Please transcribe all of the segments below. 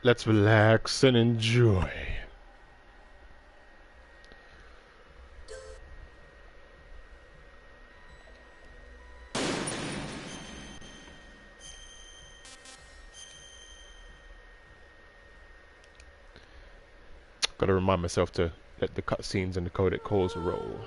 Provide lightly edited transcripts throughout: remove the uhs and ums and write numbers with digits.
Let's relax and enjoy. Gotta remind myself to let the cutscenes and the codec calls roll.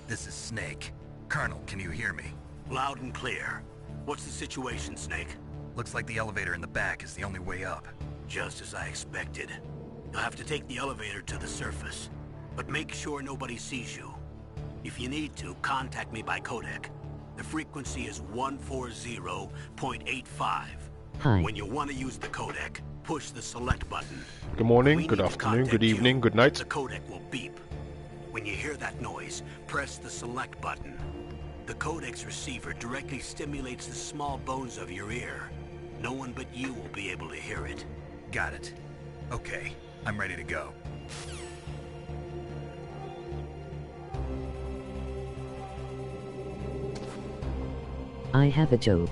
This is Snake. Colonel, can you hear me? Loud and clear. What's the situation, Snake? Looks like the elevator in the back is the only way up. Just as I expected. You'll have to take the elevator to the surface. But make sure nobody sees you. If you need to, contact me by codec. The frequency is 140.85. Hi. When you want to use the codec, push the select button. Good morning, good afternoon, good evening, good night. The codec will beep. When you hear that noise, press the select button. The codec's receiver directly stimulates the small bones of your ear. No one but you will be able to hear it. Got it. Okay, I'm ready to go. I have a joke.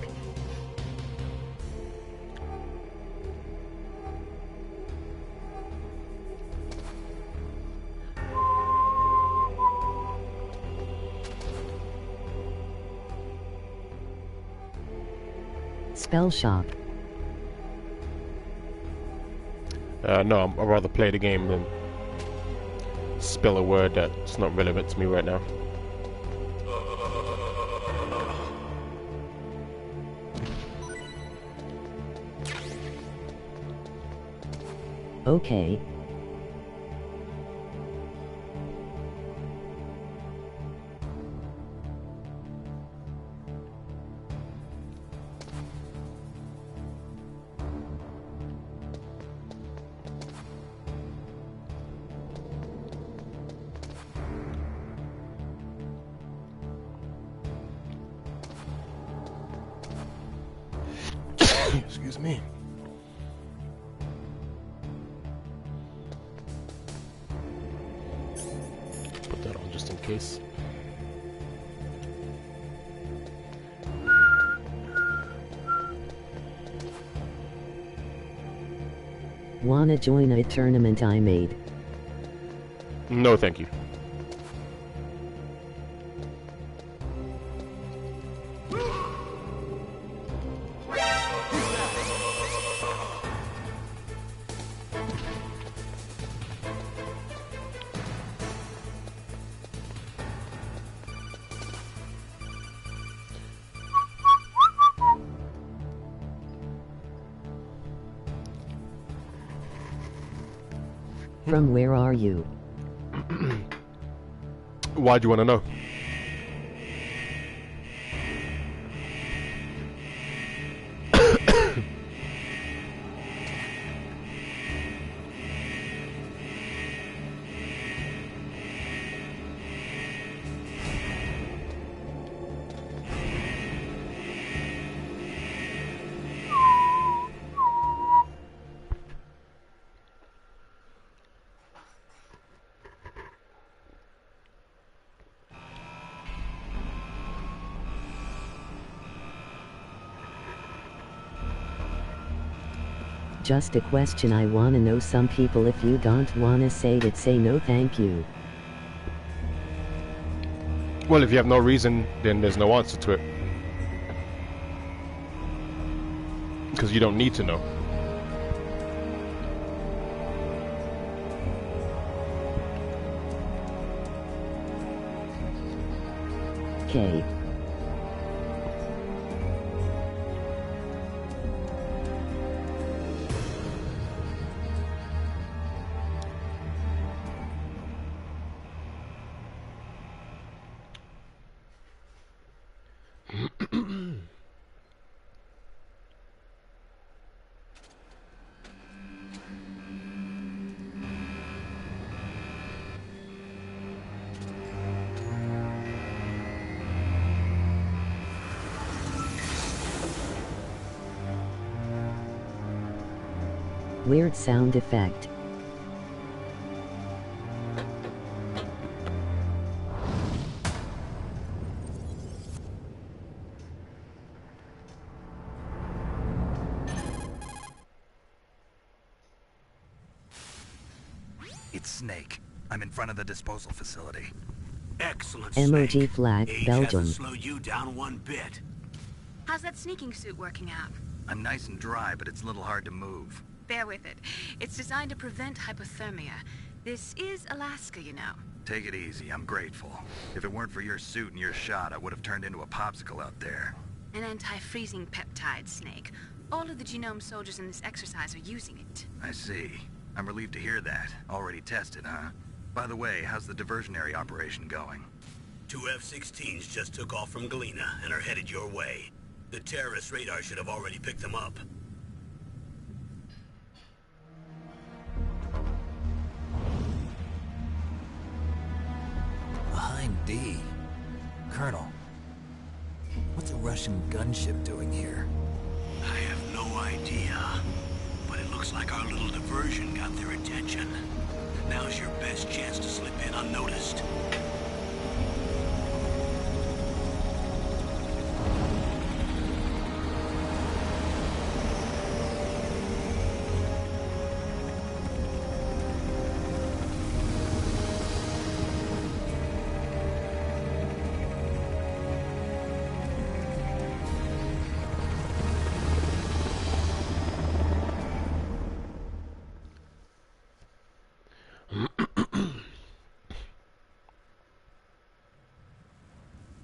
Spell shock. No, I'd rather play the game than spell a word that's not relevant to me right now. Okay. Excuse me. Put that on just in case. Wanna join a tournament I made? No, thank you. From where are you? Why do you want to know? Just a question I wanna know. Some people, if you don't wanna say it, say no thank you. Well, if you have no reason, then there's no answer to it. Because you don't need to know. K. Weird sound effect. It's Snake. I'm in front of the disposal facility. Excellent, Emoji Snake. flag, Age Belgium. hasn't slowed you down one bit. How's that sneaking suit working out? I'm nice and dry, but it's a little hard to move. Bear with it. It's designed to prevent hypothermia. This is Alaska, you know. Take it easy, I'm grateful. If it weren't for your suit and your shot, I would have turned into a popsicle out there. An anti-freezing peptide, Snake. All of the genome soldiers in this exercise are using it. I see. I'm relieved to hear that. Already tested, huh? By the way, how's the diversionary operation going? 2 F-16s just took off from Galena and are headed your way. The terrorist radar should have already picked them up. Behind D. Colonel, what's a Russian gunship doing here? I have no idea, but it looks like our little diversion got their attention. Now's your best chance to slip in unnoticed.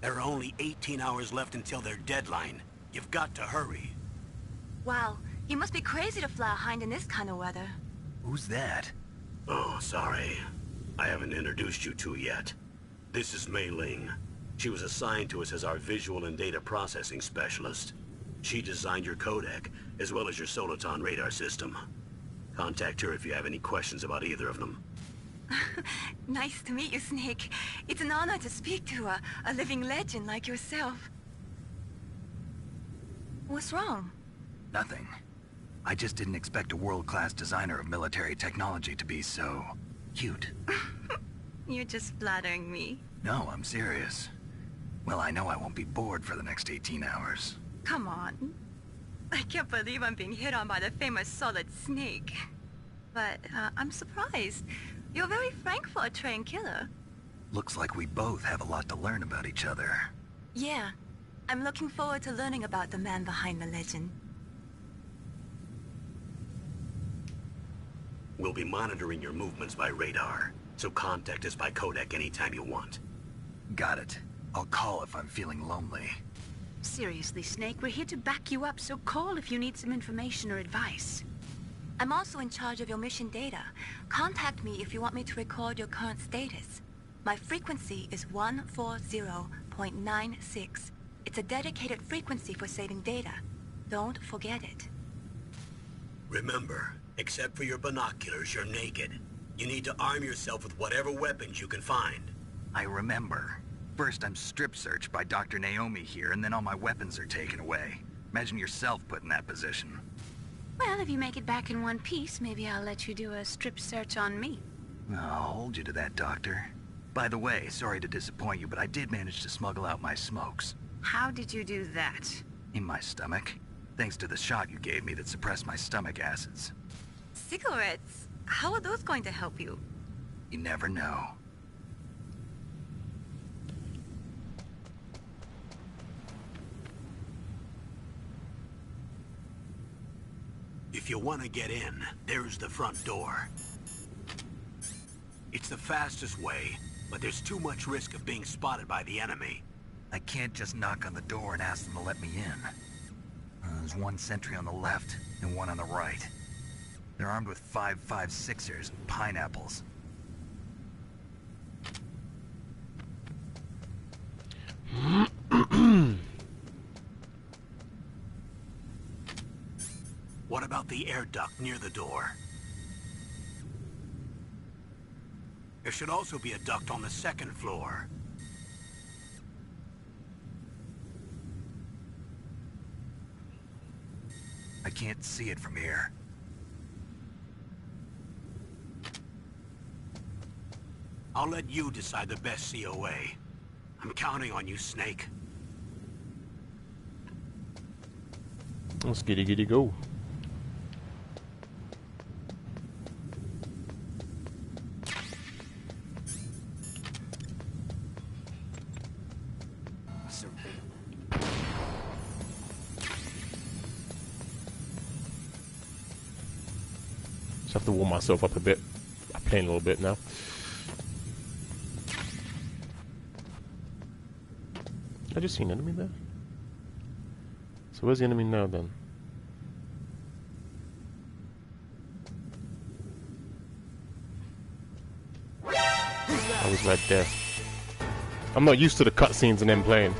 There are only 18 hours left until their deadline. You've got to hurry. Wow, you must be crazy to fly a hind in this kind of weather. Who's that? Oh, sorry. I haven't introduced you to yet. This is Mei Ling. She was assigned to us as our visual and data processing specialist. She designed your codec, as well as your Soliton radar system. Contact her if you have any questions about either of them. Nice to meet you, Snake. It's an honor to speak to a living legend like yourself. What's wrong? Nothing. I just didn't expect a world-class designer of military technology to be so... cute. You're just flattering me. No, I'm serious. Well, I know I won't be bored for the next 18 hours. Come on. I can't believe I'm being hit on by the famous Solid Snake. But, I'm surprised. You're very frank for a trained killer. Looks like we both have a lot to learn about each other. Yeah. I'm looking forward to learning about the man behind the legend. We'll be monitoring your movements by radar, so contact us by codec anytime you want. Got it. I'll call if I'm feeling lonely. Seriously, Snake, we're here to back you up, so call if you need some information or advice. I'm also in charge of your mission data. Contact me if you want me to record your current status. My frequency is 140.96. It's a dedicated frequency for saving data. Don't forget it. Remember, except for your binoculars, you're naked. You need to arm yourself with whatever weapons you can find. I remember. First I'm strip searched by Dr. Naomi here, and then all my weapons are taken away. Imagine yourself put in that position. Well, if you make it back in one piece, maybe I'll let you do a strip search on me. I'll hold you to that, Doctor. By the way, sorry to disappoint you, but I did manage to smuggle out my smokes. How did you do that? In my stomach. Thanks to the shot you gave me that suppressed my stomach acids. Cigarettes? How are those going to help you? You never know. If you want to get in, there's the front door. It's the fastest way, but there's too much risk of being spotted by the enemy. I can't just knock on the door and ask them to let me in. There's one sentry on the left and one on the right. They're armed with 5.56ers and pineapples. What about the air duct near the door? There should also be a duct on the second floor. I can't see it from here. I'll let you decide the best COA. I'm counting on you, Snake. Let's giddy go. Just have to warm myself up a bit. I'm playing a little bit now. I just seen an enemy there. So where's the enemy now then? I was right there. I'm not used to the cutscenes and then playing.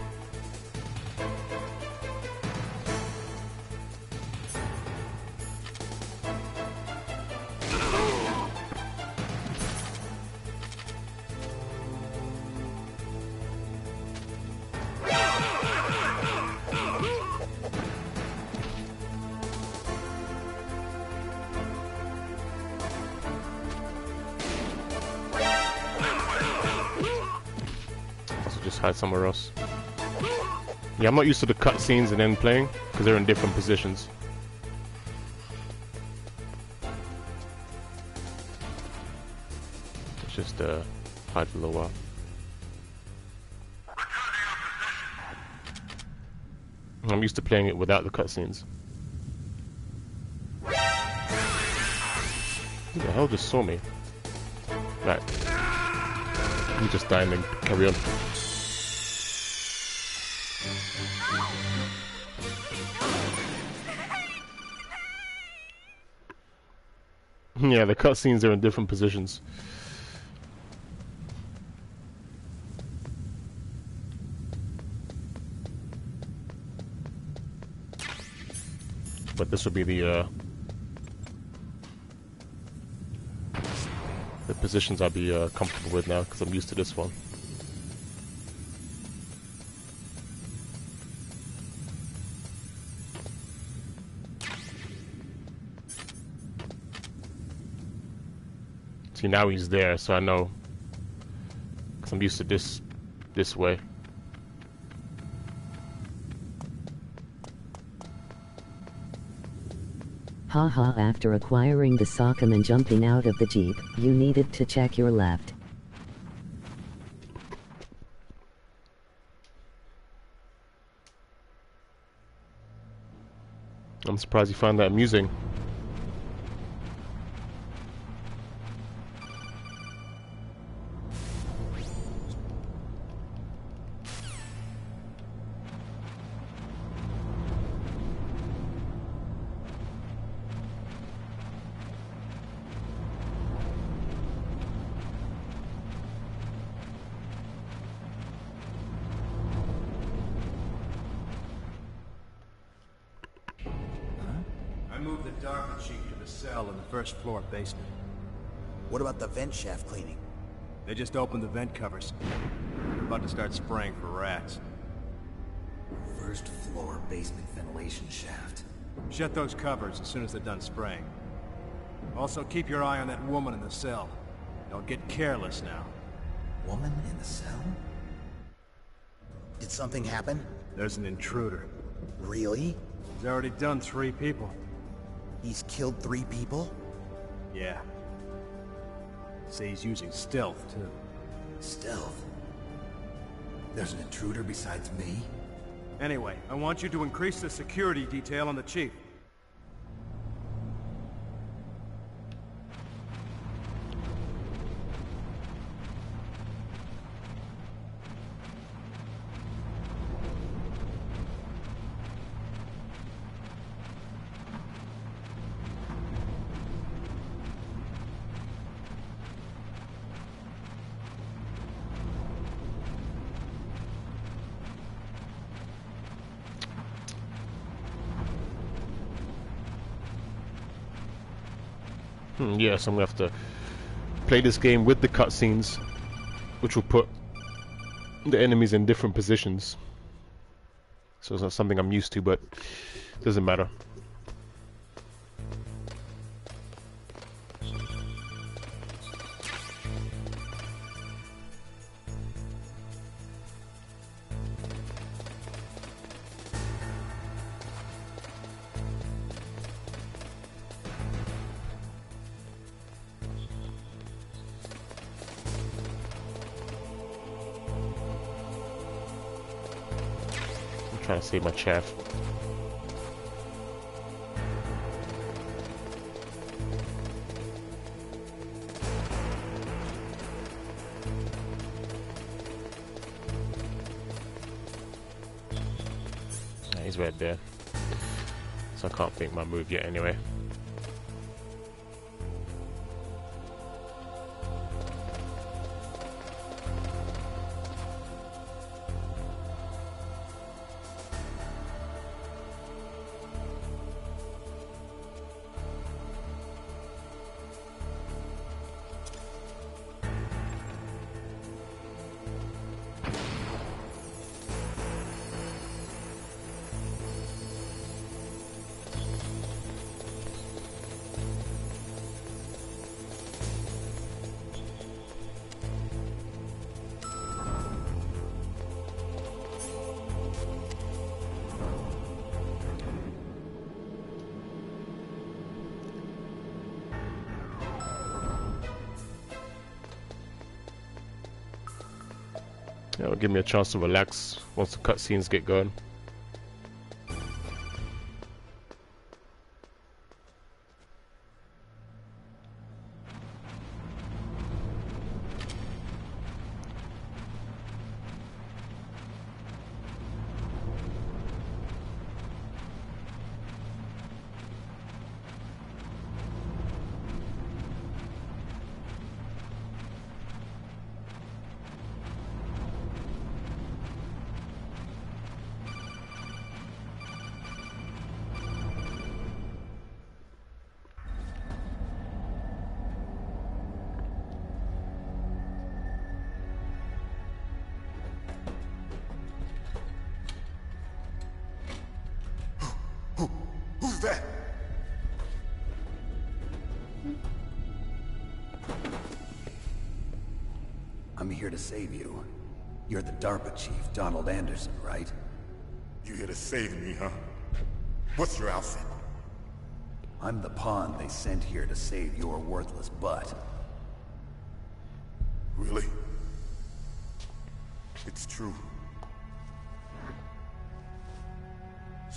Just hide somewhere else. Yeah, I'm not used to the cutscenes and then playing because they're in different positions. Let's just hide for a little while. I'm used to playing it without the cutscenes. Who the hell just saw me? Right. You just die and then carry on. Yeah, the cutscenes are in different positions. But this would be the positions I'll be comfortable with now because I'm used to this one. See, now he's there, so I know, because I'm used to this way. Haha, after acquiring the sock'em and jumping out of the Jeep, you needed to check your left. I'm surprised you found that amusing. I moved the Dark Chief to the cell in the first floor basement. What about the vent shaft cleaning? They just opened the vent covers. They're about to start spraying for rats. First floor basement ventilation shaft. Shut those covers as soon as they're done spraying. Also, keep your eye on that woman in the cell. Don't get careless now. Woman in the cell? Did something happen? There's an intruder. Really? He's already done 3 people. He's killed 3 people? Yeah. Say he's using stealth, too. Stealth? There's an intruder besides me? Anyway, I want you to increase the security detail on the Chief. Yes, I'm gonna have to play this game with the cutscenes, which will put the enemies in different positions. So it's not something I'm used to, but it doesn't matter. Trying to save my chaff. Yeah, he's right there. So I can't make my move yet anyway. It'll give me a chance to relax once the cutscenes get going. Who's that? I'm here to save you. You're the DARPA chief, Donald Anderson, right? You here to save me, huh? What's your outfit? I'm the pawn they sent here to save your worthless butt. Really? It's true.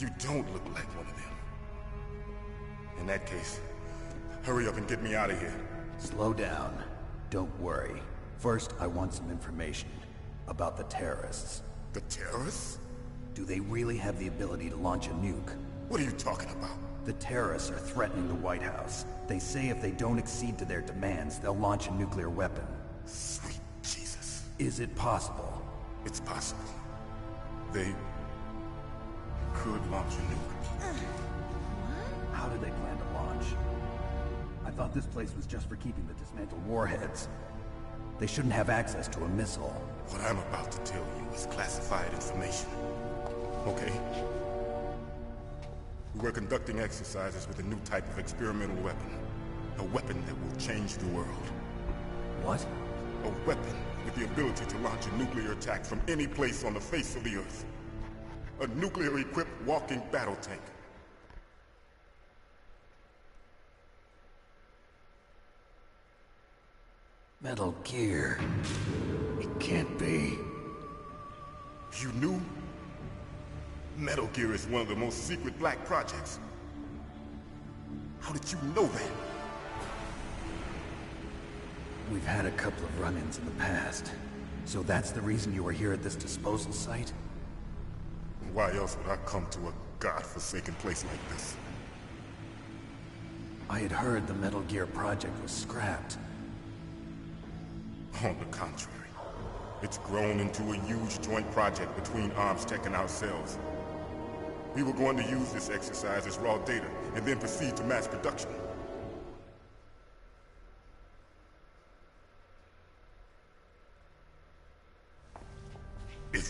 You don't look like one of them. In that case, hurry up and get me out of here. Slow down. Don't worry. First, I want some information about the terrorists. The terrorists? Do they really have the ability to launch a nuke? What are you talking about? The terrorists are threatening the White House. They say if they don't accede to their demands, they'll launch a nuclear weapon. Sweet Jesus. Is it possible? It's possible. They could launch a nuke. How do they plan to launch? I thought this place was just for keeping the dismantled warheads. They shouldn't have access to a missile. What I'm about to tell you is classified information. Okay? We were conducting exercises with a new type of experimental weapon. A weapon that will change the world. What? A weapon with the ability to launch a nuclear attack from any place on the face of the Earth. A nuclear-equipped walking battle tank. Metal Gear. It can't be. You knew? Metal Gear is one of the most secret black projects. How did you know that? We've had a couple of run-ins in the past. So that's the reason you were here at this disposal site? Why else would I come to a god-forsaken place like this? I had heard the Metal Gear project was scrapped. On the contrary, it's grown into a huge joint project between Arms Tech and ourselves. We were going to use this exercise as raw data and then proceed to mass production.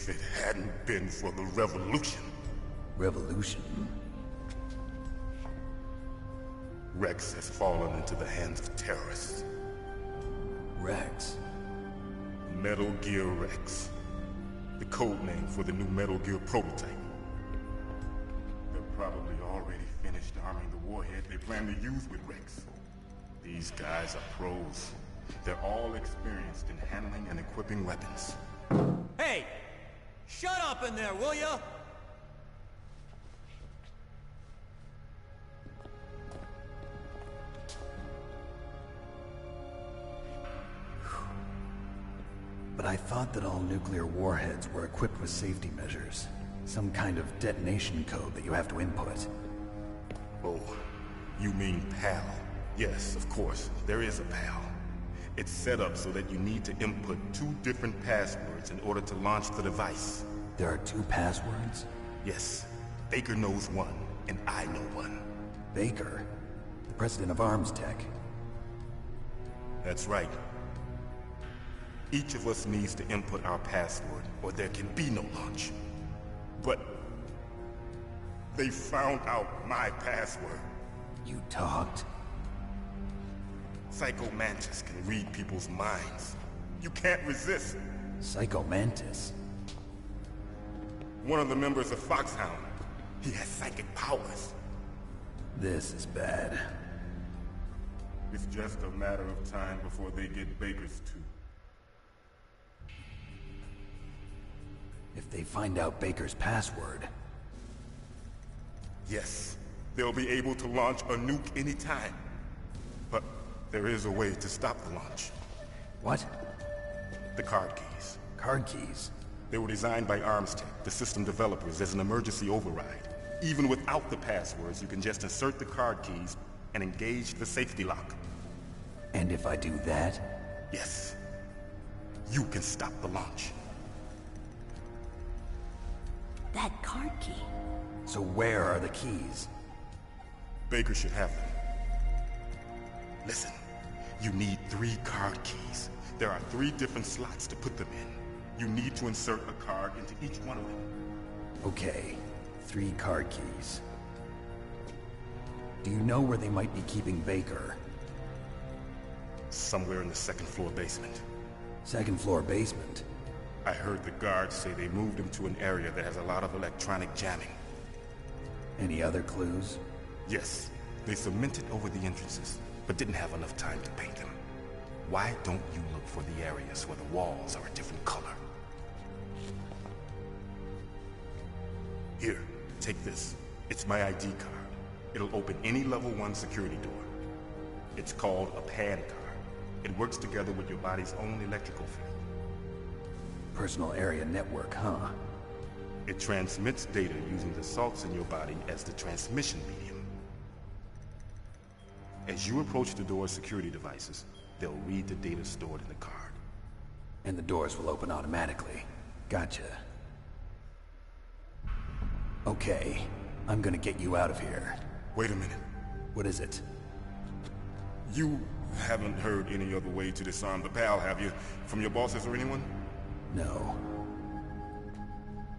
If it hadn't been for the revolution, Revolution? Rex has fallen into the hands of terrorists. Rex? Metal Gear Rex. The code name for the new Metal Gear prototype. They're probably already finished arming the warhead they plan to use with Rex. These guys are pros. They're all experienced in handling and equipping weapons. Hey! Shut up in there, will ya? But I thought that all nuclear warheads were equipped with safety measures. Some kind of detonation code that you have to input. Oh, you mean PAL? Yes, of course, there is a PAL. It's set up so that you need to input 2 different passwords in order to launch the device. There are 2 passwords? Yes, Baker knows one, and I know one. Baker? The president of Arms Tech. That's right. Each of us needs to input our password, or there can be no launch. But they found out my password. You talked? Psycho Mantis can read people's minds. You can't resist. Psycho Mantis? One of the members of Foxhound. He has psychic powers. This is bad. It's just a matter of time before they get Baker's too. If they find out Baker's password... Yes, they'll be able to launch a nuke anytime. But there is a way to stop the launch. What? The card keys. Card keys? They were designed by Arms Tech, the system developers, as an emergency override. Even without the passwords, you can just insert the card keys and engage the safety lock. And if I do that? Yes. You can stop the launch. That card key. So where are the keys? Baker should have them. Listen, you need 3 card keys. There are 3 different slots to put them in. You need to insert a card into each one of them. Okay, 3 card keys. Do you know where they might be keeping Baker? Somewhere in the 2nd floor basement. 2nd floor basement? I heard the guards say they moved him to an area that has a lot of electronic jamming. Any other clues? Yes, they cemented over the entrances, but didn't have enough time to paint them. Why don't you look for the areas where the walls are a different color? Here, take this. It's my ID card. It'll open any level 1 security door. It's called a PAN card. It works together with your body's own electrical field. Personal area network, huh? It transmits data using the salts in your body as the transmission medium. As you approach the door's security devices, they'll read the data stored in the card. And the doors will open automatically. Gotcha. Okay, I'm gonna get you out of here. Wait a minute. What is it? You haven't heard any other way to disarm the PAL, have you? From your bosses or anyone? No.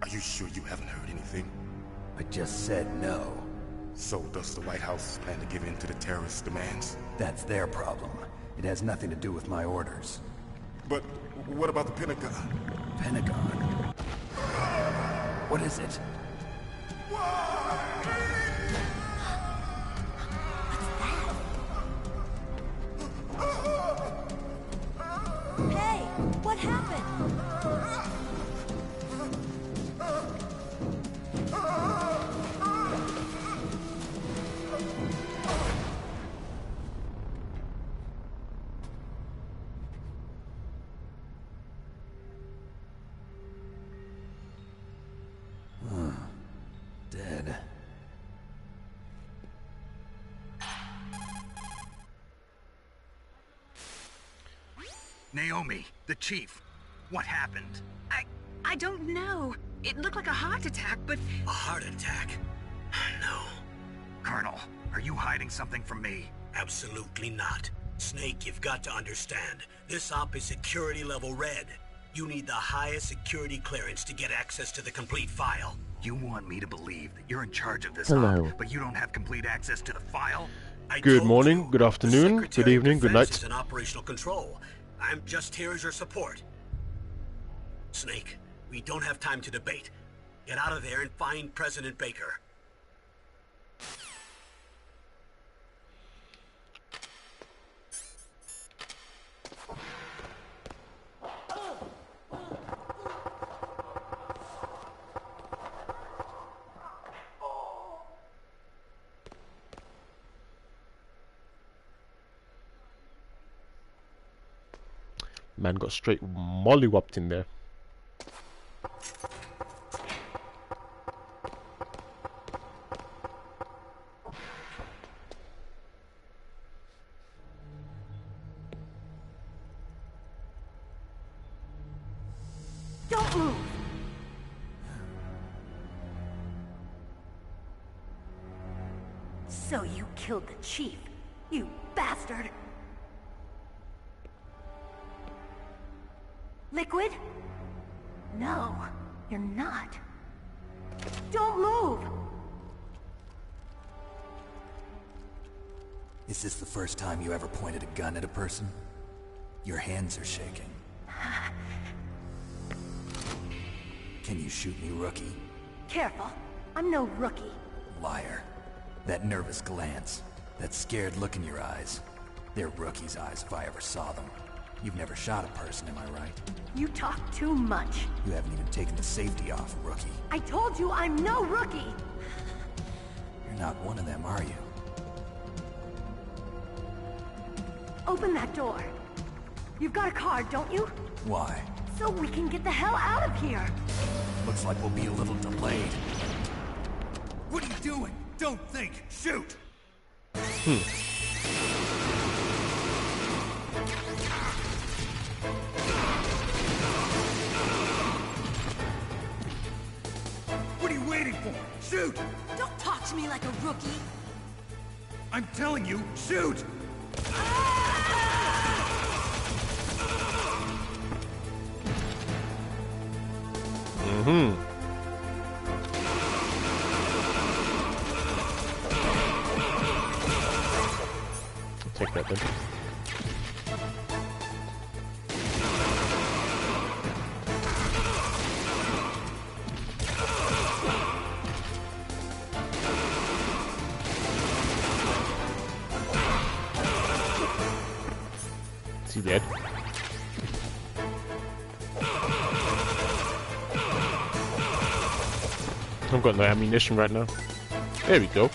Are you sure you haven't heard anything? I just said no. So does the White House plan to give in to the terrorists' demands? That's their problem. It has nothing to do with my orders. But what about the Pentagon? Pentagon? What is it? Hey, what happened? Dead. Naomi, the chief. What happened? I don't know. It looked like a heart attack, but... A heart attack? No, Colonel, are you hiding something from me? absolutely not. Snake, you've got to understand. This op is security level red. You need the highest security clearance to get access to the complete file. You want me to believe that you're in charge of this Hello. op, but you don't have complete access to the file? I Good told morning, you, good the afternoon, good Secretary of evening, good Defense night. is in operational control. I'm just here as your support. Snake, we don't have time to debate. Get out of there and find President Baker. Man got straight mollywopped in there. Don't move! So you killed the chief, you bastard! Liquid? No, you're not. Don't move! Is this the first time you ever pointed a gun at a person? Your hands are shaking. Can you shoot me, rookie? Careful, I'm no rookie. Liar. That nervous glance, that scared look in your eyes. They're rookie's eyes if I ever saw them. You've never shot a person, am I right? You talk too much. You haven't even taken the safety off, rookie. I told you I'm no rookie! You're not one of them, are you? Open that door. You've got a card, don't you? Why? So we can get the hell out of here! Looks like we'll be a little delayed. What are you doing? Don't think! Shoot! What are you waiting for? Shoot! Don't talk to me like a rookie! I'm telling you, shoot! I'll take that then. Is he dead? I've got no ammunition right now. There we go.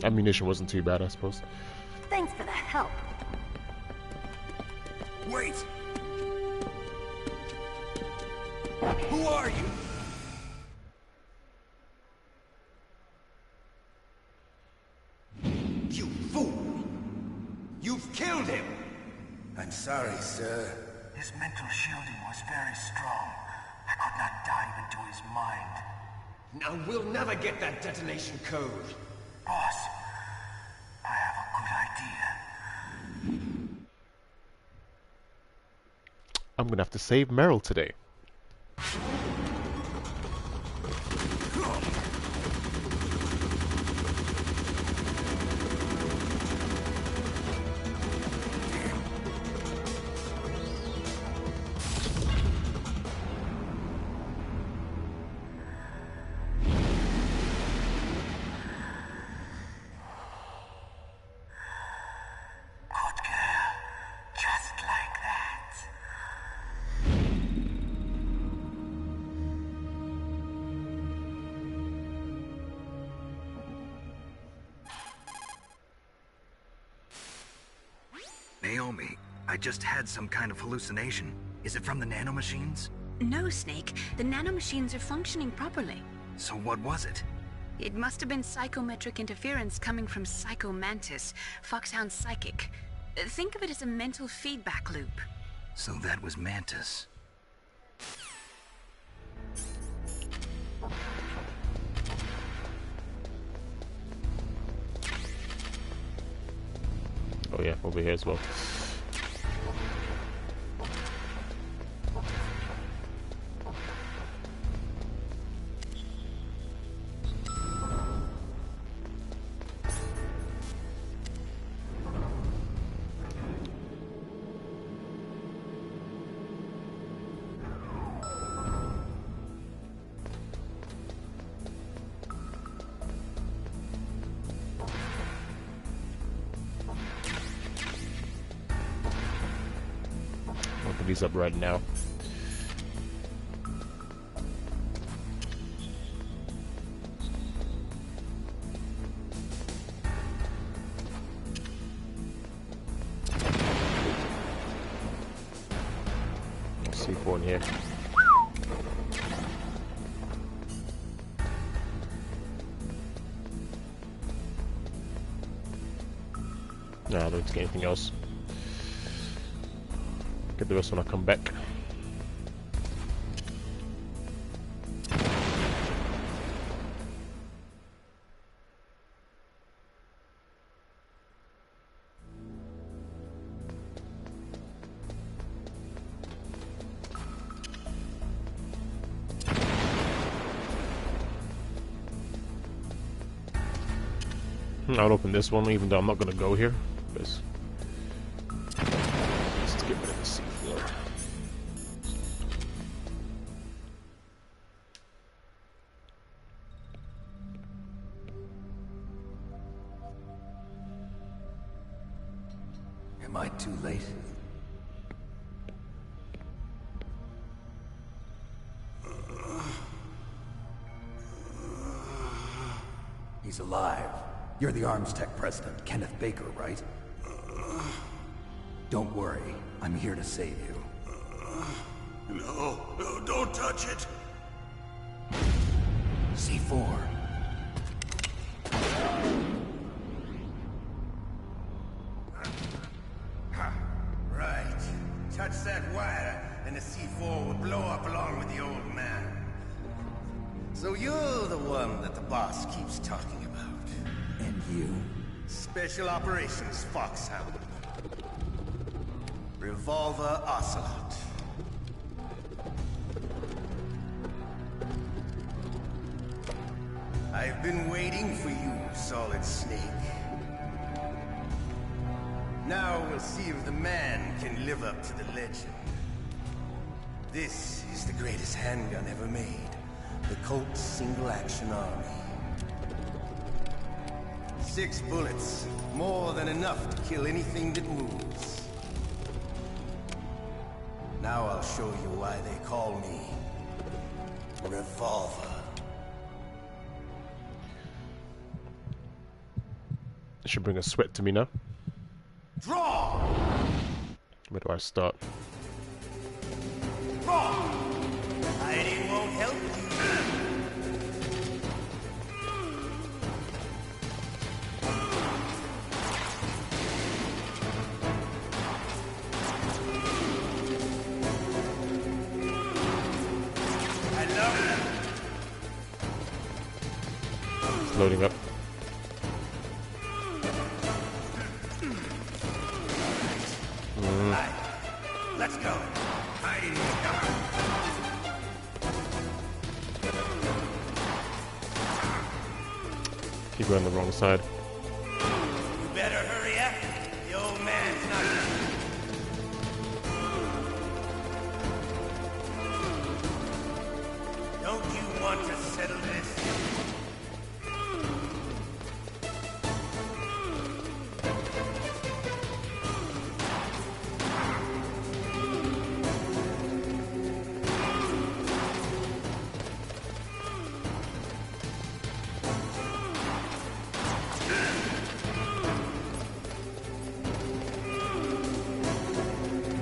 Ammunition wasn't too bad, I suppose. Thanks for the help. Wait! Who are you? You fool! You've killed him! I'm sorry, sir. His mental shielding was very strong. I could not dive into his mind. Now we'll never get that detonation code. Boss, I have a good idea. I'm gonna have to save Meryl today. Good girl. Just like that. Naomi, I just had some kind of hallucination. Is it from the nanomachines? No, Snake. The nanomachines are functioning properly. So what was it? It must have been psychometric interference coming from Psycho Mantis, Foxhound's psychic. Think of it as a mental feedback loop. So that was Mantis. Oh yeah, over here as well. Open these up right now. C4 in here. No, I don't get anything else. Get the rest when I come back. I'll open this one, even though I'm not gonna go here. Let's get rid of the C4. Am I too late? He's alive. You're the Arms Tech president, Kenneth Baker, right? Don't worry. I'm here to save you. No, don't touch it. C4. Right. Touch that wire, and the C4 will blow up along with the old man. So you're the one that the boss keeps talking about. And you? Special Operations Foxhound. Revolver Ocelot. I've been waiting for you, Solid Snake. Now we'll see if the man can live up to the legend. This is the greatest handgun ever made. The Colt Single Action Army. 6 bullets, more than enough to kill anything that moves. Now I'll show you why they call me Revolver. It should bring a sweat to me now. Draw! Where do I start? Draw! Hiding won't help you. It's loading up. Let's go. Hiding won't help. Keep going the wrong side. You better hurry up. The old man's not here. Don't you want to settle this?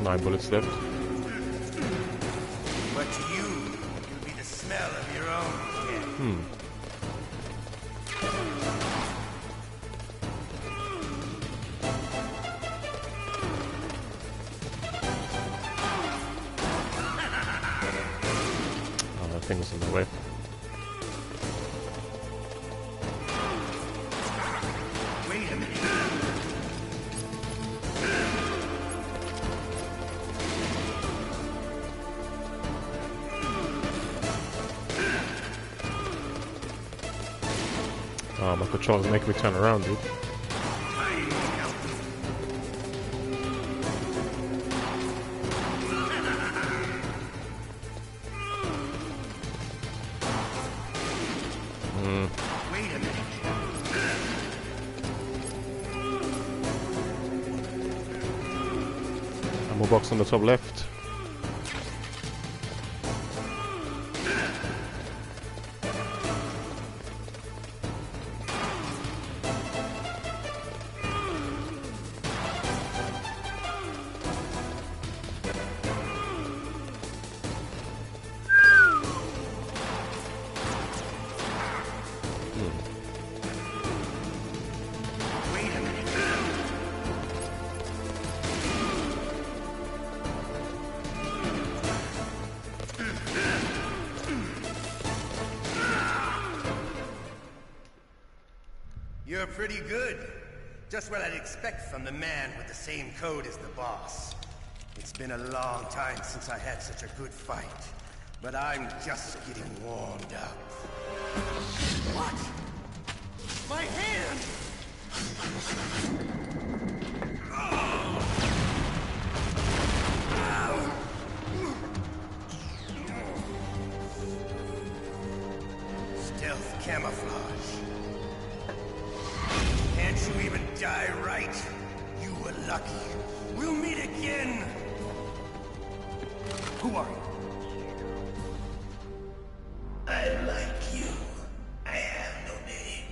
Nine bullets left. But to you, it'll be the smell of your own death. things in the way. Wait a minute. Oh, my controller's making me turn around, dude. Wait a minute. Ammo box on the top left. Wait a minute. You're pretty good. Just what I'd expect from the man with the same code as the boss. It's been a long time since I had such a good fight, but I'm just getting warmed up. What? My hand! Stealth camouflage. Can't you even die right? You were lucky. We'll meet again! Who are you? I like you. I have no name.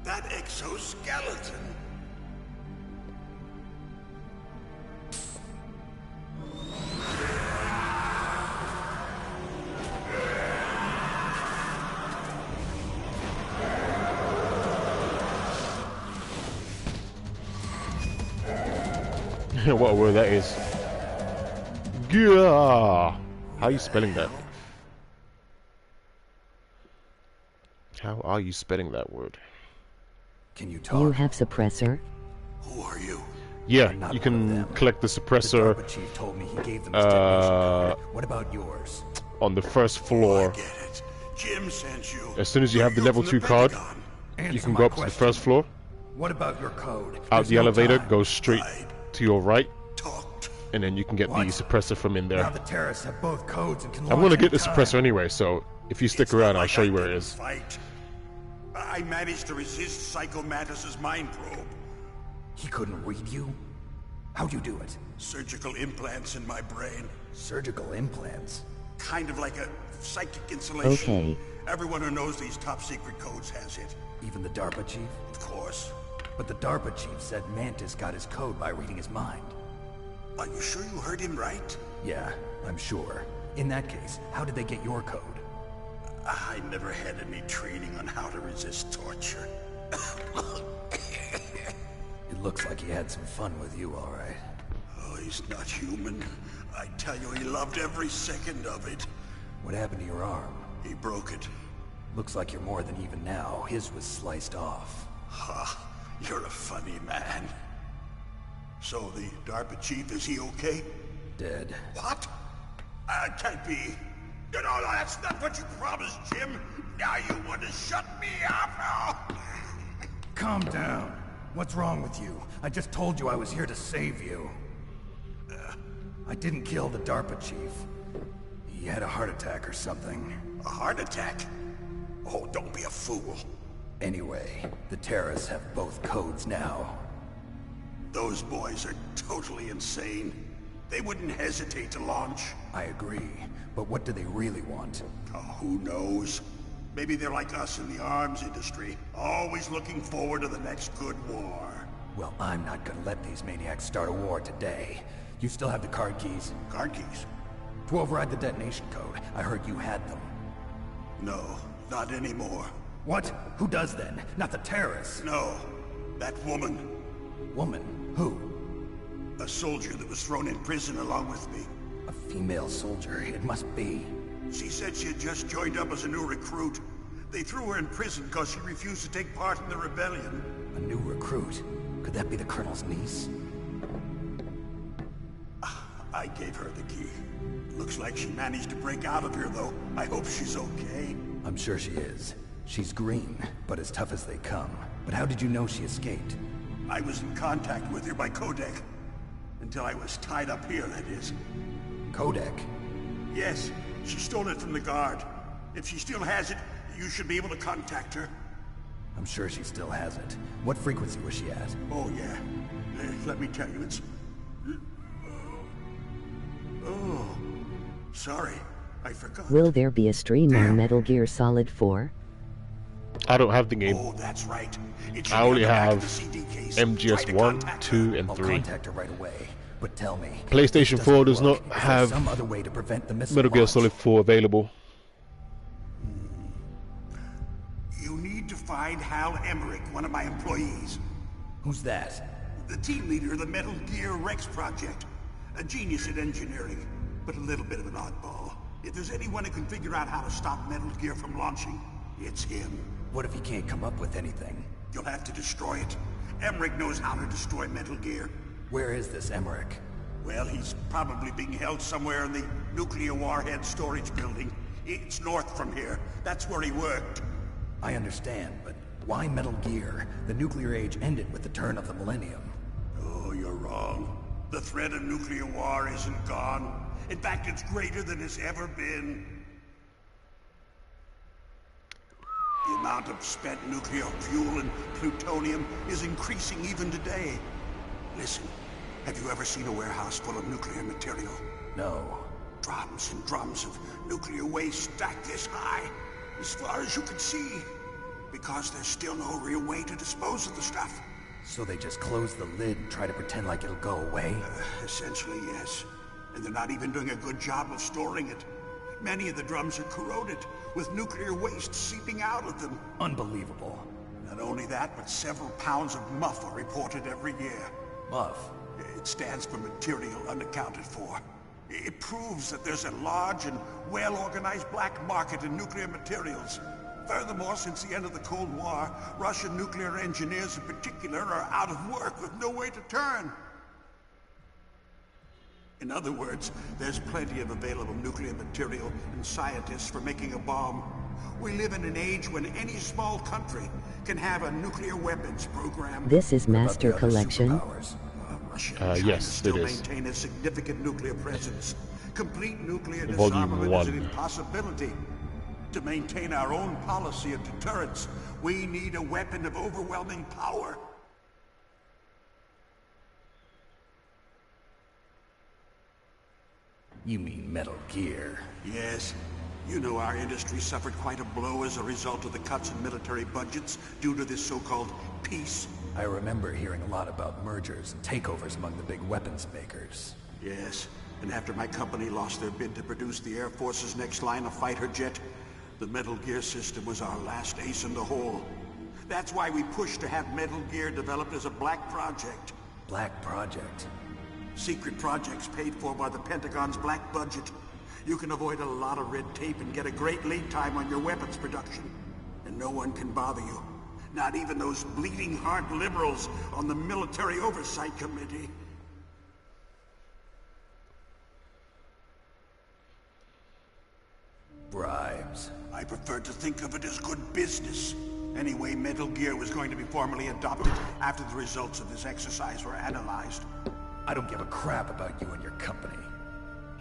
That exoskeleton. What a word that is. Gah! How are you spelling that? How are you spelling that word? Can you talk? You have suppressor? Who are you? Yeah, not you one of can them. collect the The suppressor DARPA chief told me he gave them his detonation code. What about yours? on the first floor. Get it. Jim sent you. As soon as you have the level 2 card, you can go up to the first floor. What about your code? Out There's the no elevator, time. go straight to your right, Talked. and then you can get What? the suppressor from in Now there. the terrorists have both codes and can launch I'm gonna get the anytime. suppressor anyway, so if you stick It's around, not I'll like show I you where it didn't is. Fight. I managed to resist Psycho Mantis's mind probe. He couldn't read you? How'd you do it? Surgical implants in my brain. Surgical implants? Kind of like a psychic insulation. Okay. Everyone who knows these top secret codes has it. Even the DARPA chief? Of course. But the DARPA chief said Mantis got his code by reading his mind. Are you sure you heard him right? Yeah, I'm sure. In that case, how did they get your code? I never had any training on how to resist torture. It looks like he had some fun with you, all right. Oh, he's not human. I tell you, he loved every second of it. What happened to your arm? He broke it. Looks like you're more than even now. His was sliced off. Ha, you're a funny man. So the DARPA chief, is he okay? Dead. What? Can't be. No, that's not what you promised, Jim. Now you want to shut me up? Calm down. What's wrong with you? I just told you I was here to save you. I didn't kill the DARPA chief. He had a heart attack or something. A heart attack? Oh, don't be a fool. Anyway, the terrorists have both codes now. Those boys are totally insane. They wouldn't hesitate to launch. I agree, but what do they really want? Oh, who knows? Maybe they're like us in the arms industry, always looking forward to the next good war. Well, I'm not gonna let these maniacs start a war today. You still have the card keys? Card keys? To override the detonation code. I heard you had them. No, not anymore. What? Who does then? Not the terrorists. No, that woman. Woman? Who? A soldier that was thrown in prison along with me. A female soldier, it must be. She said she had just joined up as a new recruit. They threw her in prison because she refused to take part in the rebellion. A new recruit? Could that be the Colonel's niece? I gave her the key. Looks like she managed to break out of here, though. I hope she's okay. I'm sure she is. She's green, but as tough as they come. But how did you know she escaped? I was in contact with her by codec. Until I was tied up here, that is. Codec? Yes, she stole it from the guard. If she still has it, you should be able to contact her. I'm sure she still has it. What frequency was she at? Oh, yeah. Let me tell you, it's... Oh, sorry. I forgot. Will there be a stream on Metal Gear Solid 4? I don't have the game. Oh, that's right. I only have MGS 1, 2, and 3. I'll contact her right away. But tell me, PlayStation 4 does not have some other way to prevent the missile Metal Gear launch? Solid 4 available. You need to find Hal Emmerich, one of my employees. Who's that? The team leader of the Metal Gear Rex project. A genius at engineering, but a little bit of an oddball. If there's anyone who can figure out how to stop Metal Gear from launching, it's him. What if he can't come up with anything? You'll have to destroy it. Emmerich knows how to destroy Metal Gear. Where is this Emmerich? Well, he's probably being held somewhere in the nuclear warhead storage building. It's north from here. That's where he worked. I understand, but why Metal Gear? The nuclear age ended with the turn of the millennium. Oh, you're wrong. The threat of nuclear war isn't gone. In fact, it's greater than it's ever been. The amount of spent nuclear fuel and plutonium is increasing even today. Listen, have you ever seen a warehouse full of nuclear material? No. Drums and drums of nuclear waste stacked this high, as far as you can see. Because there's still no real way to dispose of the stuff. So they just close the lid and try to pretend like it'll go away? Essentially, yes. And they're not even doing a good job of storing it. Many of the drums are corroded, with nuclear waste seeping out of them. Unbelievable. Not only that, but several pounds of MUF are reported every year. MUF? It stands for material unaccounted for. It proves that there's a large and well-organized black market in nuclear materials. Furthermore, since the end of the Cold War, Russian nuclear engineers in particular are out of work with no way to turn. In other words, there's plenty of available nuclear material and scientists for making a bomb. We live in an age when any small country can have a nuclear weapons program. This is Master Collection. Yes, it is. Maintain a significant nuclear presence. Complete nuclear Volume disarmament 1. is an impossibility. To maintain our own policy of deterrence, we need a weapon of overwhelming power. You mean Metal Gear? Yes. You know our industry suffered quite a blow as a result of the cuts in military budgets due to this so-called peace. I remember hearing a lot about mergers and takeovers among the big weapons makers. Yes, and after my company lost their bid to produce the Air Force's next line of fighter jet, the Metal Gear system was our last ace in the hole. That's why we pushed to have Metal Gear developed as a black project. Black project? Secret projects paid for by the Pentagon's black budget. You can avoid a lot of red tape and get a great lead time on your weapons production. And no one can bother you. Not even those bleeding heart liberals on the Military Oversight Committee. Bribes. I prefer to think of it as good business. Anyway, Metal Gear was going to be formally adopted after the results of this exercise were analyzed. I don't give a crap about you and your company.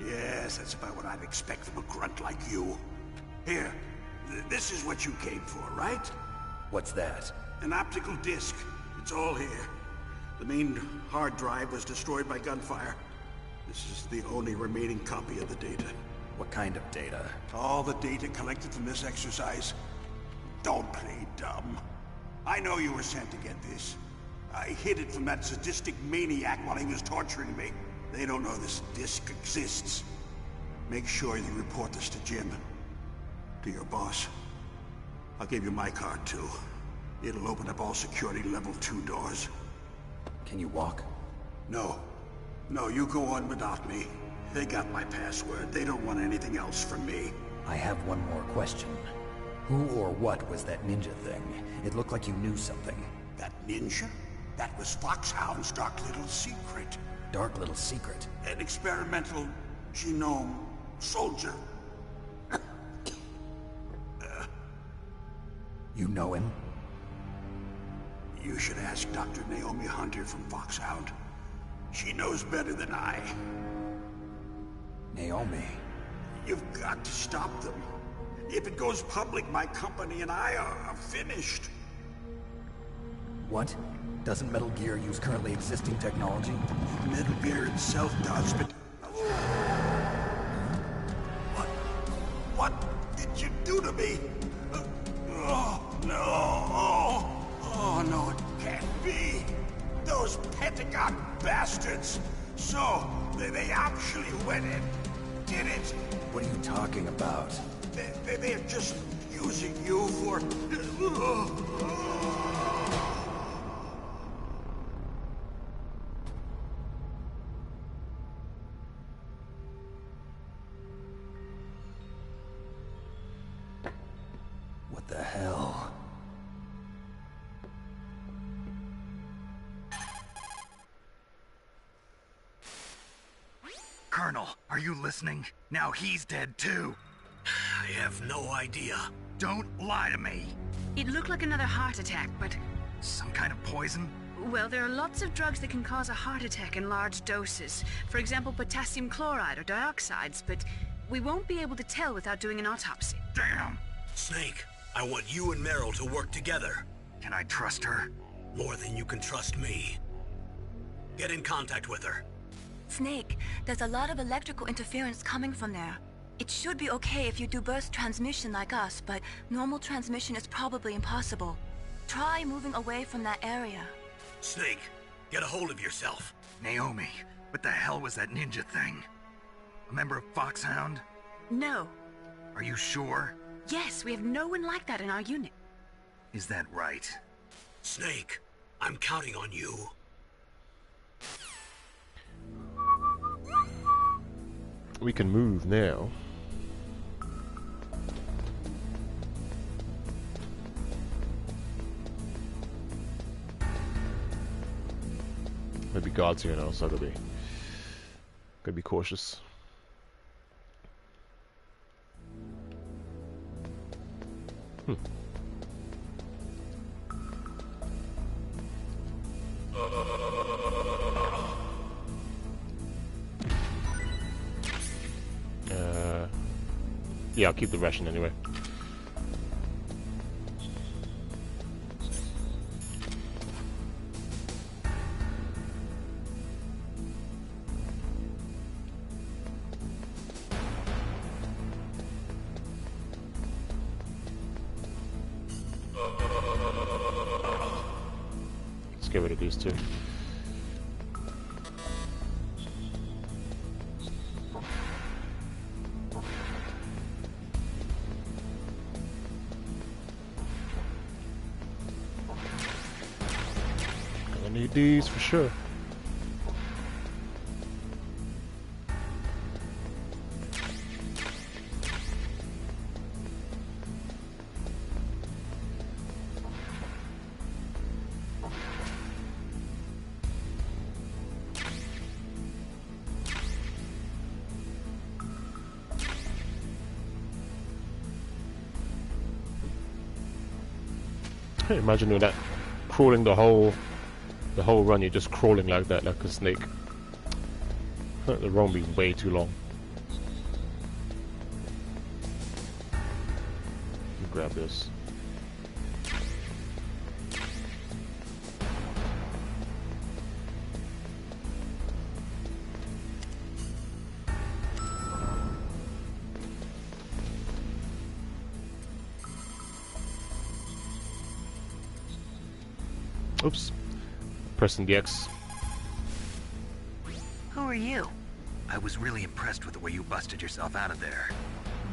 Yes, that's about what I'd expect from a grunt like you. Here, this is what you came for, right? What's that? An optical disc. It's all here. The main hard drive was destroyed by gunfire. This is the only remaining copy of the data. What kind of data? All the data collected from this exercise. Don't play dumb. I know you were sent to get this. I hid it from that sadistic maniac while he was torturing me. They don't know this disc exists. Make sure you report this to Jim. To your boss. I'll give you my card too. It'll open up all security level 2 doors. Can you walk? No. No, you go on without me. They got my password. They don't want anything else from me. I have one more question. Who or what was that ninja thing? It looked like you knew something. That ninja? That was Foxhound's dark little secret. Dark little secret? An experimental genome soldier. You know him? You should ask Dr. Naomi Hunter from Foxhound. She knows better than I. Naomi? You've got to stop them. If it goes public, my company and I are finished. What? Doesn't Metal Gear use currently existing technology? Metal Gear itself does, but... What did you do to me? Oh, no. Oh, no, it can't be. Those Pentagon bastards. So, they actually went in, did it. What are you talking about? They're just using you for... What the hell? Colonel, are you listening? Now he's dead too. I have no idea. Don't lie to me. It looked like another heart attack, but... Some kind of poison? Well, there are lots of drugs that can cause a heart attack in large doses. For example, potassium chloride or dioxides, but we won't be able to tell without doing an autopsy. Damn! Snake, I want you and Meryl to work together. Can I trust her? More than you can trust me. Get in contact with her. Snake, there's a lot of electrical interference coming from there. It should be okay if you do burst transmission like us, but normal transmission is probably impossible. Try moving away from that area. Snake, get a hold of yourself. Naomi, what the hell was that ninja thing? A member of Foxhound? No. Are you sure? Yes, we have no one like that in our unit. Is that right? Snake, I'm counting on you. We can move now. Maybe guards here now, so I gotta be cautious. Yeah, I'll keep the ration anyway. Let's get rid of these two. I need these for sure. Imagine doing that, crawling the whole run. You're just crawling like that, like a snake. I think the run will be way too long. Grab this. Oops. Pressing the X. Who are you? I was really impressed with the way you busted yourself out of there.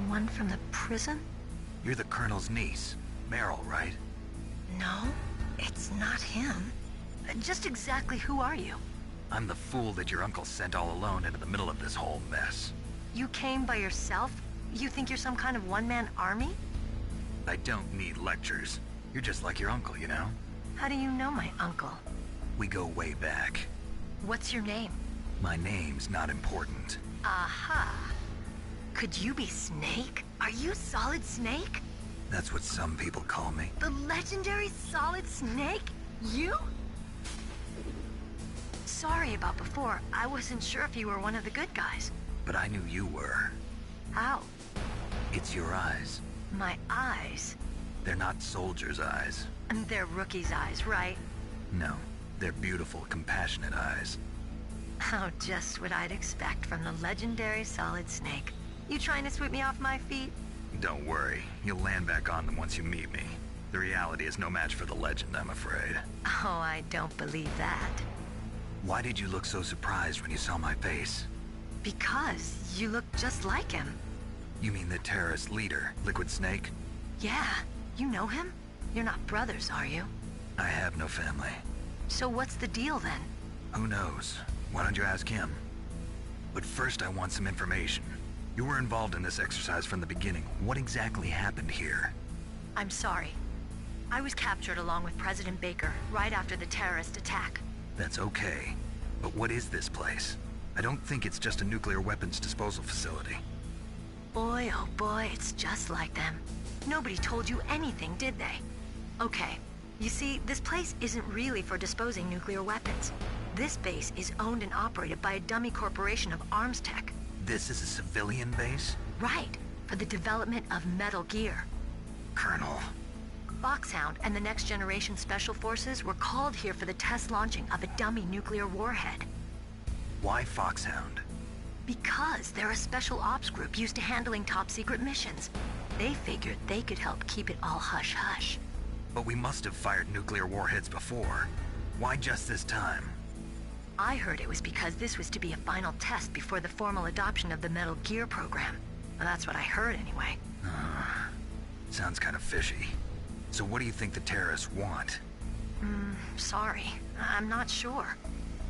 One from the prison? You're the Colonel's niece, Meryl, right? No, it's not him. Just exactly who are you? I'm the fool that your uncle sent all alone into the middle of this whole mess. You came by yourself? You think you're some kind of one-man army? I don't need lectures. You're just like your uncle, you know? How do you know my uncle? We go way back. What's your name? My name's not important. Aha. Could you be Snake? Are you Solid Snake? That's what some people call me. The legendary Solid Snake? You? Sorry about before. I wasn't sure if you were one of the good guys. But I knew you were. How? It's your eyes. My eyes? They're not soldiers' eyes. And they're rookies' eyes, right? No, they're beautiful, compassionate eyes. Oh, just what I'd expect from the legendary Solid Snake. You trying to sweep me off my feet? Don't worry, you'll land back on them once you meet me. The reality is no match for the legend, I'm afraid. Oh, I don't believe that. Why did you look so surprised when you saw my face? Because you look just like him. You mean the terrorist leader, Liquid Snake? Yeah, you know him? You're not brothers, are you? I have no family. So what's the deal then? Who knows? Why don't you ask him? But first I want some information. You were involved in this exercise from the beginning. What exactly happened here? I'm sorry. I was captured along with President Baker right after the terrorist attack. That's okay. But what is this place? I don't think it's just a nuclear weapons disposal facility. Boy, oh boy, it's just like them. Nobody told you anything, did they? Okay, you see, this place isn't really for disposing nuclear weapons. This base is owned and operated by a dummy corporation of arms tech. This is a civilian base? Right, for the development of Metal Gear. Colonel. Foxhound and the Next Generation Special Forces were called here for the test launching of a dummy nuclear warhead. Why Foxhound? Because they're a special ops group used to handling top-secret missions. They figured they could help keep it all hush-hush. But we must have fired nuclear warheads before. Why just this time? I heard it was because this was to be a final test before the formal adoption of the Metal Gear program. Well, that's what I heard anyway. Sounds kind of fishy. So what do you think the terrorists want? Sorry. I'm not sure.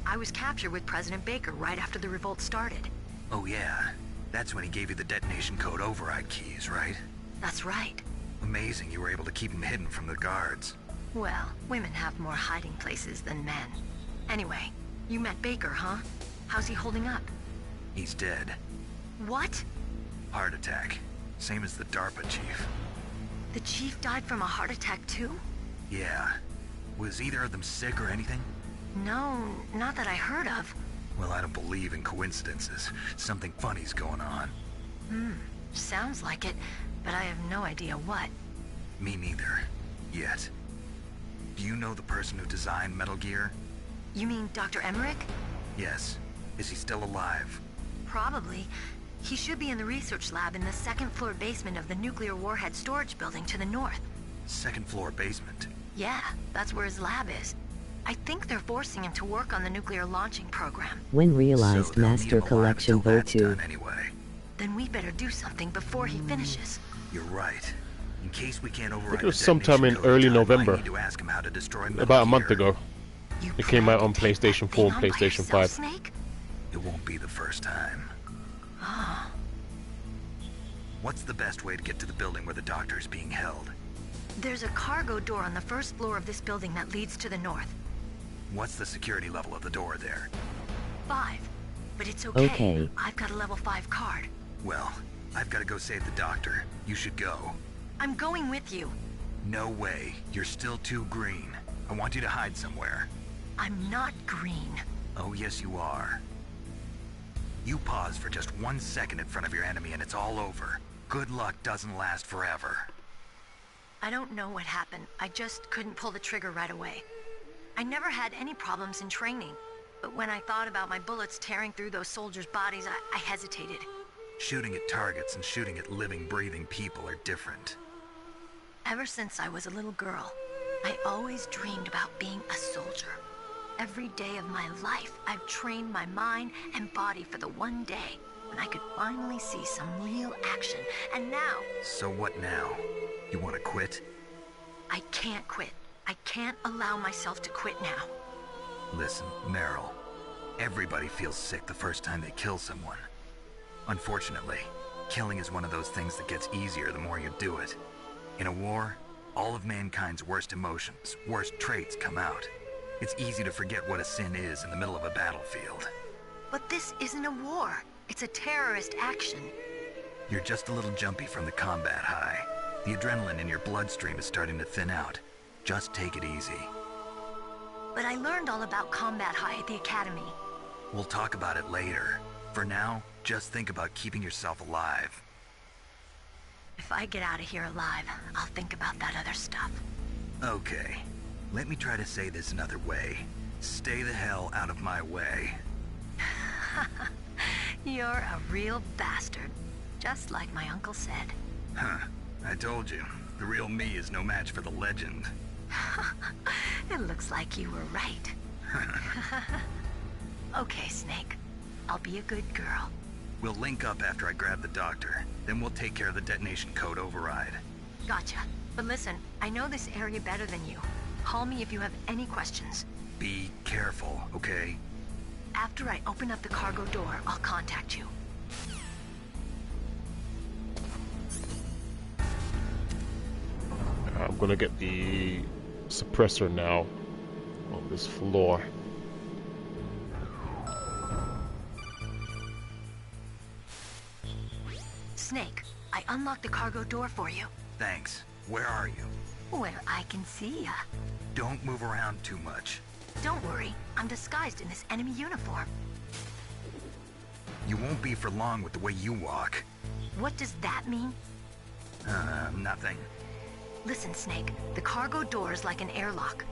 I was captured with President Baker right after the revolt started. Oh yeah, that's when he gave you the detonation code override keys, right? That's right. Amazing you were able to keep him hidden from the guards. Well, women have more hiding places than men. Anyway, you met Baker, huh? How's he holding up? He's dead. What? Heart attack. Same as the DARPA chief. The chief died from a heart attack too? Yeah. Was either of them sick or anything? No, not that I heard of. Well, I don't believe in coincidences. Something funny's going on. Sounds like it, but I have no idea what. Me neither. Yet. Do you know the person who designed Metal Gear? You mean Dr. Emmerich? Yes. Is he still alive? Probably. He should be in the research lab in the second-floor basement of the nuclear warhead storage building to the north. Second floor basement? Yeah, that's where his lab is. I think they're forcing him to work on the nuclear launching program. When realized Master Collection Vote 2. Anyway. Then we better do something before he finishes. You're right. In case we can't override I think it was the sometime in detonation code early time, I November. need to ask him how to destroy Metal About a Gear. month ago. It came out on PlayStation 4 and Thing on by PlayStation yourself, 5. Snake? It won't be the first time. Oh. What's the best way to get to the building where the doctor's being held? There's a cargo door on the first floor of this building that leads to the north. What's the security level of the door there? 5. But it's okay. Okay. I've got a level 5 card. Well, I've got to go save the doctor. You should go. I'm going with you. No way. You're still too green. I want you to hide somewhere. I'm not green. Oh, yes you are. You pause for just 1 second in front of your enemy and it's all over. Good luck doesn't last forever. I don't know what happened. I just couldn't pull the trigger right away. I never had any problems in training, but when I thought about my bullets tearing through those soldiers' bodies, I hesitated. Shooting at targets and shooting at living, breathing people are different. Ever since I was a little girl, I always dreamed about being a soldier. Every day of my life, I've trained my mind and body for the one day when I could finally see some real action, and now... So what now? You want to quit? I can't quit. I can't allow myself to quit now. Listen, Meryl. Everybody feels sick the first time they kill someone. Unfortunately, killing is one of those things that gets easier the more you do it. In a war, all of mankind's worst emotions, worst traits come out. It's easy to forget what a sin is in the middle of a battlefield. But this isn't a war. It's a terrorist action. You're just a little jumpy from the combat high. The adrenaline in your bloodstream is starting to thin out. Just take it easy. But I learned all about combat high at the academy. We'll talk about it later. For now, just think about keeping yourself alive. If I get out of here alive, I'll think about that other stuff. Okay. Let me try to say this another way. Stay the hell out of my way. You're a real bastard. Just like my uncle said. Huh. I told you. The real me is no match for the legend. It looks like you were right. Okay, Snake. I'll be a good girl. We'll link up after I grab the doctor. Then we'll take care of the detonation code override. Gotcha. But listen, I know this area better than you. Call me if you have any questions. Be careful, okay? After I open up the cargo door, I'll contact you. I'm gonna get the suppressor now on this floor. Snake, I unlocked the cargo door for you. Thanks. Where are you? Where I can see ya. Don't move around too much. Don't worry, I'm disguised in this enemy uniform. You won't be for long with the way you walk. What does that mean? Nothing. Listen, Snake, the cargo door is like an airlock.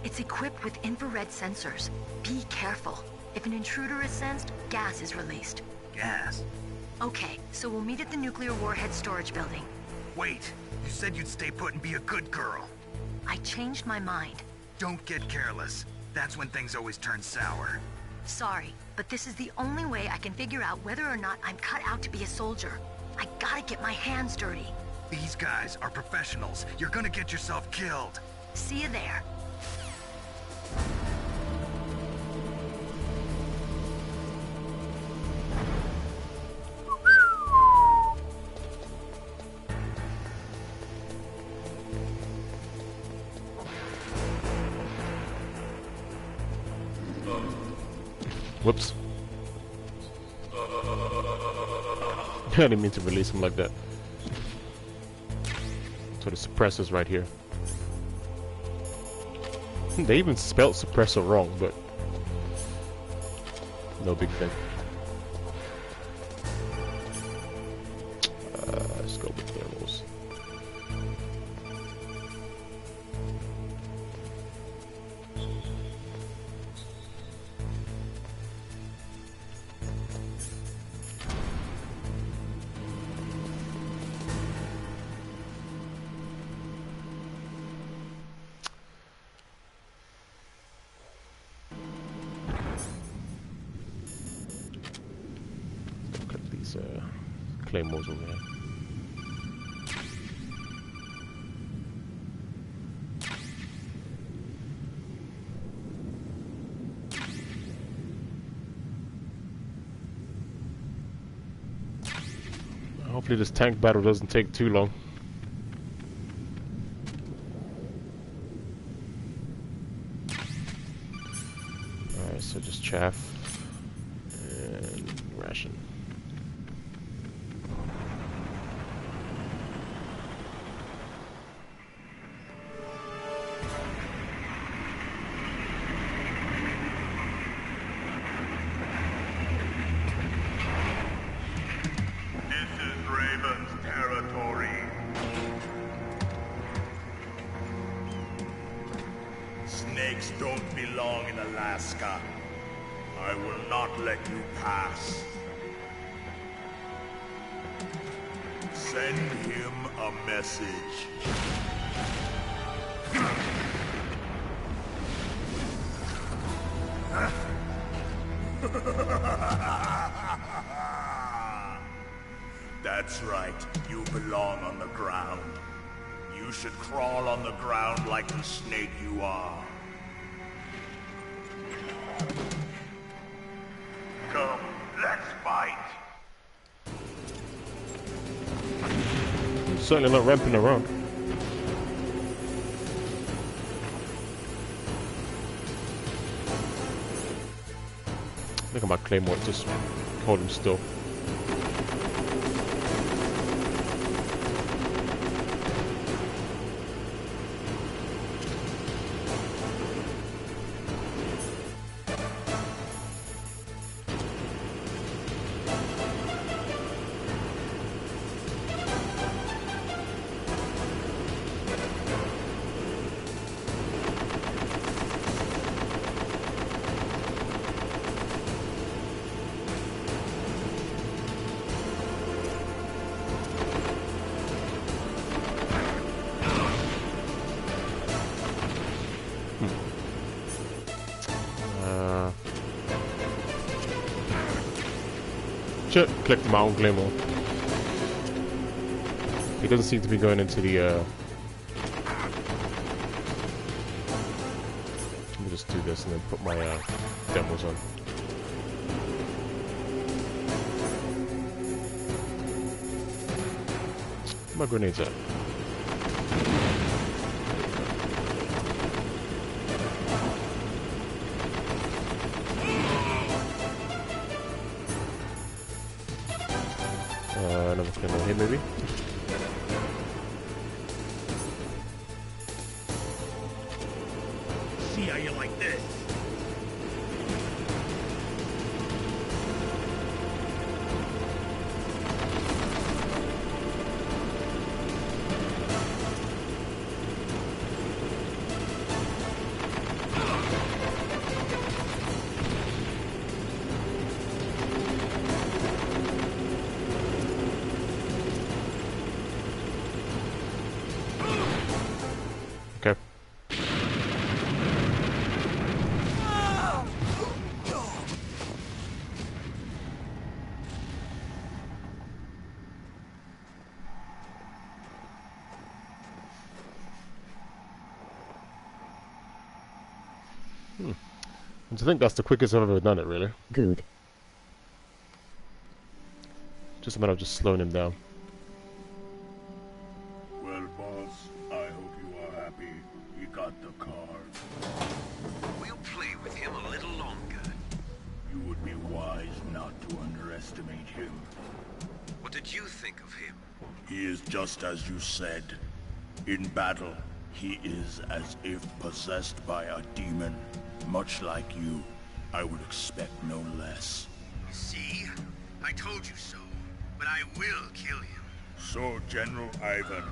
It's equipped with infrared sensors. Be careful. If an intruder is sensed, gas is released. Gas? Okay, so we'll meet at the nuclear warhead storage building. Wait, you said you'd stay put and be a good girl. I changed my mind. Don't get careless. That's when things always turn sour. Sorry, but this is the only way I can figure out whether or not I'm cut out to be a soldier. I gotta get my hands dirty. These guys are professionals. You're gonna get yourself killed. See you there. Whoops. I didn't mean to release him like that. So the suppressor's right here. They even spelled suppressor wrong, but no big thing. Let's go with thermals. Claymores over there. Hopefully this tank battle doesn't take too long. Alright, so just chaff and ration. Snakes don't belong in Alaska. I will not let you pass. Send him a message. That's right, you belong on the ground. You should crawl on the ground like the snake you are. certainly not ramping around. Look at my claymore, just hold him still. Should collect my own claymore. He doesn't seem to be going into the let me just do this and then put my demos on. Where my grenades at? Another claymore here maybe. See how you like this? Okay. I think that's the quickest I've ever done it, really. Good. Just a matter of just slowing him down. Well, boss, I hope you are happy. You got the card. We'll play with him a little longer. You would be wise not to underestimate him. What did you think of him? He is just as you said. In battle, he is as if possessed by a demon. Much like you, I would expect no less. See? I told you so. But I will kill him. So, General Ivan,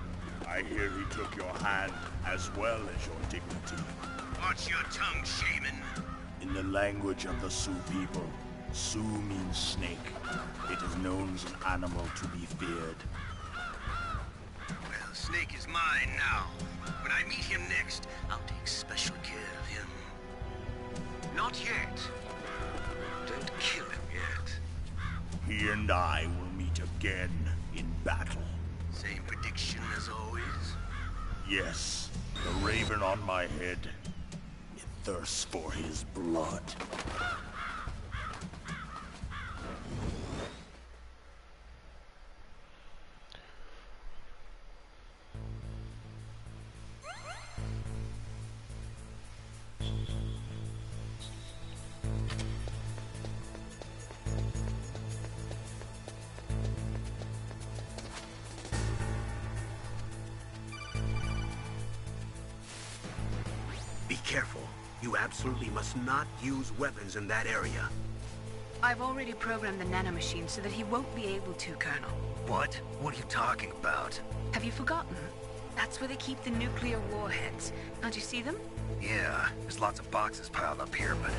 I hear he took your hand as well as your dignity. Watch your tongue, shaman. In the language of the Sioux people, Sioux means snake. It is known as an animal to be feared. Well, Snake is mine now. When I meet him next, I'll take special care of him. Not yet. Don't kill him yet. He and I will meet again in battle. Same prediction as always? Yes, the raven on my head. It thirsts for his blood. Be careful. You absolutely must not use weapons in that area. I've already programmed the nanomachine so that he won't be able to, Colonel. What? What are you talking about? Have you forgotten? That's where they keep the nuclear warheads. Can't you see them? Yeah, there's lots of boxes piled up here, but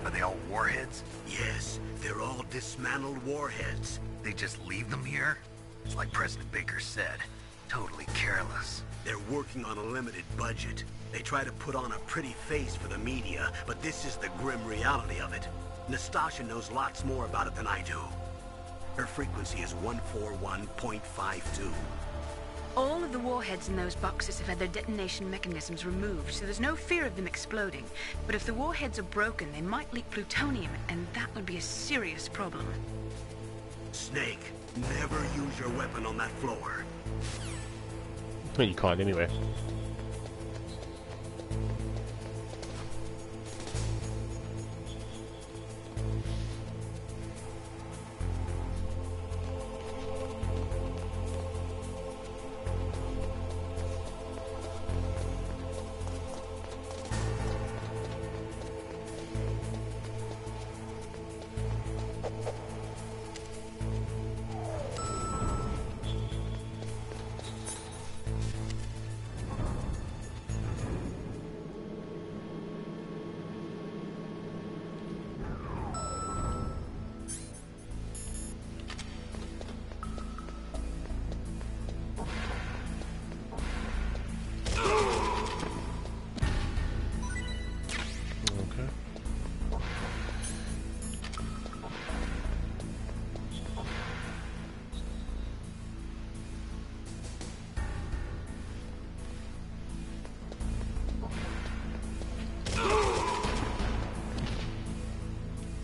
are they all warheads? Yes, they're all dismantled warheads. They just leave them here? It's like President Baker said. Totally careless. They're working on a limited budget. They try to put on a pretty face for the media, but this is the grim reality of it. Nastasha knows lots more about it than I do. Her frequency is 141.52. All of the warheads in those boxes have had their detonation mechanisms removed, so there's no fear of them exploding. But if the warheads are broken, they might leak plutonium, and that would be a serious problem. Snake, never use your weapon on that floor. Well, you can't anyway.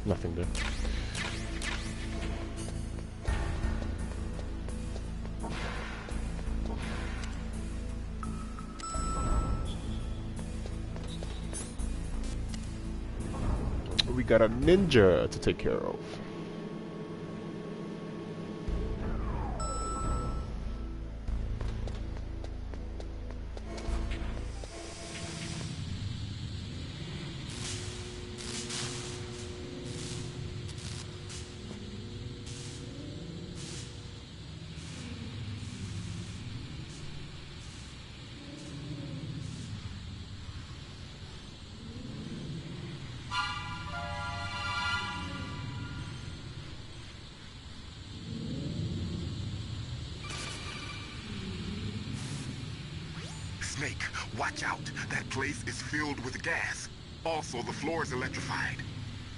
Nothing there. We got a ninja to take care of. Snake, watch out. That place is filled with gas. Also, the floor is electrified.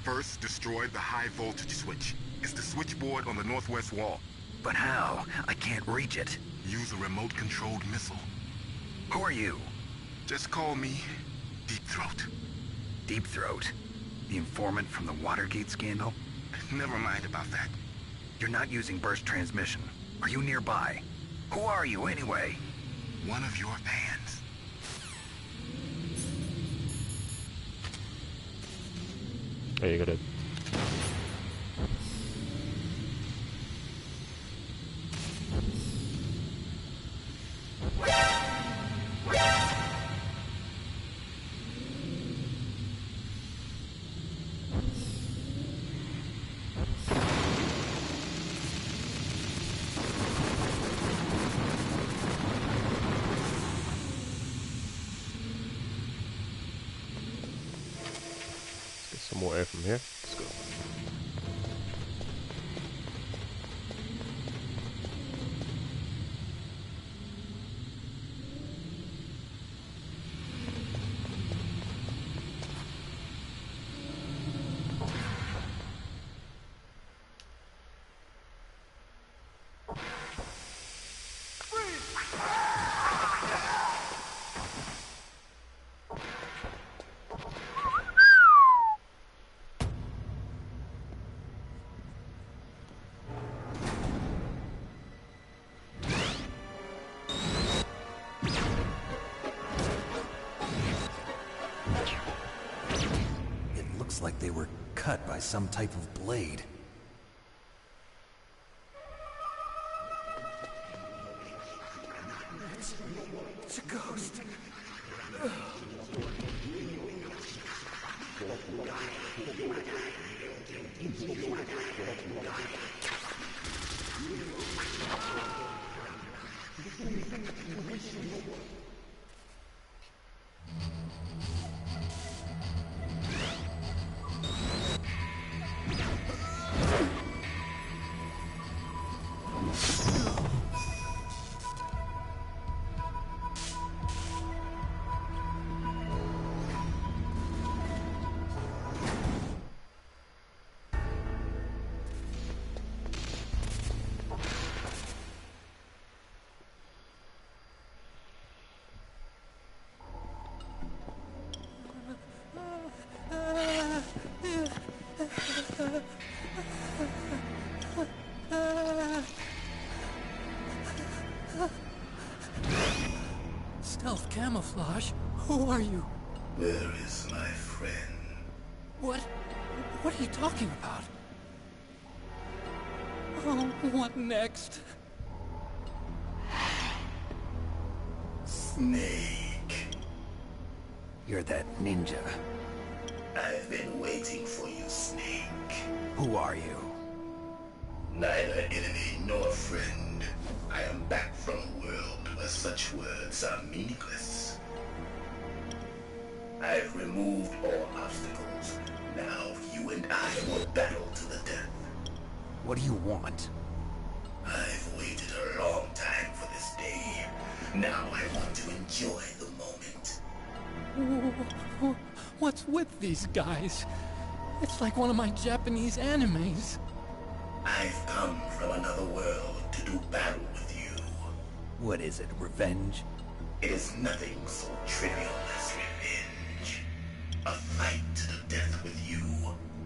First, destroy the high voltage switch. It's the switchboard on the northwest wall. But how? I can't reach it. Use a remote-controlled missile. Who are you? Just call me Deep Throat. Deep Throat? The informant from the Watergate scandal? Never mind about that. You're not using burst transmission. Are you nearby? Who are you, anyway? One of your fans. Oh, you gotta... Some more air from here. Let's go. Like they were cut by some type of blade. It's a ghost. Who are you? Where is my friend? What are you talking about? Oh, what next? Snake. You're that ninja. I've been waiting for you, Snake. Who are you? Neither enemy nor friend. I am back from a world where such words are meaningless. I've removed all obstacles. Now you and I will battle to the death. What do you want? I've waited a long time for this day. Now I want to enjoy the moment. What's with these guys? It's like one of my Japanese animes. I've come from another world to do battle with you. What is it, revenge? It is nothing so trivial as revenge. A fight to the death with you.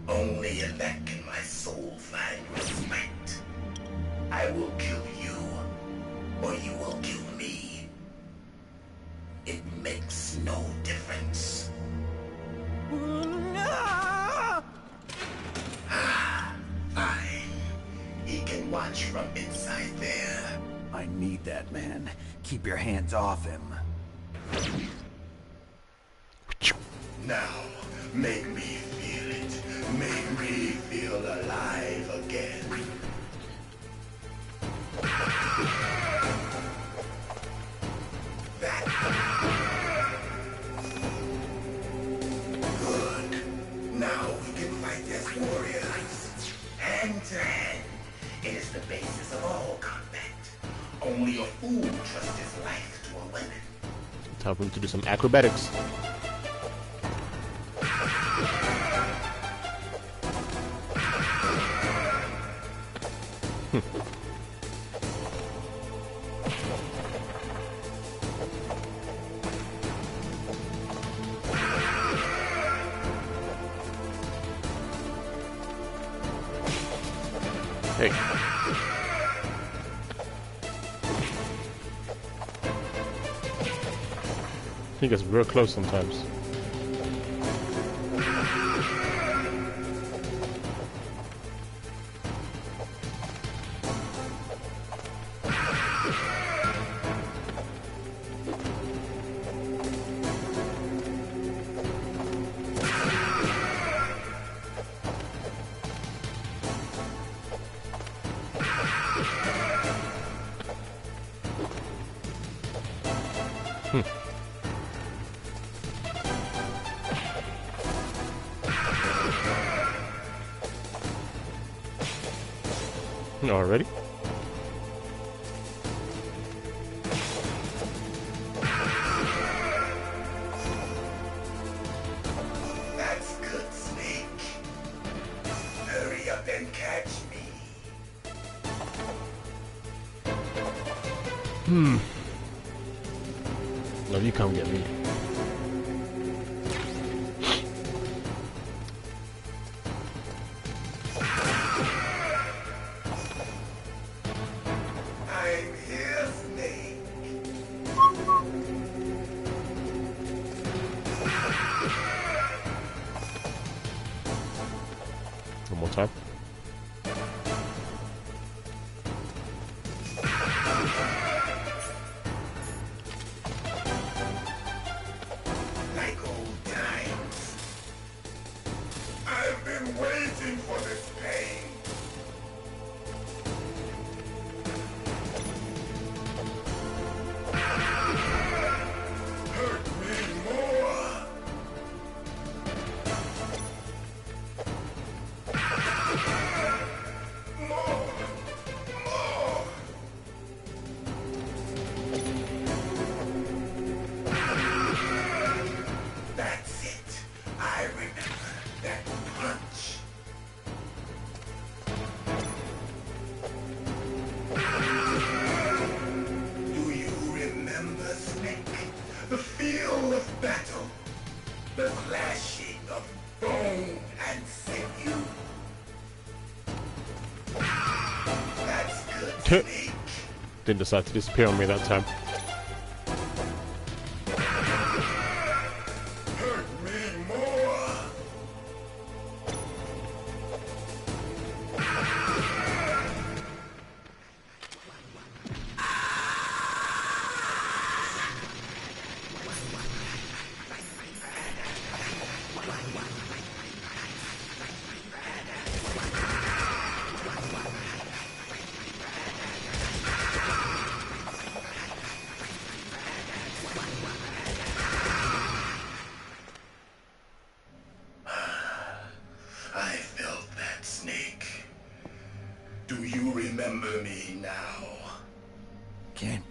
Only in that can my soul find respite. I will kill you, or you will kill me. It makes no difference. Fine. He can watch from inside there. I need that man. Keep your hands off him. Now, make me feel it. Make me feel alive again. Good. Now we can fight as warriors. Hand to hand. It is the basis of all combat. Only a fool trusts his life to a weapon. Time for him to do some acrobatics. Hey. He gets real close sometimes. Already? That's good, Snake. Hurry up and catch me. No, you come get me. I'm here, Snake. One more time. Like old times. I've been waiting for this pain. Hurt me more. More. That's it. I remember that punch. Do you remember, Snake? The feel of battle. The clashing of bone and sinew. That's good, Snake. Didn't decide to disappear on me that time.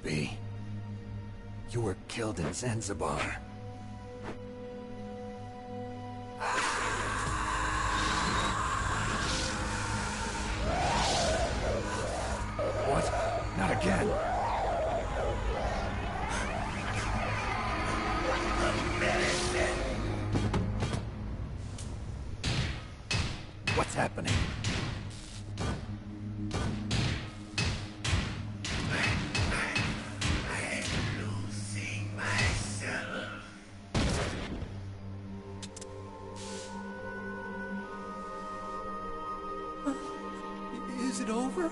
be. You were killed in Zanzibar. What? Not again. What's happening? Is it over?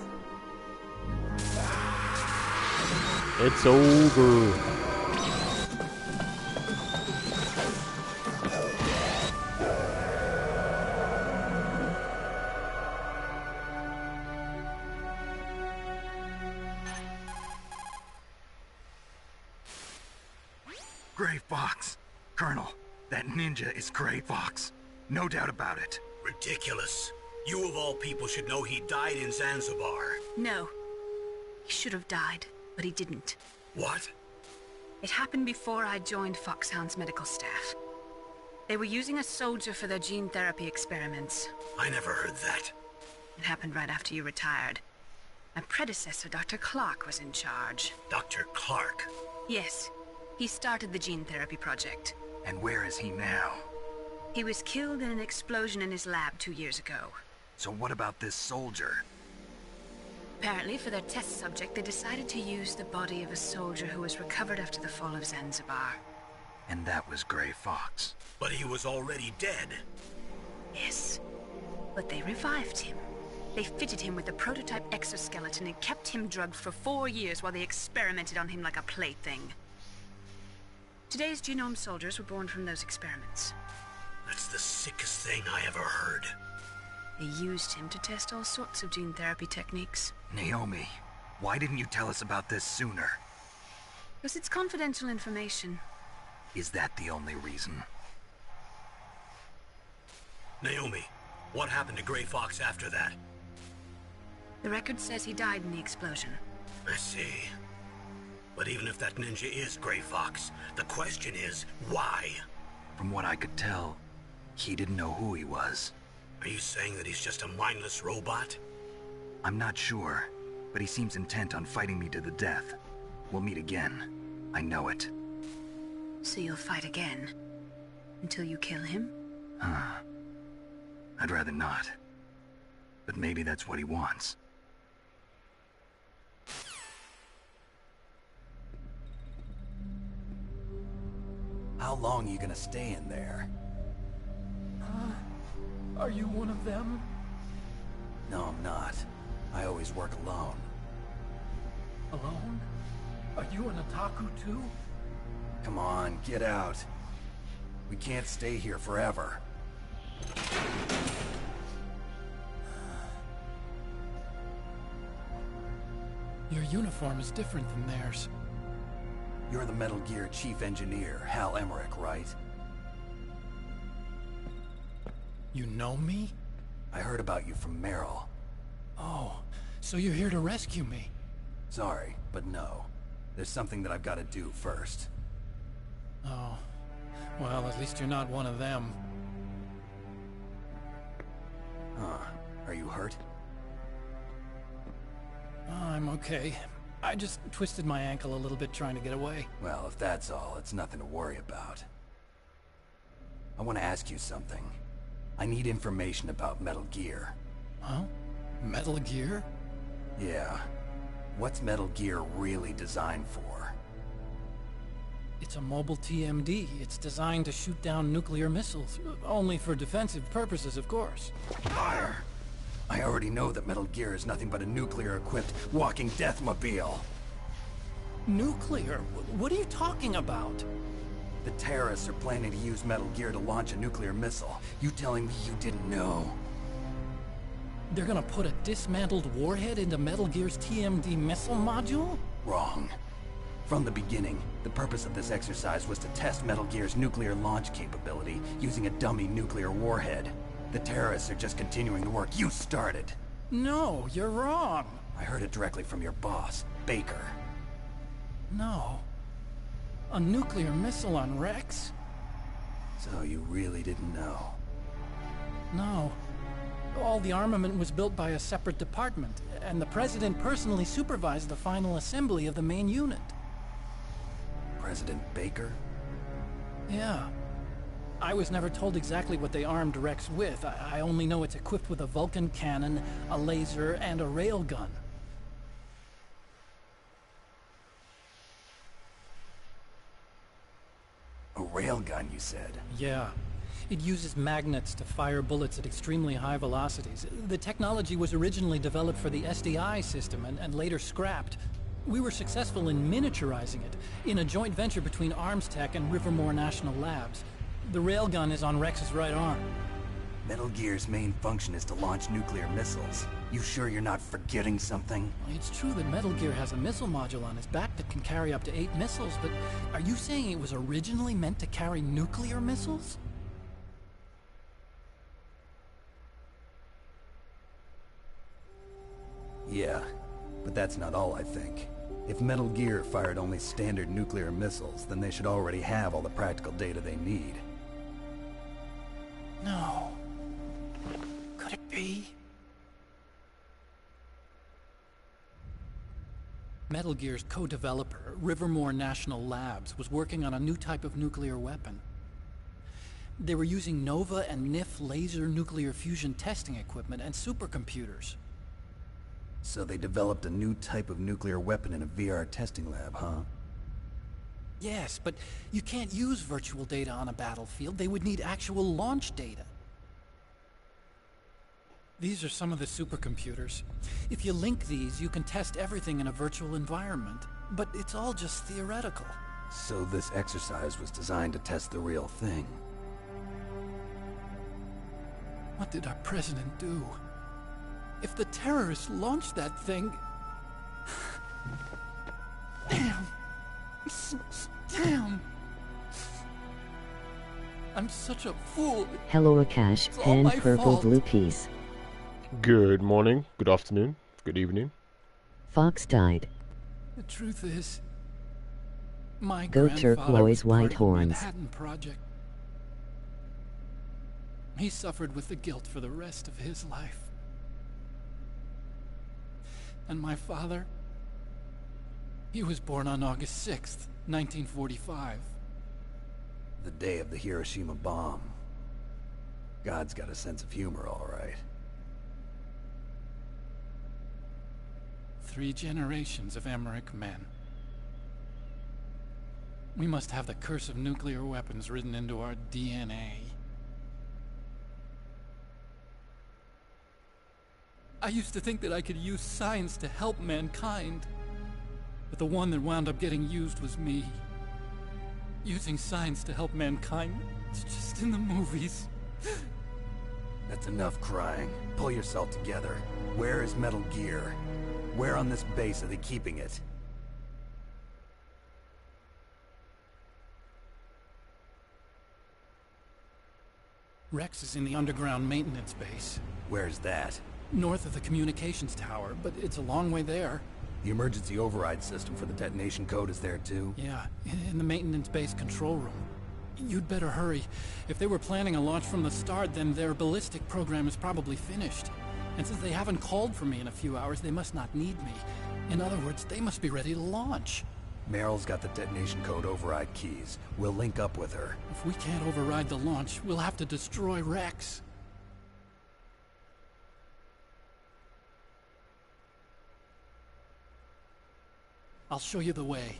It's over. Gray Fox. Colonel, that ninja is Gray Fox. No doubt about it. Ridiculous. You of all people should know he died in Zanzibar. No. He should have died, but he didn't. What? It happened before I joined Foxhound's medical staff. They were using a soldier for their gene therapy experiments. I never heard that. It happened right after you retired. My predecessor, Dr. Clark, was in charge. Dr. Clark? Yes. He started the gene therapy project. And where is he now? He was killed in an explosion in his lab 2 years ago. So what about this soldier? Apparently, for their test subject, they decided to use the body of a soldier who was recovered after the fall of Zanzibar. And that was Gray Fox. But he was already dead. Yes. But they revived him. They fitted him with a prototype exoskeleton and kept him drugged for 4 years while they experimented on him like a plaything. Today's genome soldiers were born from those experiments. That's the sickest thing I ever heard. They used him to test all sorts of gene therapy techniques. Naomi, why didn't you tell us about this sooner? Because it's confidential information. Is that the only reason? Naomi, what happened to Gray Fox after that? The record says he died in the explosion. I see. But even if that ninja is Gray Fox, the question is, why? From what I could tell, he didn't know who he was. Are you saying that he's just a mindless robot? I'm not sure, but he seems intent on fighting me to the death. We'll meet again. I know it. So you'll fight again? Until you kill him? I'd rather not. But maybe that's what he wants. How long are you gonna stay in there? Are you one of them? No, I'm not. I always work alone. Alone? Are you an otaku too? Come on, get out. We can't stay here forever. Your uniform is different than theirs. You're the Metal Gear Chief Engineer, Hal Emmerich, right? You know me? I heard about you from Meryl. Oh, so you're here to rescue me? Sorry, but no. There's something that I've got to do first. Oh, well, at least you're not one of them. Are you hurt? Oh, I'm okay. I just twisted my ankle a little bit trying to get away. Well, if that's all, it's nothing to worry about. I want to ask you something. I need information about Metal Gear. Huh? Metal Gear? Yeah. What's Metal Gear really designed for? It's a mobile TMD. It's designed to shoot down nuclear missiles. Only for defensive purposes, of course. Liar! I already know that Metal Gear is nothing but a nuclear-equipped walking deathmobile. Nuclear? What are you talking about? The terrorists are planning to use Metal Gear to launch a nuclear missile. You telling me you didn't know? They're gonna put a dismantled warhead into Metal Gear's TMD missile module? Wrong. From the beginning, the purpose of this exercise was to test Metal Gear's nuclear launch capability using a dummy nuclear warhead. The terrorists are just continuing the work you started. No, you're wrong. I heard it directly from your boss, Baker. No. A nuclear missile on Rex? So you really didn't know? No. All the armament was built by a separate department, and the President personally supervised the final assembly of the main unit. President Baker? Yeah. I was never told exactly what they armed Rex with. I only know it's equipped with a Vulcan cannon, a laser, and a railgun. A railgun, you said? Yeah. It uses magnets to fire bullets at extremely high velocities. The technology was originally developed for the SDI system and later scrapped. We were successful in miniaturizing it, in a joint venture between Arms Tech and Rivermore National Labs. The railgun is on Rex's right arm. Metal Gear's main function is to launch nuclear missiles. You sure you're not forgetting something? It's true that Metal Gear has a missile module on his back that can carry up to 8 missiles, but are you saying it was originally meant to carry nuclear missiles? Yeah, but that's not all I think. If Metal Gear fired only standard nuclear missiles, then they should already have all the practical data they need. No. Could it be? Metal Gear's co-developer, Rivermore National Labs, was working on a new type of nuclear weapon. They were using Nova and NIF laser nuclear fusion testing equipment and supercomputers. So they developed a new type of nuclear weapon in a VR testing lab, huh? Yes, but you can't use virtual data on a battlefield. They would need actual launch data. These are some of the supercomputers. If you link these, you can test everything in a virtual environment. But it's all just theoretical. So this exercise was designed to test the real thing. What did our president do? If the terrorists launched that thing... Damn. Damn. I'm such a fool. Hello Akash, and purple fault. blue piece. Good morning, good afternoon, good evening. Fox died. The truth is, my Go grandfather turquoise was part white of the horns. Manhattan Project. He suffered with the guilt for the rest of his life. And my father, he was born on August 6th, 1945. The day of the Hiroshima bomb. God's got a sense of humor, all right. 3 generations of Emmerich men. We must have the curse of nuclear weapons written into our DNA. I used to think that I could use science to help mankind. But the one that wound up getting used was me. Using science to help mankind, it's just in the movies. That's enough crying. Pull yourself together. Where is Metal Gear? Where on this base are they keeping it? Rex is in the underground maintenance base. Where's that? North of the communications tower, but it's a long way there. The emergency override system for the detonation code is there too? Yeah, in the maintenance base control room. You'd better hurry. If they were planning a launch from the start, then their ballistic program is probably finished. And since they haven't called for me in a few hours, they must not need me. In other words, they must be ready to launch. Meryl's got the detonation code override keys. We'll link up with her. If we can't override the launch, we'll have to destroy Rex. I'll show you the way.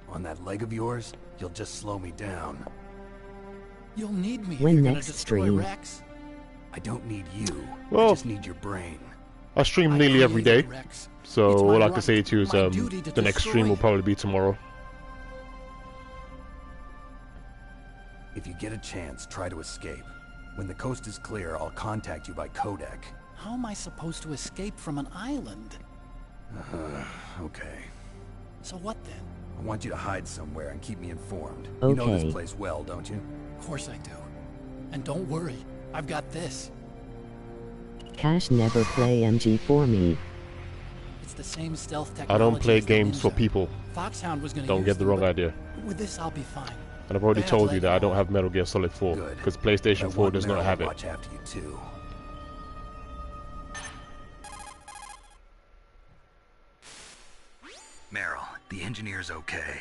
On that leg of yours, you'll just slow me down. You'll need me if When you're gonna next destroy stream? Rex. I don't need you. Well, I just need your brain. I stream nearly every day, so It's my all I can right, say to you is my duty to the next destroy stream will you. probably be tomorrow. If you get a chance, try to escape. When the coast is clear, I'll contact you by codec. How am I supposed to escape from an island? Okay. So what then? I want you to hide somewhere and keep me informed. You know this Okay. place well, don't you? Of course I do. And don't worry, I've got this. Cash never play MG for me. It's the same stealth I technology. don't play as the games for Ninja. people. Foxhound was going to Don't use get the them, wrong but idea. with this, I'll be fine. And I've already Bad told you leg that I and don't all. have Metal Gear Solid 4 Good. because But I PlayStation 4 want does Meryl not to have it. watch after you too. Meryl, the engineer's okay.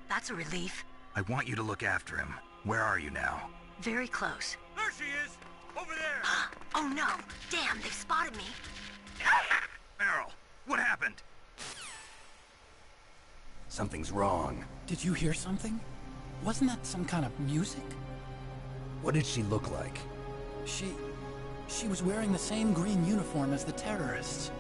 That's a relief. I want you to look after him. Where are you now? Very close. There she is! Over there! Oh no! Damn, they've spotted me. Meryl, what happened? Something's wrong. Did you hear something? Wasn't that some kind of music? What did she look like? She was wearing the same green uniform as the terrorists.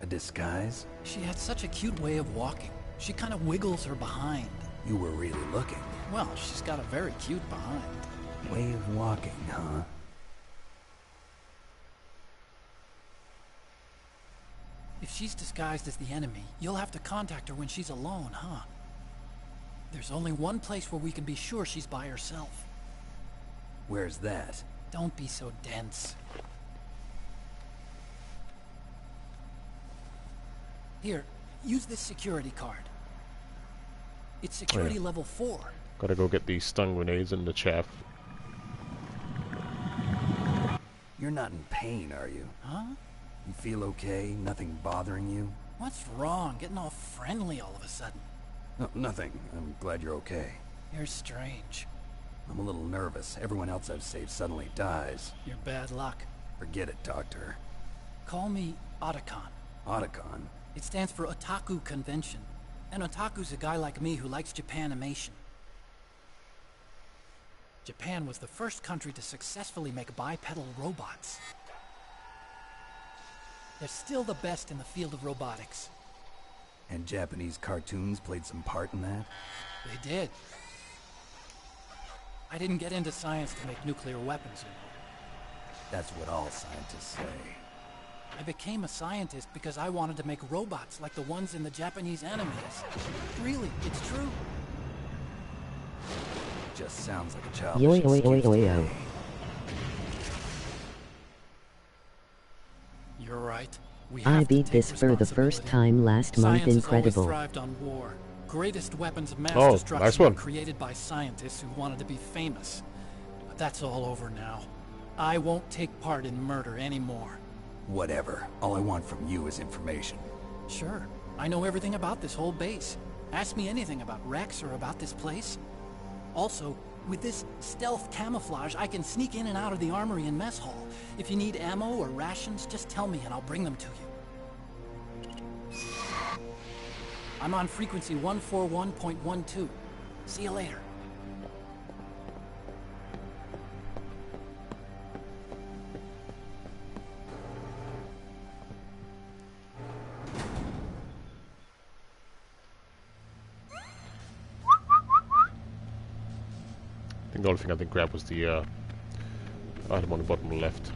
A disguise? She had such a cute way of walking. She kind of wiggles her behind. You were really looking. Well, she's got a very cute behind. Way of walking, huh? If she's disguised as the enemy, you'll have to contact her when she's alone, huh? There's only one place where we can be sure she's by herself. Where's that? Don't be so dense. Here, use this security card. It's security level 4. Gotta go get these stun grenades and the chaff. You're not in pain, are you? Huh? You feel okay? Nothing bothering you? What's wrong? Getting all friendly all of a sudden. No, nothing. I'm glad you're okay. You're strange. I'm a little nervous. Everyone else I've saved suddenly dies. You're bad luck. Forget it, Doctor. Call me Otacon. Otacon? It stands for Otaku Convention. An otaku's a guy like me who likes Japanimation. Japan was the first country to successfully make bipedal robots. They're still the best in the field of robotics. And Japanese cartoons played some part in that? They did. I didn't get into science to make nuclear weapons, you know. That's what all scientists say. I became a scientist because I wanted to make robots like the ones in the Japanese animes. Really, it's true. Just sounds like a childish Yo yo excuse yo yo to yo. me. You're right. We I have to beat take this for the first responsibility. time last month. Science has Incredible. always thrived on war. Greatest weapons of mass Oh, destruction nice were one. created by scientists who wanted to be famous. But that's all over now. I won't take part in murder anymore. Whatever. All I want from you is information. Sure, I know everything about this whole base. Ask me anything about Rex or about this place. Also, with this stealth camouflage, I can sneak in and out of the armory and mess hall. If you need ammo or rations, just tell me and I'll bring them to you. I'm on frequency 141.12. See you later. I think the only thing I didn't grab was the item on the bottom left.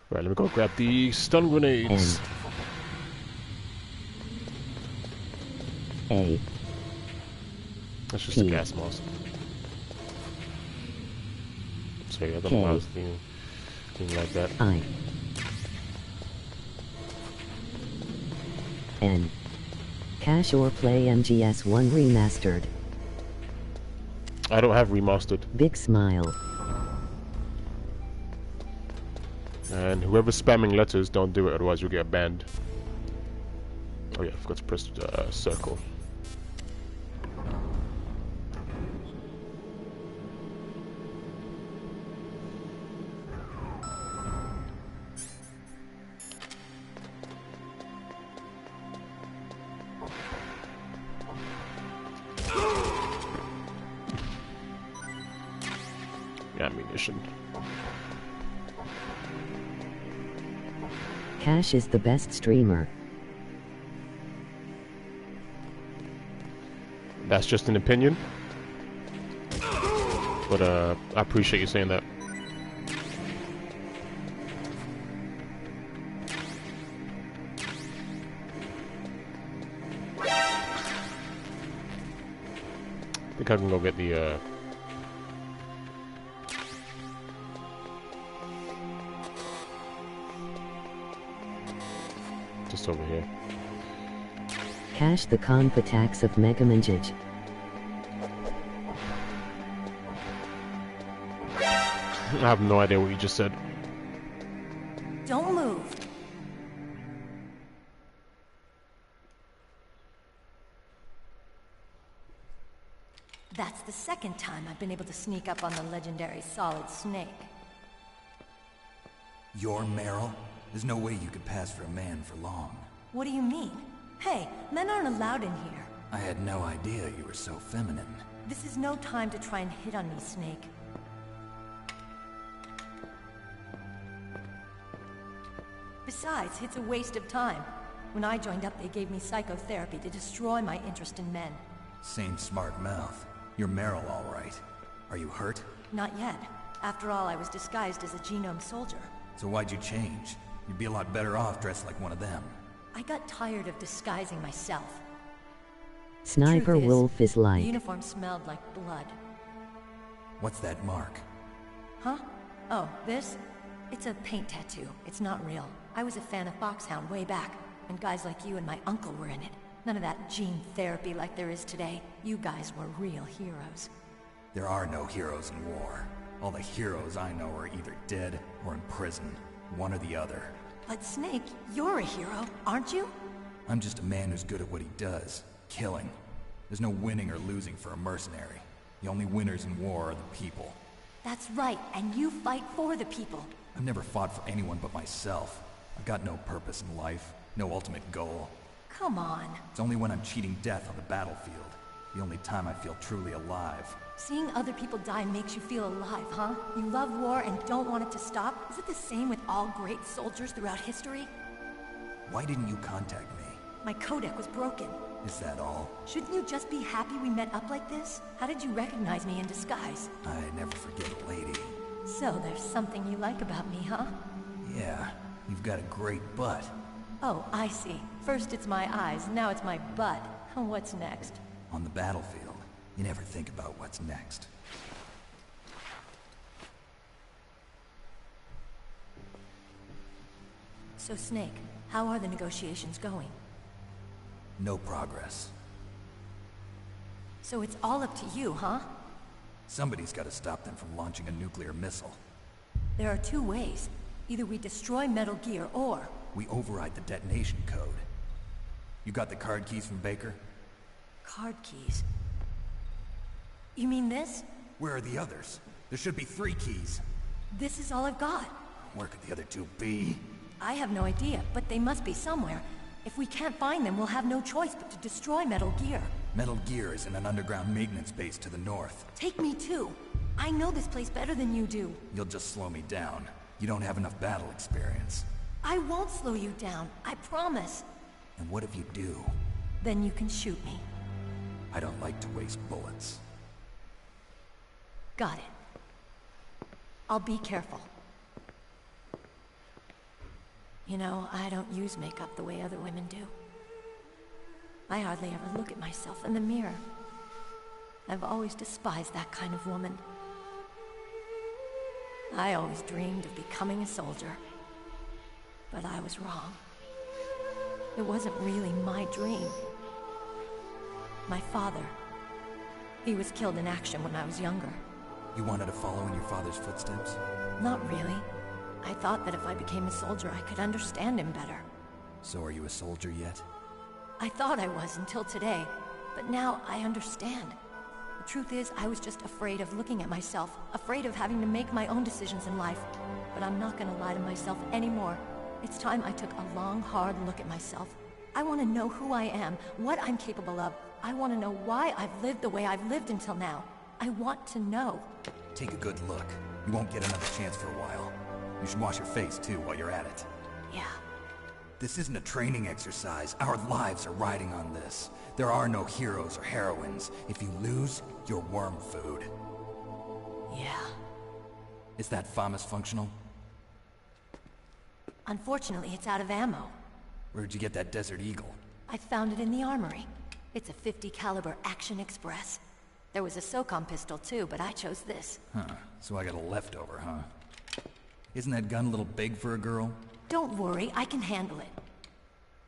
Right, let me go grab the stun grenades. A. That's just a gas mask. Sorry, I don't know why I was thinking like that. I. N. Cash or play MGS1 remastered. I don't have remastered. Big smile. And whoever's spamming letters, don't do it, otherwise you'll get banned. Oh yeah, I forgot to press circle. Ammunition. Cash is the best streamer. That's just an opinion. But I appreciate you saying that. I think I can go get the just over here. Cache the conf attacks of Megaman Jij. I have no idea what you just said. Don't move. That's the second time I've been able to sneak up on the legendary Solid Snake. You're Meryl? There's no way you could pass for a man for long. What do you mean? Hey, men aren't allowed in here. I had no idea you were so feminine. This is no time to try and hit on me, Snake. Besides, it's a waste of time. When I joined up, they gave me psychotherapy to destroy my interest in men. Same smart mouth. You're Meryl, all right. Are you hurt? Not yet. After all, I was disguised as a genome soldier. So why'd you change? You'd be a lot better off dressed like one of them. I got tired of disguising myself. Sniper Truth is, Wolf is the like. uniform smelled like blood. What's that mark? Huh? Oh, this? It's a paint tattoo. It's not real. I was a fan of Foxhound way back, and guys like you and my uncle were in it. None of that gene therapy like there is today. You guys were real heroes. There are no heroes in war. All the heroes I know are either dead or in prison. One or the other. But Snake, you're a hero, aren't you? I'm just a man who's good at what he does. Killing. There's no winning or losing for a mercenary. The only winners in war are the people. That's right, and you fight for the people. I've never fought for anyone but myself. I've got no purpose in life, no ultimate goal. Come on. It's only when I'm cheating death on the battlefield. The only time I feel truly alive. Seeing other people die makes you feel alive, huh? You love war and don't want it to stop? Is it the same with all great soldiers throughout history? Why didn't you contact me? My codec was broken. Is that all? Shouldn't you just be happy we met up like this? How did you recognize me in disguise? I never forget a lady. So there's something you like about me, huh? Yeah, you've got a great butt. Oh, I see. First it's my eyes, now it's my butt. What's next? On the battlefield, you never think about what's next. So Snake, how are the negotiations going? No progress. So it's all up to you, huh? Somebody's got to stop them from launching a nuclear missile. There are two ways. Either we destroy Metal Gear, or... we override the detonation code. You got the card keys from Baker? Card keys? You mean this? Where are the others? There should be 3 keys. This is all I've got. Where could the other 2 be? I have no idea, but they must be somewhere. If we can't find them, we'll have no choice but to destroy Metal Gear. Metal Gear is in an underground maintenance base to the north. Take me too. I know this place better than you do. You'll just slow me down. You don't have enough battle experience. I won't slow you down, I promise. And what if you do? Then you can shoot me. I don't like to waste bullets. Got it. I'll be careful. You know, I don't use makeup the way other women do. I hardly ever look at myself in the mirror. I've always despised that kind of woman. I always dreamed of becoming a soldier. But I was wrong. It wasn't really my dream. My father, he was killed in action when I was younger. You wanted to follow in your father's footsteps? Not really. I thought that if I became a soldier, I could understand him better. So are you a soldier yet? I thought I was until today, but now I understand. The truth is, I was just afraid of looking at myself, afraid of having to make my own decisions in life. But I'm not gonna lie to myself anymore. It's time I took a long, hard look at myself. I want to know who I am, what I'm capable of. I want to know why I've lived the way I've lived until now. I want to know. Take a good look. You won't get another chance for a while. You should wash your face, too, while you're at it. Yeah. This isn't a training exercise. Our lives are riding on this. There are no heroes or heroines. If you lose, you're worm food. Yeah. Is that FAMAS functional? Unfortunately, it's out of ammo. Where'd you get that Desert Eagle? I found it in the armory. It's a .50 caliber Action Express. There was a SOCOM pistol too, but I chose this. Huh. So I got a leftover, huh? Isn't that gun a little big for a girl? Don't worry, I can handle it.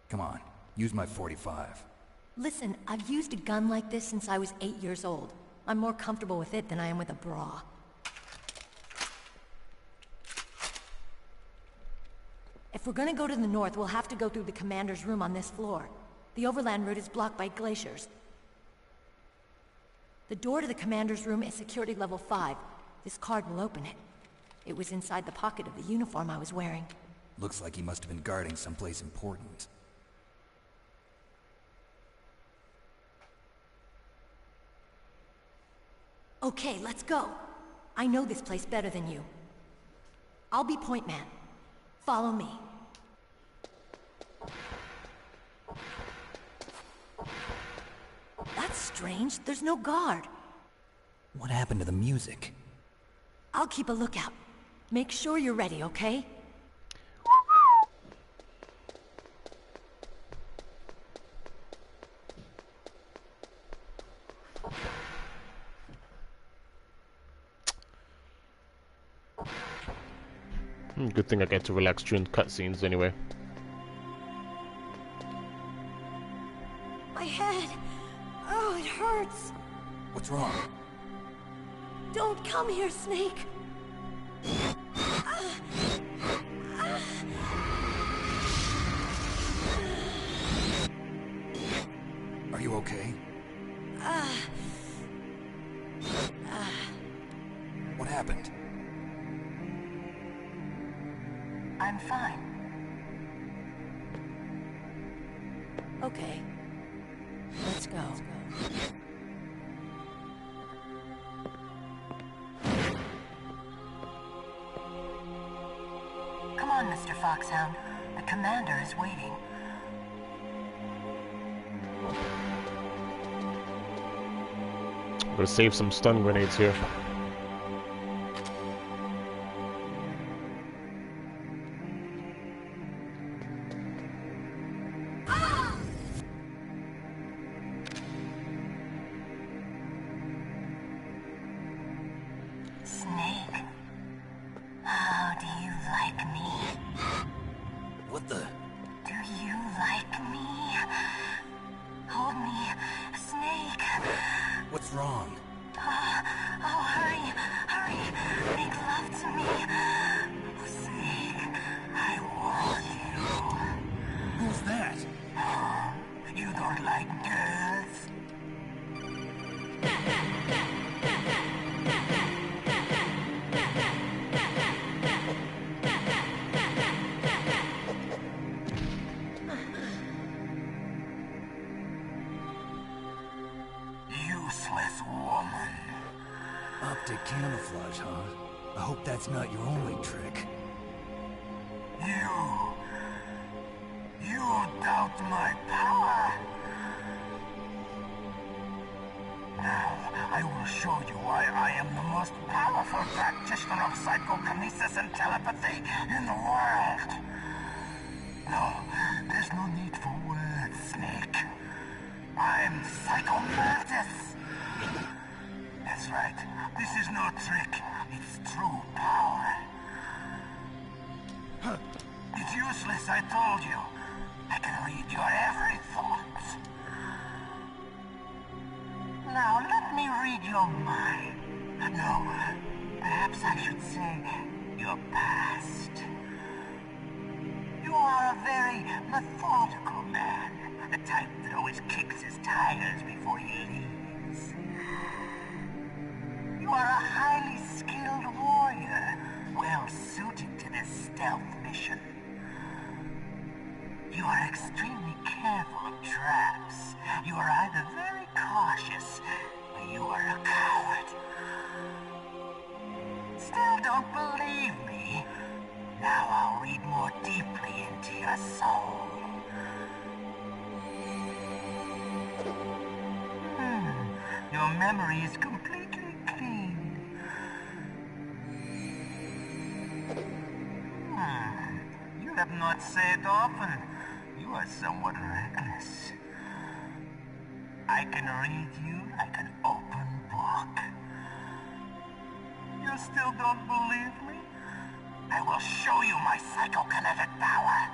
Come on, use my .45. Listen, I've used a gun like this since I was 8 years old. I'm more comfortable with it than I am with a bra. If we're gonna go to the north, we'll have to go through the commander's room on this floor. The overland route is blocked by glaciers. The door to the commander's room is security level 5. This card will open it. It was inside the pocket of the uniform I was wearing. Looks like he must have been guarding someplace important. Okay, let's go. I know this place better than you. I'll be point man. Follow me. That's strange. There's no guard. What happened to the music? I'll keep a lookout. Make sure you're ready, okay? Good thing I get to relax during cutscenes anyway. My head. Oh, it hurts. What's wrong? Don't come here, Snake. Are you okay? What happened? I'm fine. Okay. Let's go. Come on, Mr. Foxhound. The commander is waiting. Gotta save some stun grenades here. Snake, how do you like me? What the? Do you like me? Hold me, Snake. What's wrong? Oh, hurry, hurry. Make love to me. Oh, Snake, I want you. Who's that? Oh, you don't like girls? Useless woman. Optic camouflage, huh? I hope that's not your only trick. You doubt my power? Now, I will show you why I am the most powerful practitioner of psychokinesis and telepathy in the world. No, there's no need for words, Snake. I'm Psychomantis. That's right. This is no trick. It's true power. It's useless, I told you. I can read your every thought. Now, let me read your mind. No, perhaps I should say your past. You are a very methodical man. The type that always kicks his tires before he leaves. You are a highly skilled warrior, well suited to this stealth mission. You are extremely careful of traps. You are either very cautious, or you are a coward. Still don't believe me? Now I'll read more more deeply into your soul. Your memory is completely clean. You have not said often. You are somewhat reckless. I can read you like an open book. You still don't believe me? I will show you my psychokinetic power.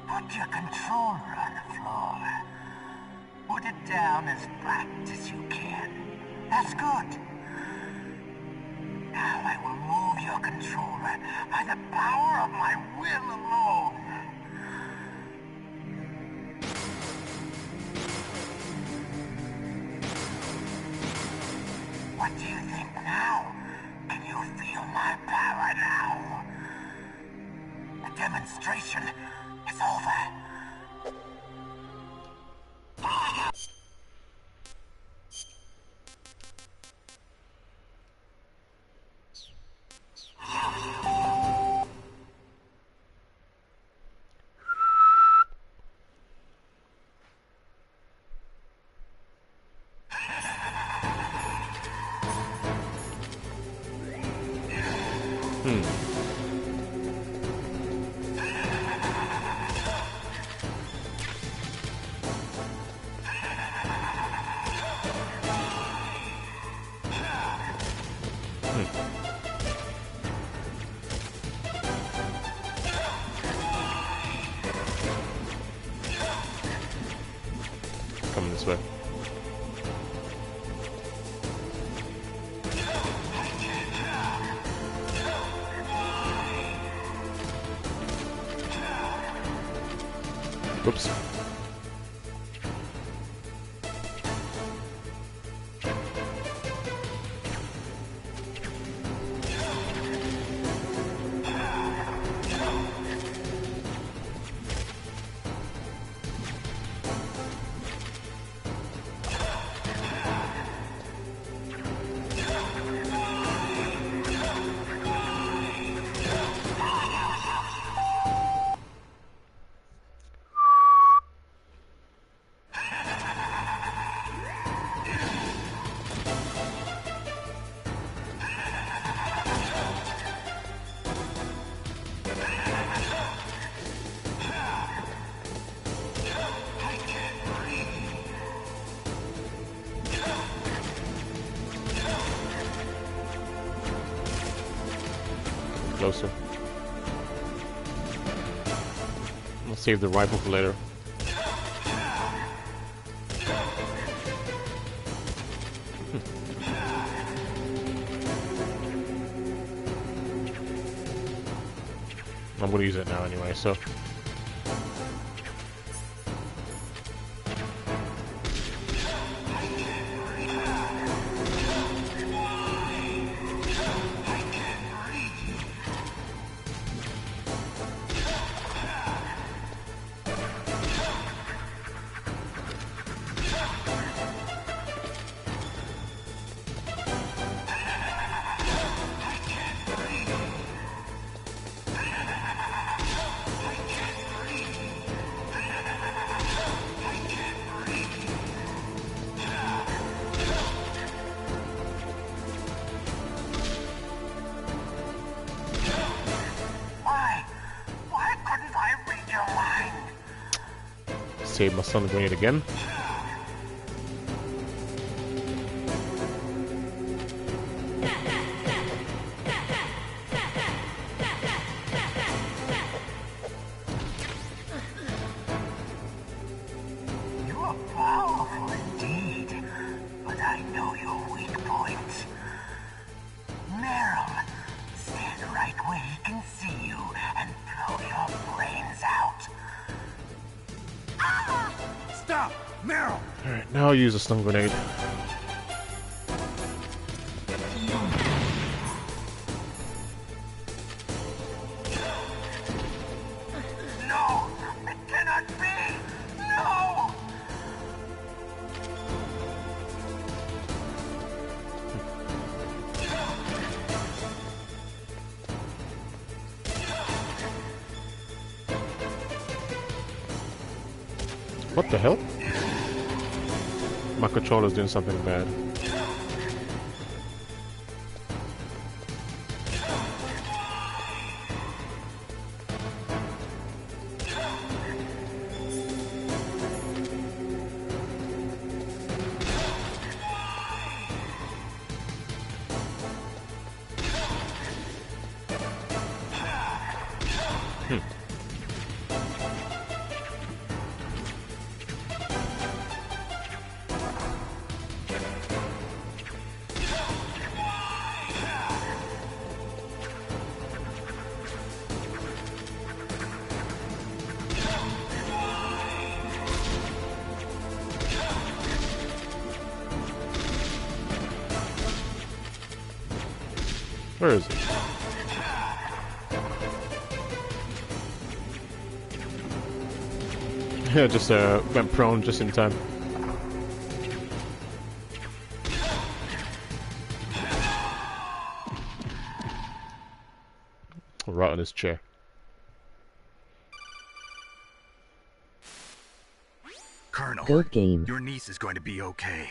Put your controller on the floor. Put it down as flat as you can. That's good. Now I will move your controller by the power of my will alone. What do you think now? Can you feel my power now? The demonstration is over. Coming this way. Whoops. Closer. I'll save the rifle for later. I'm gonna use it now anyway, so. Save my stun grenade again. You are powerful indeed, but I know your weak point. Meryl, stand right where he can see you and blow your brains out. Stop! Meryl! Alright, now I'll use a stun grenade. No! It cannot be! No! What the hell? My controller's doing something bad. Where is it? Yeah, just went prone just in time. Right on his chair. Colonel, Good game. your niece is going to be okay.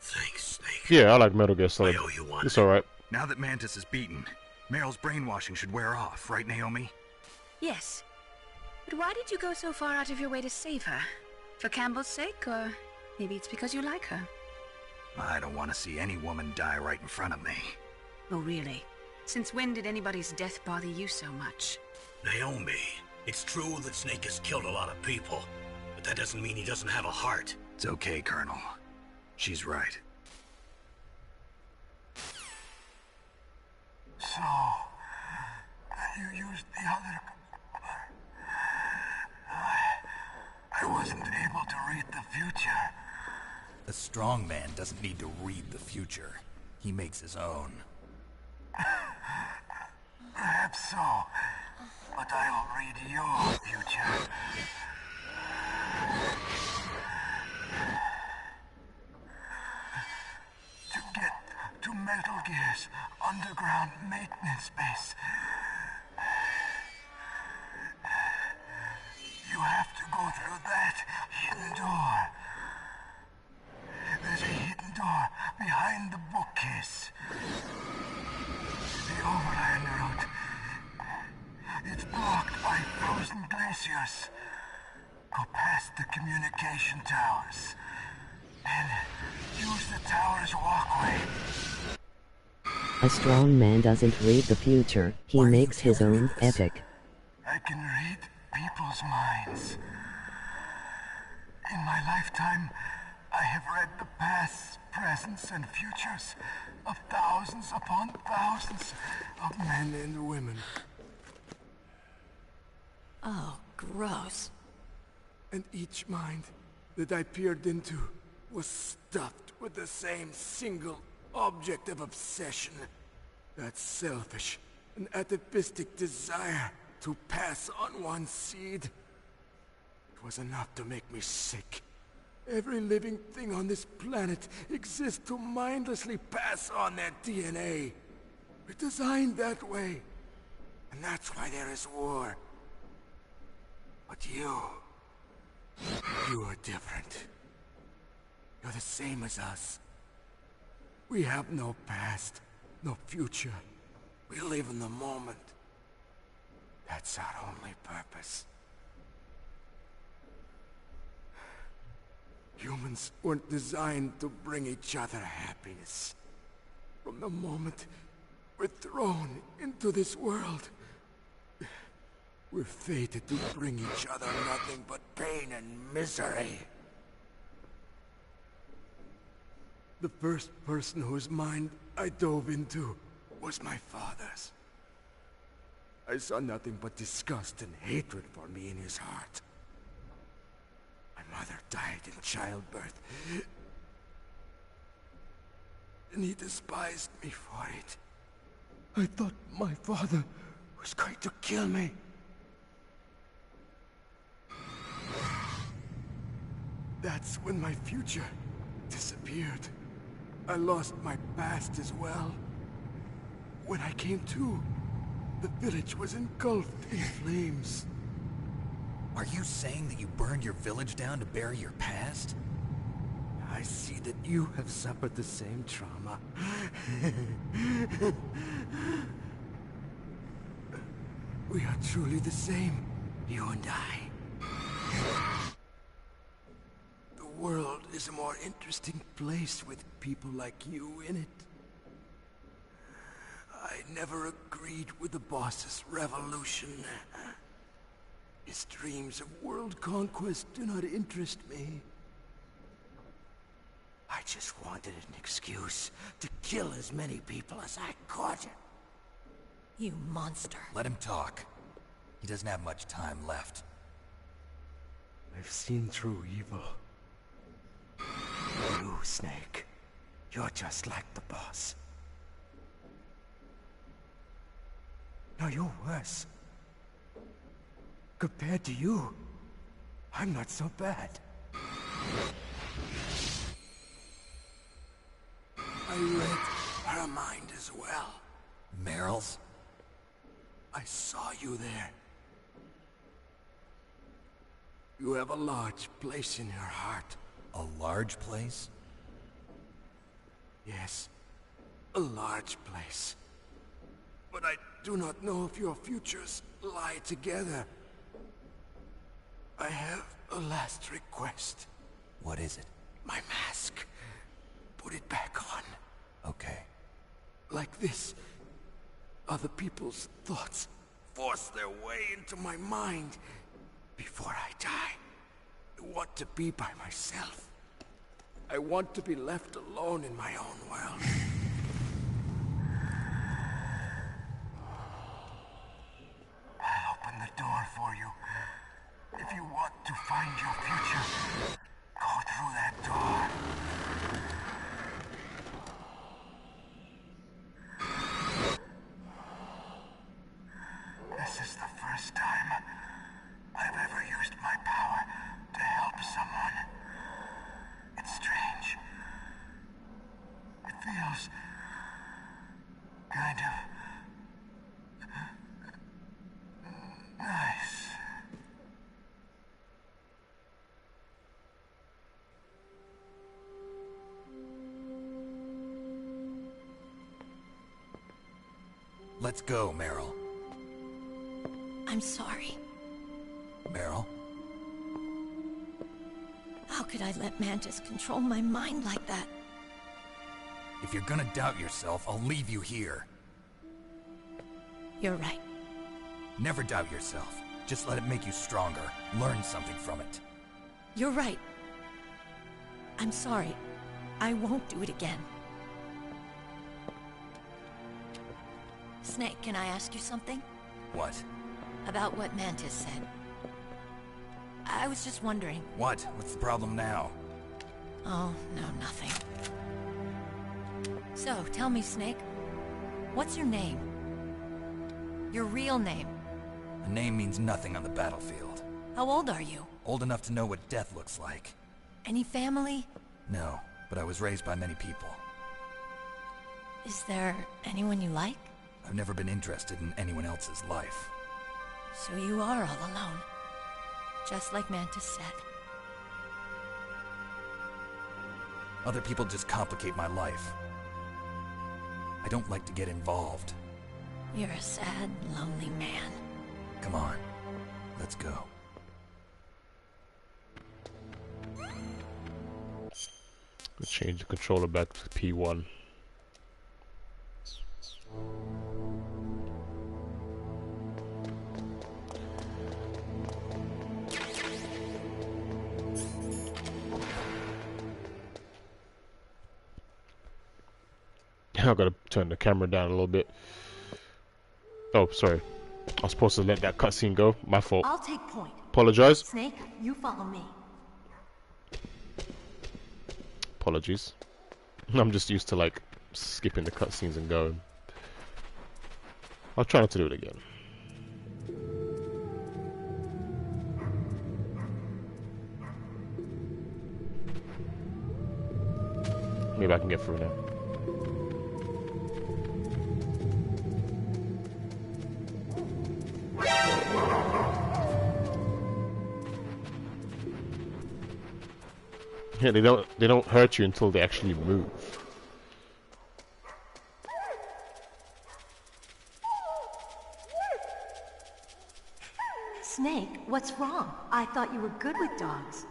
Thanks, Snake. Yeah, I like Metal Gear Solid. I owe you one. It's alright. Now that Mantis is beaten, Meryl's brainwashing should wear off, right, Naomi? Yes. But why did you go so far out of your way to save her? For Campbell's sake, or maybe it's because you like her? I don't want to see any woman die right in front of me. Oh, really? Since when did anybody's death bother you so much? Naomi, it's true that Snake has killed a lot of people, but that doesn't mean he doesn't have a heart. It's okay, Colonel. She's right. So, you used the other... I wasn't able to read the future. A strong man doesn't need to read the future. He makes his own. Perhaps so, but I'll read your future. To get to Metal Gear's underground maintenance base, you have to go through that hidden door. There's a hidden door behind the bookcase. The overland route. It's blocked by frozen glaciers. Go past the communication towers. And use the tower's walkway. A strong man doesn't read the future, he makes his own epic. I can read people's minds. In my lifetime, I have read the pasts, presents, and futures of thousands upon thousands of men and women. Oh, gross. And each mind that I peered into was stuffed with the same single object of obsession. That selfish and atavistic desire to pass on one seed. It was enough to make me sick. Every living thing on this planet exists to mindlessly pass on their DNA. We're designed that way. And that's why there is war. But you are different. You're the same as us. We have no past, no future. We live in the moment. That's our only purpose. Humans weren't designed to bring each other happiness. From the moment we're thrown into this world, we're fated to bring each other nothing but pain and misery. The first person whose mind I dove into was my father's. I saw nothing but disgust and hatred for me in his heart. My mother died in childbirth, and he despised me for it. I thought my father was going to kill me. That's when my future disappeared. I lost my past as well. When I came to, the village was engulfed in flames. Are you saying that you burned your village down to bury your past? I see that you have suffered the same trauma. We are truly the same, you and I. The world is a more interesting place with people like you in it. I never agreed with the boss's revolution. His dreams of world conquest do not interest me. I just wanted an excuse to kill as many people as I could. You monster. Let him talk. He doesn't have much time left. I've seen through evil. You, Snake. You're just like the boss. No, you're worse. Compared to you, I'm not so bad. I read her mind as well. Meryl's? I saw you there. You have a large place in her heart. A large place? Yes, a large place. But I do not know if your futures lie together. I have a last request. What is it? My mask. Put it back on. Okay. Like this, other people's thoughts force their way into my mind. Before I die, I want to be by myself. I want to be left alone in my own world. I'll open the door for you. If you want to find your future, go through that door. This is the first time I've ever used my power to help someone. It's strange. It feels kind of nice. Let's go, Meryl. I'm sorry. Meryl? How could I let Mantis control my mind like that? If you're gonna doubt yourself, I'll leave you here. You're right. Never doubt yourself. Just let it make you stronger. Learn something from it. You're right. I'm sorry. I won't do it again. Snake, can I ask you something? What? About what Mantis said. I was just wondering. What? What's the problem now? Oh, no, nothing. So, tell me, Snake. What's your name? Your real name? A name means nothing on the battlefield. How old are you? Old enough to know what death looks like. Any family? No, but I was raised by many people. Is there anyone you like? I've never been interested in anyone else's life. So you are all alone. Just like Mantis said. Other people just complicate my life. I don't like to get involved. You're a sad, lonely man. Come on, let's go. Let's change the controller back to P1. I've got to turn the camera down a little bit. Oh, sorry. I was supposed to let that cutscene go. My fault. I'll take point. Apologize. Snake, you follow me. Apologies. I'm just used to like skipping the cutscenes and going. I'll try not to do it again. Maybe I can get through now. Yeah, they don't hurt you until they actually move. Snake, what's wrong? I thought you were good with dogs.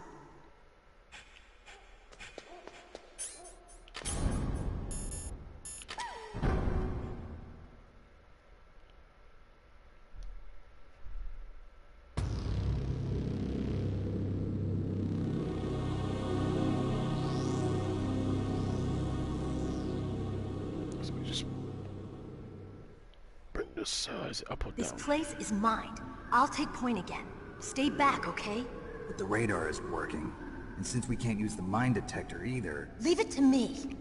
So we just bring this size up or This down. place is mine. I'll take point again. Stay back, okay? But the radar isn't working. And since we can't use the mine detector either... Leave it to me.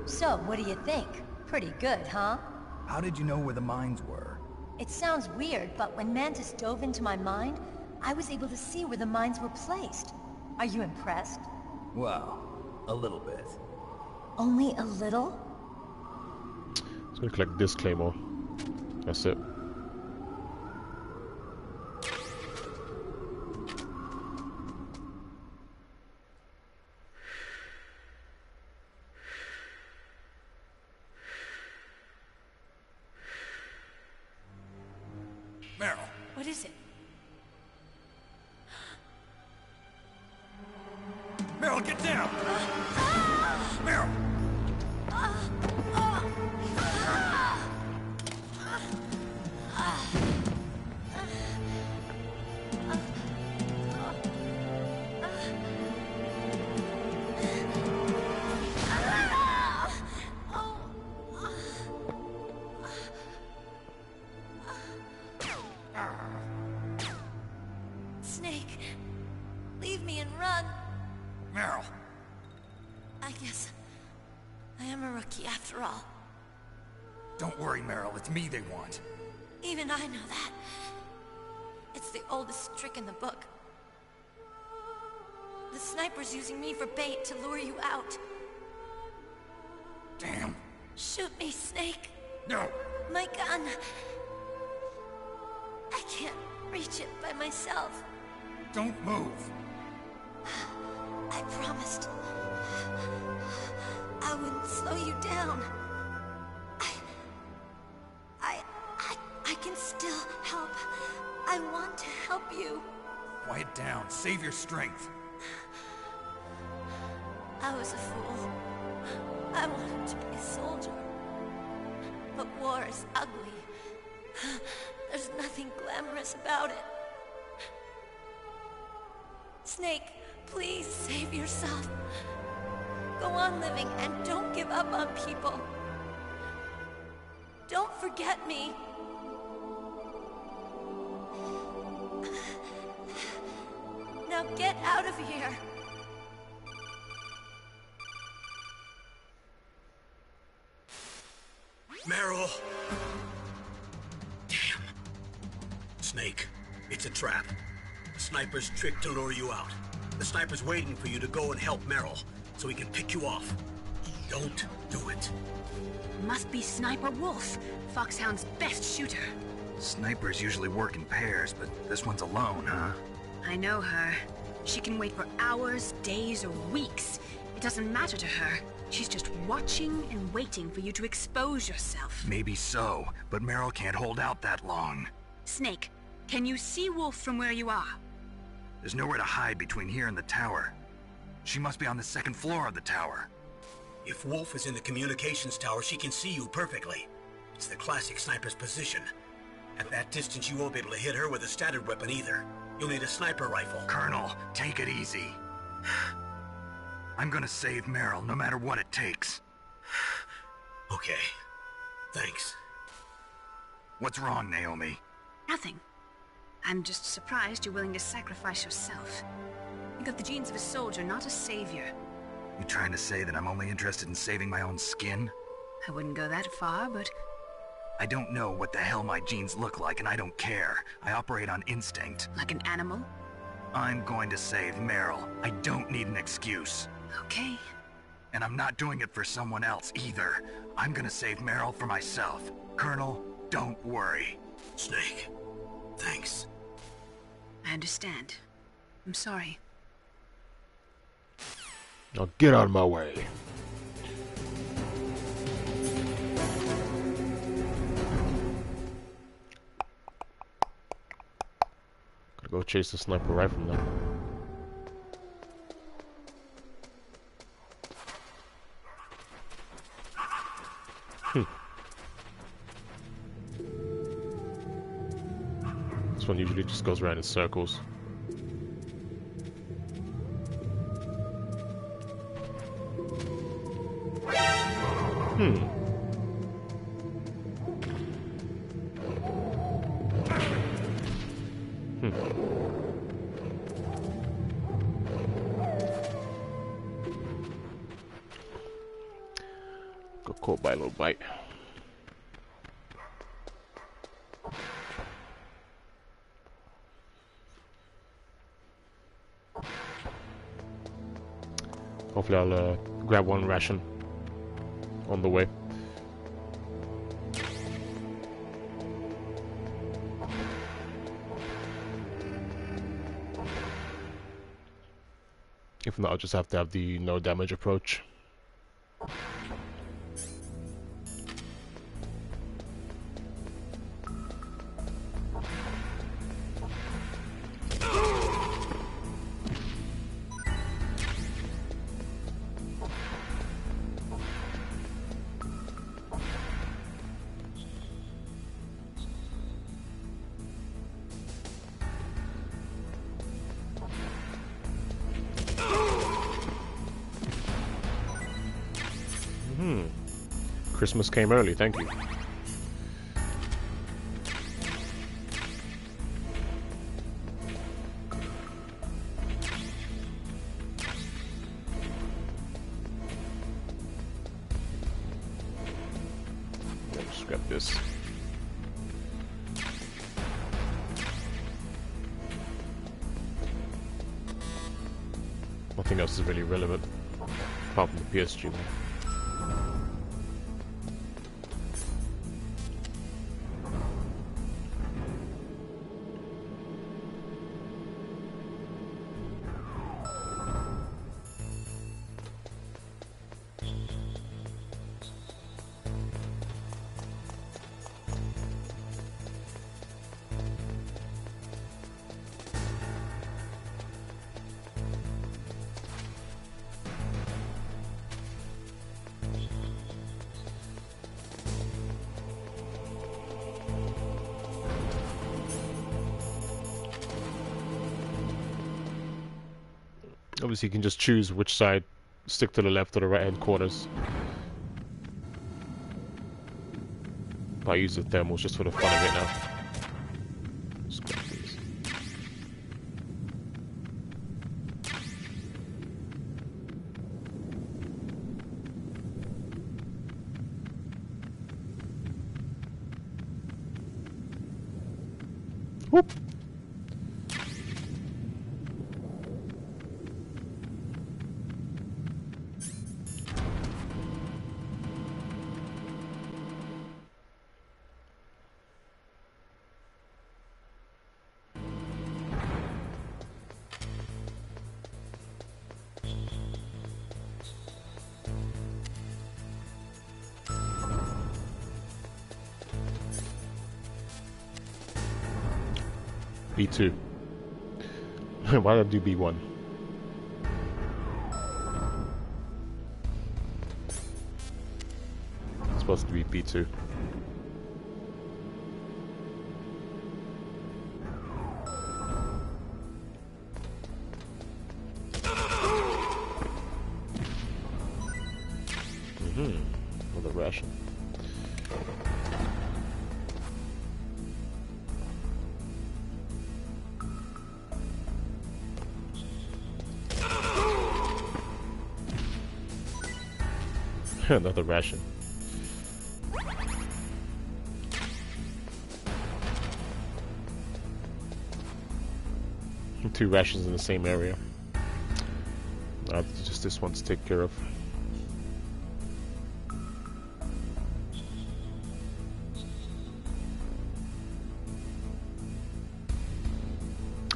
So, what do you think? Pretty good, huh? How did you know where the mines were? It sounds weird, but when Mantis dove into my mind, I was able to see where the mines were placed. Are you impressed? Well, a little bit. Only a little? It's gonna collect this claymore. That's it. Meryl, What is it? Meryl, get down! Meryl! Snake, leave me and run. Meryl! I guess I am a rookie after all. Don't worry, Meryl. It's me they want. Even I know that. It's the oldest trick in the book. The sniper's using me for bait to lure you out. Damn. Shoot me, Snake. No. My gun. I can't reach it by myself. Don't move. I promised. I wouldn't slow you down. I can still help. I want to help you. Quiet down. Save your strength. I was a fool. I wanted to be a soldier. But war is ugly. There's nothing glamorous about it. Snake, please save yourself. Go on living and don't give up on people. Don't forget me. Now get out of here. Meryl! Damn. Snake, it's a trap. The sniper's trick to lure you out. The sniper's waiting for you to go and help Meryl, so he can pick you off. Don't do it. Must be Sniper Wolf, Foxhound's best shooter. Snipers usually work in pairs, but this one's alone, huh? I know her. She can wait for hours, days, or weeks. It doesn't matter to her. She's just watching and waiting for you to expose yourself. Maybe so, but Meryl can't hold out that long. Snake, can you see Wolf from where you are? There's nowhere to hide between here and the tower. She must be on the second floor of the tower. If Wolf is in the communications tower, she can see you perfectly. It's the classic sniper's position. At that distance, you won't be able to hit her with a standard weapon either. You'll need a sniper rifle. Colonel, take it easy. I'm gonna save Meryl, no matter what it takes. Okay. Thanks. What's wrong, Naomi? Nothing. I'm just surprised you're willing to sacrifice yourself. You got the genes of a soldier, not a savior. You trying to say that I'm only interested in saving my own skin? I wouldn't go that far, but... I don't know what the hell my genes look like, and I don't care. I operate on instinct. Like an animal? I'm going to save Meryl. I don't need an excuse. Okay. And I'm not doing it for someone else, either. I'm gonna save Meryl for myself. Colonel, don't worry. Snake, thanks. I understand. I'm sorry. Now get out of my way. Gotta go chase the sniper rifle now. This one usually just goes around in circles. Got caught by a little bite. Hopefully I'll grab one ration on the way. If not, I'll just have to have the no damage approach. Christmas came early, thank you. Let's grab this. Nothing else is really relevant, apart from the PSG one. Obviously you can just choose which side, stick to the left or the right hand corners. I use the thermals just for the fun of it now. Let's grab these. Whoop! B2. Why did I do B1? It's supposed to be B2. Another ration. Another ration. 2 rations in the same area. Just this one to take care of.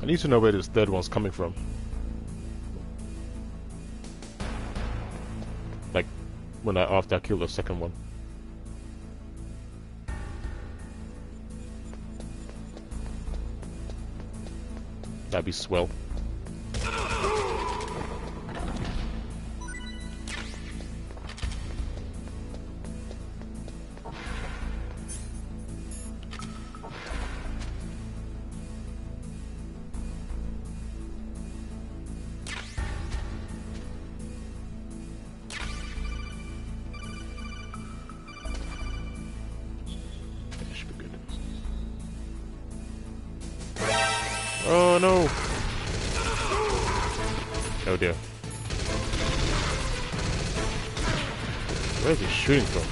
I need to know where this third one's coming from. Like, after I kill the second one. That'd be swell. Oh no! Oh dear. Where is he shooting from?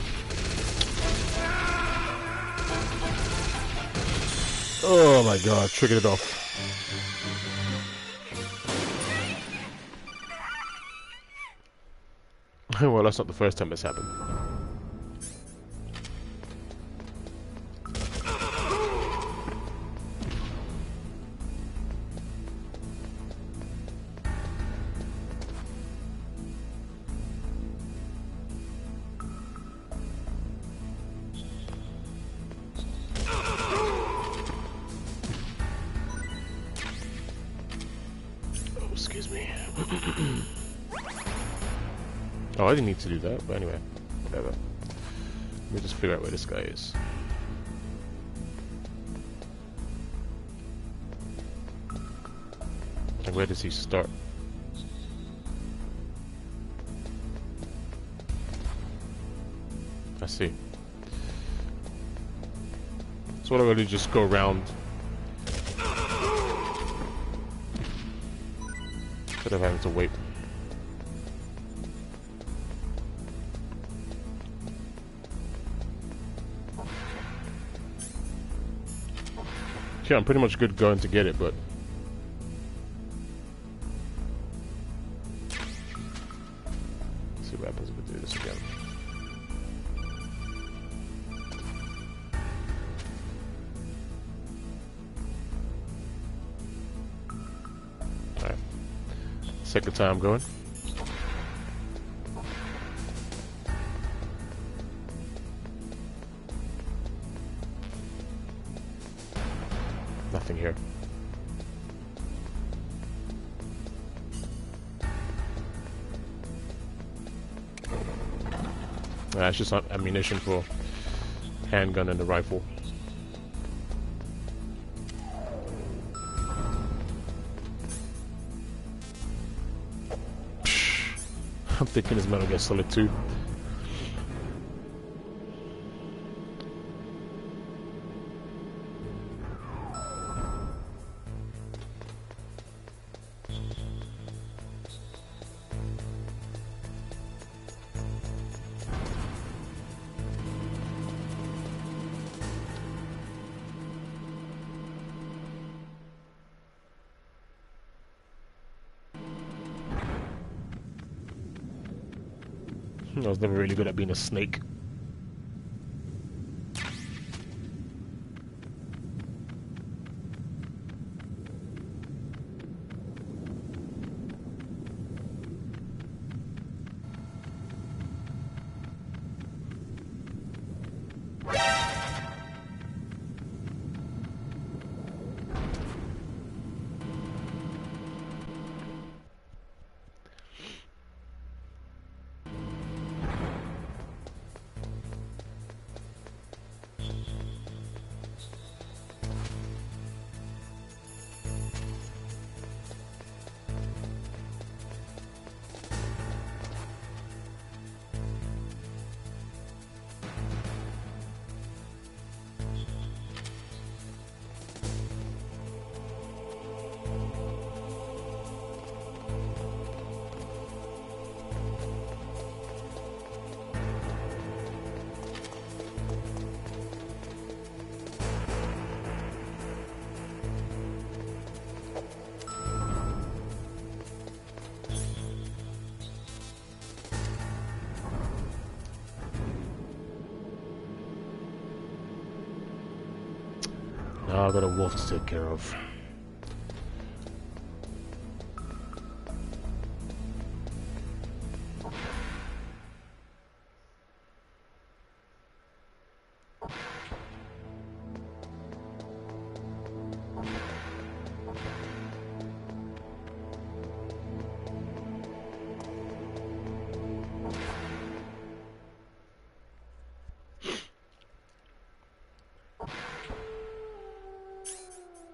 Oh my god, triggered it off. Well, that's not the first time this happened. Excuse me. Oh, I didn't need to do that, but anyway, whatever. Let me just figure out where this guy is. And where does he start? I see. So what do I do? Just go around instead of having to wait. Yeah, I'm pretty much good going to get it, but let's see what happens if we do this again. Alright. Second time going. Nothing here. It's just not ammunition for handgun and the rifle. I'm thinking it's Metal Gear Solid 2. I was never really good at being a snake. Now I've got a wolf to take care of.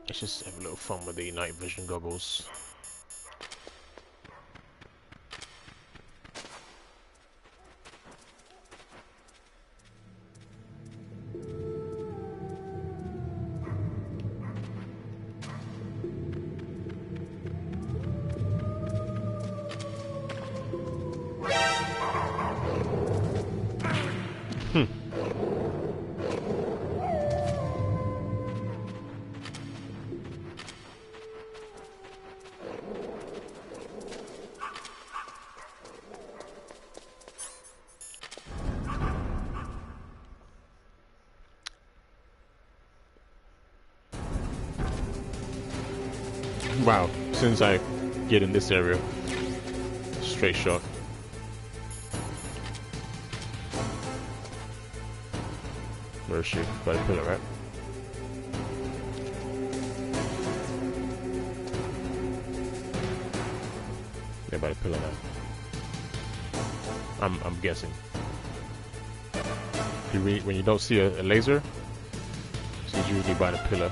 Let's just have a little fun with the night vision goggles. Wow, as soon as I get in this area, straight shot. Where is she? By the pillar, right? Yeah, by the pillar now. I'm guessing. When you don't see a laser, it's usually by the pillar.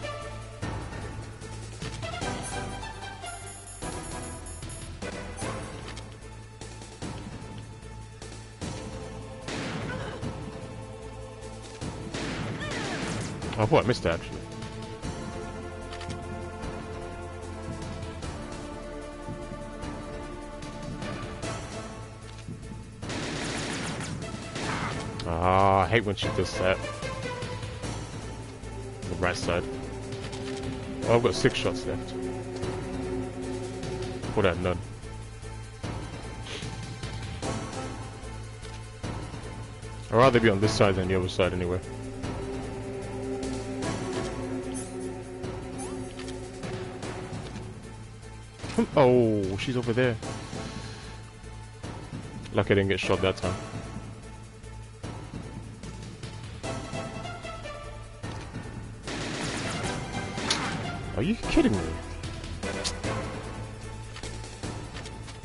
I thought I missed that actually. Ah, I hate when she does that. On the right side. Oh, I've got 6 shots left. Thought I had none. I'd rather be on this side than the other side anyway. Oh, she's over there. Lucky I didn't get shot that time. Are you kidding me?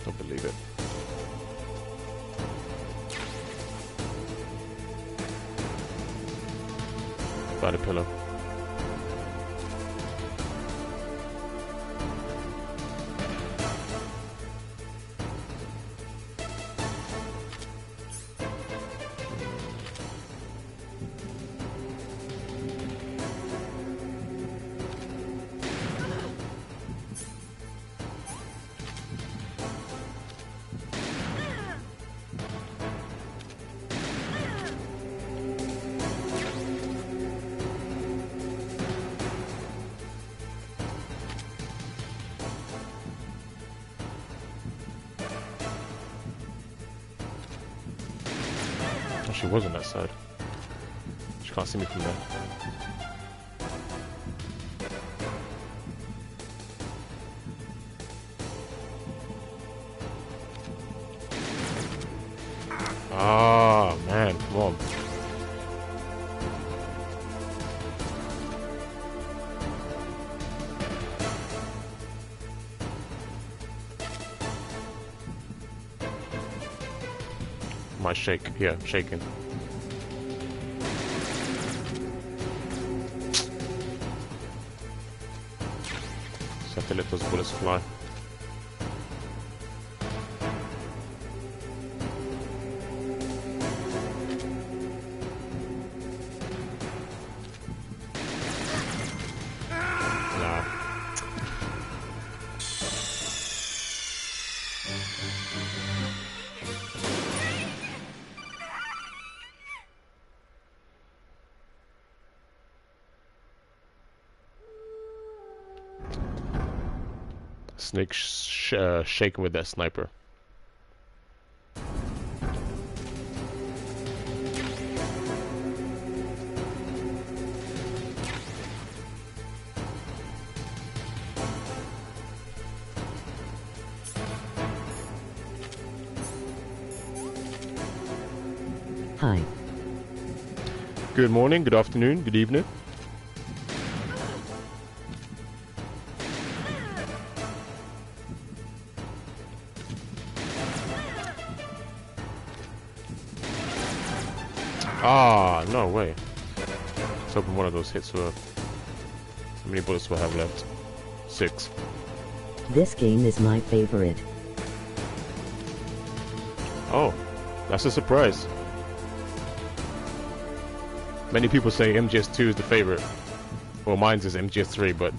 Don't believe it. By the pillow. She was on that side. She can't see me from there. Ah, man, come on. Might shake, yeah, shaking. Just have to let those bullets fly. Nah. Snake shaking with that sniper. Hi. Good morning, good afternoon, good evening. Ah, no way. Let's hoping one of those hits were... How many bullets do I have left? 6. This game is my favorite. Oh, that's a surprise. Many people say MGS2 is the favorite. Well, mine's is MGS3, but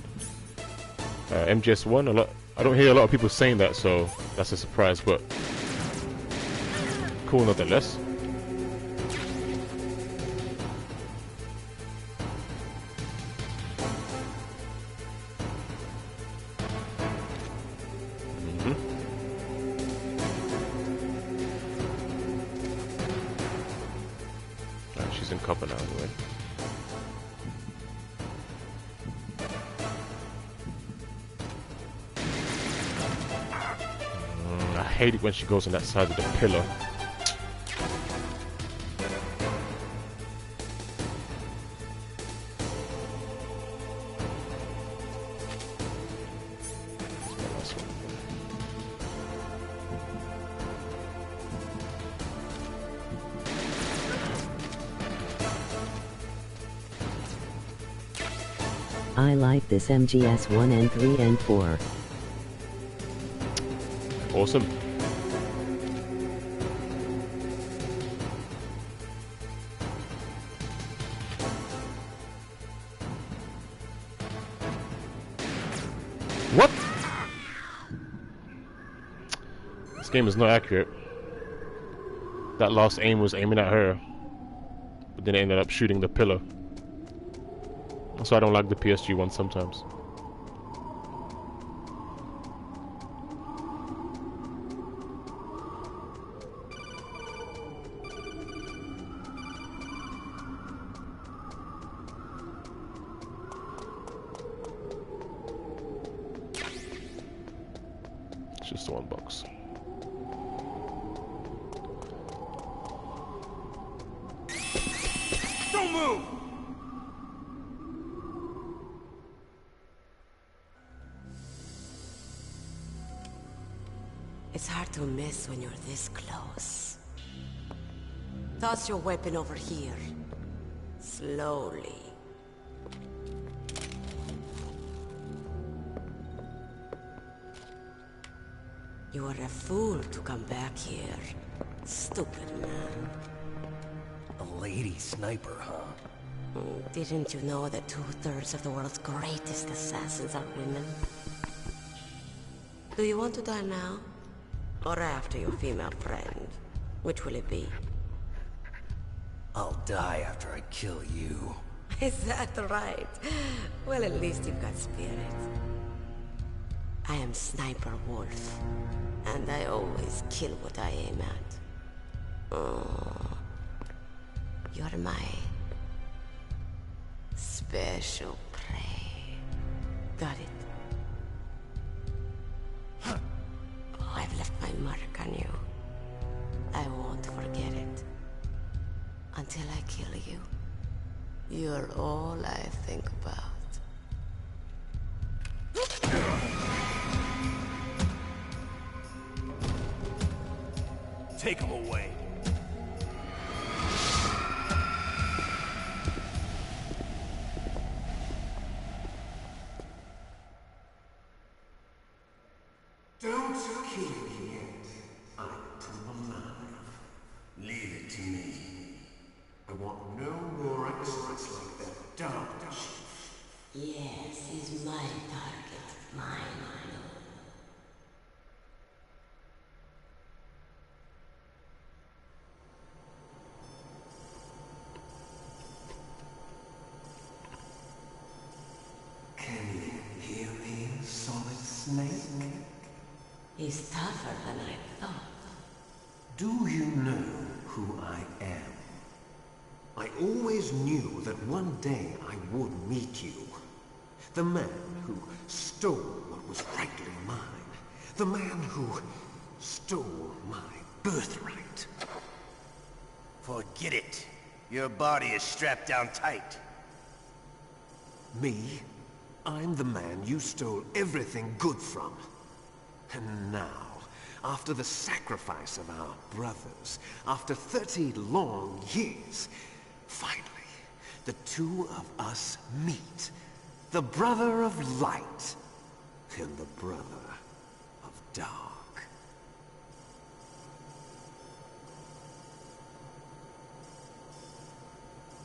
MGS1, I don't hear a lot of people saying that, so that's a surprise, but cool nonetheless. She's in cover now anyway. I hate it when she goes on that side of the pillar. I like this MGS 1 and 3 and 4. Awesome. What? This game is not accurate. That last aim was aiming at her, but then it ended up shooting the pillar. So I don't like the PSG one sometimes. It's just one box. Don't move! It's hard to miss when you're this close. Toss your weapon over here. Slowly. You are a fool to come back here. Stupid man. A lady sniper, huh? Didn't you know that 2/3 of the world's greatest assassins are women? Do you want to die now? Or after your female friend? Which will it be? I'll die after I kill you. Is that right? Well, at least you've got spirit. I am Sniper Wolf, and I always kill what I aim at. Oh, you're my special prey. Got it? I've left my mark on you. I won't forget it. Until I kill you. You're all I think about. Take him away. Don't kill me yet. I am alive. Leave it to me. I want no more accidents like that. Don't. Yes, he's my target. Mine. Can you hear me, Solid Snake? He's tougher than I thought. Do you know who I am? I always knew that one day I would meet you. The man who stole what was rightly mine. The man who stole my birthright. Forget it. Your body is strapped down tight. Me? I'm the man you stole everything good from. And now, after the sacrifice of our brothers, after 30 long years, finally, the two of us meet. The brother of light and the brother of dark.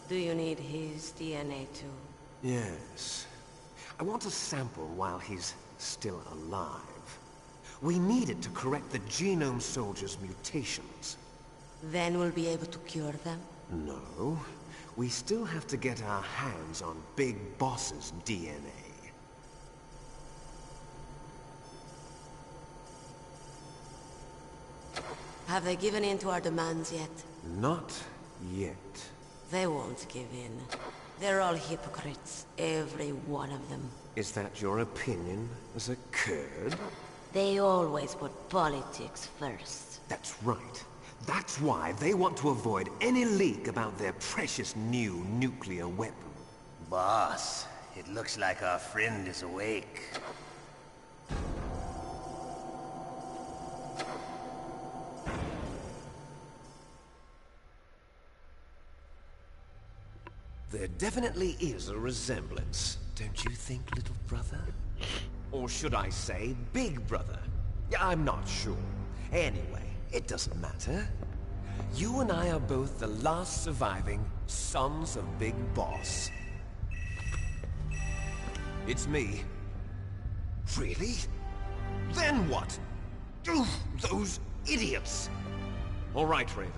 Do you need his DNA too? Yes. I want a sample while he's still alive. We need it to correct the Genome Soldier's mutations. Then we'll be able to cure them? No. We still have to get our hands on Big Boss's DNA. Have they given in to our demands yet? Not yet. They won't give in. They're all hypocrites, every one of them. Is that your opinion as a Kurd? They always put politics first. That's right. That's why they want to avoid any leak about their precious new nuclear weapon. Boss, it looks like our friend is awake. There definitely is a resemblance, don't you think, little brother? Or should I say, big brother? I'm not sure. Anyway, it doesn't matter. You and I are both the last surviving sons of Big Boss. It's me. Really? Then what? Oof, those idiots! All right, Raven.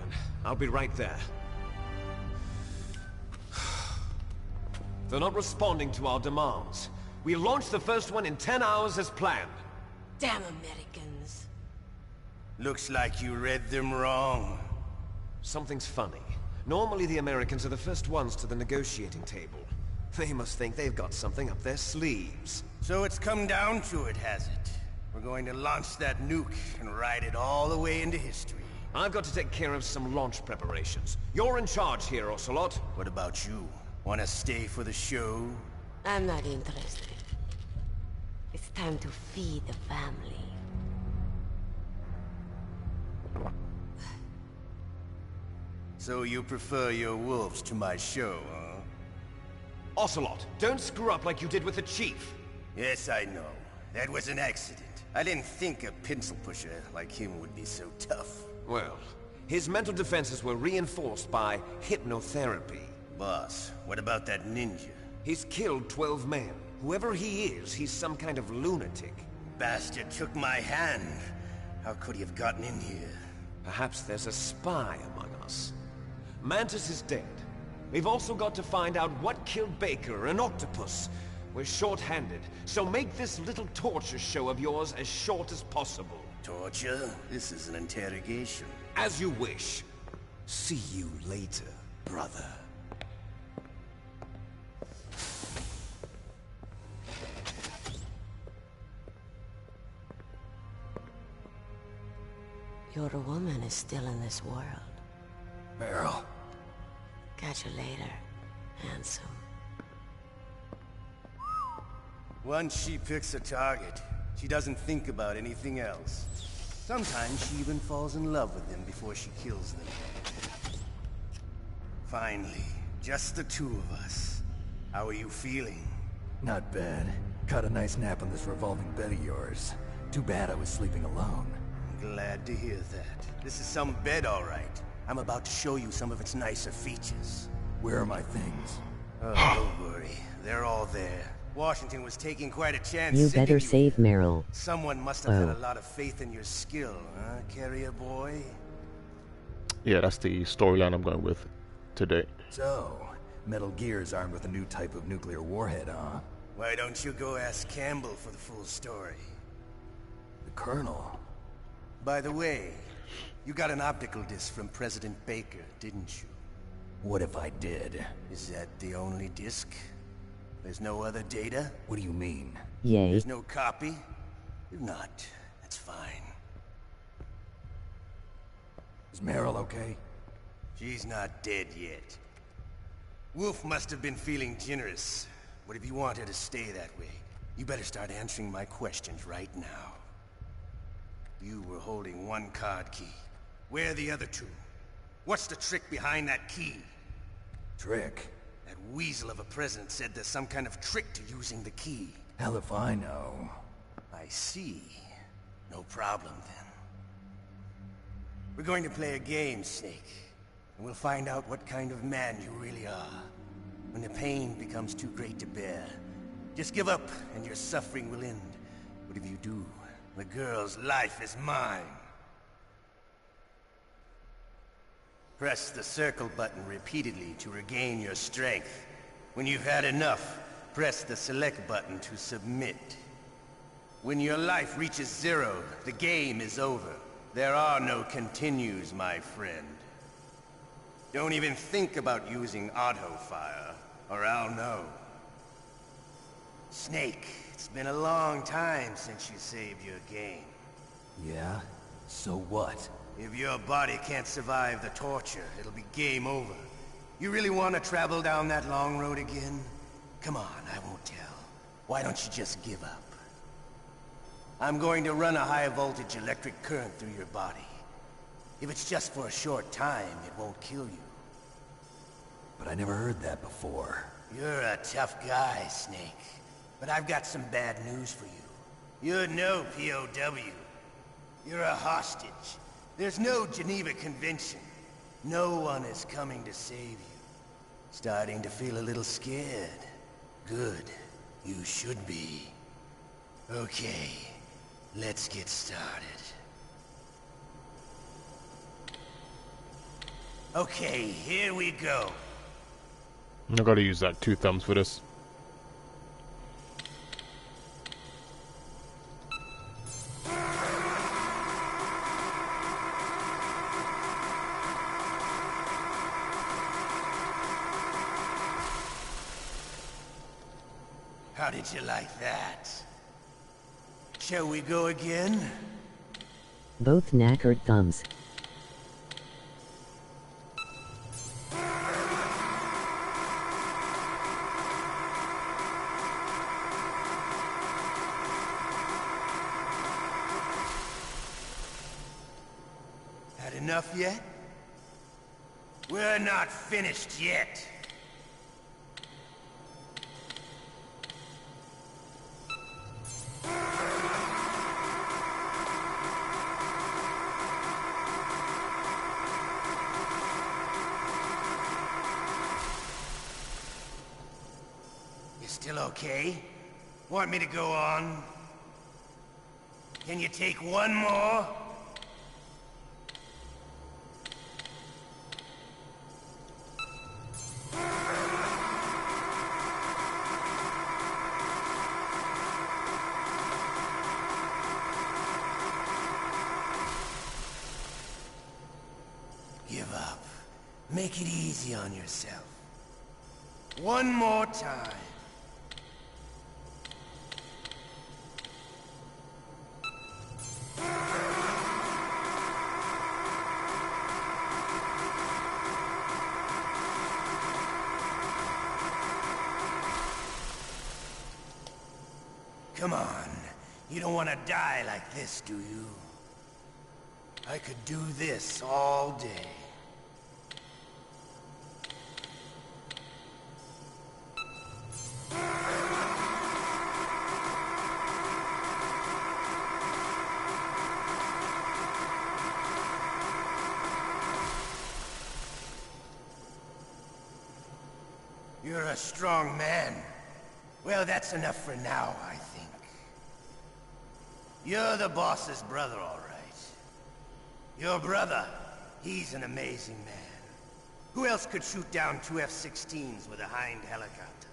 I'll be right there. They're not responding to our demands. We launched the first one in 10 hours as planned. Damn Americans. Looks like you read them wrong. Something's funny. Normally the Americans are the first ones to the negotiating table. They must think they've got something up their sleeves. So it's come down to it, has it? We're going to launch that nuke and ride it all the way into history. I've got to take care of some launch preparations. You're in charge here, Ocelot. What about you? Wanna stay for the show? I'm not interested. It's time to feed the family. So you prefer your wolves to my show, huh? Ocelot, don't screw up like you did with the Chief. Yes, I know. That was an accident. I didn't think a pencil pusher like him would be so tough. Well, his mental defenses were reinforced by hypnotherapy. Boss, what about that ninja? He's killed 12 men. Whoever he is, he's some kind of lunatic. Bastard took my hand. How could he have gotten in here? Perhaps there's a spy among us. Mantis is dead. We've also got to find out what killed Baker and Octopus. We're short-handed, so make this little torture show of yours as short as possible. Torture? This is an interrogation. As you wish. See you later, brother. Your woman is still in this world. Meryl. Catch you later, handsome. Once she picks a target, she doesn't think about anything else. Sometimes she even falls in love with them before she kills them. Finally, just the two of us. How are you feeling? Not bad. Caught a nice nap on this revolving bed of yours. Too bad I was sleeping alone. Glad to hear that. This is some bed, all right. I'm about to show you some of its nicer features. Where are my things? Oh, don't worry. They're all there. Washington was taking quite a chance. You better save Meryl. Someone must have had a lot of faith in your skill, huh, carrier boy? Yeah, that's the storyline I'm going with today. So, Metal Gear's armed with a new type of nuclear warhead, huh? Why don't you go ask Campbell for the full story? The Colonel? By the way, you got an optical disc from President Baker, didn't you? What if I did? Is that the only disc? There's no other data? What do you mean? Yay. There's no copy? If not, that's fine. Is Meryl okay? She's not dead yet. Wolf must have been feeling generous. But if you want her to stay that way, you better start answering my questions right now. You were holding one card key. Where are the other two? What's the trick behind that key? Trick? That weasel of a president said there's some kind of trick to using the key. Hell if I know. I see. No problem then. We're going to play a game, Snake. And we'll find out what kind of man you really are. When the pain becomes too great to bear, just give up and your suffering will end. But if you do, the girl's life is mine. Press the circle button repeatedly to regain your strength. When you've had enough, press the select button to submit. When your life reaches 0, the game is over. There are no continues, my friend. Don't even think about using auto-fire, or I'll know. Snake, it's been a long time since you saved your game. Yeah? So what? If your body can't survive the torture, it'll be game over. You really want to travel down that long road again? Come on, I won't tell. Why don't you just give up? I'm going to run a high-voltage electric current through your body. If it's just for a short time, it won't kill you. But I never heard that before. You're a tough guy, Snake. But I've got some bad news for you. You're no POW. You're a hostage. There's no Geneva Convention. No one is coming to save you. Starting to feel a little scared. Good. You should be. Okay. Let's get started. Okay, here we go. I gotta use that 2 thumbs for this. How did you like that? Shall we go again? Both knackered thumbs. Had enough yet? We're not finished yet. Still okay? Want me to go on? Can you take one more? Give up. Make it easy on yourself. One more time. Come on. You don't want to die like this, do you? I could do this all day. You're a strong man. Well, that's enough for now, I think. You're the boss's brother, all right. Your brother, he's an amazing man. Who else could shoot down 2 F-16s with a Hind helicopter?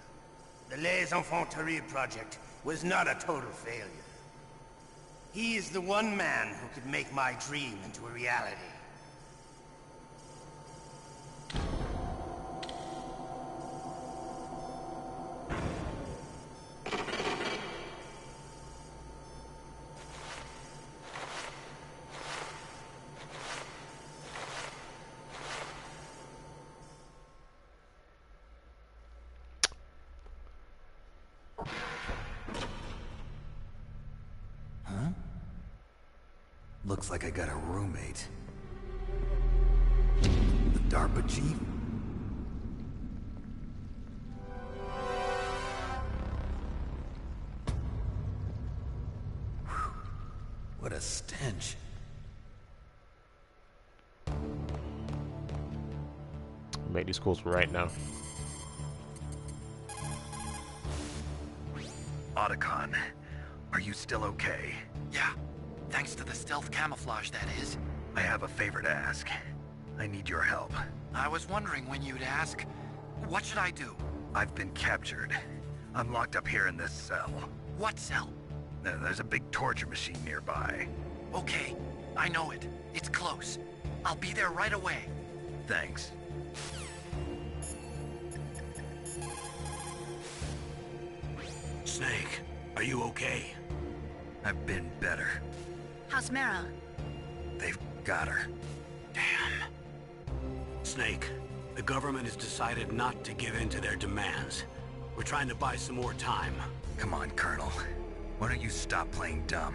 The Les Infanteries project was not a total failure. He is the one man who could make my dream into a reality. Looks like I got a roommate. The DARPA chief? Whew. What a stench. Make these calls right now. Otacon, are you still okay? Yeah, thanks to the stealth camouflage, that is. I have a favor to ask. I need your help. I was wondering when you'd ask. What should I do? I've been captured. I'm locked up here in this cell. What cell? There's a big torture machine nearby. Okay, I know it. It's close. I'll be there right away. Thanks. Snake, are you okay? I've been better. How's Meryl? They've got her. Damn. Snake, the government has decided not to give in to their demands. We're trying to buy some more time. Come on, Colonel. Why don't you stop playing dumb?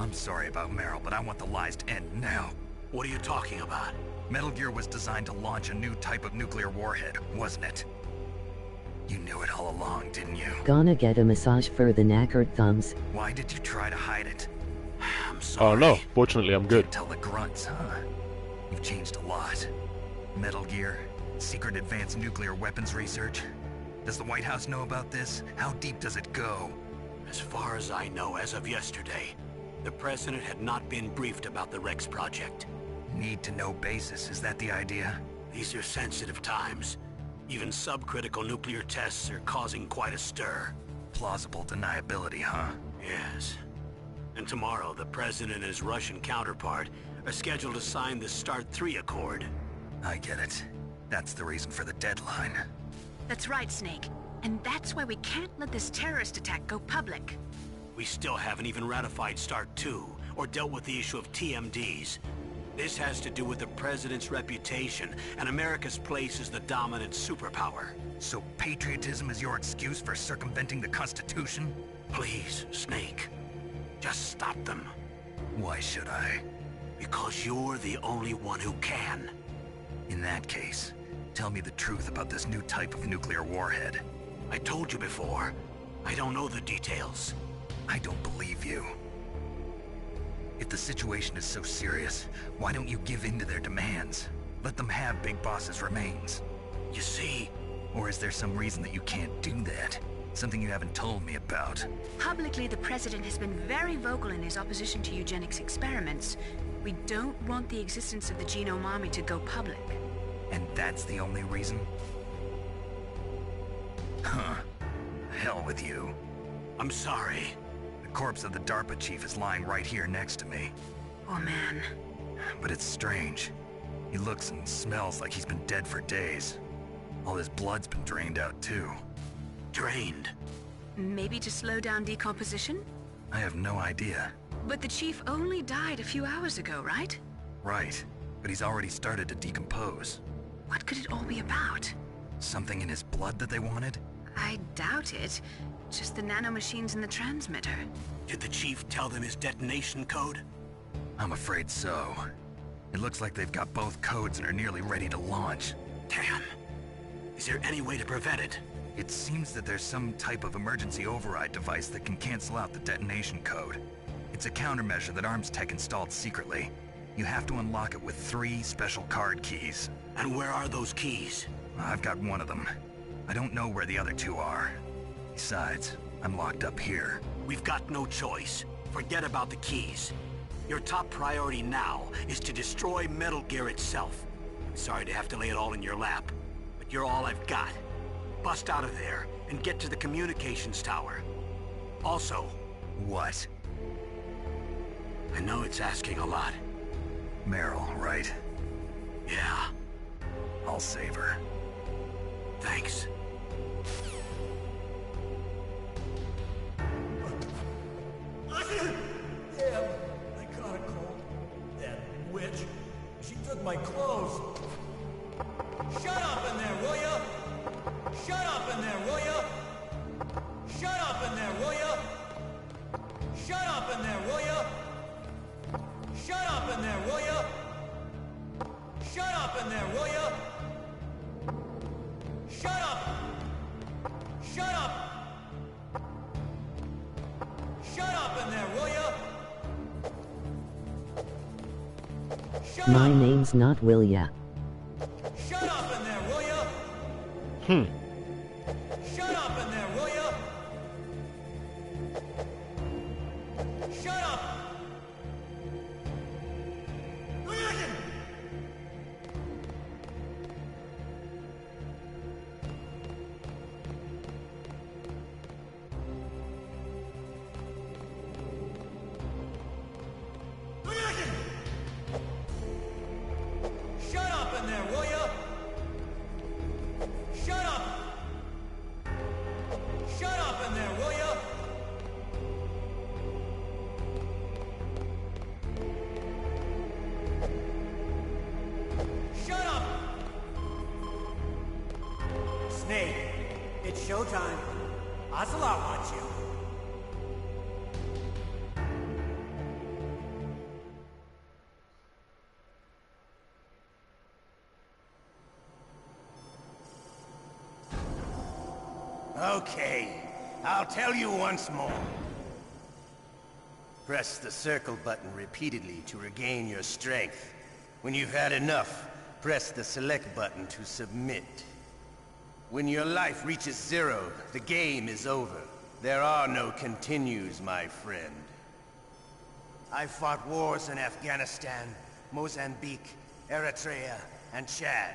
I'm sorry about Meryl, but I want the lies to end now. What are you talking about? Metal Gear was designed to launch a new type of nuclear warhead, wasn't it? You knew it all along, didn't you? Gonna get a massage for the knackered thumbs. Why did you try to hide it? I'm sorry. Oh no, fortunately I'm good. Tell the grunts, huh? You've changed a lot. Metal Gear, secret advanced nuclear weapons research. Does the White House know about this? How deep does it go? As far as I know, as of yesterday, the President had not been briefed about the Rex project. Need-to-know basis, is that the idea? These are sensitive times. Even subcritical nuclear tests are causing quite a stir. Plausible deniability, huh? Yes. And tomorrow, the President and his Russian counterpart are scheduled to sign the START 3 Accord. I get it. That's the reason for the deadline. That's right, Snake. And that's why we can't let this terrorist attack go public. We still haven't even ratified START 2, or dealt with the issue of TMDs. This has to do with the President's reputation and America's place as the dominant superpower. So patriotism is your excuse for circumventing the Constitution? Please, Snake. Just stop them. Why should I? Because you're the only one who can. In that case, tell me the truth about this new type of nuclear warhead. I told you before. I don't know the details. I don't believe you. If the situation is so serious, why don't you give in to their demands? Let them have Big Boss's remains. You see? Or is there some reason that you can't do that? Something you haven't told me about? Publicly, the President has been very vocal in his opposition to eugenics experiments. We don't want the existence of the Genome Army to go public. And that's the only reason? Huh. Hell with you. I'm sorry. The corpse of the DARPA chief is lying right here next to me. Oh man. But it's strange. He looks and smells like he's been dead for days. All his blood's been drained out too. Drained? Maybe to slow down decomposition? I have no idea. But the chief only died a few hours ago, right? Right. But he's already started to decompose. What could it all be about? Something in his blood that they wanted? I doubt it. Just the nanomachines in the transmitter. Did the chief tell them his detonation code? I'm afraid so. It looks like they've got both codes and are nearly ready to launch. Damn. Is there any way to prevent it? It seems that there's some type of emergency override device that can cancel out the detonation code. It's a countermeasure that Arms Tech installed secretly. You have to unlock it with 3 special card keys. And where are those keys? I've got one of them. I don't know where the other 2 are. Besides, I'm locked up here. We've got no choice. Forget about the keys. Your top priority now is to destroy Metal Gear itself. I'm sorry to have to lay it all in your lap, but you're all I've got. Bust out of there and get to the communications tower. Also... What? I know it's asking a lot. Meryl, right? Yeah. I'll save her. Thanks. Yeah, I caught a cold. That witch. She took my clothes. Shut up in there, will ya? Shut up in there, will ya? Shut up in there, will ya? Shut up in there, will ya? Shut up in there, will ya? Shut up in there, will ya? Shut up! Shut up! Shut up in there, will ya? My name's not Willia. Shut up in there, will ya? Shut up in there, will ya? Shut up! Shut up in there, will ya? Shut up! Shut up in there, will ya? Shut up! Snake, it's showtime. Ocelot wants you. Okay, I'll tell you once more. Press the circle button repeatedly to regain your strength. When you've had enough, press the select button to submit. When your life reaches 0, the game is over. There are no continues, my friend. I fought wars in Afghanistan, Mozambique, Eritrea, and Chad.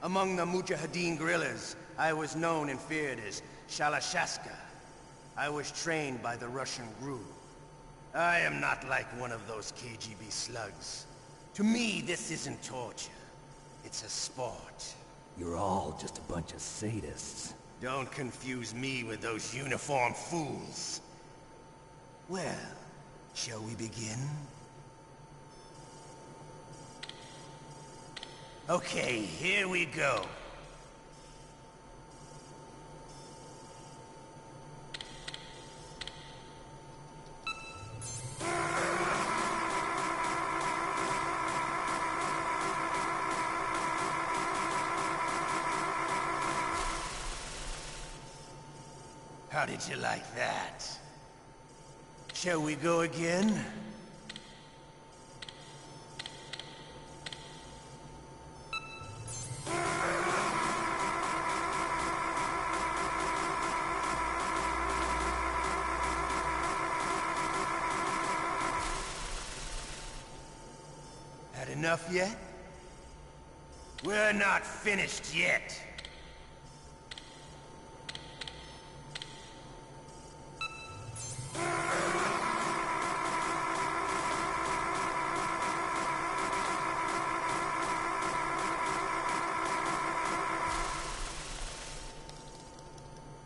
Among the Mujahideen guerrillas, I was known and feared as Shalashaska. I was trained by the Russian GRU. I am not like one of those KGB slugs. To me, this isn't torture. It's a sport. You're all just a bunch of sadists. Don't confuse me with those uniformed fools. Well, shall we begin? Okay, here we go. How did you like that? Shall we go again? Had enough yet? We're not finished yet.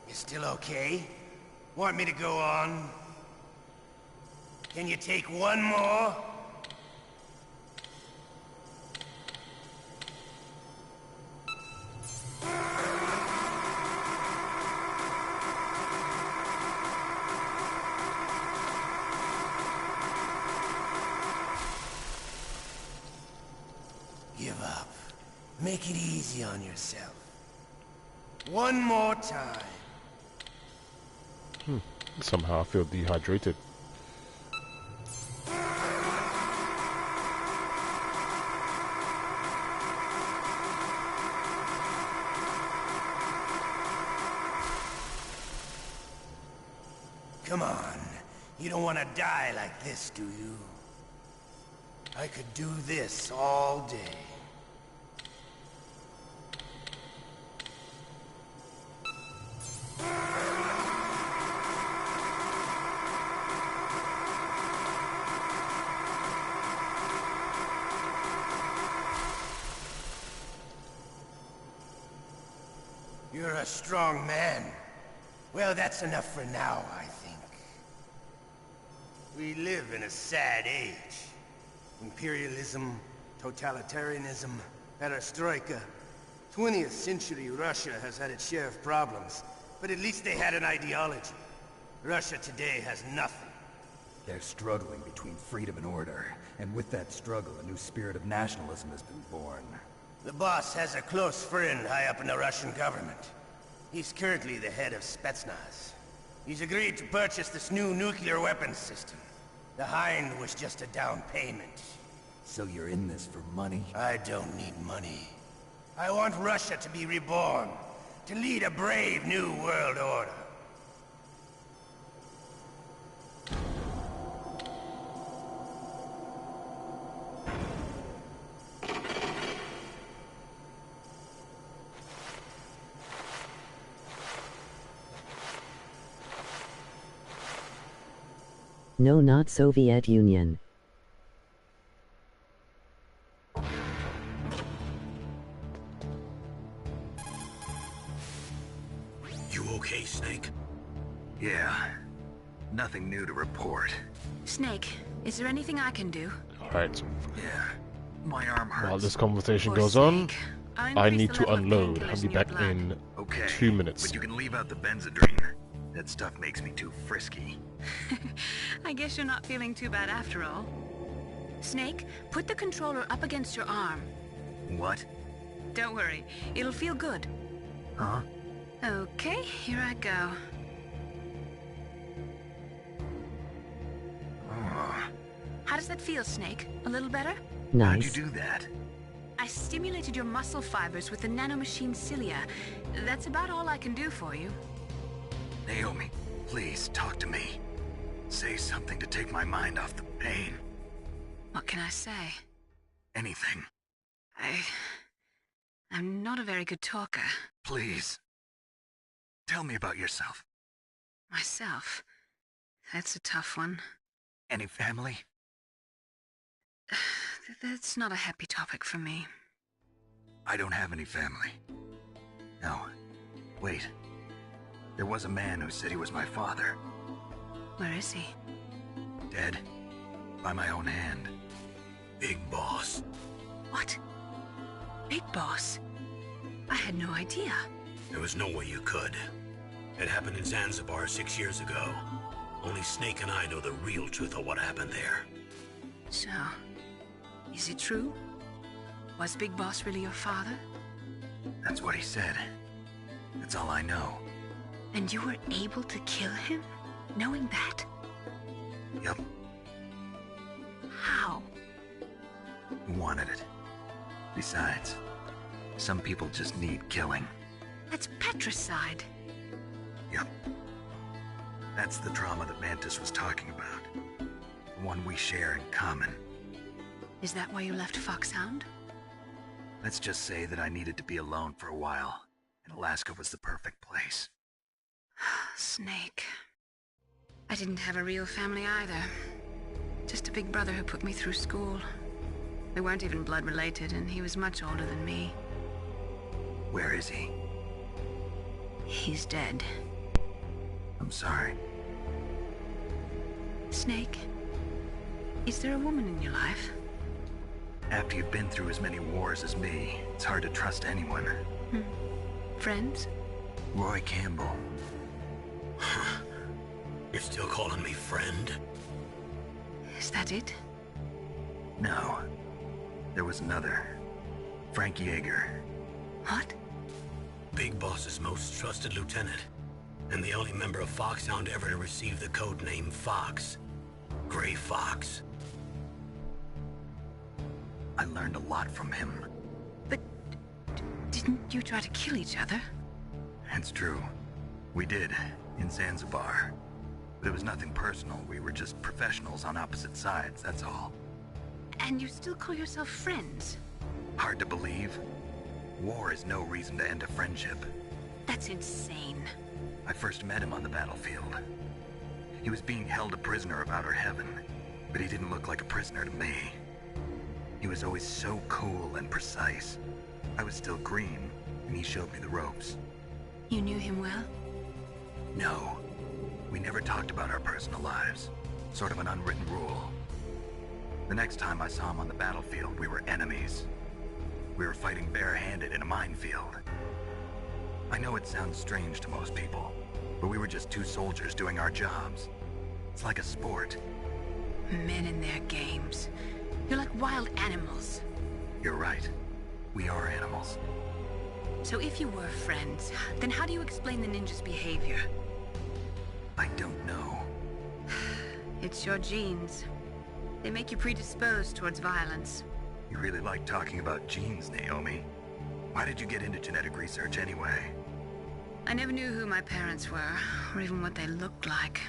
You still okay? Want me to go on? Can you take one more? Give up. Make it easy on yourself. One more time. Somehow I feel dehydrated. Come on. You don't want to die like this, do you? I could do this all day. You're a strong man. Well, that's enough for now, I think. We live in a sad age. Imperialism, totalitarianism, perestroika. 20th century Russia has had its share of problems, but at least they had an ideology. Russia today has nothing. They're struggling between freedom and order, and with that struggle, a new spirit of nationalism has been born. The boss has a close friend high up in the Russian government. He's currently the head of Spetsnaz. He's agreed to purchase this new nuclear weapons system. The Hind was just a down payment. So you're in this for money? I don't need money. I want Russia to be reborn, to lead a brave new world order. No, not Soviet Union. You okay, Snake? Yeah. Nothing new to report. Snake, is there anything I can do? Alright. Yeah. My arm hurts. While this conversation Poor goes on, Snake. I need the to level of unload. painkillers I'll be in your back blood. in Okay, 2 minutes. but you can leave out the benzodrine. That stuff makes me too frisky. I guess you're not feeling too bad after all. Snake, put the controller up against your arm. What? Don't worry, it'll feel good. Huh? Okay, here I go. Oh. How does that feel, Snake? A little better? Nice. How'd you do that? I stimulated your muscle fibers with the nanomachine cilia. That's about all I can do for you. Naomi, please talk to me. Say something to take my mind off the pain. What can I say? Anything. I'm not a very good talker. Please. Tell me about yourself. Myself? That's a tough one. Any family? That's not a happy topic for me. I don't have any family. No. Wait. There was a man who said he was my father. Where is he? Dead. By my own hand. Big Boss. What? Big Boss? I had no idea. There was no way you could. It happened in Zanzibar 6 years ago. Only Snake and I know the real truth of what happened there. So, is it true? Was Big Boss really your father? That's what he said. That's all I know. And you were able to kill him, knowing that? Yep. How? He wanted it. Besides, some people just need killing. That's patricide. Yep. That's the trauma that Mantis was talking about. The one we share in common. Is that why you left Foxhound? Let's just say that I needed to be alone for a while, and Alaska was the perfect place. Snake. I didn't have a real family either. Just a big brother who put me through school. We weren't even blood related, and he was much older than me. Where is he? He's dead. I'm sorry. Snake, is there a woman in your life? After you've been through as many wars as me, it's hard to trust anyone. Friends? Roy Campbell. You're still calling me friend? Is that it? No. There was another. Frank Yeager. What? Big Boss's most trusted lieutenant, and the only member of Foxhound ever to receive the code name Fox. Gray Fox. I learned a lot from him. But didn't you try to kill each other? It's true. We did, in Zanzibar. But it was nothing personal. We were just professionals on opposite sides, that's all. And you still call yourself friends? Hard to believe. War is no reason to end a friendship. That's insane. I first met him on the battlefield. He was being held a prisoner of outer heaven, but he didn't look like a prisoner to me. He was always so cool and precise. I was still green, and he showed me the ropes. You knew him well? No. We never talked about our personal lives. Sort of an unwritten rule. The next time I saw him on the battlefield, we were enemies. We were fighting barehanded in a minefield. I know it sounds strange to most people, but we were just two soldiers doing our jobs. It's like a sport. Men and their games. You're like wild animals. You're right. We are animals. So if you were friends, then how do you explain the ninjas' behavior? I don't know. It's your genes. They make you predisposed towards violence. You really like talking about genes, Naomi. Why did you get into genetic research anyway? I never knew who my parents were, or even what they looked like.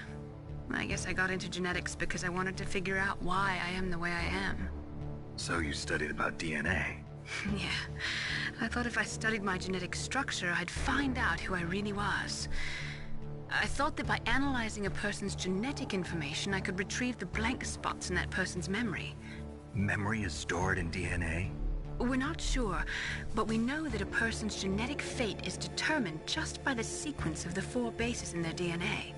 I guess I got into genetics because I wanted to figure out why I am the way I am. So you studied about DNA? Yeah. I thought if I studied my genetic structure, I'd find out who I really was. I thought that by analyzing a person's genetic information, I could retrieve the blank spots in that person's memory. Memory is stored in DNA? We're not sure, but we know that a person's genetic fate is determined just by the sequence of the 4 bases in their DNA.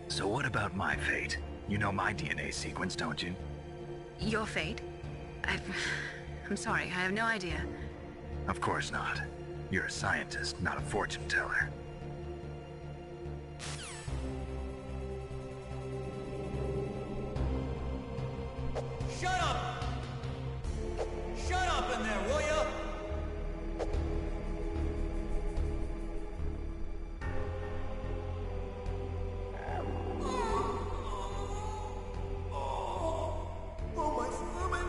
So what about my fate? You know my DNA sequence, don't you? Your fate? I'm sorry, I have no idea. Of course not. You're a scientist, not a fortune teller. Shut up! Shut up in there, will ya? Oh, my stomach!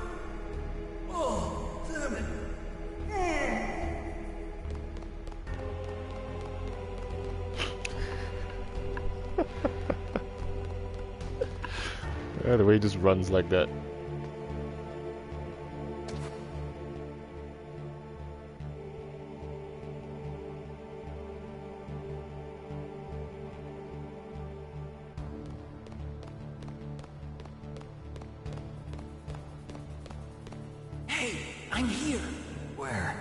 Oh, damn it! Yeah, the way he just runs like that. Hey, I'm here. Where?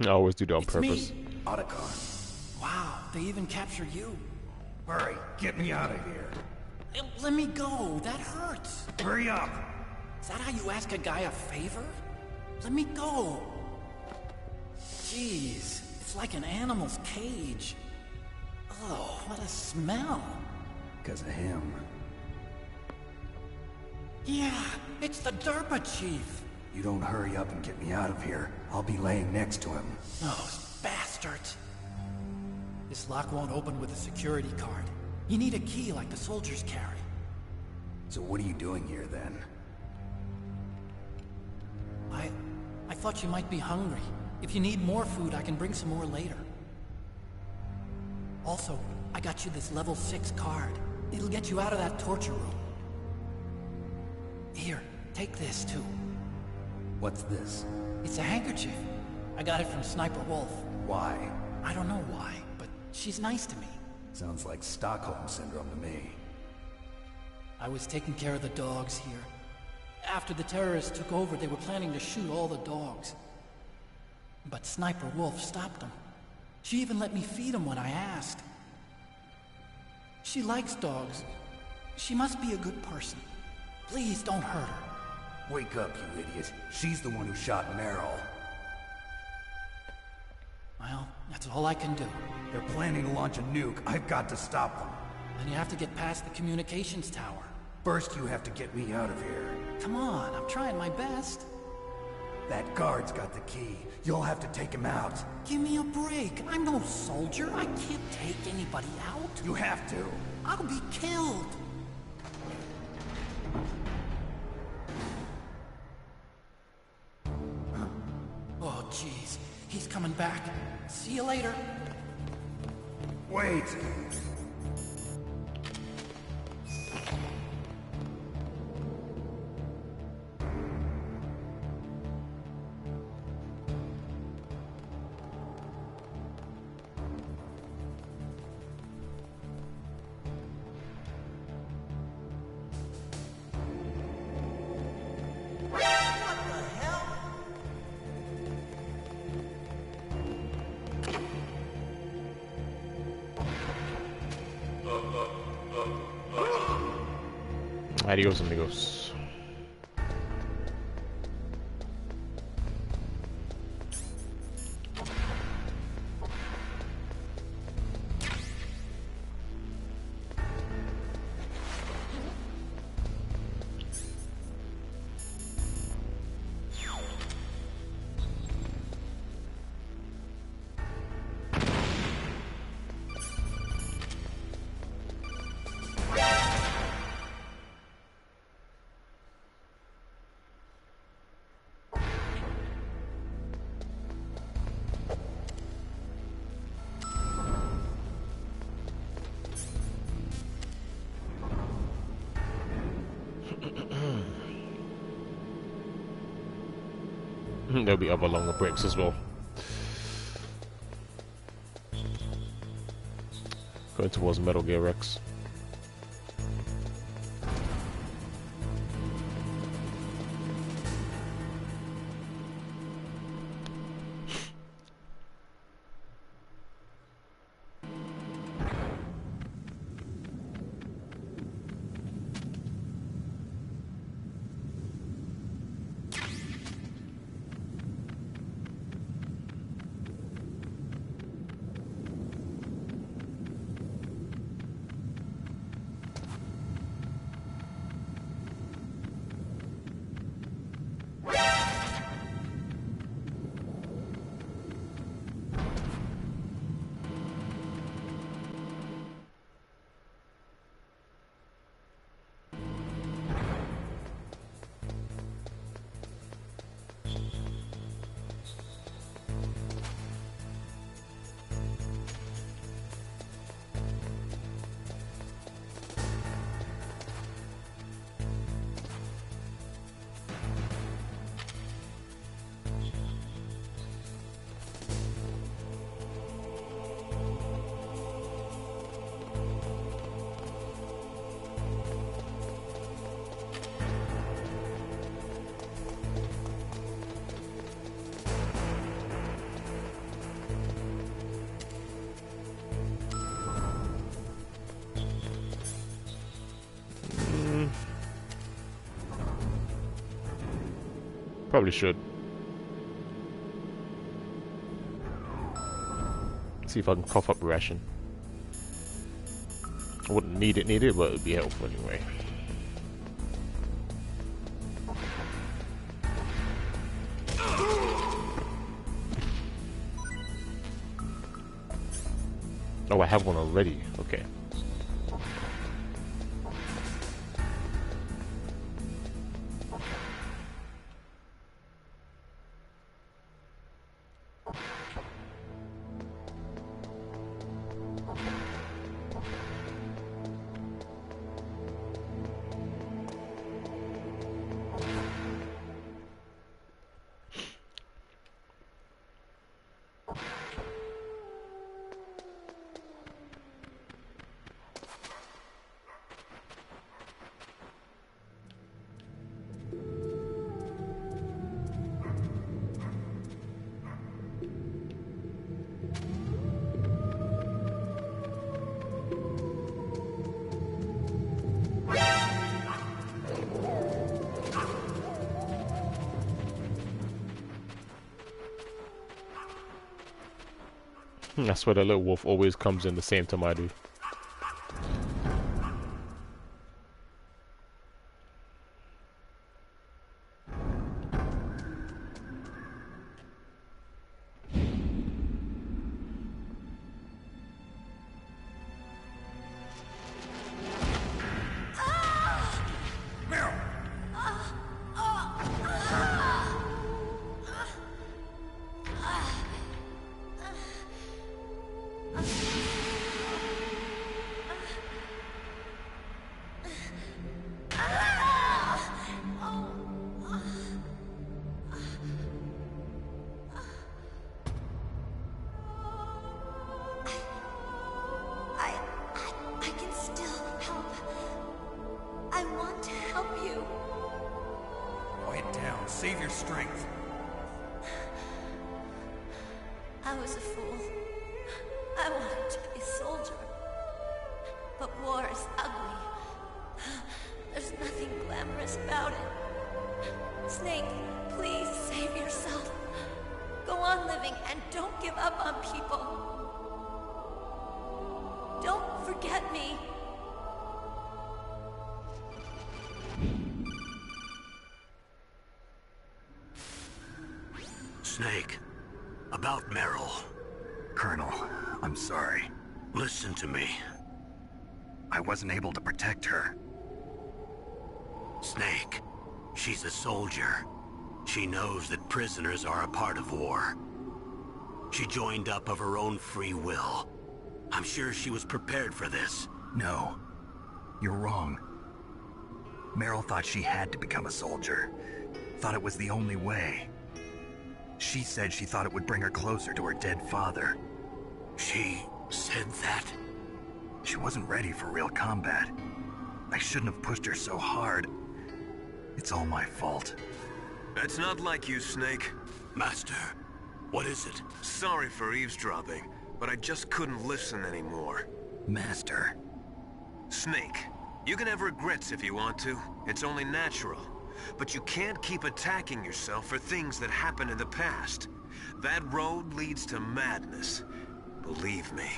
I always do that on It's purpose. me. Otacon. Wow, they even captured you. Hurry, get me out of here. Let me go. That hurts. Hurry up! Is that how you ask a guy a favor? Let me go. Jeez, it's like an animal's cage. Oh, what a smell. Because of him. Yeah, it's the Derpa Chief. You don't hurry up and get me out of here, I'll be laying next to him. Those bastards. This lock won't open with a security card. You need a key like the soldiers carry. So what are you doing here then? I thought you might be hungry. If you need more food, I can bring some more later. Also, I got you this level 6 card. It'll get you out of that torture room. Here, take this too. What's this? It's a handkerchief. I got it from Sniper Wolf. Why? I don't know why, but she's nice to me. Sounds like Stockholm Syndrome to me. I was taking care of the dogs here. After the terrorists took over, they were planning to shoot all the dogs. But Sniper Wolf stopped them. She even let me feed them when I asked. She likes dogs. She must be a good person. Please don't hurt her. Wake up, you idiot. She's the one who shot Meryl. Well, that's all I can do. They're planning to launch a nuke. I've got to stop them. Then you have to get past the communications tower. First, you have to get me out of here. Come on, I'm trying my best. That guard's got the key. You'll have to take him out. Give me a break. I'm no soldier. I can't take anybody out. You have to. I'll be killed. Oh, jeez. He's coming back. See you later. Wait. Adios, amigos. There'll be other longer breaks as well. Going towards Metal Gear Rex. Probably should. See if I can cough up a ration. I wouldn't need it, but it would be helpful anyway. Oh, I have one already. Okay. I swear the little wolf always comes in the same time I do. Save your strength. I was a fool. I wanted to be a soldier. But war is ugly. There's nothing glamorous about it. Snake, please save yourself. Go on living and don't give up on people. Don't forget me. Snake, about Meryl. Colonel, I'm sorry. Listen to me. I wasn't able to protect her. Snake, she's a soldier. She knows that prisoners are a part of war. She joined up of her own free will. I'm sure she was prepared for this. No, you're wrong. Meryl thought she had to become a soldier. Thought it was the only way. She said she thought it would bring her closer to her dead father. She said that? She wasn't ready for real combat. I shouldn't have pushed her so hard. It's all my fault. It's not like you, Snake. Master, what is it? Sorry for eavesdropping, but I just couldn't listen anymore. Master. Snake, you can have regrets if you want to. It's only natural. But you can't keep attacking yourself for things that happened in the past. That road leads to madness. Believe me.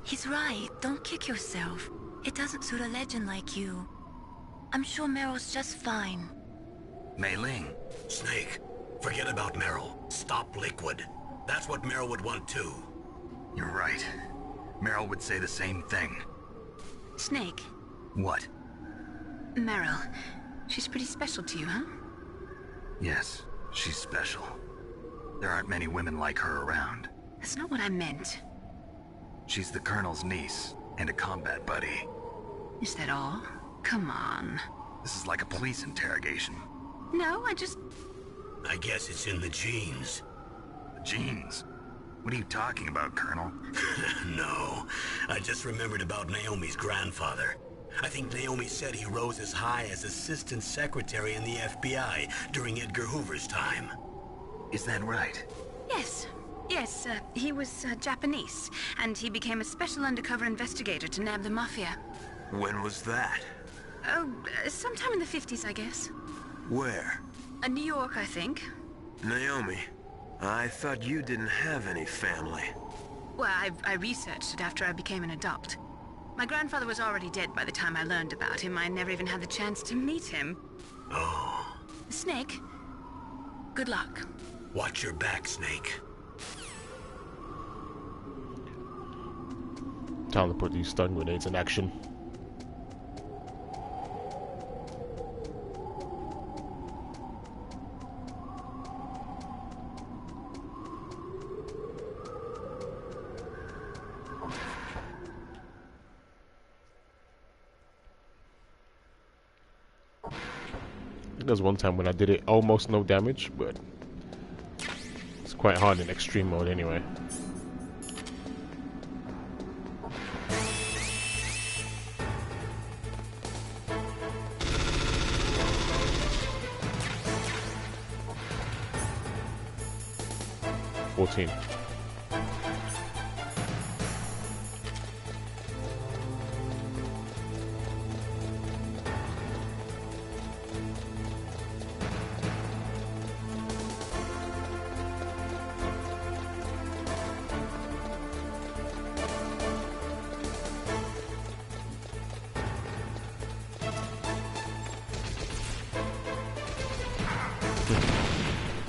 He's right. Don't kick yourself. It doesn't suit a legend like you. I'm sure Meryl's just fine. Mei Ling. Snake, forget about Meryl. Stop Liquid. That's what Meryl would want too. You're right. Meryl would say the same thing. Snake. What? Meryl. She's pretty special to you, huh? Yes, she's special. There aren't many women like her around. That's not what I meant. She's the Colonel's niece and a combat buddy. Is that all? Come on. This is like a police interrogation. No, I guess it's in the genes. The genes? What are you talking about, Colonel? No, I just remembered about Naomi's grandfather. I think Naomi said he rose as high as assistant secretary in the FBI during Edgar Hoover's time. Is that right? Yes. Yes, he was Japanese, and he became a special undercover investigator to nab the Mafia. When was that? Oh, sometime in the 50s, I guess. Where? New York, I think. Naomi, I thought you didn't have any family. Well, I researched it after I became an adopt. My grandfather was already dead by the time I learned about him. I never even had the chance to meet him. Oh. Snake, good luck. Watch your back, Snake. Time to put these stun grenades in action. There's one time when I did it almost no damage, but it's quite hard in extreme mode anyway.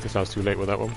Guess I was too late with that one.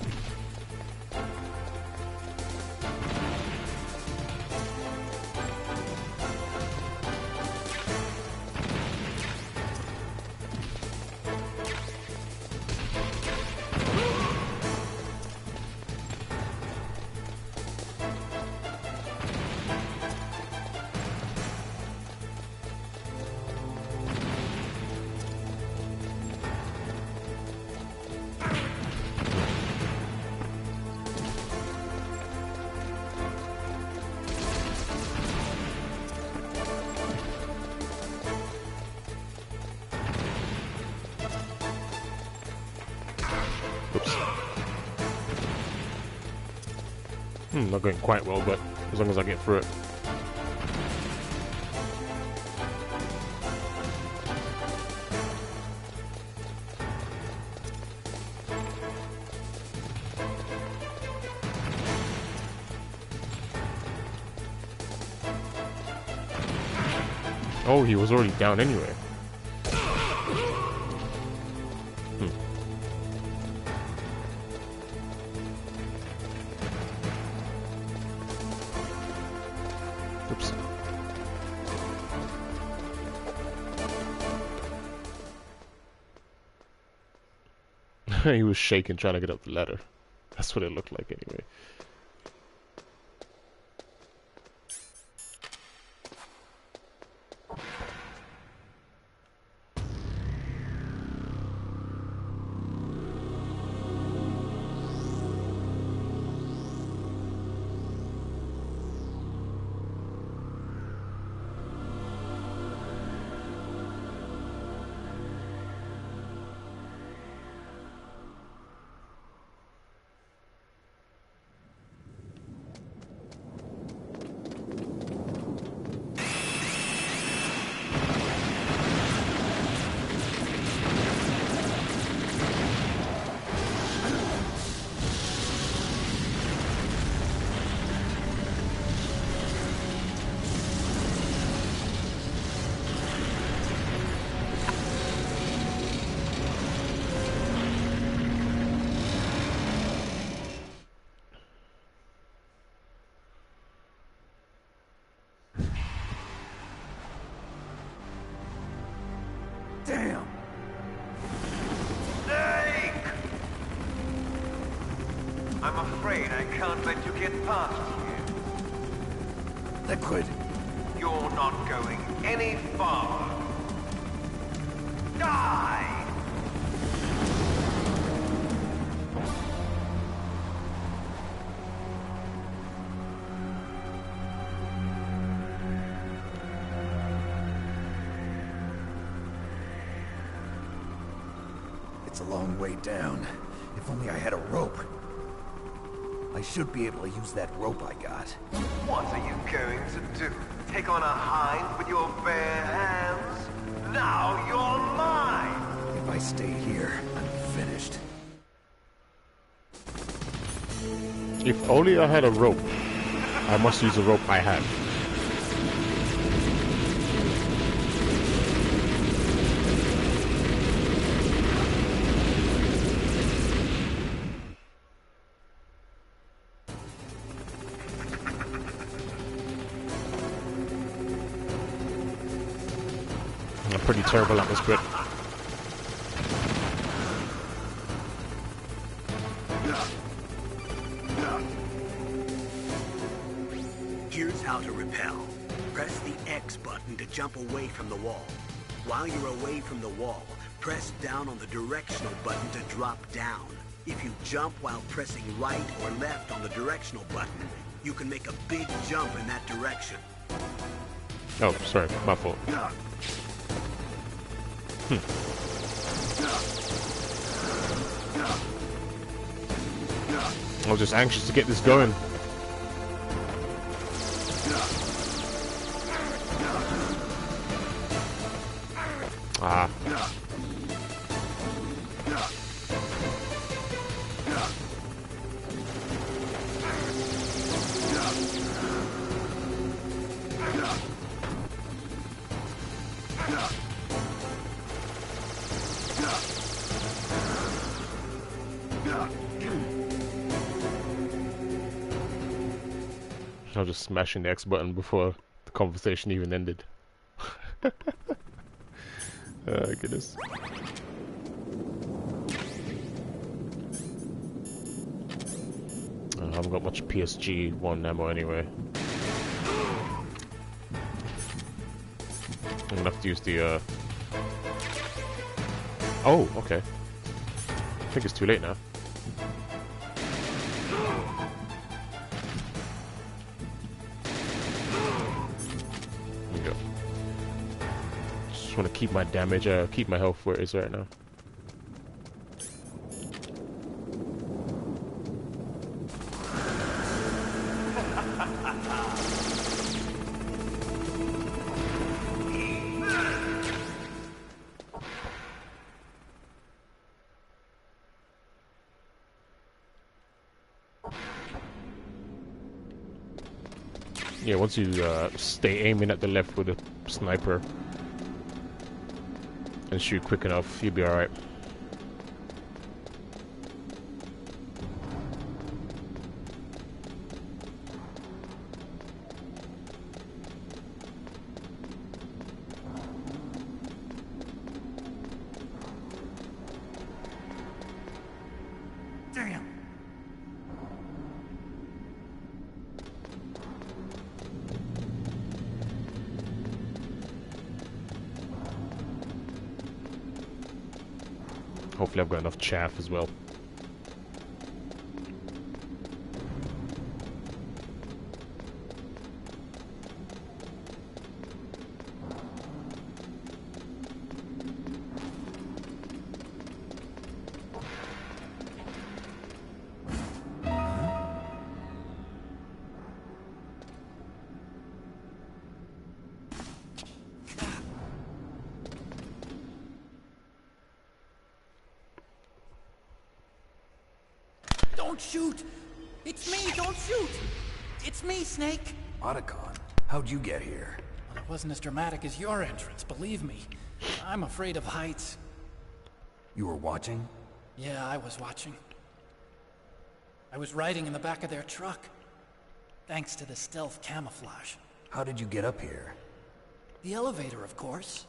Not going quite well, but as long as I get through it. Oh, he was already down anyway. Oops. He was shaking trying to get up the ladder. That's what it looked like anyway. Damn! Snake! I'm afraid I can't let you get past here. Liquid! You're not going any farther. Die! It's a long way down. If only I had a rope. I should be able to use that rope I got. What are you going to do? Take on a hind with your bare hands? Now you're mine! If I stay here, I'm finished. If only I had a rope. I must use the rope I have. I'm pretty terrible at this bit. Here's how to repel. Press the X button to jump away from the wall. While you're away from the wall, press down on the directional button to drop down. If you jump while pressing right or left on the directional button, you can make a big jump in that direction. Oh, sorry, my fault. I was just anxious to get this going. Ah. I was just smashing the X button before the conversation even ended. Oh, goodness. I haven't got much PSG-1 ammo anyway. I'm gonna have to use the, Oh, okay. I think it's too late now. Want to keep my damage, keep my health where it is right now. Yeah, once you stay aiming at the left with a sniper and shoot quick enough, you'll be alright. Damn! Hopefully I've got enough chaff as well. Don't shoot! It's me, don't shoot! It's me, Snake! Otacon, how'd you get here? Well, it wasn't as dramatic as your entrance, believe me. I'm afraid of heights. You were watching? Yeah, I was watching. I was riding in the back of their truck. Thanks to the stealth camouflage. How did you get up here? The elevator, of course.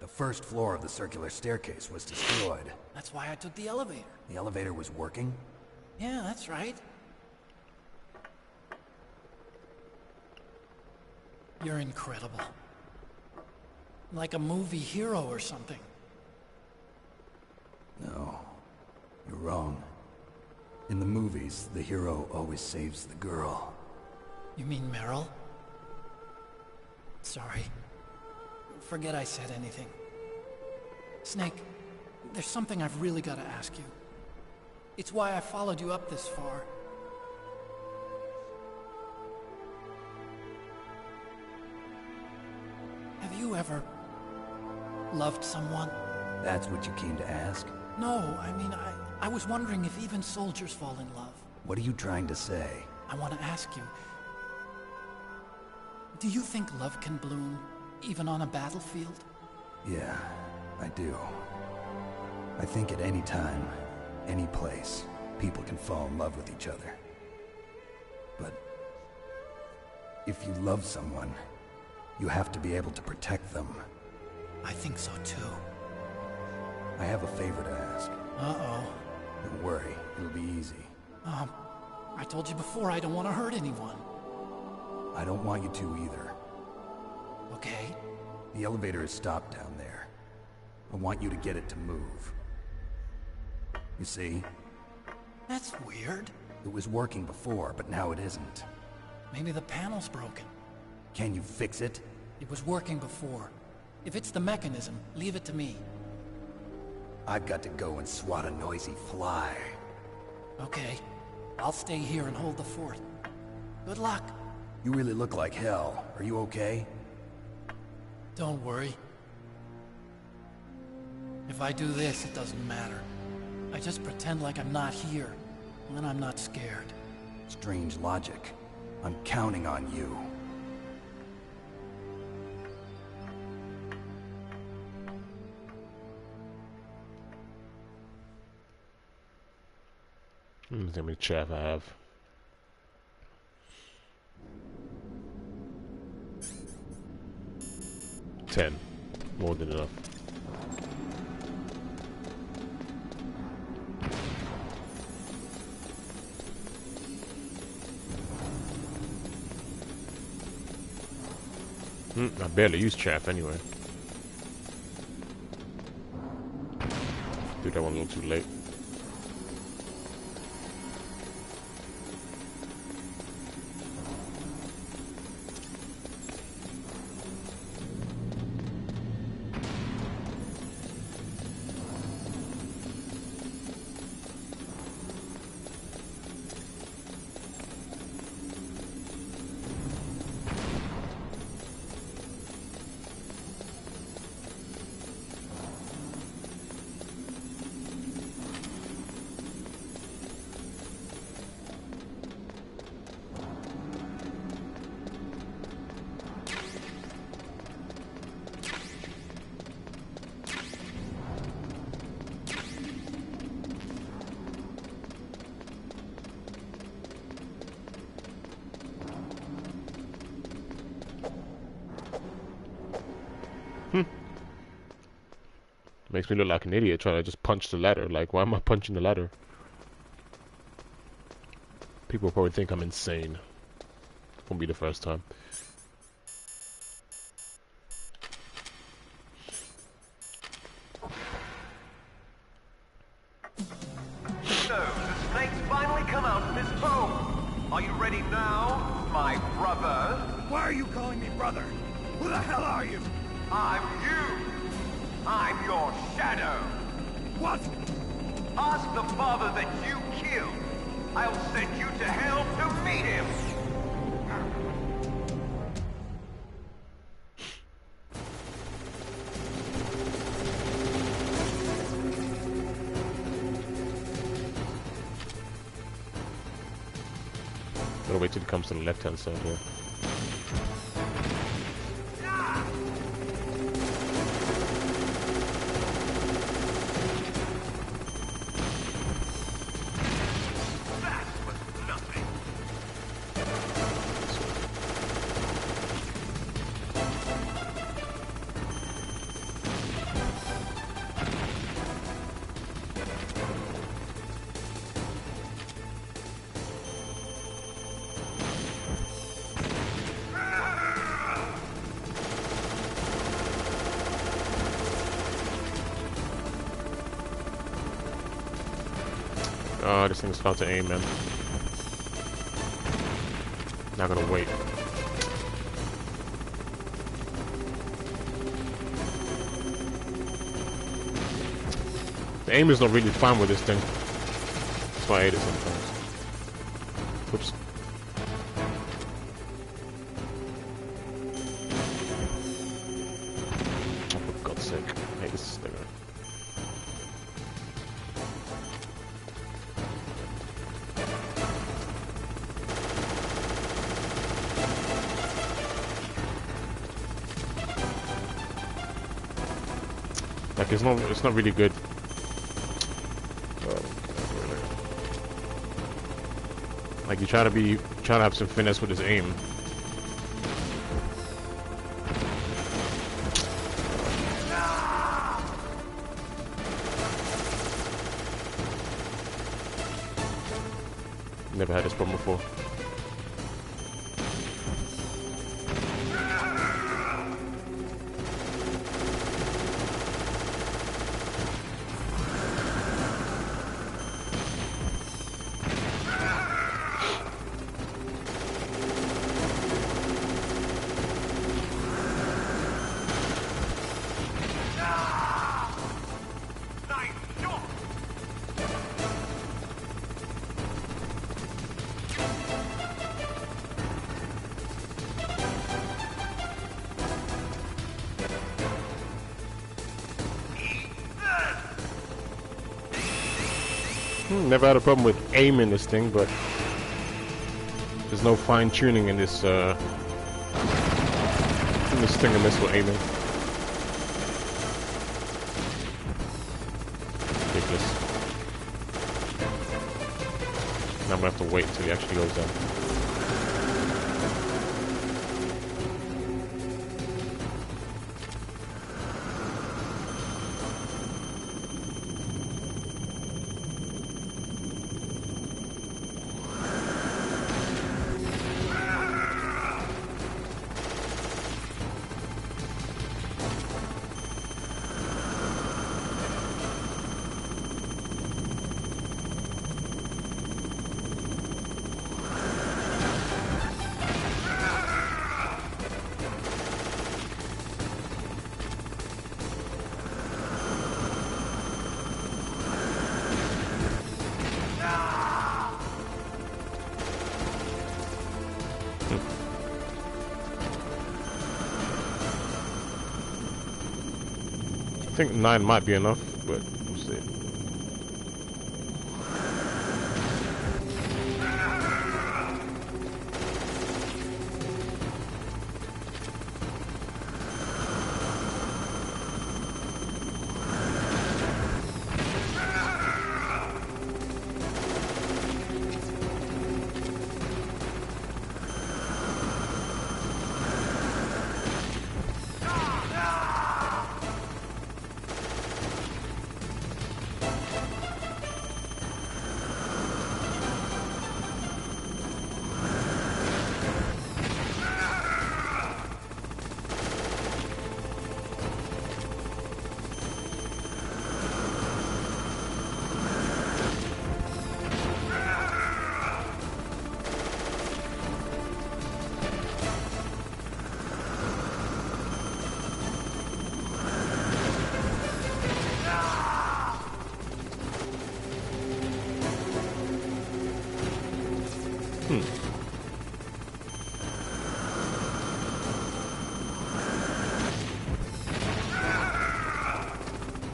The first floor of the circular staircase was destroyed. That's why I took the elevator. The elevator was working? Yeah, that's right. You're incredible. Like a movie hero or something. No, you're wrong. In the movies, the hero always saves the girl. You mean Meryl? Sorry. Forget I said anything. Snake, there's something I've really got to ask you. It's why I followed you up this far. Have you ever loved someone? That's what you came to ask? No, I mean, I was wondering if even soldiers fall in love. What are you trying to say? I want to ask you, do you think love can bloom, even on a battlefield? Yeah, I do. I think at any time, any place, people can fall in love with each other. But if you love someone, you have to be able to protect them. I think so too. I have a favor to ask. Uh-oh. Don't worry, it'll be easy. I told you before I don't want to hurt anyone. I don't want you to either. Okay. The elevator is stopped down there. I want you to get it to move. You see? That's weird. It was working before, but now it isn't. Maybe the panel's broken. Can you fix it? It was working before. If it's the mechanism, leave it to me. I've got to go and swat a noisy fly. Okay. I'll stay here and hold the fort. Good luck. You really look like hell. Are you okay? Don't worry. If I do this, it doesn't matter. I just pretend like I'm not here, and then I'm not scared. Strange logic. I'm counting on you. Let's see how many chaff I have. $10. More than enough. I barely use chaff anyway. Did that one a little too late. Makes me look like an idiot trying to just punch the ladder. Like, why am I punching the ladder? People probably think I'm insane. Won't be the first time. So, the snake's finally come out of his home. Are you ready now, my brother? Why are you calling me brother? Who the hell are you? I'm you. I'm your shadow. What? Ask the father that you killed. I'll send you to hell to meet him. Gotta wait till it comes to the left-hand side here. Oh, this thing's about to aim, man. Not gonna wait. The aim is not really fine with this thing. That's why I hate it sometimes. Whoops. Oh, for God's sake. I hate this thing. Like it's not really good. Like you try to have some finesse with his aim. Never had this problem before. Never had a problem with aiming this thing, but there's no fine tuning in this thing and this for aiming. Ridiculous. Now I'm gonna have to wait until he actually goes down. I think 9 might be enough, but we'll see.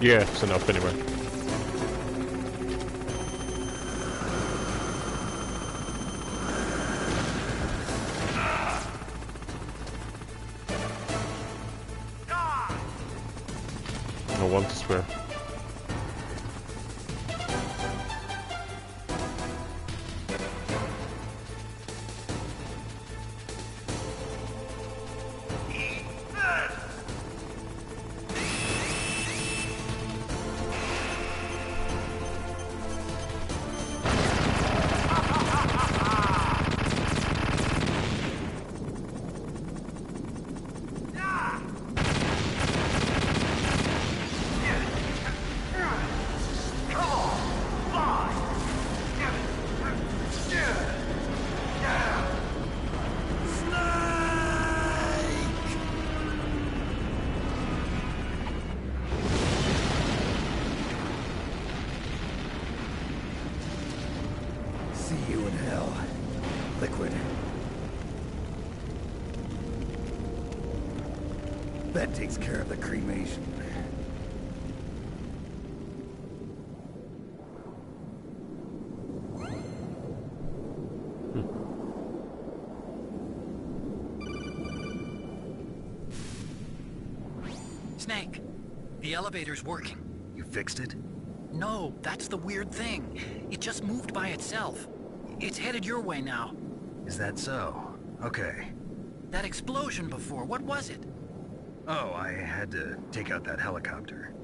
Yeah, it's enough anyway. I want to swear. That takes care of the cremation. Snake, the elevator's working. You fixed it? No, that's the weird thing. It just moved by itself. It's headed your way now. Is that so? Okay. That explosion before, what was it? Oh, I had to take out that helicopter.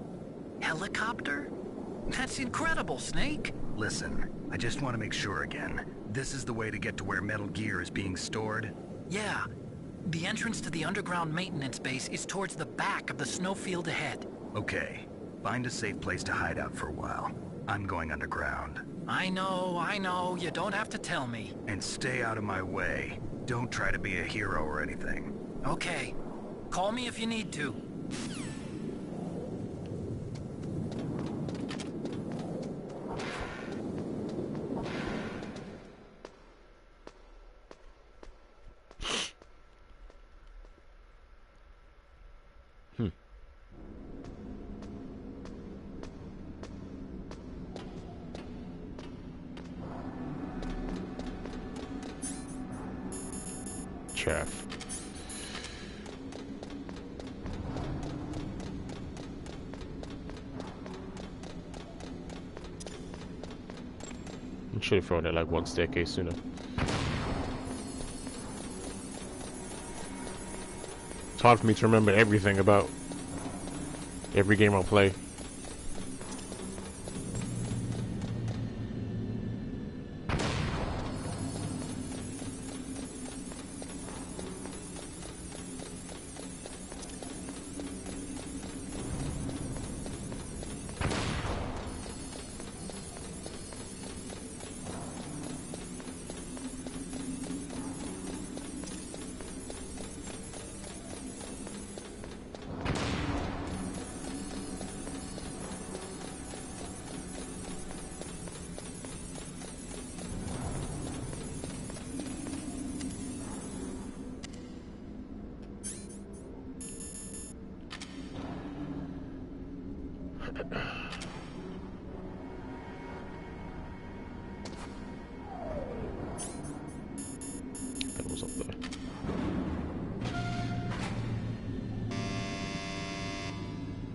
Helicopter? That's incredible, Snake. Listen, I just want to make sure again. This is the way to get to where Metal Gear is being stored? Yeah. The entrance to the underground maintenance base is towards the back of the snowfield ahead. Okay. Find a safe place to hide out for a while. I'm going underground. I know. You don't have to tell me. And stay out of my way. Don't try to be a hero or anything. Okay. Call me if you need to. Chaff. I should have thrown it like one staircase sooner. It's hard for me to remember everything about every game I'll play. That was up there.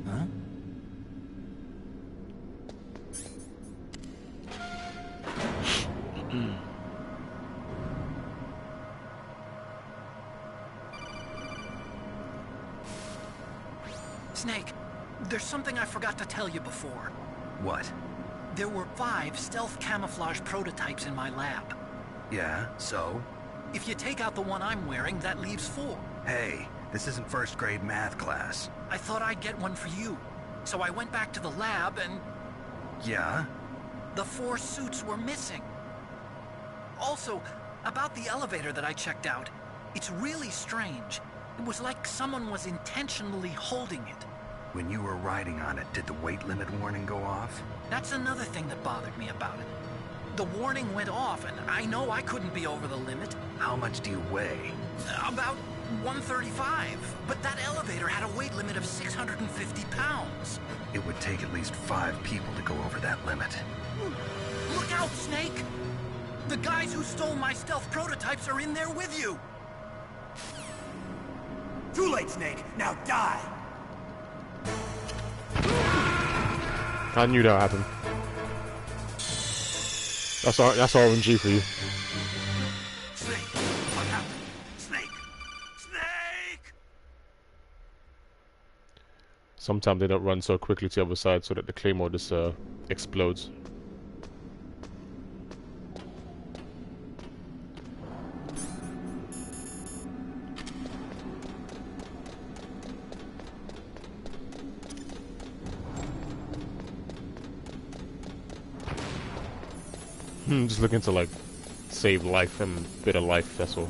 Huh? Snake, there's something I forgot to tell you before. What? There were 5 stealth camouflage prototypes in my lab. Yeah, so? If you take out the one I'm wearing, that leaves 4. Hey, this isn't first grade math class. I thought I'd get one for you. So I went back to the lab and... Yeah? The 4 suits were missing. Also, about the elevator that I checked out, it's really strange. It was like someone was intentionally holding it. When you were riding on it, did the weight limit warning go off? That's another thing that bothered me about it. The warning went off, and I know I couldn't be over the limit. How much do you weigh? About 135, but that elevator had a weight limit of 650 pounds. It would take at least 5 people to go over that limit. Look out, Snake! The guys who stole my stealth prototypes are in there with you! Too late, Snake! Now die! I knew that would happen. That's RNG for you. Snake! What happened? Snake! Snake! Sometimes they don't run so quickly to the other side so that the claymore just explodes. Just looking to like save life and bit of life, that's all.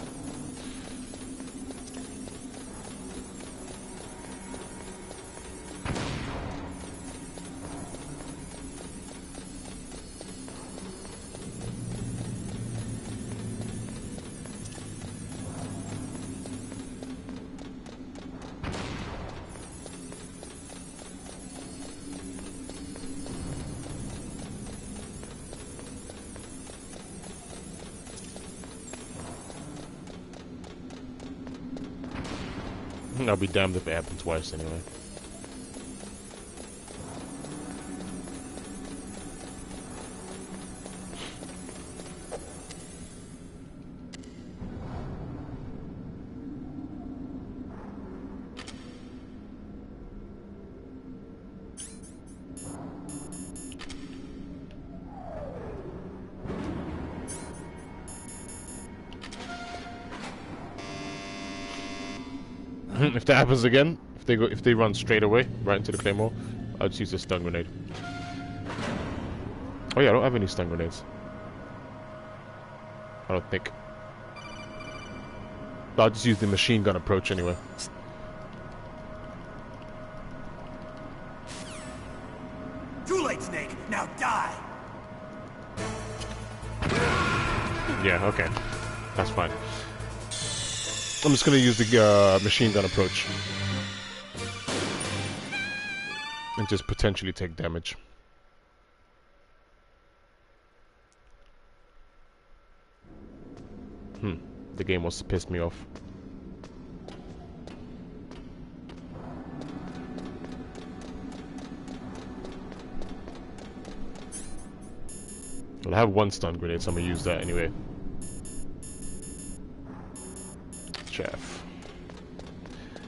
I'll be damned if it happens twice anyway. If that happens again, if they run straight away right into the claymore, I'll just use a stun grenade. Oh yeah, I don't have any stun grenades. I don't think. I'll just use the machine gun approach anyway. Too late, Snake. Now die. Yeah, okay, that's fine. I'm just gonna use the machine gun approach and just potentially take damage. The game wants to piss me off. Well, I have one stun grenade, so I'm gonna use that anyway. Chaff.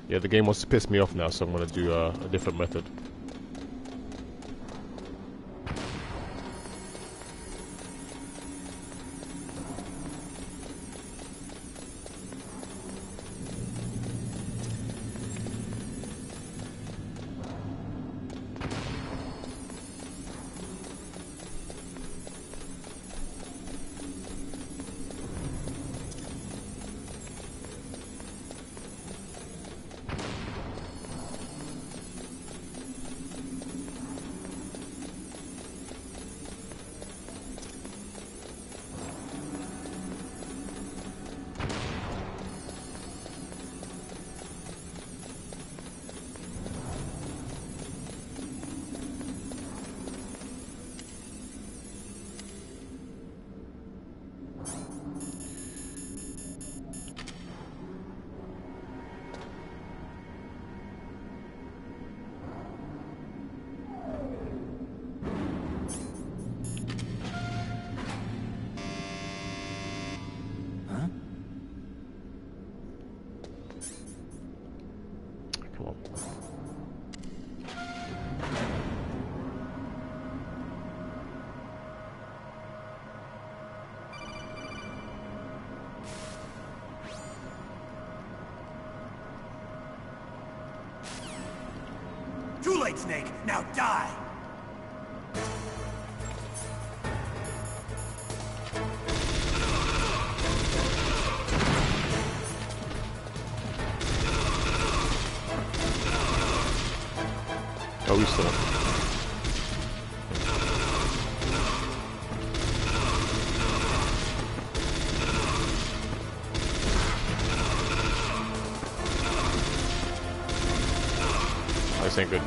Yeah, the game wants to piss me off now, so I'm gonna do a different method. Too late, Snake. Now die. Oh, we still have. This ain't good.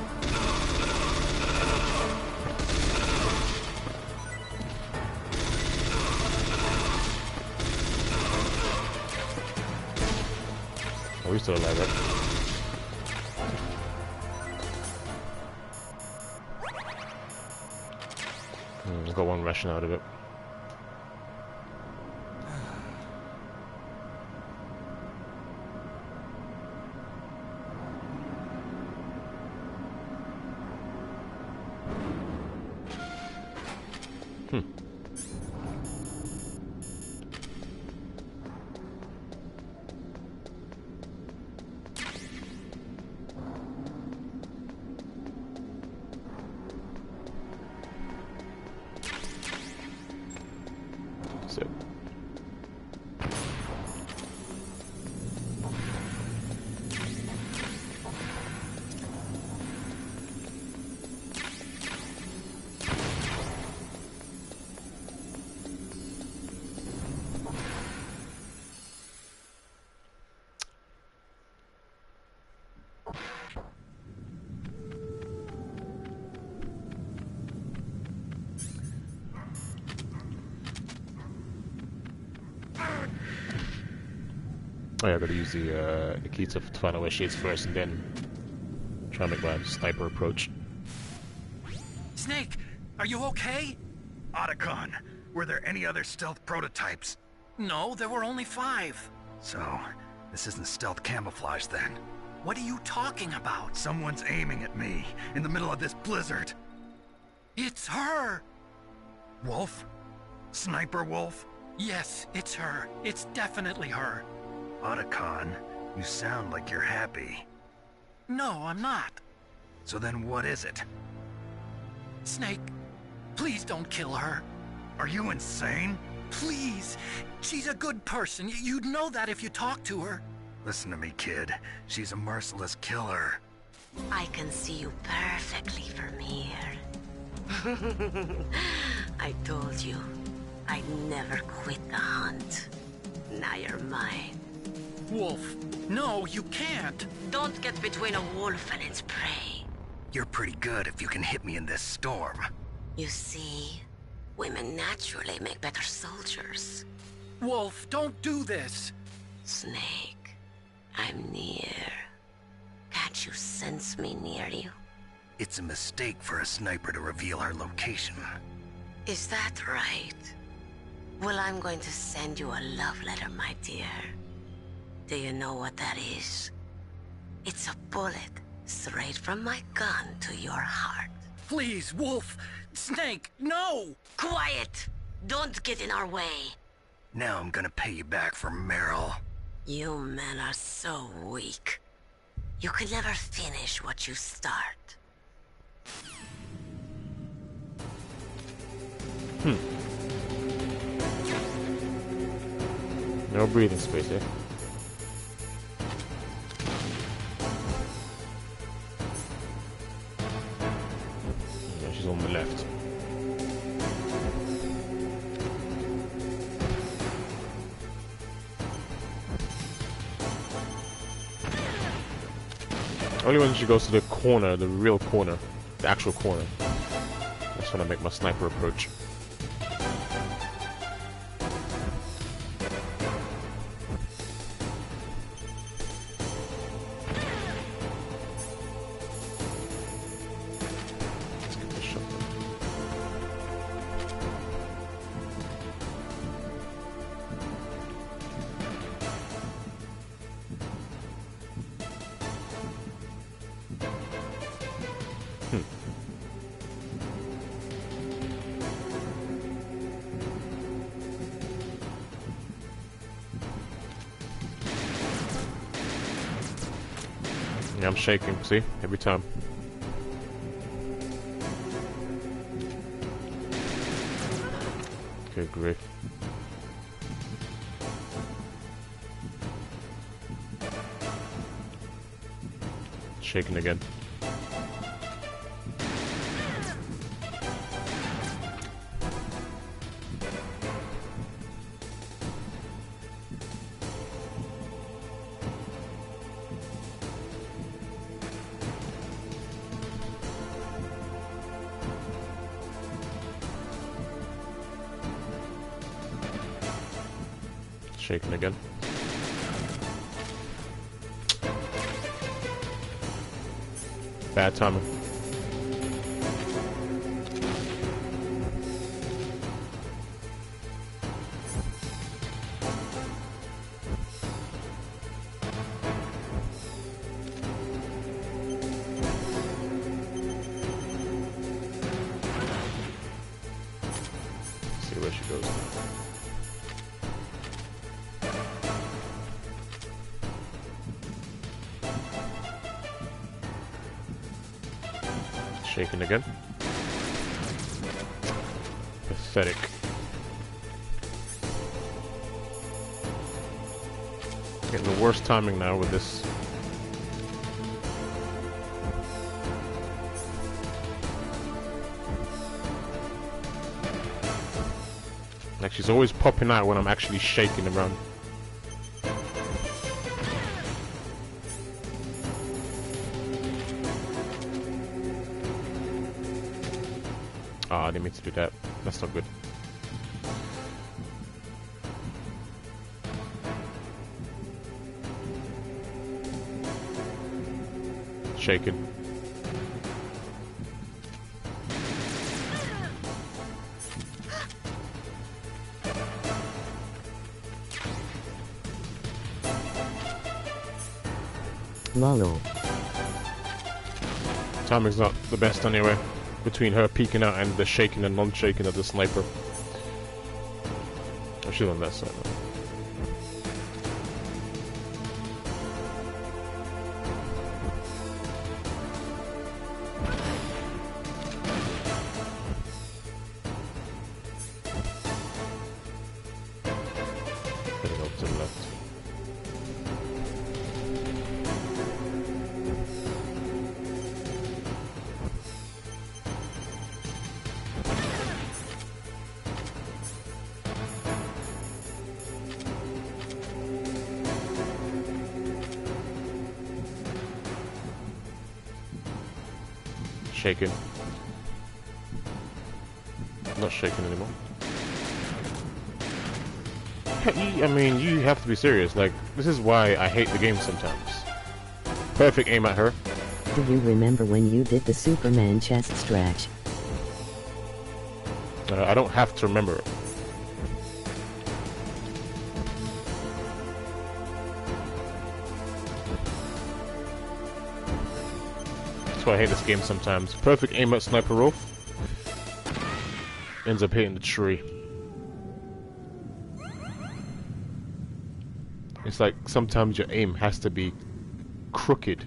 Oh, we still alive, right? Got one ration out of it. Oh yeah, I gotta use the key to find out where she is first, and then try and make my sniper approach. Snake, are you okay? Otacon, were there any other stealth prototypes? No, there were only 5. So, this isn't stealth camouflage then? What are you talking about? Someone's aiming at me, in the middle of this blizzard. It's her! Wolf? Sniper Wolf? Yes, it's her. It's definitely her. Otacon, you sound like you're happy. No, I'm not. So then what is it? Snake, please don't kill her. Are you insane? Please. She's a good person. You'd know that if you talked to her. Listen to me, kid. She's a merciless killer. I can see you perfectly from here. I told you, I'd never quit the hunt. Now you're mine. Wolf, no, you can't. Don't get between a wolf and its prey. You're pretty good if you can hit me in this storm. You see, women naturally make better soldiers. Wolf, don't do this. Snake, I'm near. Can't you sense me near you? It's a mistake for a sniper to reveal her location. Is that right? Well, I'm going to send you a love letter, my dear. Do you know what that is? It's a bullet straight from my gun to your heart. Please, Wolf! Snake, no! Quiet! Don't get in our way. Now I'm gonna pay you back for Meryl. You men are so weak. You can never finish what you start. No breathing space, eh? Yeah, she's on the left. Only when she goes to the corner, the real corner, the actual corner. That's when I make my sniper approach. Let's get this shot done. Yeah, I'm shaking, see? Every time. Okay, great. Shaking again. Shaking again. Bad timing. See where she goes now. Shaking again. Pathetic. Getting the worst timing now with this. Like she's always popping out when I'm actually shaking around. I didn't mean to do that. That's not good. Shaken. Lolo. Timing's not the best anyway, between her peeking out and the shaking and non-shaking of the sniper. I should on that side though. Heading up to the left. Shaking. Not shaking anymore. I mean, you have to be serious. Like, this is why I hate the game sometimes. Perfect aim at her. Do you remember when you did the Superman chest stretch? I don't have to remember it. That's why I hate this game sometimes. Perfect aim at Sniper Wolf. Ends up hitting the tree. It's like sometimes your aim has to be crooked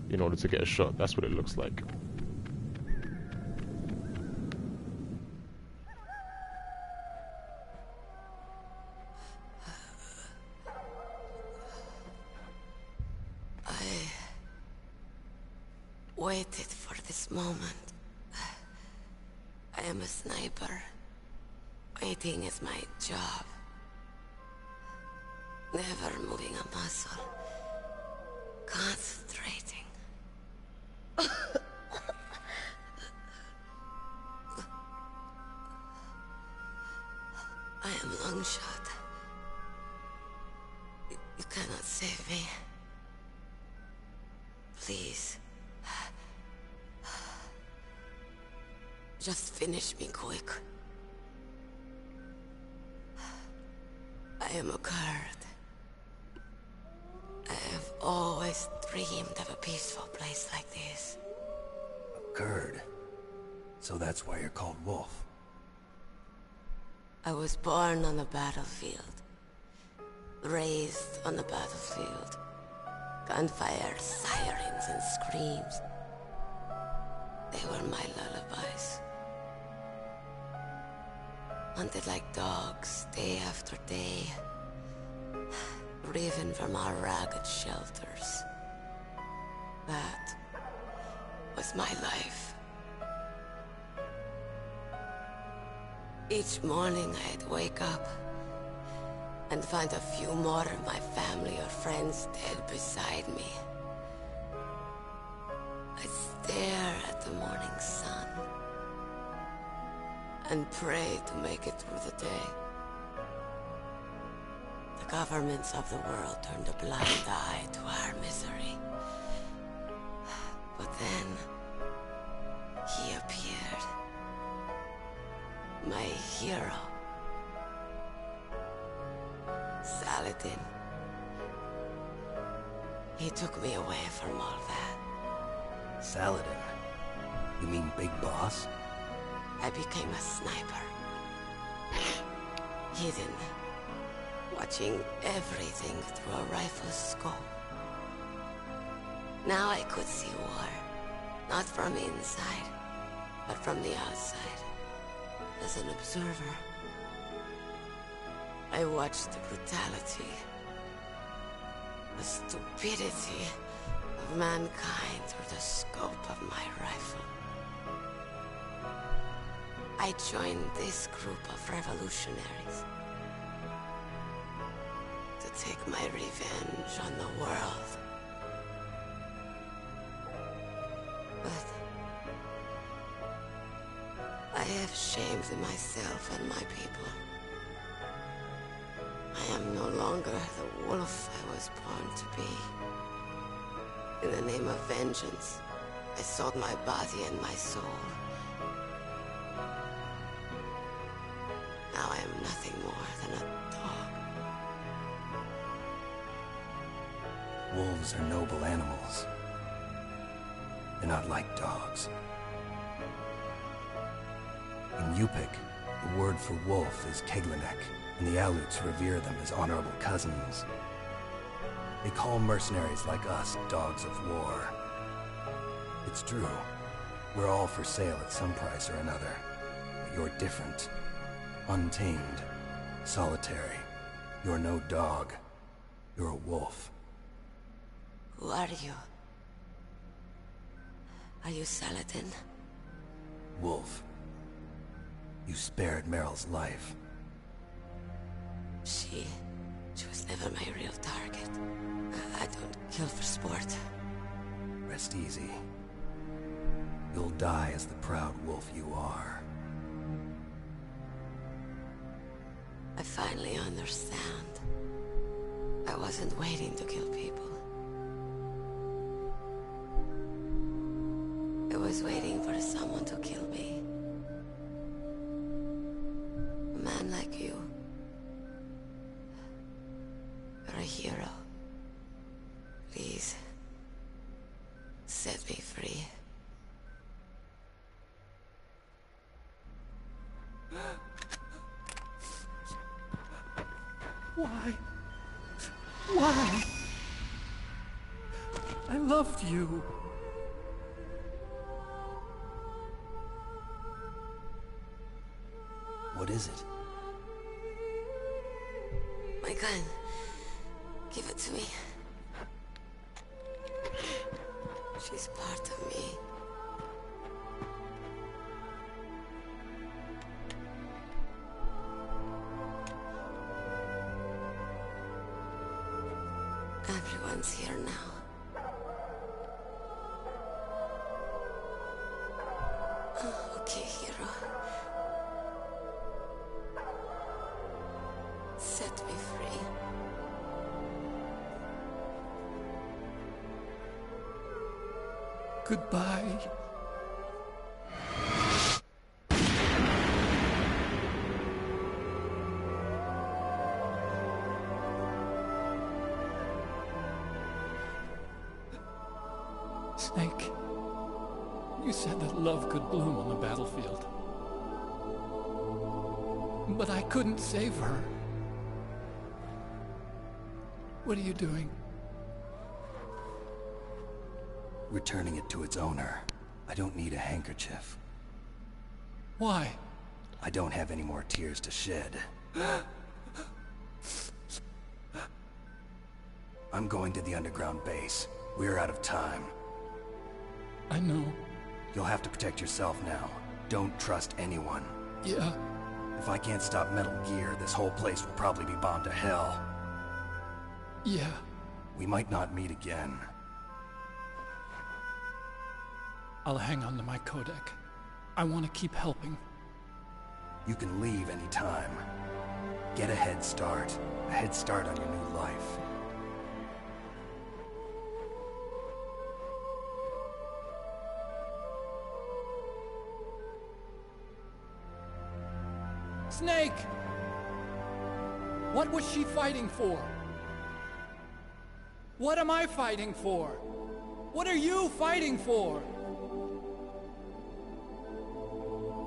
in order to get a shot. That's what it looks like. I waited for this moment. I am a sniper. Waiting is my job. Never moving a muscle. Concentrating. I am Longshot. You cannot save me. Please. Just finish me quick. I am a Kurd. I have always dreamed of a peaceful place like this. A Kurd? So that's why you're called Wolf. I was born on the battlefield. Raised on the battlefield. Gunfire, sirens, and screams. They were my lullabies. Hunted like dogs, day after day. Driven from our ragged shelters. That was my life. Each morning I'd wake up and find a few more of my family or friends dead beside me. I'd stare at the morning sun and pray to make it through the day. The governments of the world turned a blind eye to our misery. But then, he appeared. My hero. Saladin. He took me away from all that. Saladin? You mean Big Boss? I became a sniper. Hidden. Watching everything through a rifle's scope. Now I could see war. Not from inside, but from the outside. As an observer. I watched the brutality, the stupidity of mankind through the scope of my rifle. I joined this group of revolutionaries to take my revenge on the world. But I have shamed myself and my people. I am no longer the wolf I was born to be. In the name of vengeance, I sold my body and my soul. Now I am nothing more than a dog. Wolves are noble animals. They're not like dogs. In Yupik, the word for wolf is Keglanek, and the Aleuts revere them as honorable cousins. They call mercenaries like us dogs of war. It's true. We're all for sale at some price or another. But you're different. Untamed. Solitary. You're no dog. You're a wolf. Who are you? Are you Saladin? Wolf. You spared Meryl's life. She was never my real target. I don't kill for sport. Rest easy. You'll die as the proud wolf you are. I finally understand. I wasn't waiting to kill people. I was waiting for someone to kill me. A man like you. You're a hero. Please, set me free. Why? Why? I loved you. What is it? My gun. Give it to me. She's part of me. Everyone's here now. Oh, okay, hero. Set me free. Goodbye. Snake, you said that love could bloom on the battlefield. But I couldn't save her. What are you doing? Returning it to its owner. I don't need a handkerchief. Why? I don't have any more tears to shed. I'm going to the underground base. We're out of time. I know. You'll have to protect yourself now. Don't trust anyone. Yeah. If I can't stop Metal Gear, this whole place will probably be bombed to hell. Yeah. We might not meet again. I'll hang on to my codec. I want to keep helping. You can leave any time. Get a head start. A head start on your new life. Snake! What was she fighting for? What am I fighting for? What are you fighting for?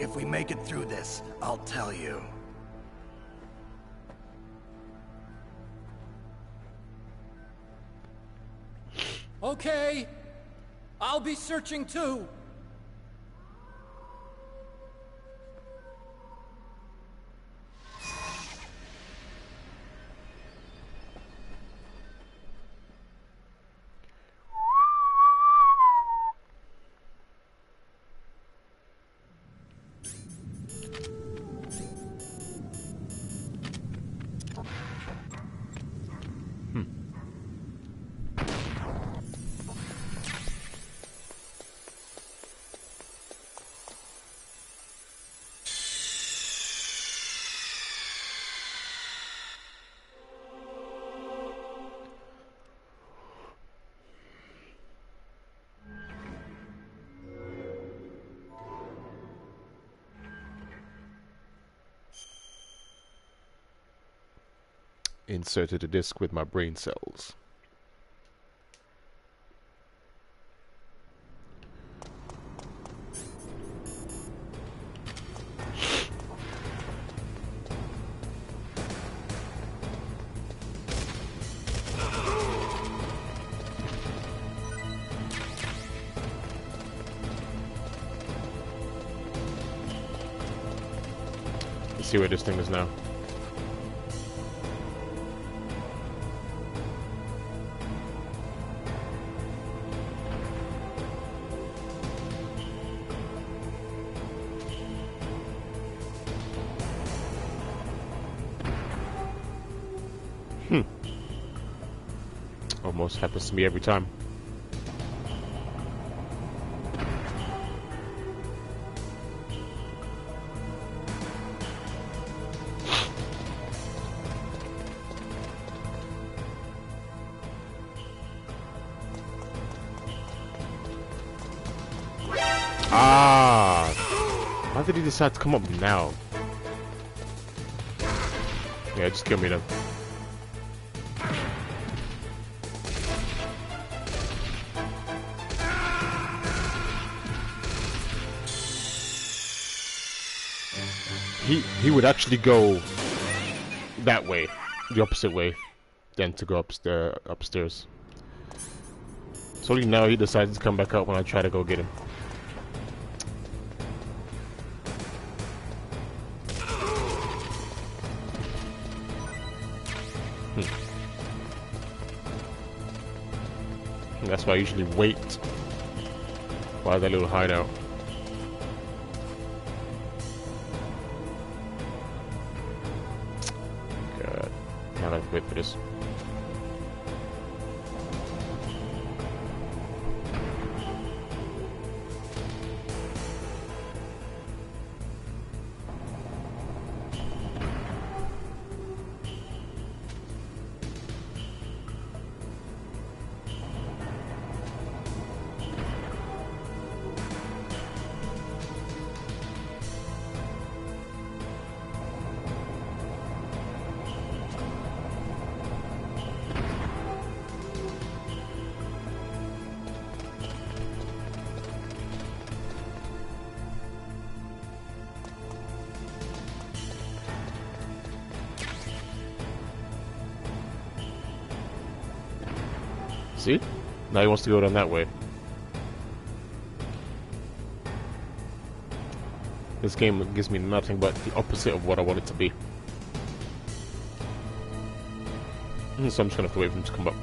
If we make it through this, I'll tell you. Okay. I'll be searching too. inserted a disc with my brain cells. Let's see where this thing is now. Almost happens to me every time. Ah! Why did he decide to come up now? Yeah, just kill me then. He would actually go that way, the opposite way, than to go upstairs. So only now he decides to come back up when I try to go get him. That's why I usually wait by that little hideout. God, now I have to wait for this. See? Now he wants to go down that way. This game gives me nothing but the opposite of what I want it to be. So I'm just gonna have to wait for him to come up.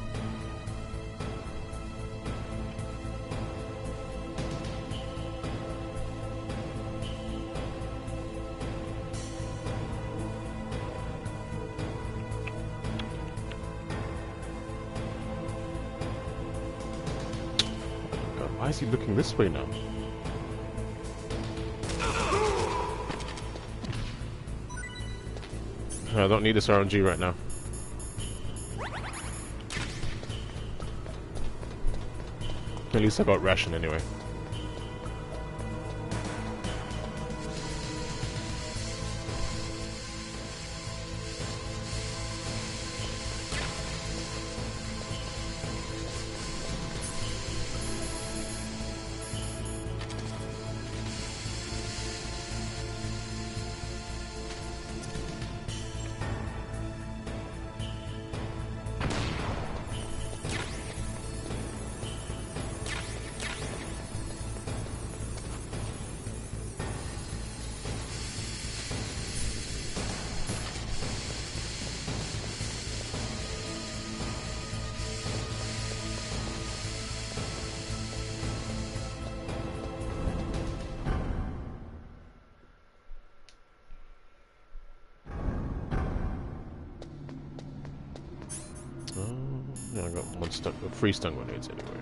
Why is he looking this way now? I don't need this RNG right now. At least I got ration anyway. Yeah, I got one stun, 3 stun grenades anyway.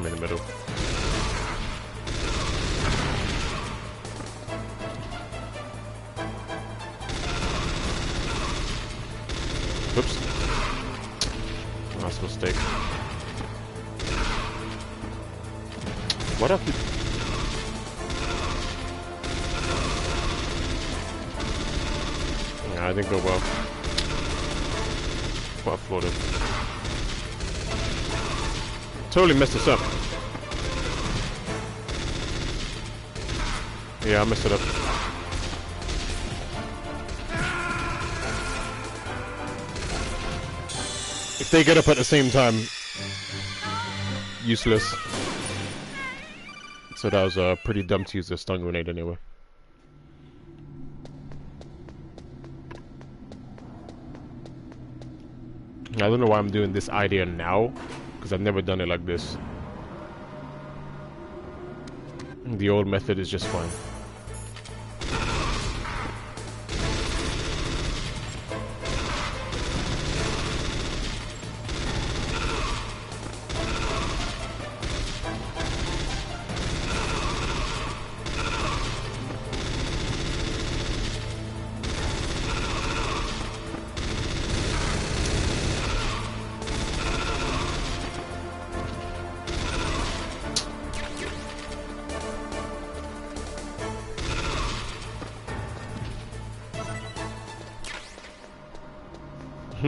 in the middle. Oops. That's a mistake. What up? Yeah, I didn't go well. Quite floated. Totally messed this up. Yeah, I messed it up. If they get up at the same time, useless. So that was pretty dumb to use a stun grenade anyway. I don't know why I'm doing this idea now, because I've never done it like this. The old method is just fine.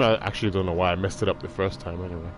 I actually don't know why I messed it up the first time anyway.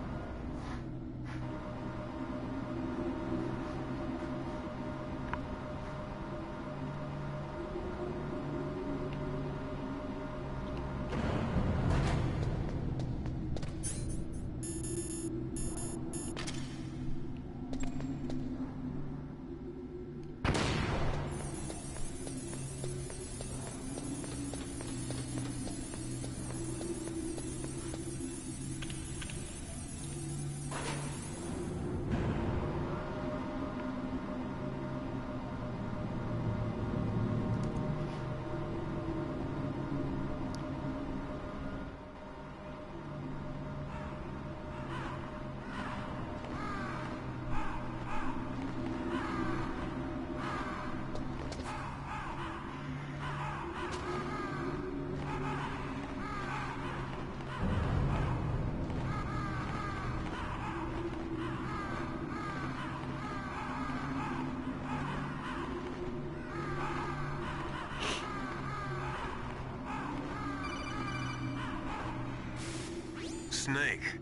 Snake,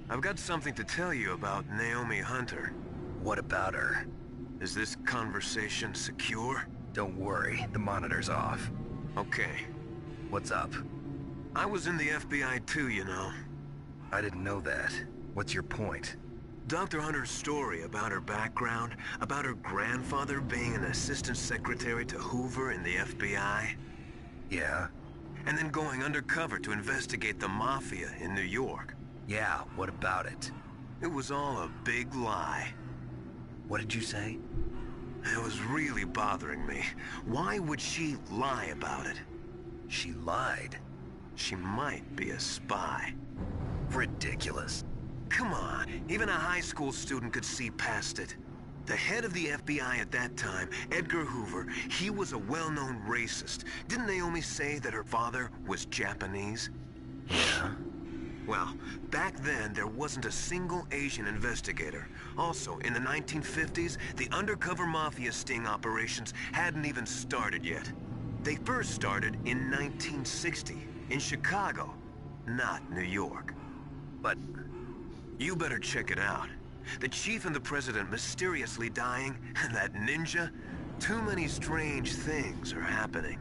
I've got something to tell you about Naomi Hunter. What about her? Is this conversation secure? Don't worry, the monitor's off. Okay. What's up? I was in the FBI too, you know. I didn't know that. What's your point? Dr. Hunter's story about her background, about her grandfather being an assistant secretary to Hoover in the FBI. Yeah? And then going undercover to investigate the Mafia in New York. Yeah, what about it? It was all a big lie. What did you say? It was really bothering me. Why would she lie about it? She lied. She might be a spy. Ridiculous. Come on, even a high school student could see past it. The head of the FBI at that time, Edgar Hoover, he was a well-known racist. Didn't Naomi say that her father was Japanese? Yeah. Well, back then, there wasn't a single Asian investigator. Also, in the 1950s, the undercover mafia sting operations hadn't even started yet. They first started in 1960, in Chicago, not New York. But you better check it out. The chief and the president mysteriously dying, and that ninja? Too many strange things are happening.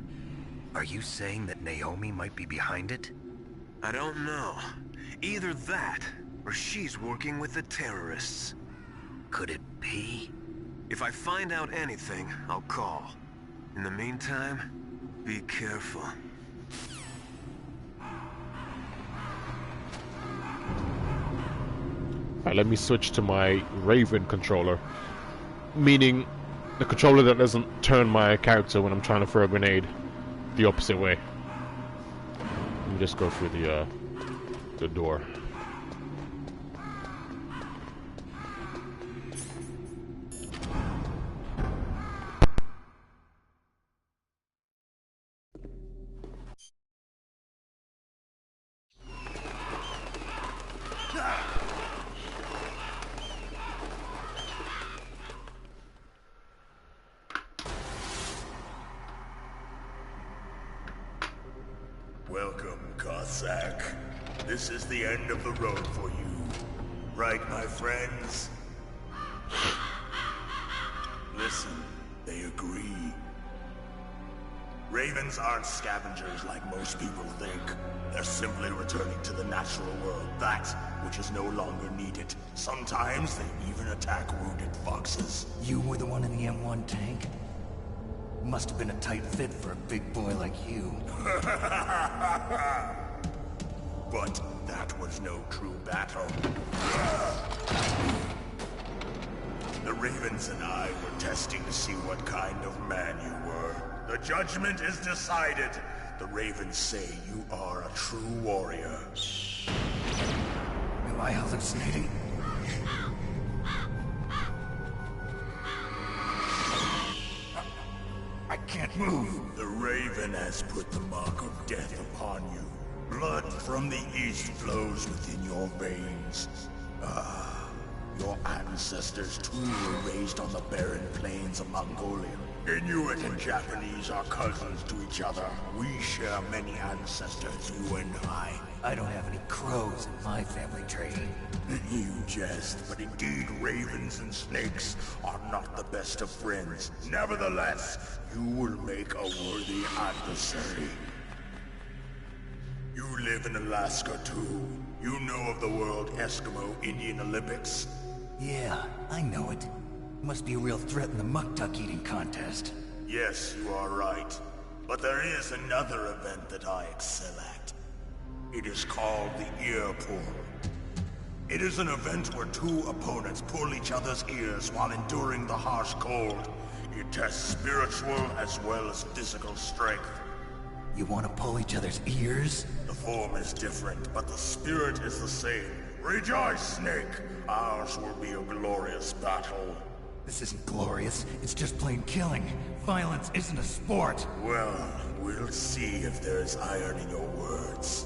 Are you saying that Naomi might be behind it? I don't know. Either that, or she's working with the terrorists. Could it be? If I find out anything, I'll call. In the meantime, be careful. Alright, let me switch to my Raven controller. Meaning, the controller that doesn't turn my character when I'm trying to throw a grenade the opposite way. Let me just go through the door. this is the end of the road for you. Right, my friends? Listen, they agree. Ravens aren't scavengers like most people think. They're simply returning to the natural world, that which is no longer needed. Sometimes they even attack wounded foxes. You were the one in the M1 tank? Must have been a tight fit for a big boy like you. But that was no true battle. The Ravens and I were testing to see what kind of man you were. The judgment is decided. The Ravens say you are a true warrior. Am I hallucinating? I can't move. The Raven has put the mark of death upon you. Blood from the east flows within your veins. Ah, your ancestors too were raised on the barren plains of Mongolia. Inuit and Japanese are cousins to each other. We share many ancestors, you and I. I don't have any crows in my family tree. You jest, but indeed ravens and snakes are not the best of friends. Nevertheless, you will make a worthy adversary. You live in Alaska too. You know of the World Eskimo Indian Olympics? Yeah, I know it. Must be a real threat in the muck-duck eating contest. Yes, you are right. But there is another event that I excel at. It is called the ear pull. It is an event where two opponents pull each other's ears while enduring the harsh cold. It tests spiritual as well as physical strength. You want to pull each other's ears? The form is different, but the spirit is the same. Rejoice, Snake! Ours will be a glorious battle. This isn't glorious, it's just plain killing. Violence isn't a sport. Well, we'll see if there's iron in your words.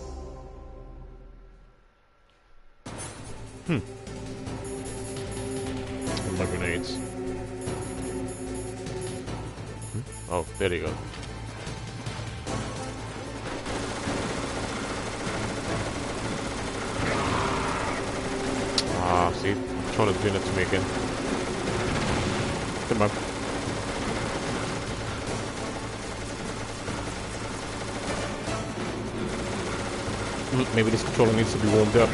And my grenades. Oh, there you go. Ah, see? I'm trying to do it to me again. Come on. Maybe this controller needs to be warmed up.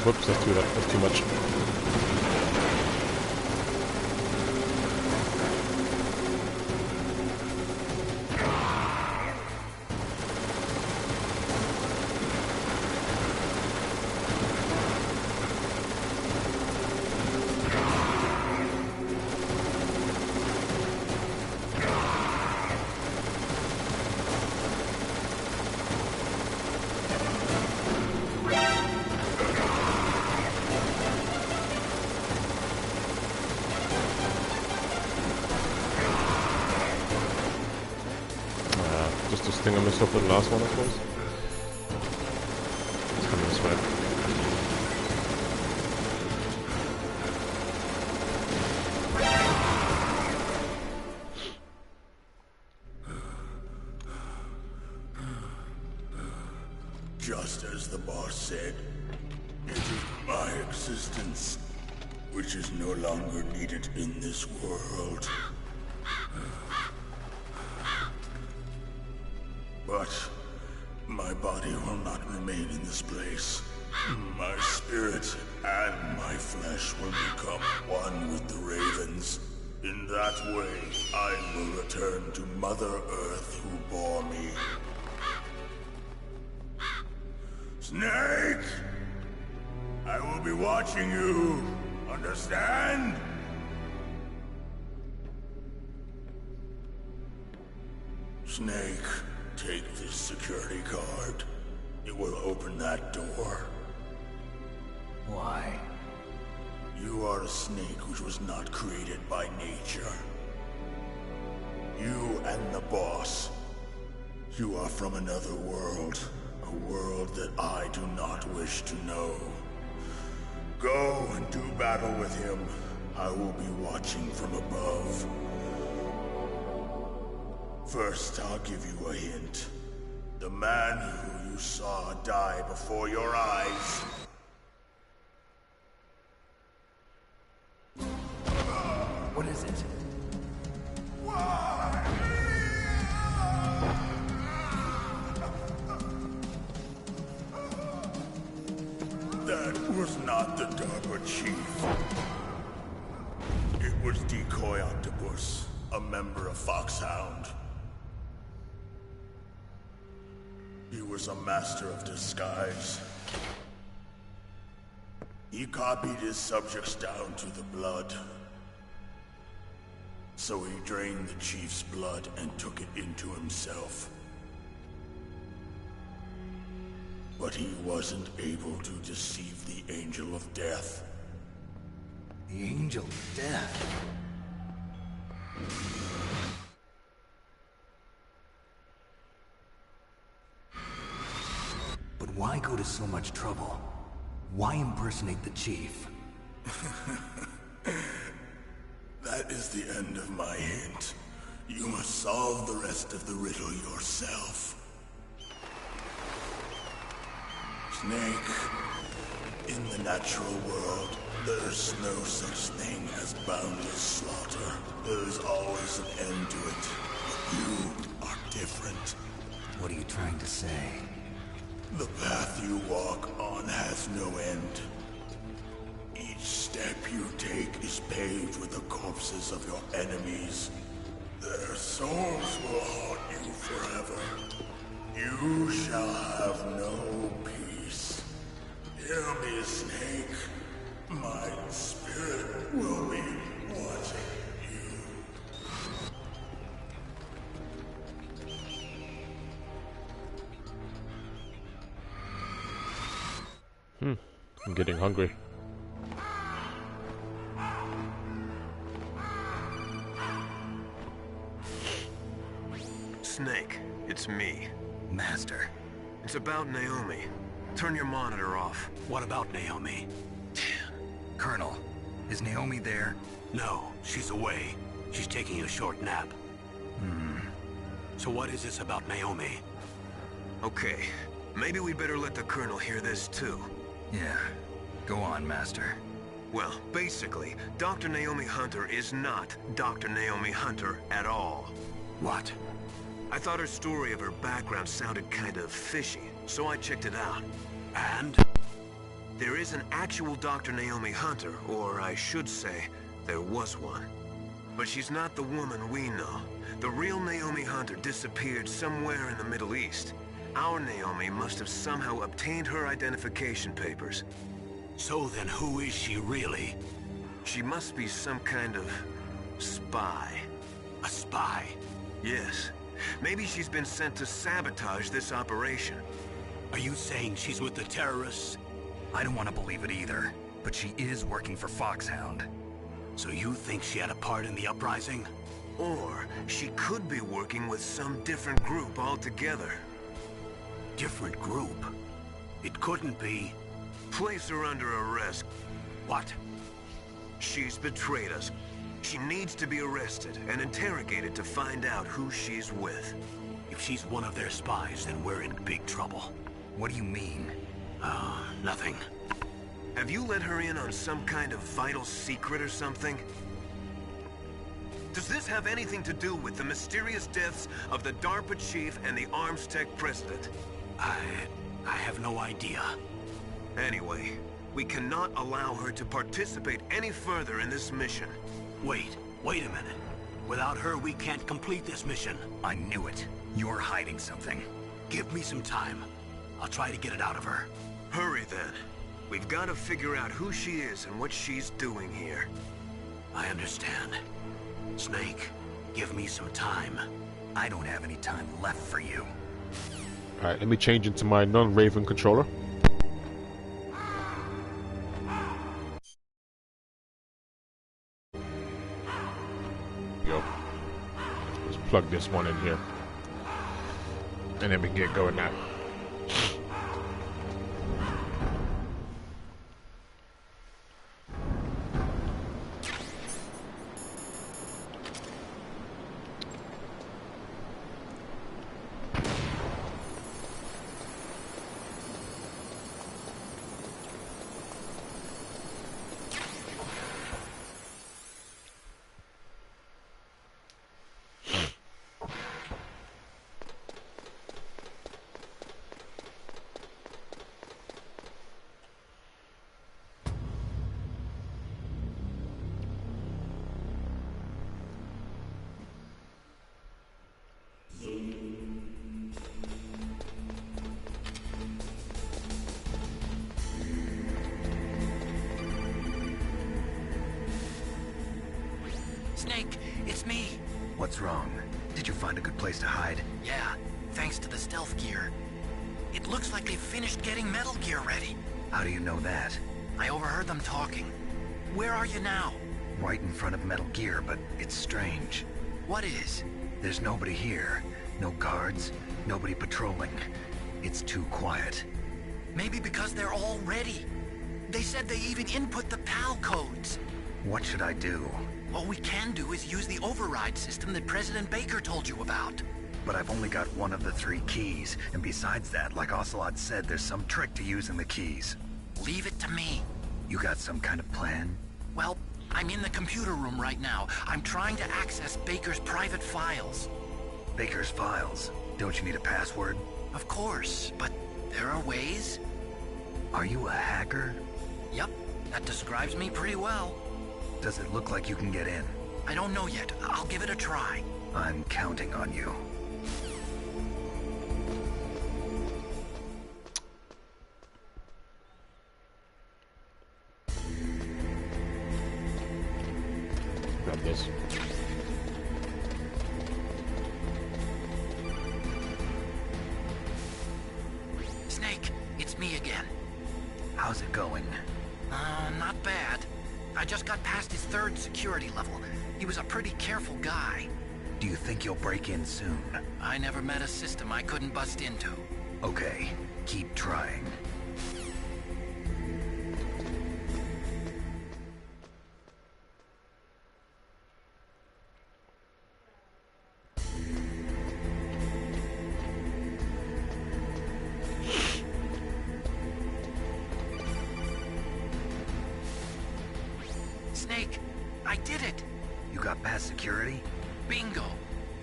Whoops, that's too much. Just this thing I missed off the last one, I suppose. It's coming this way. Just as the boss said, it is my existence which is no longer needed in this world. But my body will not remain in this place. My spirit and my flesh will become one with the ravens. In that way, I will return to Mother Earth who bore me. Snake! I will be watching you. Understand? Snake. Take this security card. It will open that door. Why? You are a snake which was not created by nature. You and the boss. You are from another world. A world that I do not wish to know. Go and do battle with him. I will be watching from above. First, I'll give you a hint. The man who you saw die before your eyes. What is it? That was not the DARPA chief. It was Decoy Octopus, a member of Foxhound. He was a master of disguise. He copied his subjects down to the blood. So he drained the chief's blood and took it into himself. But he wasn't able to deceive the Angel of Death. The Angel of Death? But why go to so much trouble? Why impersonate the chief? That is the end of my hint. You must solve the rest of the riddle yourself. Snake, in the natural world, there's no such thing as boundless slaughter. There's always an end to it. But you are different. What are you trying to say? The path you walk on has no end. Each step you take is paved with the corpses of your enemies. Their souls will haunt you forever. You shall have no peace. Hear me, Snake. My spirit will be watching you. I'm getting hungry. Snake, it's me. Master. It's about Naomi. Turn your monitor off. What about Naomi? Colonel, is Naomi there? No, she's away. She's taking a short nap. So what is this about Naomi? Okay, maybe we'd better let the Colonel hear this too. Yeah. Go on, Master. Well, basically, Dr. Naomi Hunter is not Dr. Naomi Hunter at all. What? I thought her story of her background sounded kind of fishy, so I checked it out. And? There is an actual Dr. Naomi Hunter, or I should say, there was one. But she's not the woman we know. The real Naomi Hunter disappeared somewhere in the Middle East. Our Naomi must have somehow obtained her identification papers. So then who is she really? She must be some kind of spy. A spy? Yes. Maybe she's been sent to sabotage this operation. Are you saying she's with the terrorists? I don't want to believe it either, but she is working for Foxhound. So you think she had a part in the uprising? Or she could be working with some different group altogether. Different group? It couldn't be. Place her under arrest. What? She's betrayed us. She needs to be arrested and interrogated to find out who she's with. If she's one of their spies, then we're in big trouble. What do you mean? Nothing. Have you let her in on some kind of vital secret or something? Does this have anything to do with the mysterious deaths of the DARPA chief and the Arms Tech president? I have no idea. Anyway, we cannot allow her to participate any further in this mission. Wait a minute. Without her, we can't complete this mission. I knew it. You're hiding something. Give me some time. I'll try to get it out of her. Hurry then. We've got to figure out who she is and what she's doing here. I understand. Snake, give me some time. I don't have any time left for you. Alright, let me change into my non-Raven controller. we go. Let's plug this one in here. And then we can get going now. Snake, it's me. What's wrong? Did you find a good place to hide? Yeah, thanks to the stealth gear. It looks like they've finished getting Metal Gear ready. How do you know that? I overheard them talking. Where are you now? Right in front of Metal Gear, but it's strange. What is? There's nobody here. No guards, nobody patrolling. It's too quiet. Maybe because they're all ready. They said they even input the PAL codes. What should I do? All we can do is use the override system that President Baker told you about. But I've only got one of the 3 keys, and besides that, like Ocelot said, there's some trick to using the keys. Leave it to me. You got some kind of plan? Well, I'm in the computer room right now. I'm trying to access Baker's private files. Baker's files? Don't you need a password? Of course, but there are ways. Are you a hacker? Yep, that describes me pretty well. Does it look like you can get in? I don't know yet. I'll give it a try. I'm counting on you. Grab this. Snake, it's me again. How's it going? Not bad. I just got past his 3rd security level. He was a pretty careful guy. Do you think you'll break in soon? I never met a system I couldn't bust into. Okay, keep trying. Snake, I did it! You got past security? Bingo!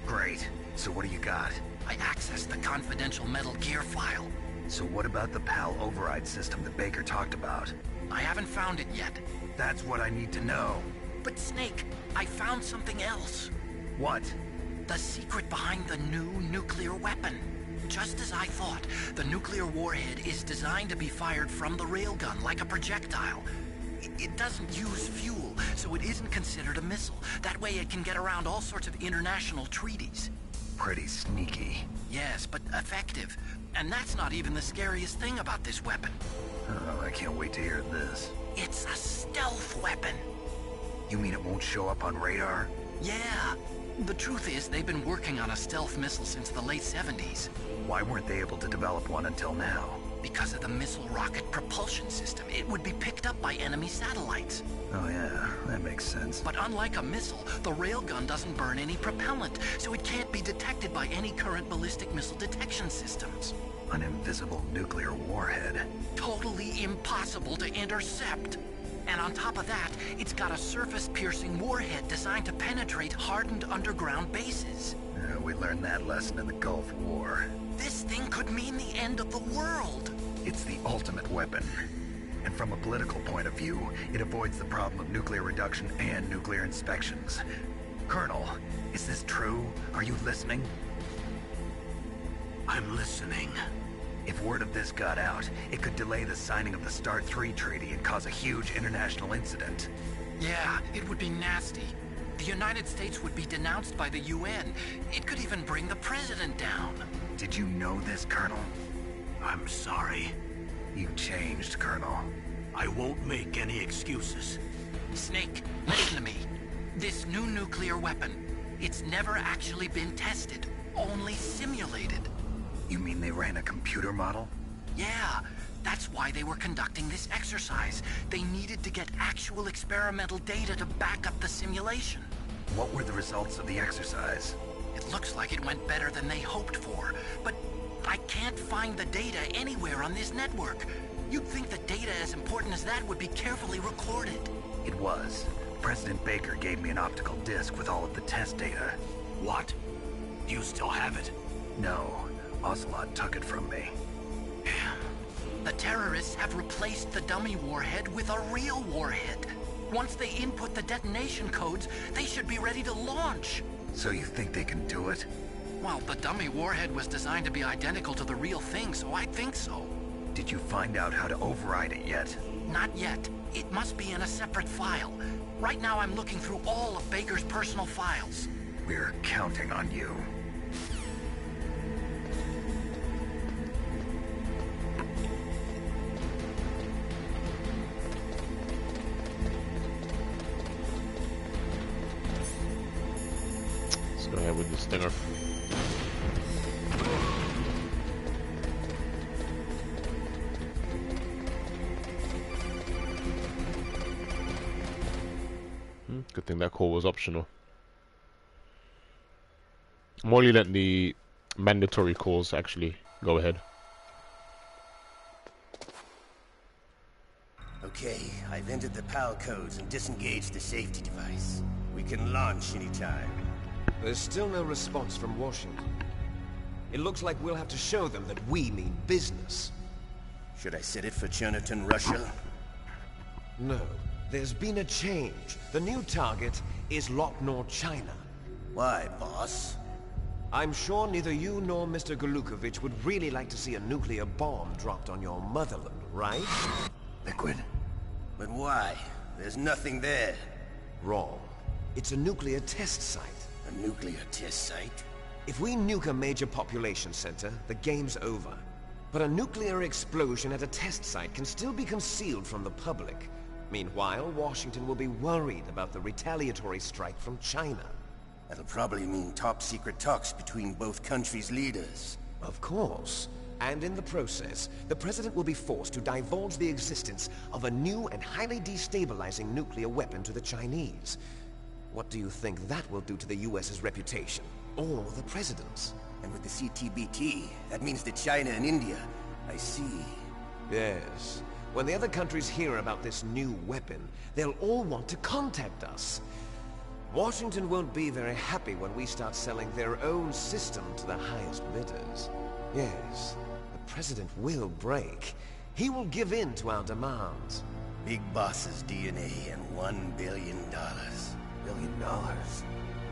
Great. So what do you got? I accessed the confidential Metal Gear file. So what about the PAL override system that Baker talked about? I haven't found it yet. That's what I need to know. But Snake, I found something else. What? The secret behind the new nuclear weapon. Just as I thought, the nuclear warhead is designed to be fired from the railgun like a projectile. It doesn't use fuel, so it isn't considered a missile. That way it can get around all sorts of international treaties. Pretty sneaky. Yes, but effective. And that's not even the scariest thing about this weapon. Oh, I can't wait to hear this. It's a stealth weapon. You mean it won't show up on radar? Yeah. The truth is, they've been working on a stealth missile since the late 70s. Why weren't they able to develop one until now? Because of the missile rocket propulsion system. It would be picked up by enemy satellites. Oh yeah, that makes sense. But unlike a missile, the railgun doesn't burn any propellant, so it can't be detected by any current ballistic missile detection systems. An invisible nuclear warhead. Totally impossible to intercept. And on top of that, it's got a surface-piercing warhead designed to penetrate hardened underground bases. We learned that lesson in the Gulf War. This thing could mean the end of the world. It's the ultimate weapon. And from a political point of view, it avoids the problem of nuclear reduction and nuclear inspections. Colonel, is this true? Are you listening? I'm listening. If word of this got out, it could delay the signing of the START 3 treaty and cause a huge international incident. Yeah, it would be nasty. The United States would be denounced by the UN. It could even bring the president down. Did you know this, Colonel? I'm sorry. You changed, Colonel. I won't make any excuses. Snake, listen to me. This new nuclear weapon, it's never actually been tested, only simulated. You mean they ran a computer model? Yeah, that's why they were conducting this exercise. They needed to get actual experimental data to back up the simulation. What were the results of the exercise? It looks like it went better than they hoped for, but I can't find the data anywhere on this network. You'd think that data as important as that would be carefully recorded. It was. President Baker gave me an optical disc with all of the test data. What? Do you still have it? No. Ocelot took it from me. The terrorists have replaced the dummy warhead with a real warhead. Once they input the detonation codes, they should be ready to launch. So you think they can do it? Well, the dummy warhead was designed to be identical to the real thing, so I think so. Did you find out how to override it yet? Not yet. It must be in a separate file. Right now I'm looking through all of Baker's personal files. We're counting on you. Let's go ahead with the stinger. Good thing that call was optional. I'm only letting the mandatory calls actually go ahead. Okay, I've entered the PAL codes and disengaged the safety device. We can launch anytime. There's still no response from Washington. It looks like we'll have to show them that we mean business. Should I set it for Cherniton, Russia? No. There's been a change. The new target is Locknor, China. Why, boss? I'm sure neither you nor Mr. Golukovich would really like to see a nuclear bomb dropped on your motherland, right? Liquid. But why? There's nothing there. Wrong. It's a nuclear test site. A nuclear test site? If we nuke a major population center, the game's over. But a nuclear explosion at a test site can still be concealed from the public. Meanwhile, Washington will be worried about the retaliatory strike from China. That'll probably mean top-secret talks between both countries' leaders. Of course. And in the process, the President will be forced to divulge the existence of a new and highly destabilizing nuclear weapon to the Chinese. What do you think that will do to the US's reputation? Or the President's? And with the CTBT, that means that China and India... I see. Yes. When the other countries hear about this new weapon, they'll all want to contact us. Washington won't be very happy when we start selling their own system to the highest bidders. Yes, the President will break. He will give in to our demands. Big Boss's DNA and $1 billion. $1 billion?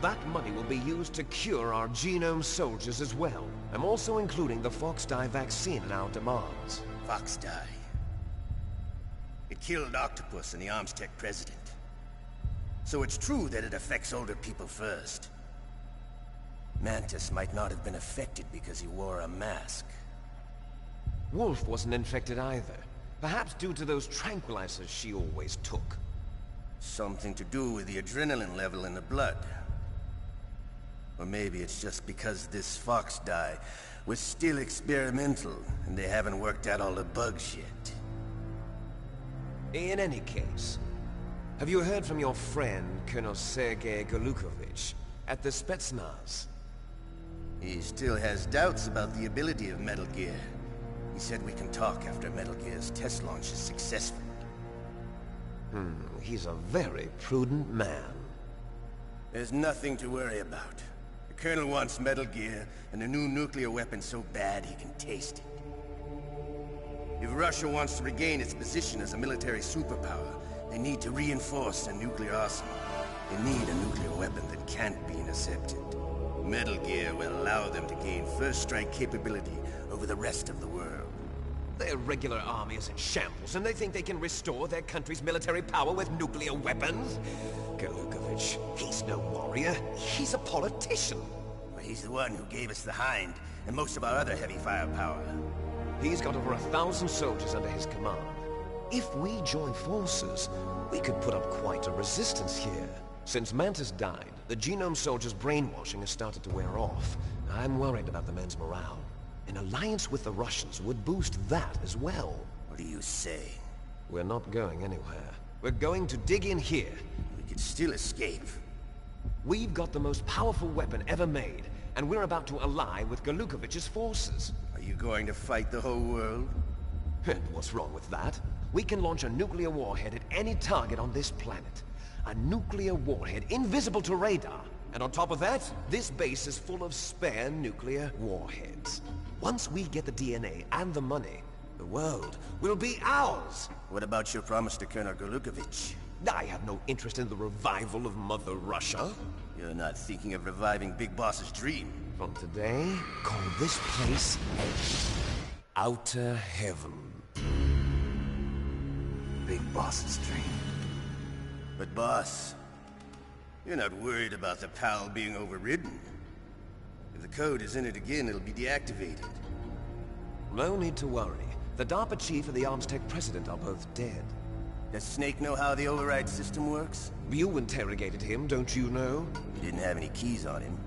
That money will be used to cure our genome soldiers as well. I'm also including the Fox-Die vaccine in our demands. Fox-Die? It killed Octopus and the Armstech president. So it's true that it affects older people first. Mantis might not have been affected because he wore a mask. Wolf wasn't infected either. Perhaps due to those tranquilizers she always took. Something to do with the adrenaline level in the blood. Or maybe it's just because this Fox-Die was still experimental and they haven't worked out all the bugs yet. In any case, have you heard from your friend, Colonel Sergei Golukovich, at the Spetsnaz? He still has doubts about the ability of Metal Gear. He said we can talk after Metal Gear's test launch is successful. He's a very prudent man. There's nothing to worry about. The Colonel wants Metal Gear and a new nuclear weapon so bad he can taste it. If Russia wants to regain its position as a military superpower, they need to reinforce their nuclear arsenal. They need a nuclear weapon that can't be intercepted. Metal Gear will allow them to gain first strike capability over the rest of the world. Their regular army is in shambles, and they think they can restore their country's military power with nuclear weapons? Golukovich, he's no warrior. He's a politician. Well, he's the one who gave us the Hind and most of our other heavy firepower. He's got over 1,000 soldiers under his command. If we join forces, we could put up quite a resistance here. Since Mantis died, the Genome Soldier's brainwashing has started to wear off. I'm worried about the men's morale. An alliance with the Russians would boost that as well. What do you say? We're not going anywhere. We're going to dig in here. We could still escape. We've got the most powerful weapon ever made, and we're about to ally with Galukovich's forces. Are you going to fight the whole world? And what's wrong with that? We can launch a nuclear warhead at any target on this planet. A nuclear warhead invisible to radar. And on top of that, this base is full of spare nuclear warheads. Once we get the DNA and the money, the world will be ours! What about your promise to Colonel Galukovich? I have no interest in the revival of Mother Russia. You're not thinking of reviving Big Boss's dream. From today, call this place Outer Heaven. Big Boss's dream. But boss, you're not worried about the PAL being overridden. If the code is in it again, it'll be deactivated. No need to worry. The DARPA chief and the Arms Tech president are both dead. Does Snake know how the override system works? You interrogated him, don't you know? He didn't have any keys on him.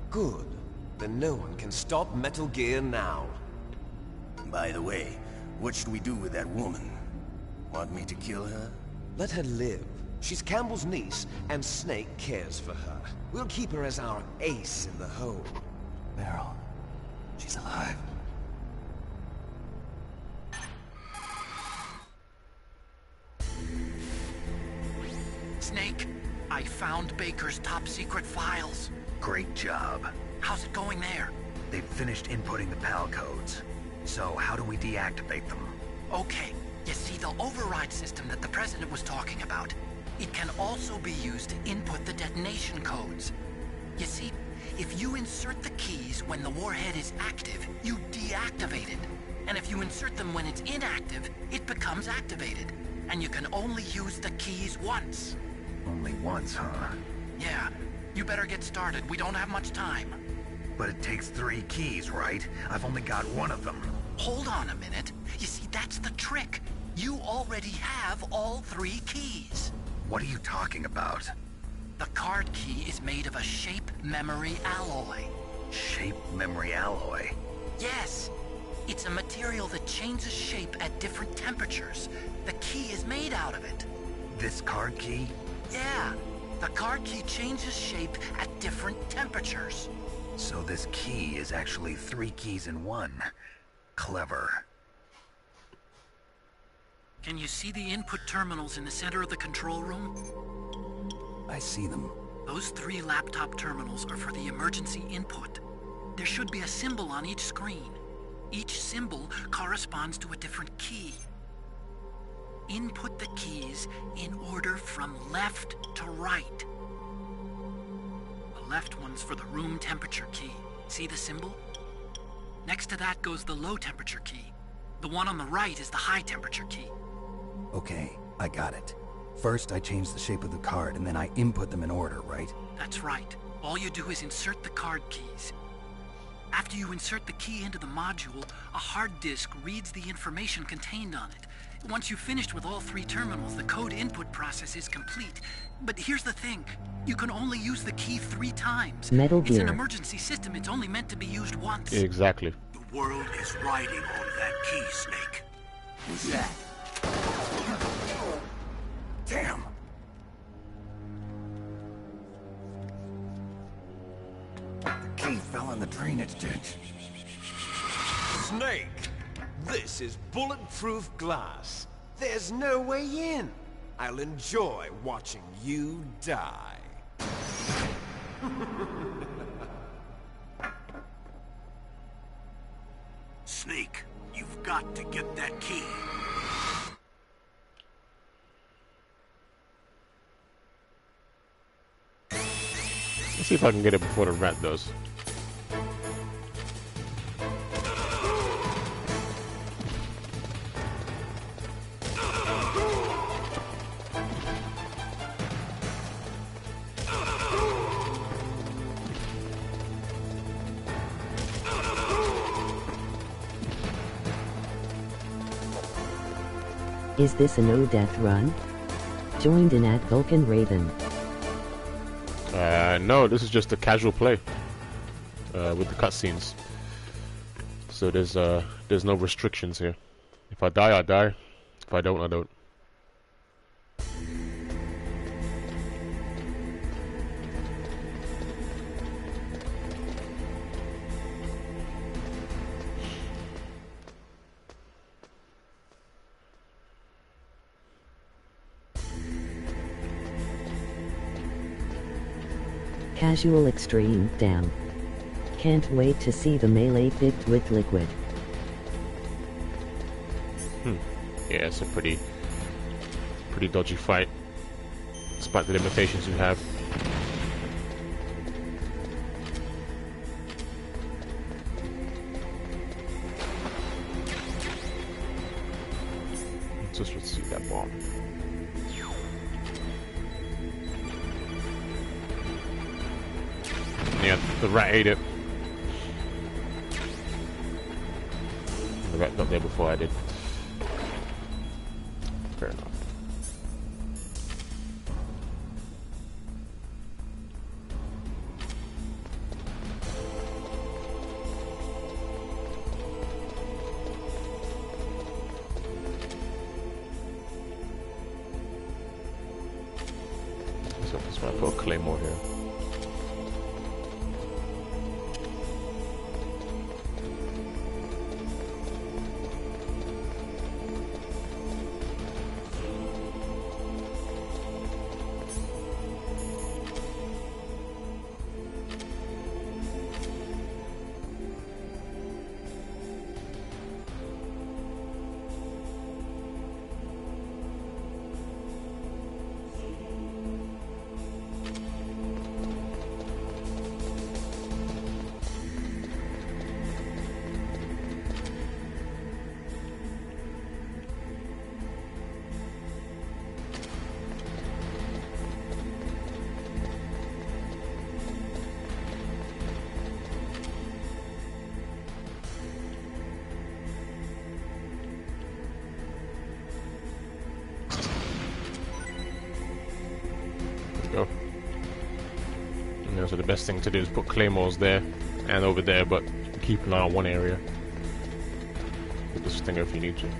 Good. Then no one can stop Metal Gear now. By the way, what should we do with that woman? Want me to kill her? Let her live. She's Campbell's niece, and Snake cares for her. We'll keep her as our ace in the hole. Meryl, she's alive. Snake, I found Baker's top-secret files. Great job. How's it going there? They've finished inputting the PAL codes. So how do we deactivate them? Okay, you see the override system that the President was talking about. It can also be used to input the detonation codes. You see, if you insert the keys when the warhead is active, you deactivate it. And if you insert them when it's inactive, it becomes activated. And you can only use the keys once. Only once, huh? Yeah, you better get started. We don't have much time. But it takes 3 keys, right? I've only got 1 of them. Hold on a minute. You see, that's the trick. You already have all 3 keys. What are you talking about? The card key is made of a shape memory alloy. Shape memory alloy? Yes. It's a material that changes shape at different temperatures. The key is made out of it. This card key? Yeah. The card key changes shape at different temperatures. So this key is actually 3 keys in 1. Clever. Can you see the input terminals in the center of the control room? I see them. Those 3 laptop terminals are for the emergency input. There should be a symbol on each screen. Each symbol corresponds to a different key. Input the keys in order from left to right. The left one's for the room temperature key. See the symbol? Next to that goes the low temperature key. The one on the right is the high temperature key. Okay, I got it. First, I change the shape of the card, and then I input them in order, right? That's right. All you do is insert the card keys. After you insert the key into the module, a hard disk reads the information contained on it. Once you've finished with all 3 terminals, the code input process is complete. But here's the thing. You can only use the key 3 times. Metal It's an Gear. emergency system. It's only meant to be used once. Exactly. The world is riding on that key, Snake. Who's that? Damn! The key fell in the drainage ditch. Snake! This is bulletproof glass. There's no way in. I'll enjoy watching you die. Snake, you've got to get that key. Let's see if I can get it before the rat does. Is this a no-death run? Joined in at Vulcan Raven. No, this is just a casual play with the cutscenes. So there's no restrictions here. If I die, I die. If I don't, I don't. Casual extreme down. Can't wait to see the melee picked with liquid. Yeah, it's a pretty dodgy fight, despite the limitations you have. Let's just see that bomb. Yeah, the rat ate it. The rat got there before I did. Fair enough. So that's why I put a claymore here. So the best thing to do is put claymores there and over there, but keep an eye on one area. Put this thing if you need to.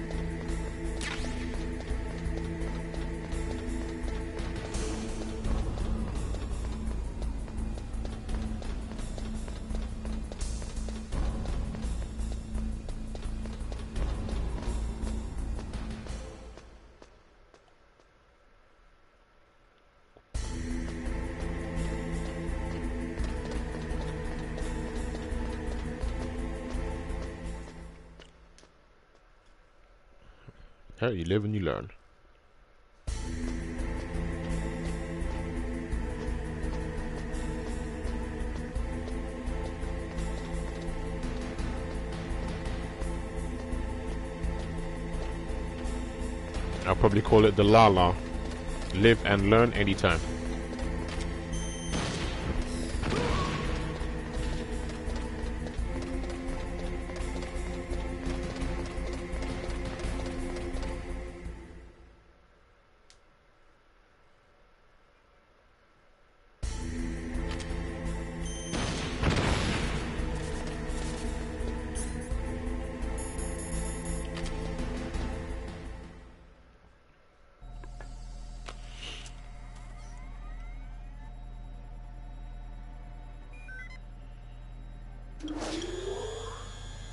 Hey, you live and you learn. I'll probably call it the La. Live and learn anytime.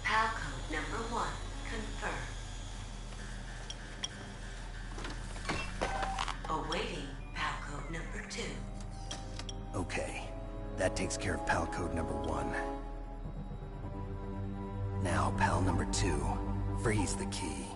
PAL code number 1, confirmed. Awaiting PAL code number 2. Okay, that takes care of PAL code number 1. Now, PAL number 2, freeze the key.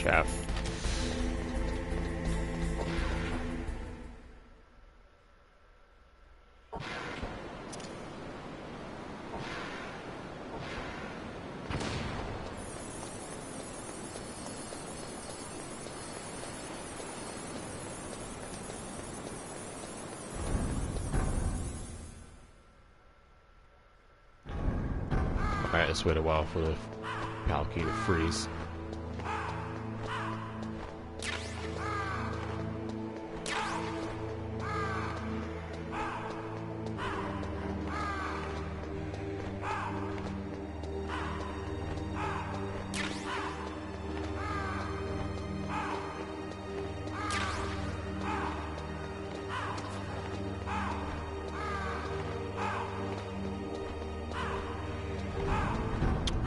chaff. Alright, let's wait a while for the Palki to freeze.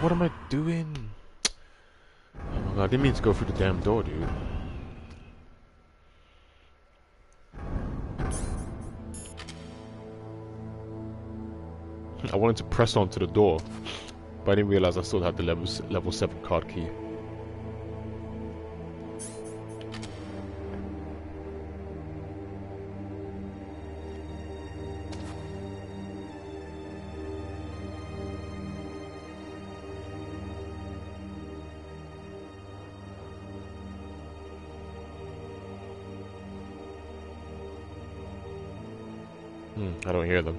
What am I doing? Oh my god, I didn't mean to go through the damn door, dude. I wanted to press onto the door, but I didn't realize I still had the level 7 card key. I don't hear them.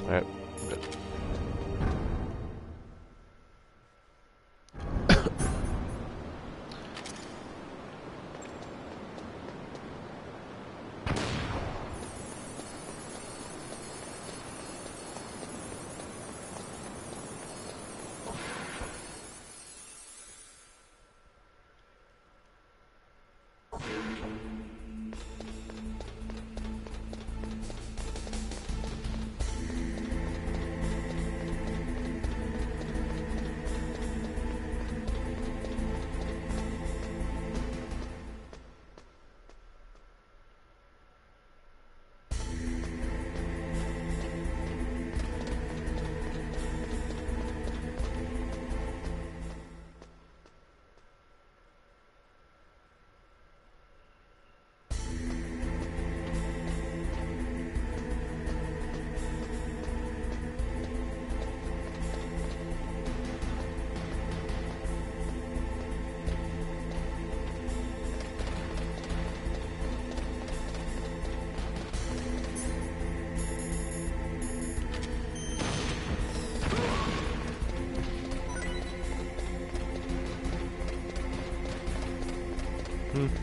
Alright.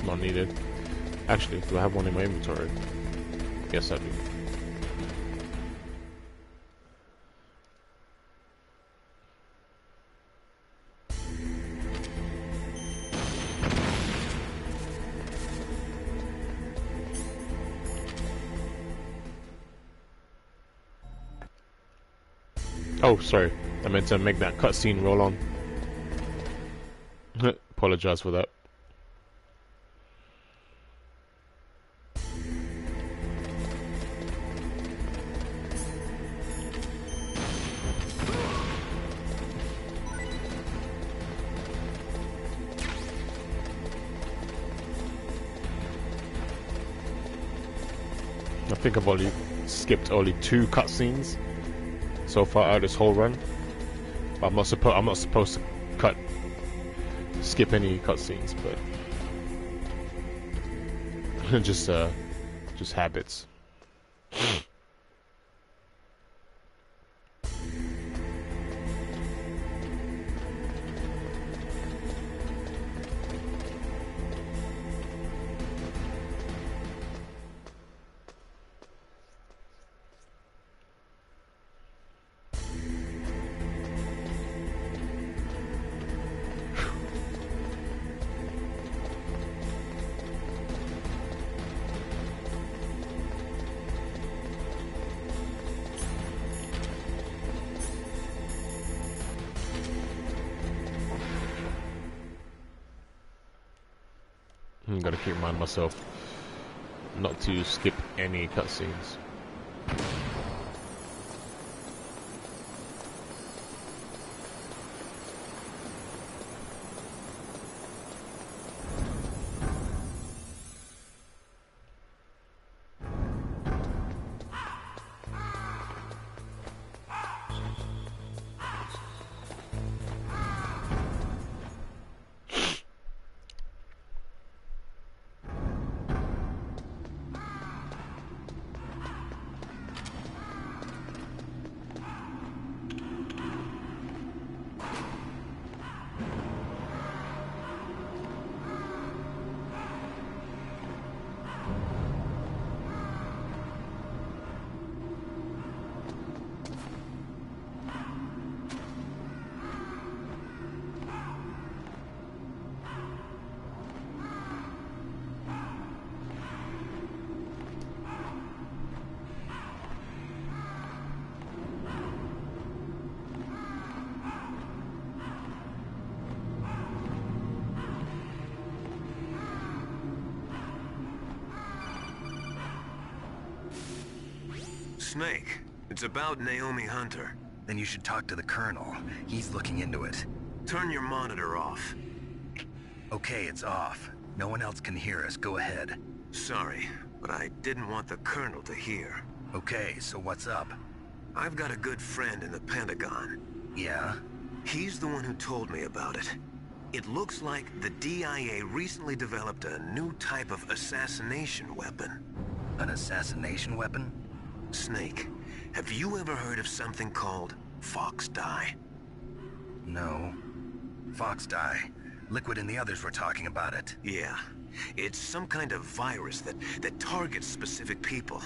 Not needed. Actually, do I have one in my inventory? Yes, I do. Oh, sorry. I meant to make that cutscene roll on. Apologize for that. I think I've only skipped only 2 cutscenes so far out of this whole run. But I'm not supposed to skip any cutscenes, but just habits. Gotta keep reminding myself not to skip any cutscenes. Snake, it's about Naomi Hunter. Then you should talk to the Colonel. He's looking into it. Turn your monitor off. Okay, it's off. No one else can hear us. Go ahead. Sorry, but I didn't want the Colonel to hear. Okay, so what's up? I've got a good friend in the Pentagon. Yeah? He's the one who told me about it. It looks like the DIA recently developed a new type of assassination weapon. An assassination weapon? Snake, have you ever heard of something called Fox Dye? No. Fox Dye. Liquid and the others were talking about it. Yeah. It's some kind of virus that targets specific people.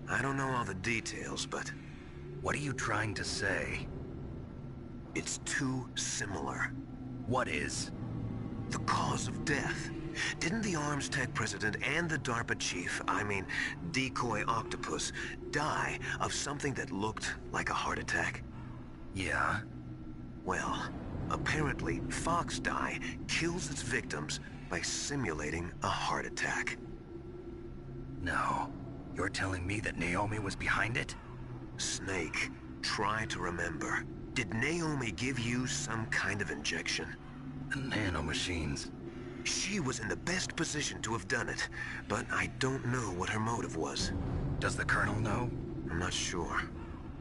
I don't know all the details, but... What are you trying to say? It's too similar. What is? The cause of death. Didn't the Arms Tech president and the DARPA chief, I mean, Decoy Octopus, die of something that looked like a heart attack? Yeah? Well, apparently Fox Dye kills its victims by simulating a heart attack. No. You're telling me that Naomi was behind it? Snake, try to remember. Did Naomi give you some kind of injection? Nanomachines. She was in the best position to have done it, but I don't know what her motive was. Does the Colonel know? I'm not sure.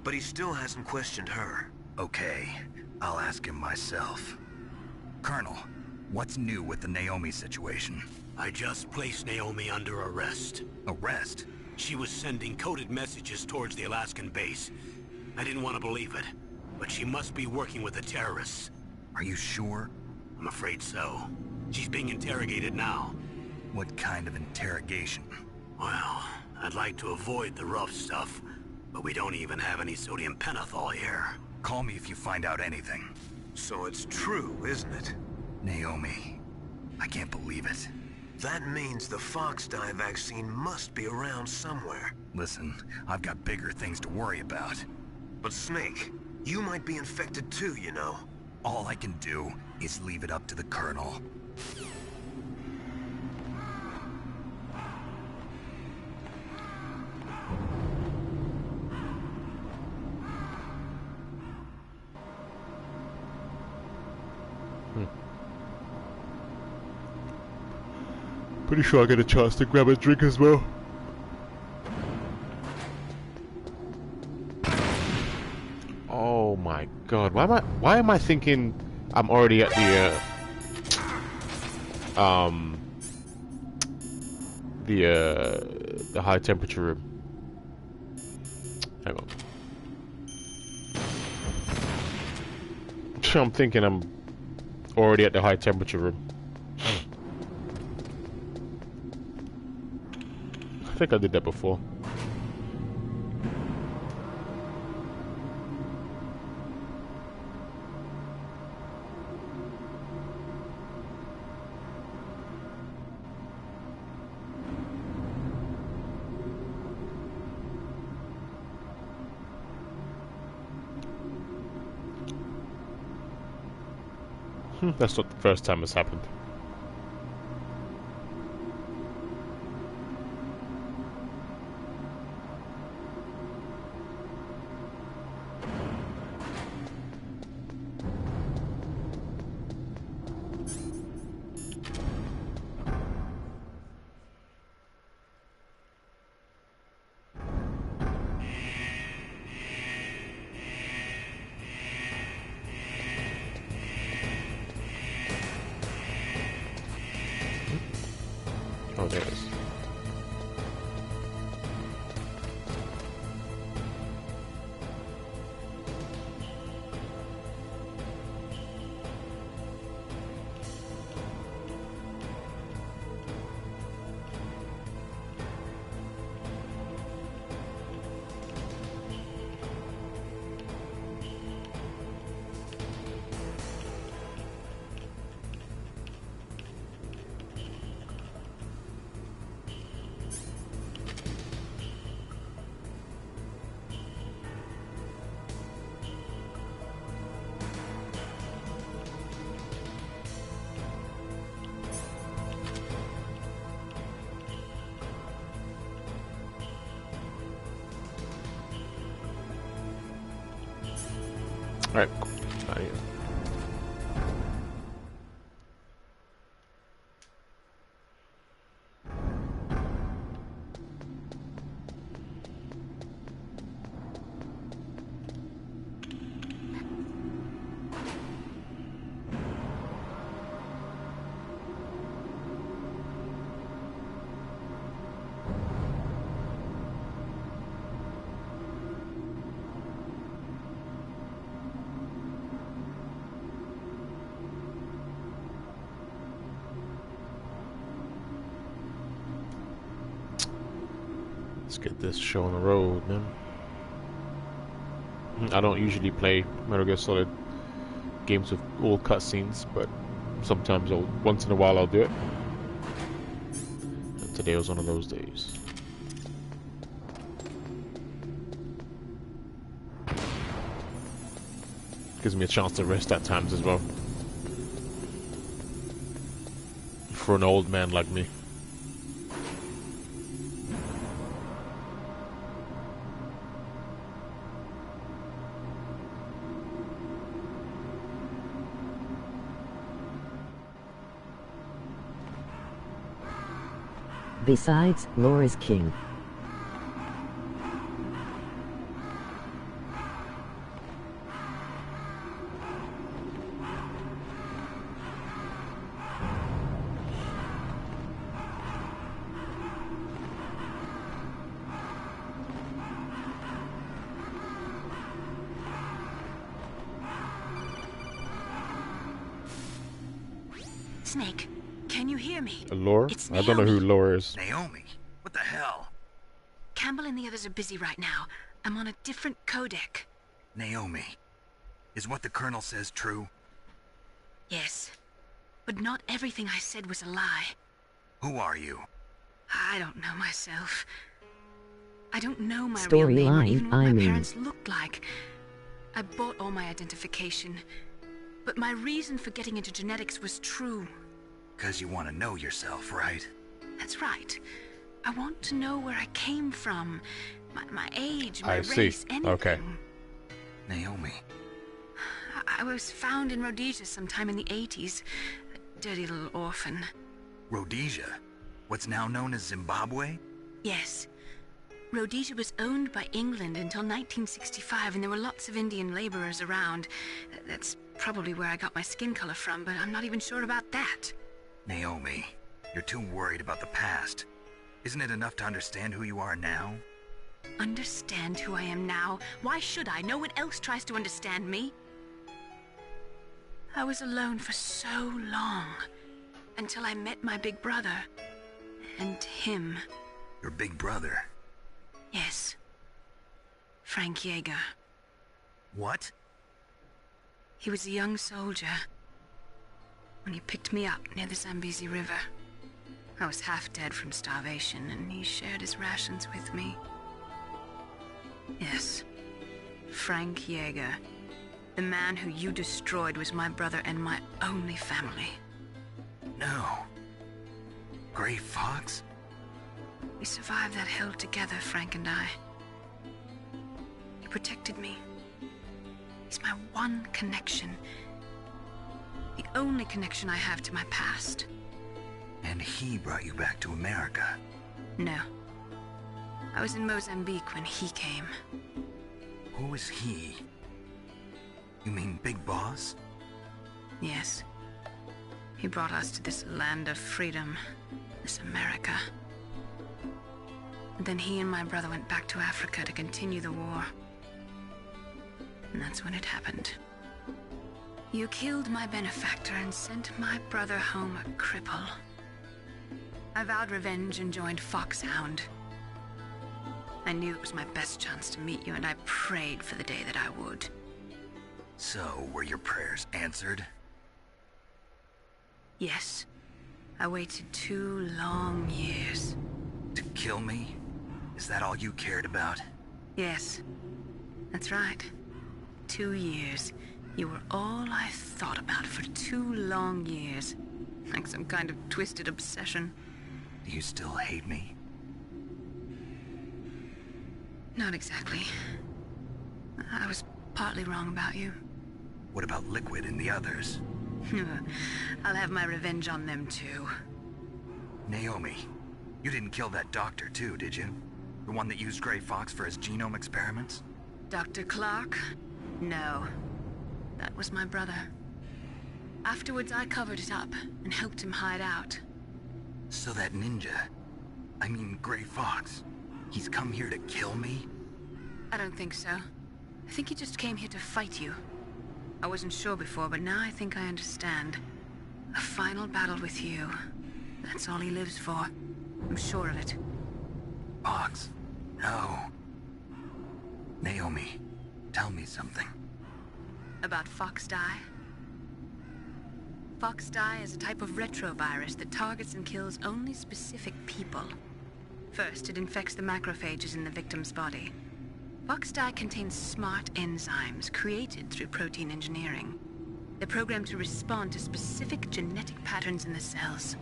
But he still hasn't questioned her. Okay, I'll ask him myself. Colonel, what's new with the Naomi situation? I just placed Naomi under arrest. Arrest? She was sending coded messages towards the Alaskan base. I didn't want to believe it, but she must be working with the terrorists. Are you sure? I'm afraid so. She's being interrogated now. What kind of interrogation? Well, I'd like to avoid the rough stuff, but we don't even have any sodium pentothal here. Call me if you find out anything. So it's true, isn't it? Naomi, I can't believe it. That means the Fox Dye vaccine must be around somewhere. Listen, I've got bigger things to worry about. But Snake, you might be infected too, you know. All I can do is leave it up to the Colonel. Pretty sure I get a chance to grab a drink as well. Oh my god, why am I thinking I'm already at the high temperature room? Hang on. I'm thinking I'm already at the high temperature room. I think I did that before. That's not the first time it's happened. There it is. Alright, out of here. Let's get this show on the road, man. I don't usually play Metal Gear Solid games with all cutscenes, but sometimes once in a while I'll do it. And today was one of those days. Gives me a chance to rest at times as well. For an old man like me. Besides, lore is king. Snake, can you hear me? Lore? It's I don't know who Lore is. Naomi, what the hell? Campbell and the others are busy right now. I'm on a different codec. Naomi, is what the Colonel says true? Yes, but not everything I said was a lie. Who are you? I don't know myself. I don't know my real name or even what my parents looked like. I bought all my identification, but my reason for getting into genetics was true. 'Cause you want to know yourself, right? That's right. I want to know where I came from, my age, my I race, see. anything. Okay. Naomi. I was found in Rhodesia sometime in the 80s. A dirty little orphan. Rhodesia? What's now known as Zimbabwe? Yes. Rhodesia was owned by England until 1965, and there were lots of Indian laborers around. That's probably where I got my skin color from, but I'm not even sure about that. Naomi, you're too worried about the past. Isn't it enough to understand who you are now? Understand who I am now? Why should I? No one else tries to understand me. I was alone for so long, until I met my big brother. And him. Your big brother? Yes. Frank Yeager. What? He was a young soldier when he picked me up near the Zambezi River. I was half dead from starvation, and he shared his rations with me. Yes, Frank Yeager. The man who you destroyed was my brother and my only family. No. Gray Fox? We survived that hell together, Frank and I. He protected me. He's my one connection. The only connection I have to my past. And he brought you back to America? No. I was in Mozambique when he came. Who is he? You mean Big Boss? Yes. He brought us to this land of freedom. This America. And then he and my brother went back to Africa to continue the war. And that's when it happened. You killed my benefactor and sent my brother home a cripple. I vowed revenge and joined Foxhound. I knew it was my best chance to meet you, and I prayed for the day that I would. So, were your prayers answered? Yes. I waited 2 long years. To kill me? Is that all you cared about? Yes. That's right. 2 years. You were all I thought about for 2 long years. Like some kind of twisted obsession. Do you still hate me? Not exactly. I was partly wrong about you. What about Liquid and the others? I'll have my revenge on them too. Naomi, you didn't kill that doctor too, did you? The one that used Grey Fox for his genome experiments? Dr. Clark? No. That was my brother. Afterwards, I covered it up and helped him hide out. So that ninja, I mean Grey Fox, he's come here to kill me? I don't think so. I think he just came here to fight you. I wasn't sure before, but now I think I understand. A final battle with you. That's all he lives for. I'm sure of it. Fox? No. Naomi, tell me something. About Fox Die? Fox Die is a type of retrovirus that targets and kills only specific people. First, it infects the macrophages in the victim's body. Fox Die contains smart enzymes created through protein engineering. They're programmed to respond to specific genetic patterns in the cells.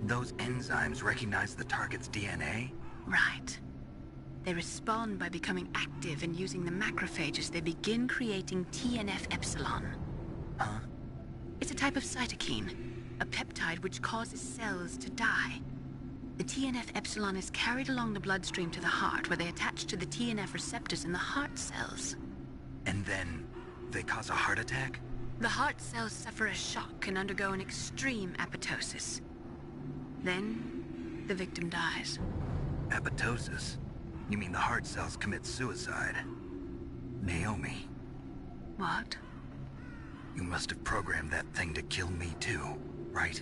Those enzymes recognize the target's DNA? Right. They respond by becoming active and using the macrophages. They begin creating TNF-epsilon. Huh? It's a type of cytokine, a peptide which causes cells to die. The TNF-epsilon is carried along the bloodstream to the heart, where they attach to the TNF receptors in the heart cells. And then they cause a heart attack? The heart cells suffer a shock and undergo an extreme apoptosis. Then, the victim dies. Apoptosis? You mean the heart cells commit suicide? Naomi. What? You must have programmed that thing to kill me too, right?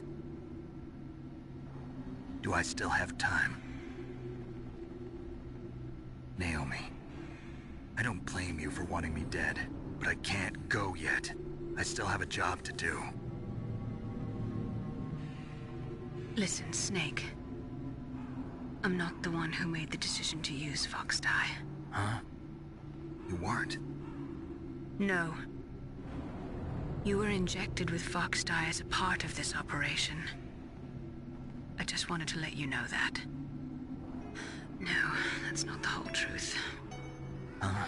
Do I still have time? Naomi, I don't blame you for wanting me dead, but I can't go yet. I still have a job to do. Listen, Snake. I'm not the one who made the decision to use Fox Die. Huh? You weren't? No. You were injected with Fox Die as a part of this operation. I just wanted to let you know that. No, that's not the whole truth. Huh?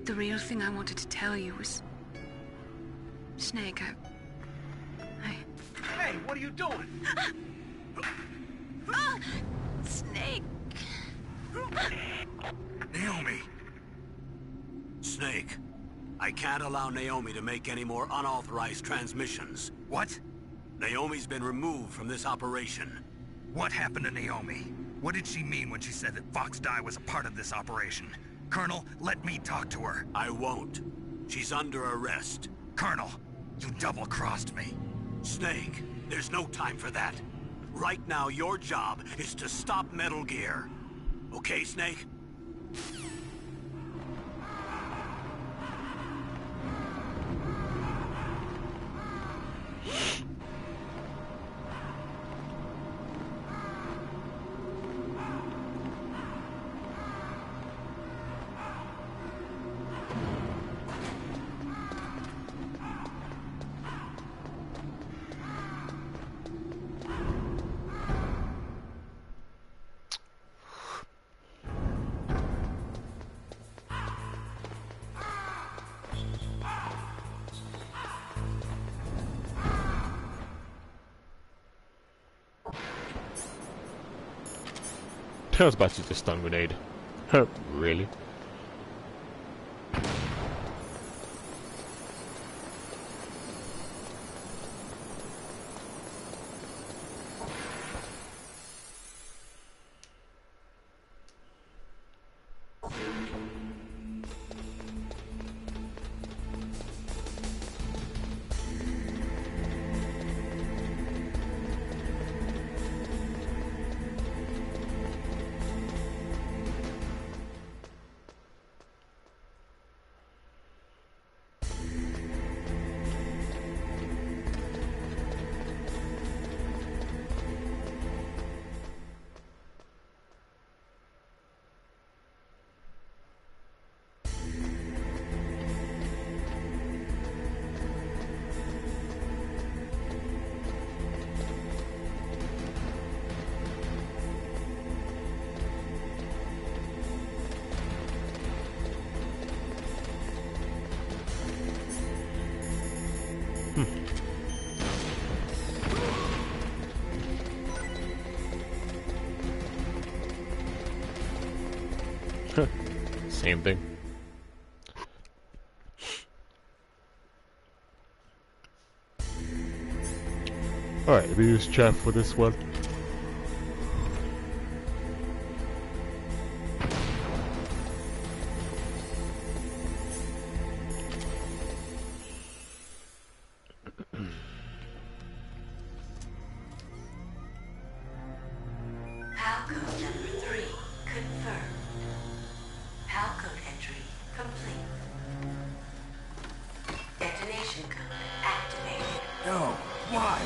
The real thing I wanted to tell you was... Snake, Hey, what are you doing? Snake! Naomi! Snake, I can't allow Naomi to make any more unauthorized transmissions. What? Naomi's been removed from this operation. What happened to Naomi? What did she mean when she said that Fox Die was a part of this operation? Colonel, let me talk to her. I won't. She's under arrest. Colonel, you double-crossed me. Snake, there's no time for that. Right now, your job is to stop Metal Gear. Okay, Snake? I was about to use a stun grenade. Really? Same thing. Alright, we use chat for this one. Palcode number 3 confirmed. Palcode entry complete. Detonation code activated. No, why?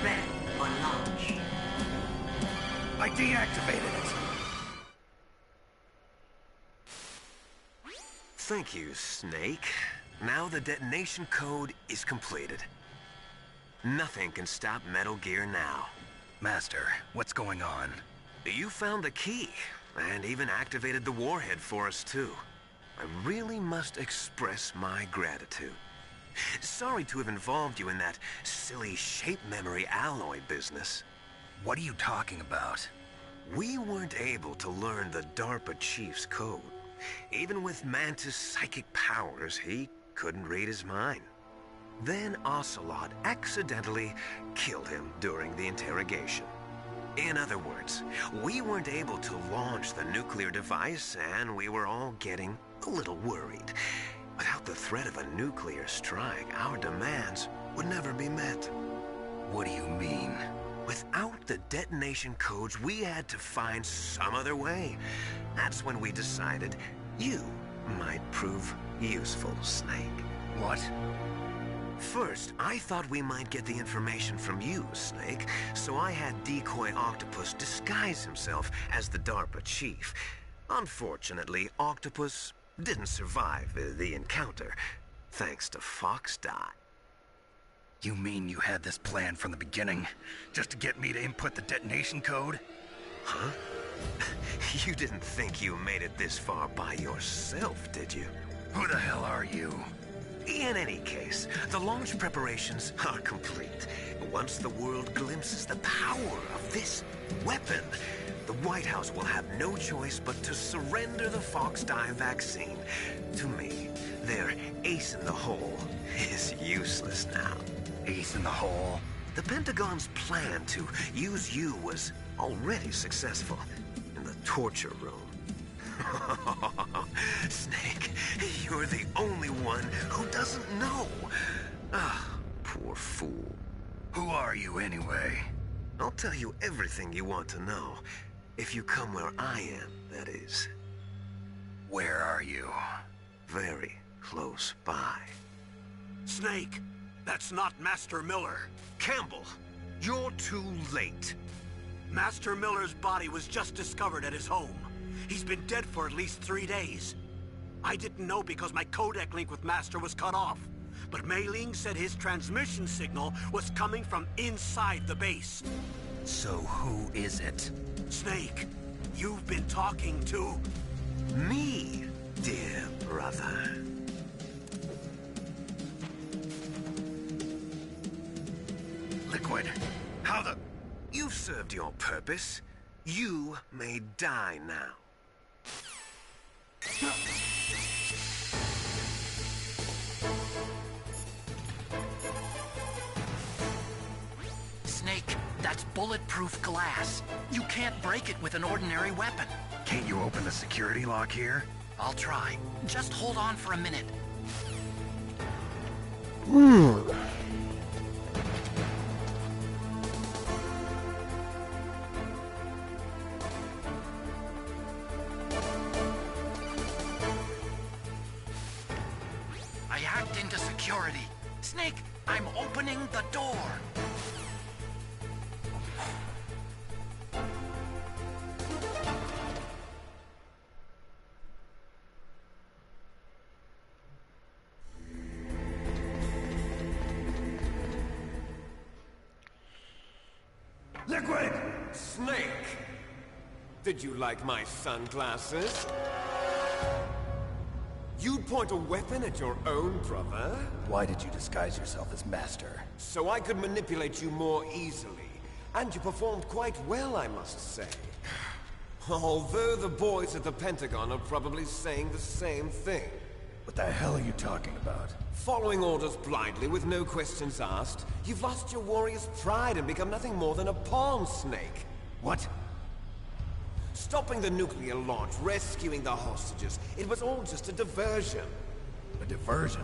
Ready for launch. I deactivated it. Thank you, Snake. Now the detonation code is completed. Nothing can stop Metal Gear now. Master, what's going on? You found the key, and even activated the warhead for us, too. I really must express my gratitude. Sorry to have involved you in that silly shape memory alloy business. What are you talking about? We weren't able to learn the DARPA chief's code. Even with Mantis' psychic powers, he couldn't read his mind. Then Ocelot accidentally killed him during the interrogation. In other words, we weren't able to launch the nuclear device, and we were all getting a little worried. Without the threat of a nuclear strike, our demands would never be met. What do you mean? Without the detonation codes, we had to find some other way. That's when we decided you might prove useful, Snake. What? First, I thought we might get the information from you, Snake, so I had Decoy Octopus disguise himself as the DARPA chief. Unfortunately, Octopus didn't survive the encounter, thanks to Fox Die. You mean you had this plan from the beginning, just to get me to input the detonation code? Huh? You didn't think you made it this far by yourself, did you? Who the hell are you? In any case, the launch preparations are complete. Once the world glimpses the power of this weapon, the White House will have no choice but to surrender the Fox Die vaccine. To me, their ace in the hole is useless now. Ace in the hole? The Pentagon's plan to use you was already successful in the torture room. Snake, you're the only one who doesn't know. Ah, poor fool. Who are you anyway? I'll tell you everything you want to know. If you come where I am, that is. Where are you? Very close by. Snake, that's not Master Miller. Campbell, you're too late. Master Miller's body was just discovered at his home. He's been dead for at least 3 days. I didn't know because my codec link with Master was cut off. But Mei Ling said his transmission signal was coming from inside the base. So who is it? Snake, you've been talking to... me, dear brother. Liquid, how the... You've served your purpose. You may die now. Snake, that's bulletproof glass. You can't break it with an ordinary weapon. Can't you open the security lock here? I'll try. Just hold on for a minute. I hacked into security. Snake, I'm opening the door. Liquid! Snake! Did you like my sunglasses? You'd point a weapon at your own brother? Why did you disguise yourself as Master? So I could manipulate you more easily. And you performed quite well, I must say. Although the boys at the Pentagon are probably saying the same thing. What the hell are you talking about? Following orders blindly with no questions asked, you've lost your warrior's pride and become nothing more than a pawn snake. What? Stopping the nuclear launch, rescuing the hostages, it was all just a diversion. A diversion?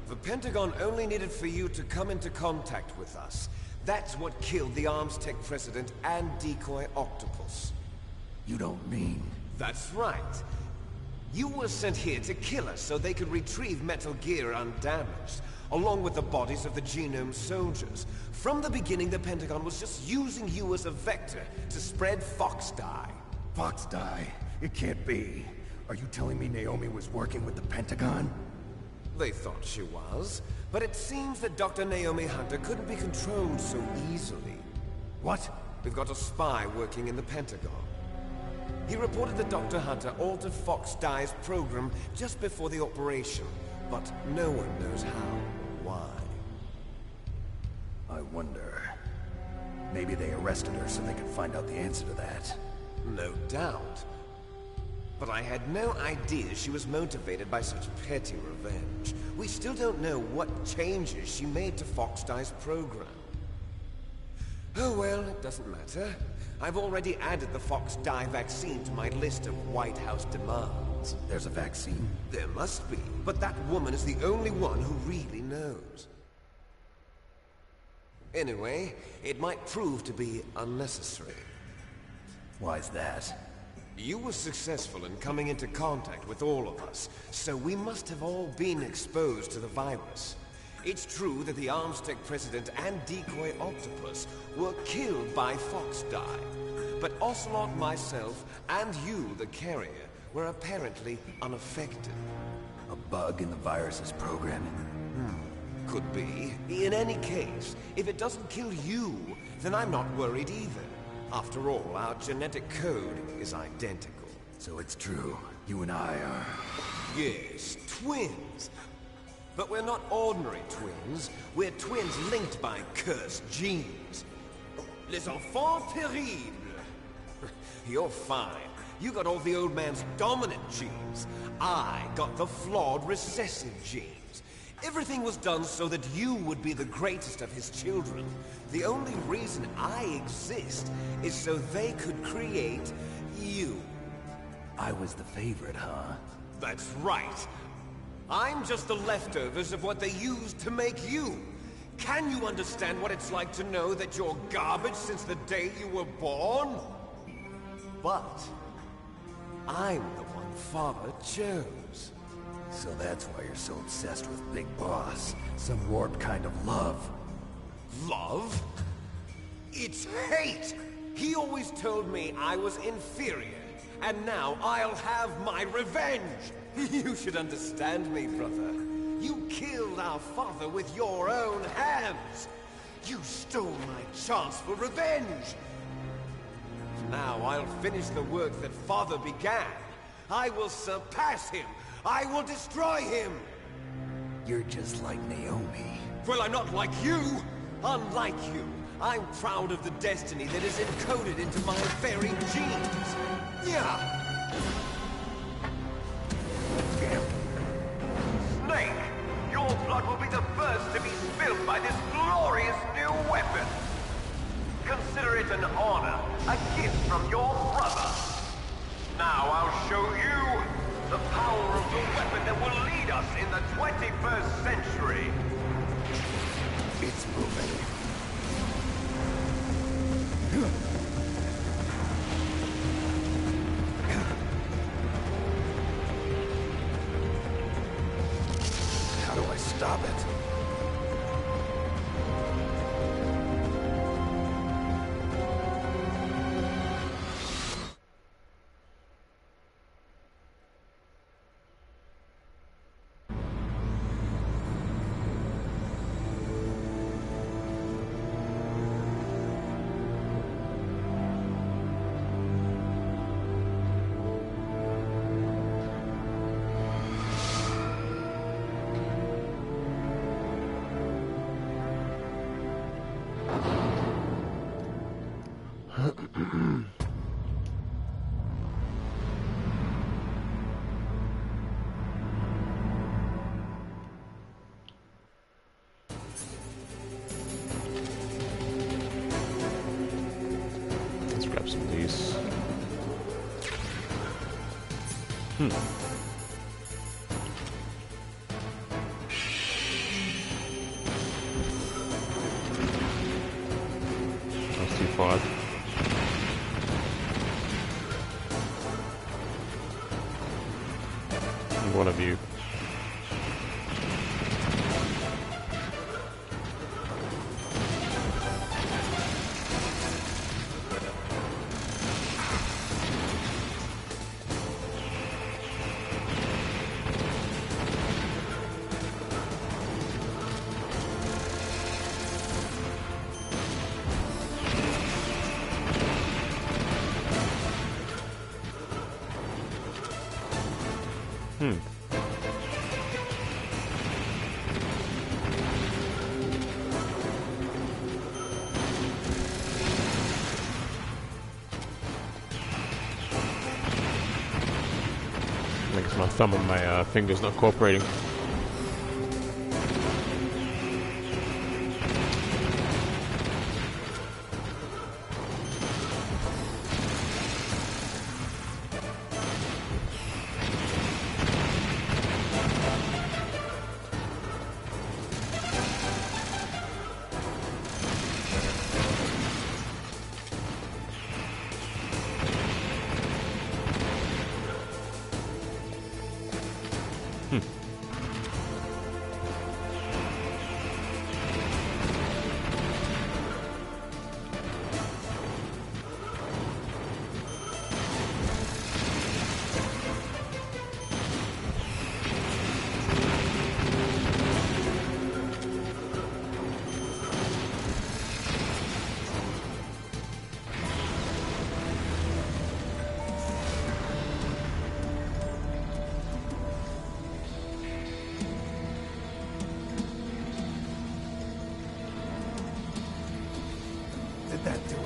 The Pentagon only needed for you to come into contact with us. That's what killed the Arms Tech president and decoy octopus. You don't mean... That's right. You were sent here to kill us so they could retrieve Metal Gear undamaged, along with the bodies of the Genome soldiers. From the beginning, the Pentagon was just using you as a vector to spread Fox dye. Fox dye? It can't be. Are you telling me Naomi was working with the Pentagon? They thought she was, but it seems that Dr. Naomi Hunter couldn't be controlled so easily. What? We've got a spy working in the Pentagon. He reported that Dr. Hunter altered Fox Dye's program just before the operation, but no one knows how or why. I wonder... Maybe they arrested her so they could find out the answer to that. No doubt. But I had no idea she was motivated by such petty revenge. We still don't know what changes she made to Fox Dye's program. Oh well, it doesn't matter. I've already added the Fox Dye vaccine to my list of White House demands. There's a vaccine? There must be, but that woman is the only one who really knows. Anyway, it might prove to be unnecessary. Why's that? You were successful in coming into contact with all of us, so we must have all been exposed to the virus. It's true that the Arms Tech president and decoy octopus were killed by Fox Dye, but Ocelot, myself, and you, the carrier, were apparently unaffected. A bug in the virus's programming? Could be. In any case, if it doesn't kill you, then I'm not worried either. After all, our genetic code is identical. So it's true. You and I are... Yes, twins. But we're not ordinary twins. We're twins linked by cursed genes. Les enfants terribles. You're fine. You got all the old man's dominant genes. I got the flawed recessive genes. Everything was done so that you would be the greatest of his children. The only reason I exist is so they could create you. I was the favorite, huh? That's right. I'm just the leftovers of what they used to make you. Can you understand what it's like to know that you're garbage since the day you were born? But I'm the one Father chose. So that's why you're so obsessed with Big Boss. Some warped kind of love. Love? It's hate! He always told me I was inferior, and now I'll have my revenge! You should understand me, brother. You killed our father with your own hands! You stole my chance for revenge! Now I'll finish the work that Father began. I will surpass him! I will destroy him! You're just like Naomi. Well, I'm not like you! Unlike you, I'm proud of the destiny that is encoded into my very genes! Yeah! Snake, your blood will be the first to be spilled by this glorious new weapon. Consider it an honor, a gift from your brother. Now I'll show you the power of the weapon that will lead us in the 21st century. It's moving. How do I stop it? That's too far. One of you. I guess my thumb and my finger's not cooperating. Did that do it?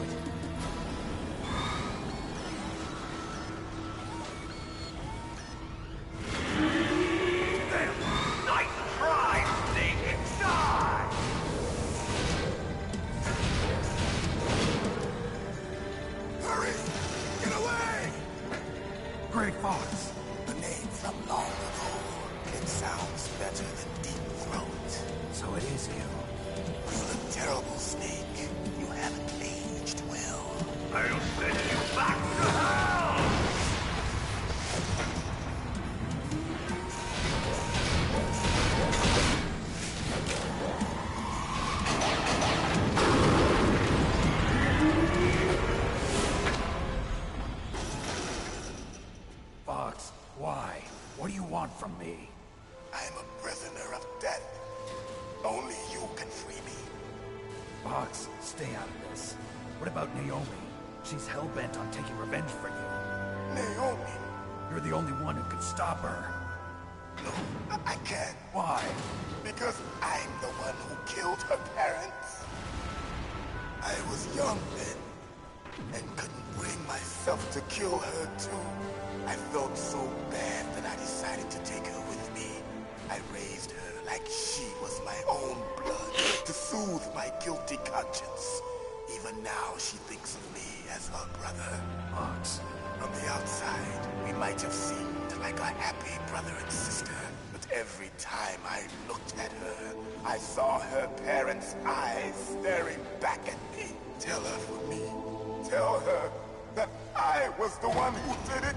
Nice try, Snake! Die! Hurry! Get away! Great Fox. The name from long ago. It sounds better than Deep Throat. So it is you. You look terrible, Snake. You haven't aged well. I'll send you back to hell! Fox, why? What do you want from me? I'm a prisoner of death. Only you can free me. Fox, stay out of this. What about Naomi? She's hell-bent on taking revenge for you. Naomi? You're the only one who can stop her. No, I can't. Why? Because I'm the one who killed her parents. I was young then, and couldn't bring myself to kill her too. I felt so bad that I decided to take her with me. I raised her like she was my own blood, to soothe my guilty conscience. Even now, she thinks of me as her brother. Fox. From the outside, we might have seemed like a happy brother and sister, but every time I looked at her, I saw her parents' eyes staring back at me. Tell her for me. Tell her that I was the one who did it.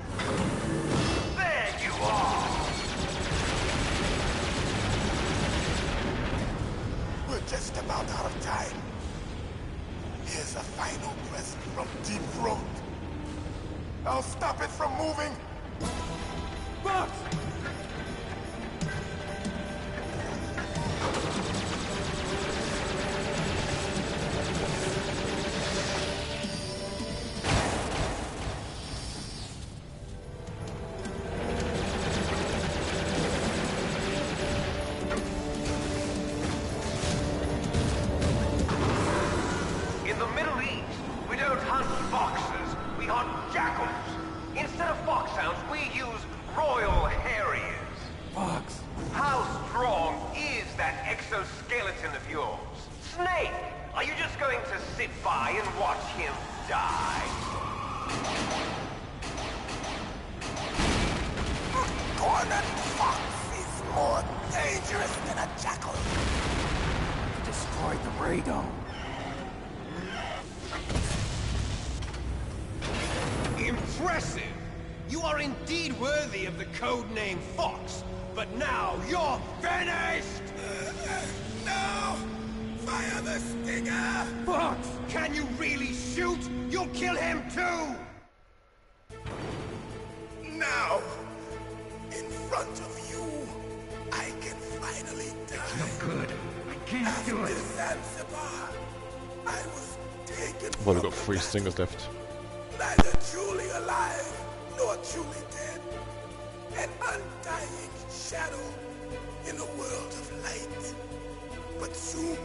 There you are! We're just about out of time. Here's a final present from Deep Throat. I'll stop it from moving. Fox! In the Middle East, we don't hunt foxes, we hunt jackals. Instead of foxhounds, we use royal That fox is more dangerous than a jackal. Destroyed the radome. Impressive! You are indeed worthy of the codename Fox, but now you're finished! No! Fire the stinger! Fox! Can you really shoot? You'll kill him too! Now, in front of you, I can finally die. No good. I can't do it. After Zanzibar, I was taken Well, we've got 3 stingers left. neither truly alive nor truly dead. An undying shadow in a world of light. But soon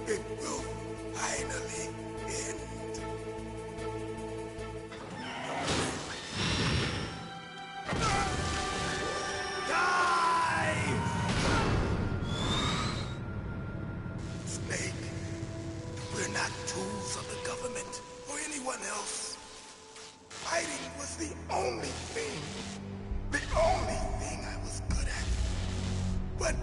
it will finally end. Die! Snake, we're not tools of the government or anyone else. Fighting was the only thing I was good at. But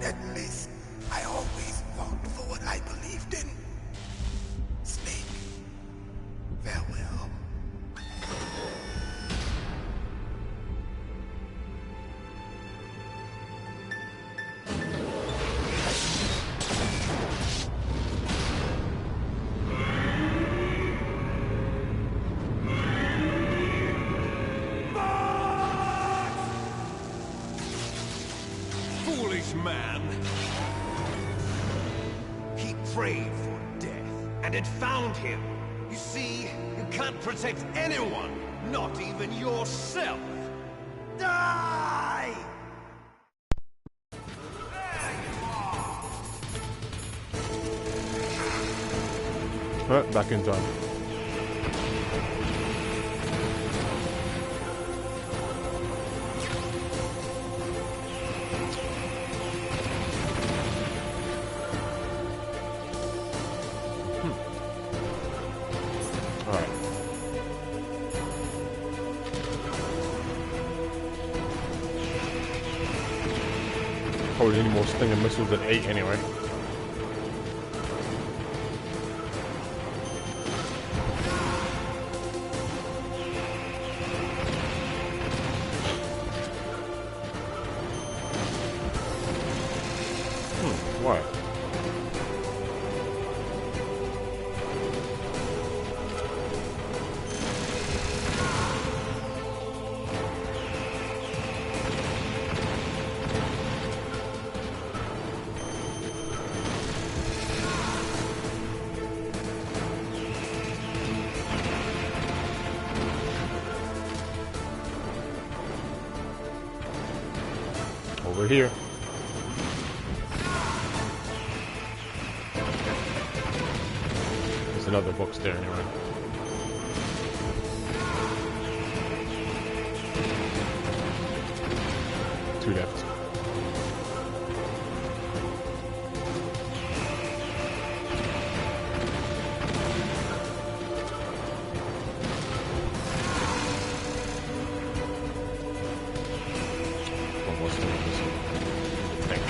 at least I always fought for what I believed in. Snake, farewell. Foolish man! He prayed for death, and it found him. You see, you can't protect anyone, not even yourself. Die! Alright, back in time. Alright. Probably need more stinger missiles than 8 anyway. Why? Over here. There's another box there anyway. Two left. One more stinger missile. I think.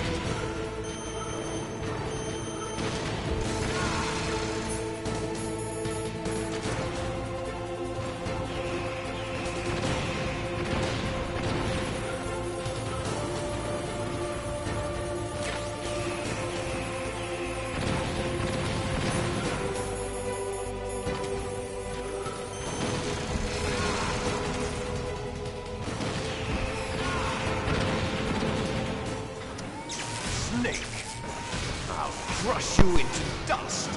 Snake! I'll crush you into dust!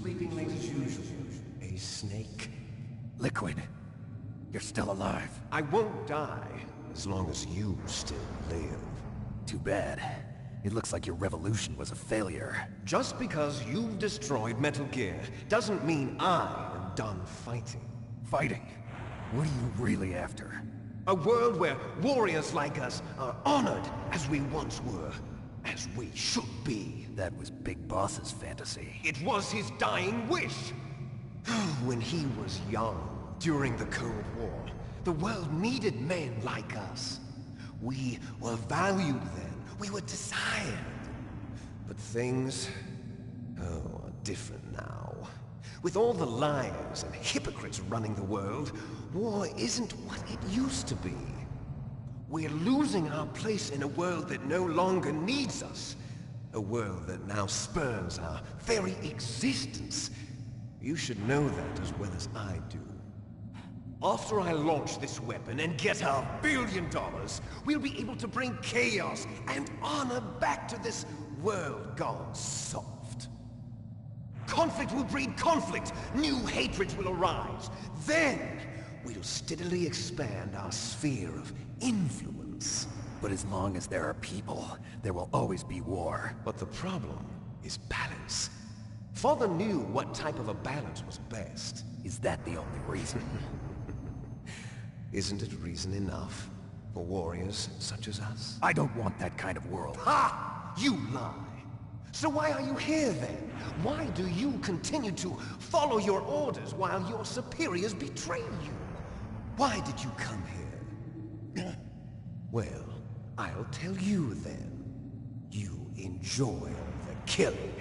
Sleeping late as usual. A snake. Liquid, you're still alive. I won't die as long as you still live. Too bad. It looks like your revolution was a failure. Just because you've destroyed Metal Gear doesn't mean I am done fighting. Fighting? What are you really after? A world where warriors like us are honored as we once were, as we should be. That was Big Boss's fantasy. It was his dying wish. When he was young, during the Cold War, the world needed men like us. We were valued then. We were desired. But things, are different now. With all the liars and hypocrites running the world, war isn't what it used to be. We're losing our place in a world that no longer needs us. A world that now spurns our very existence. You should know that as well as I do. After I launch this weapon and get our $1 billion, we'll be able to bring chaos and honor back to this world gone soft. Conflict will breed conflict. New hatreds will arise. Then, we'll steadily expand our sphere of influence. But as long as there are people, there will always be war. But the problem is balance. Father knew what type of a balance was best. Is that the only reason? Isn't it reason enough for warriors such as us? I don't want that kind of world. Ha! You lie! So why are you here then? Why do you continue to follow your orders while your superiors betray you? Why did you come here? Well, I'll tell you then. You enjoy the killing.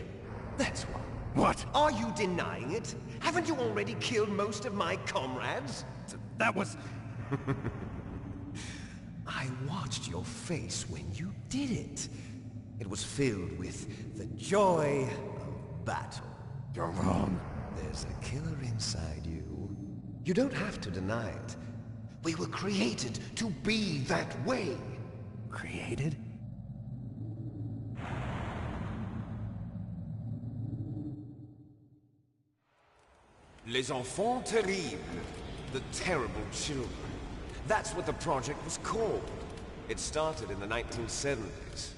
That's why. What? Are you denying it? Haven't you already killed most of my comrades? That was... I watched your face when you did it. It was filled with the joy of battle. You're wrong. There's a killer inside you. You don't have to deny it. We were created to be that way. Created? Les enfants terribles. The terrible children. That's what the project was called. It started in the 1970s.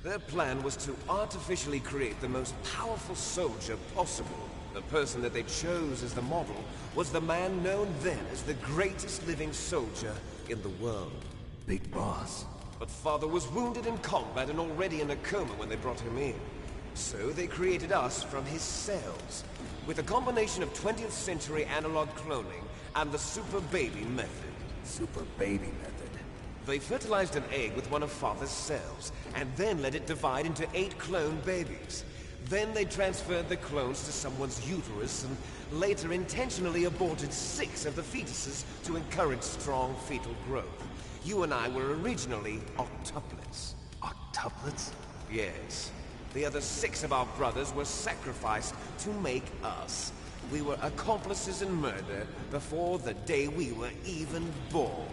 Their plan was to artificially create the most powerful soldier possible. The person that they chose as the model was the man known then as the greatest living soldier in the world. Big Boss. But Father was wounded in combat and already in a coma when they brought him in. So they created us from his cells, with a combination of 20th century analog cloning and the super baby method. Super baby method? They fertilized an egg with one of Father's cells, and then let it divide into 8 clone babies. Then they transferred the clones to someone's uterus, and later intentionally aborted 6 of the fetuses to encourage strong fetal growth. You and I were originally octuplets. Octuplets? Yes. The other 6 of our brothers were sacrificed to make us. We were accomplices in murder before the day we were even born.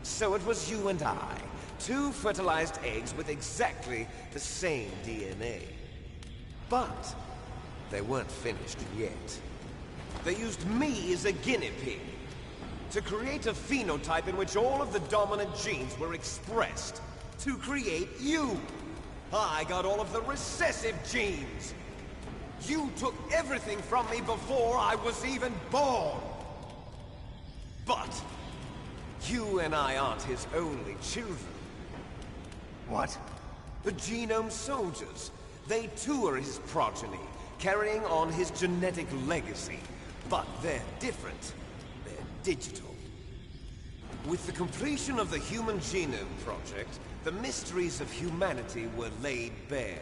So it was you and I, 2 fertilized eggs with exactly the same DNA. But they weren't finished yet. They used me as a guinea pig to create a phenotype in which all of the dominant genes were expressed. To create you. I got all of the recessive genes. You took everything from me before I was even born. But you and I aren't his only children. What? The Genome Soldiers. They too are his progeny, carrying on his genetic legacy. But they're different. They're digital. With the completion of the Human Genome Project, the mysteries of humanity were laid bare.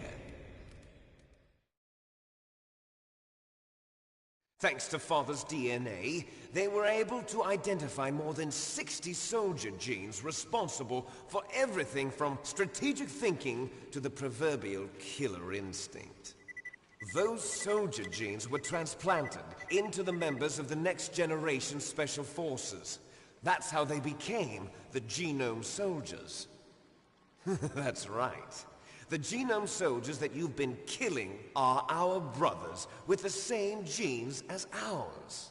Thanks to Father's DNA, they were able to identify more than 60 soldier genes responsible for everything from strategic thinking to the proverbial killer instinct. Those soldier genes were transplanted into the members of the next generation Special Forces. That's how they became the Genome Soldiers. That's right. The genome soldiers that you've been killing are our brothers, with the same genes as ours.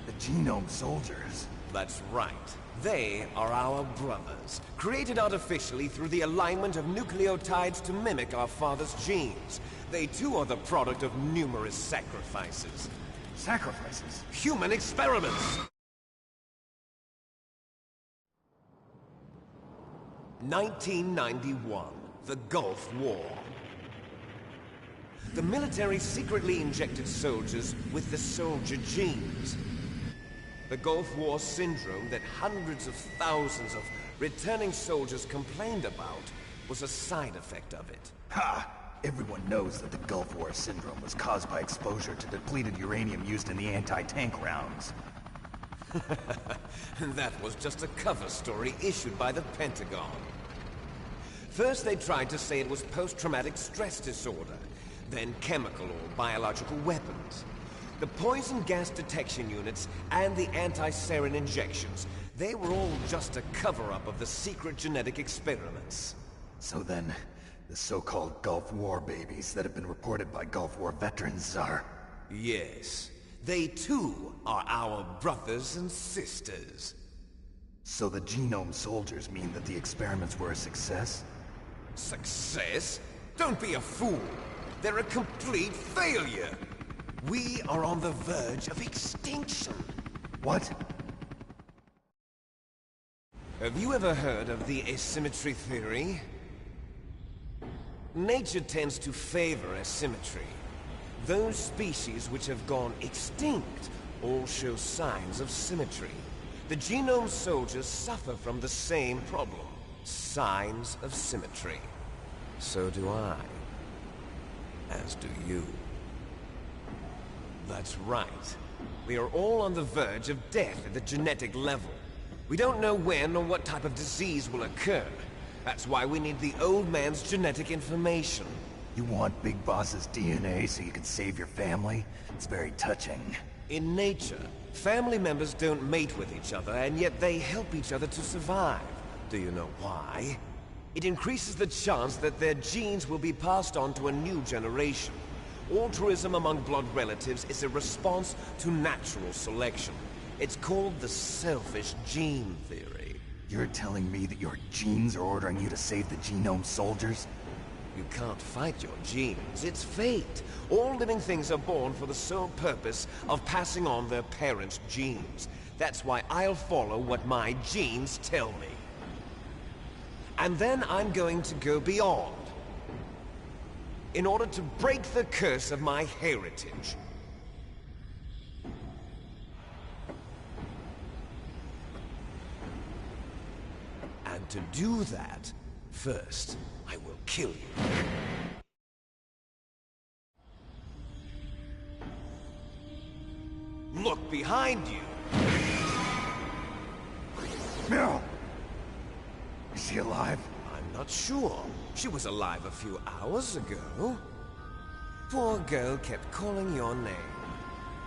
The genome soldiers? That's right. They are our brothers, created artificially through the alignment of nucleotides to mimic our father's genes. They too are the product of numerous sacrifices. Sacrifices? Human experiments! 1991, the Gulf War. The military secretly injected soldiers with the soldier genes. The Gulf War syndrome that hundreds of thousands of returning soldiers complained about was a side effect of it. Ha! Everyone knows that the Gulf War syndrome was caused by exposure to depleted uranium used in the anti-tank rounds. That was just a cover story issued by the Pentagon. First they tried to say it was post-traumatic stress disorder, then chemical or biological weapons. The poison gas detection units and the anti-sarin injections, they were all just a cover-up of the secret genetic experiments. So then, the so-called Gulf War babies that have been reported by Gulf War veterans are... Yes. They too are our brothers and sisters. So the genome soldiers mean that the experiments were a success? Success? Don't be a fool! They're a complete failure! We are on the verge of extinction. What? Have you ever heard of the asymmetry theory? Nature tends to favor asymmetry. Those species which have gone extinct all show signs of symmetry. The genome soldiers suffer from the same problem. Signs of symmetry. So do I. As do you. That's right. We are all on the verge of death at the genetic level. We don't know when or what type of disease will occur. That's why we need the old man's genetic information. You want Big Boss's DNA so you can save your family? It's very touching. In nature, family members don't mate with each other, and yet they help each other to survive. Do you know why? It increases the chance that their genes will be passed on to a new generation. Altruism among blood relatives is a response to natural selection. It's called the selfish gene theory. You're telling me that your genes are ordering you to save the genome soldiers? You can't fight your genes. It's fate. All living things are born for the sole purpose of passing on their parents' genes. That's why I'll follow what my genes tell me. And then I'm going to go beyond. In order to break the curse of my heritage. And to do that, first, I will kill you. Look behind you! Meryl! Is she alive? I'm not sure. She was alive a few hours ago. Poor girl kept calling your name.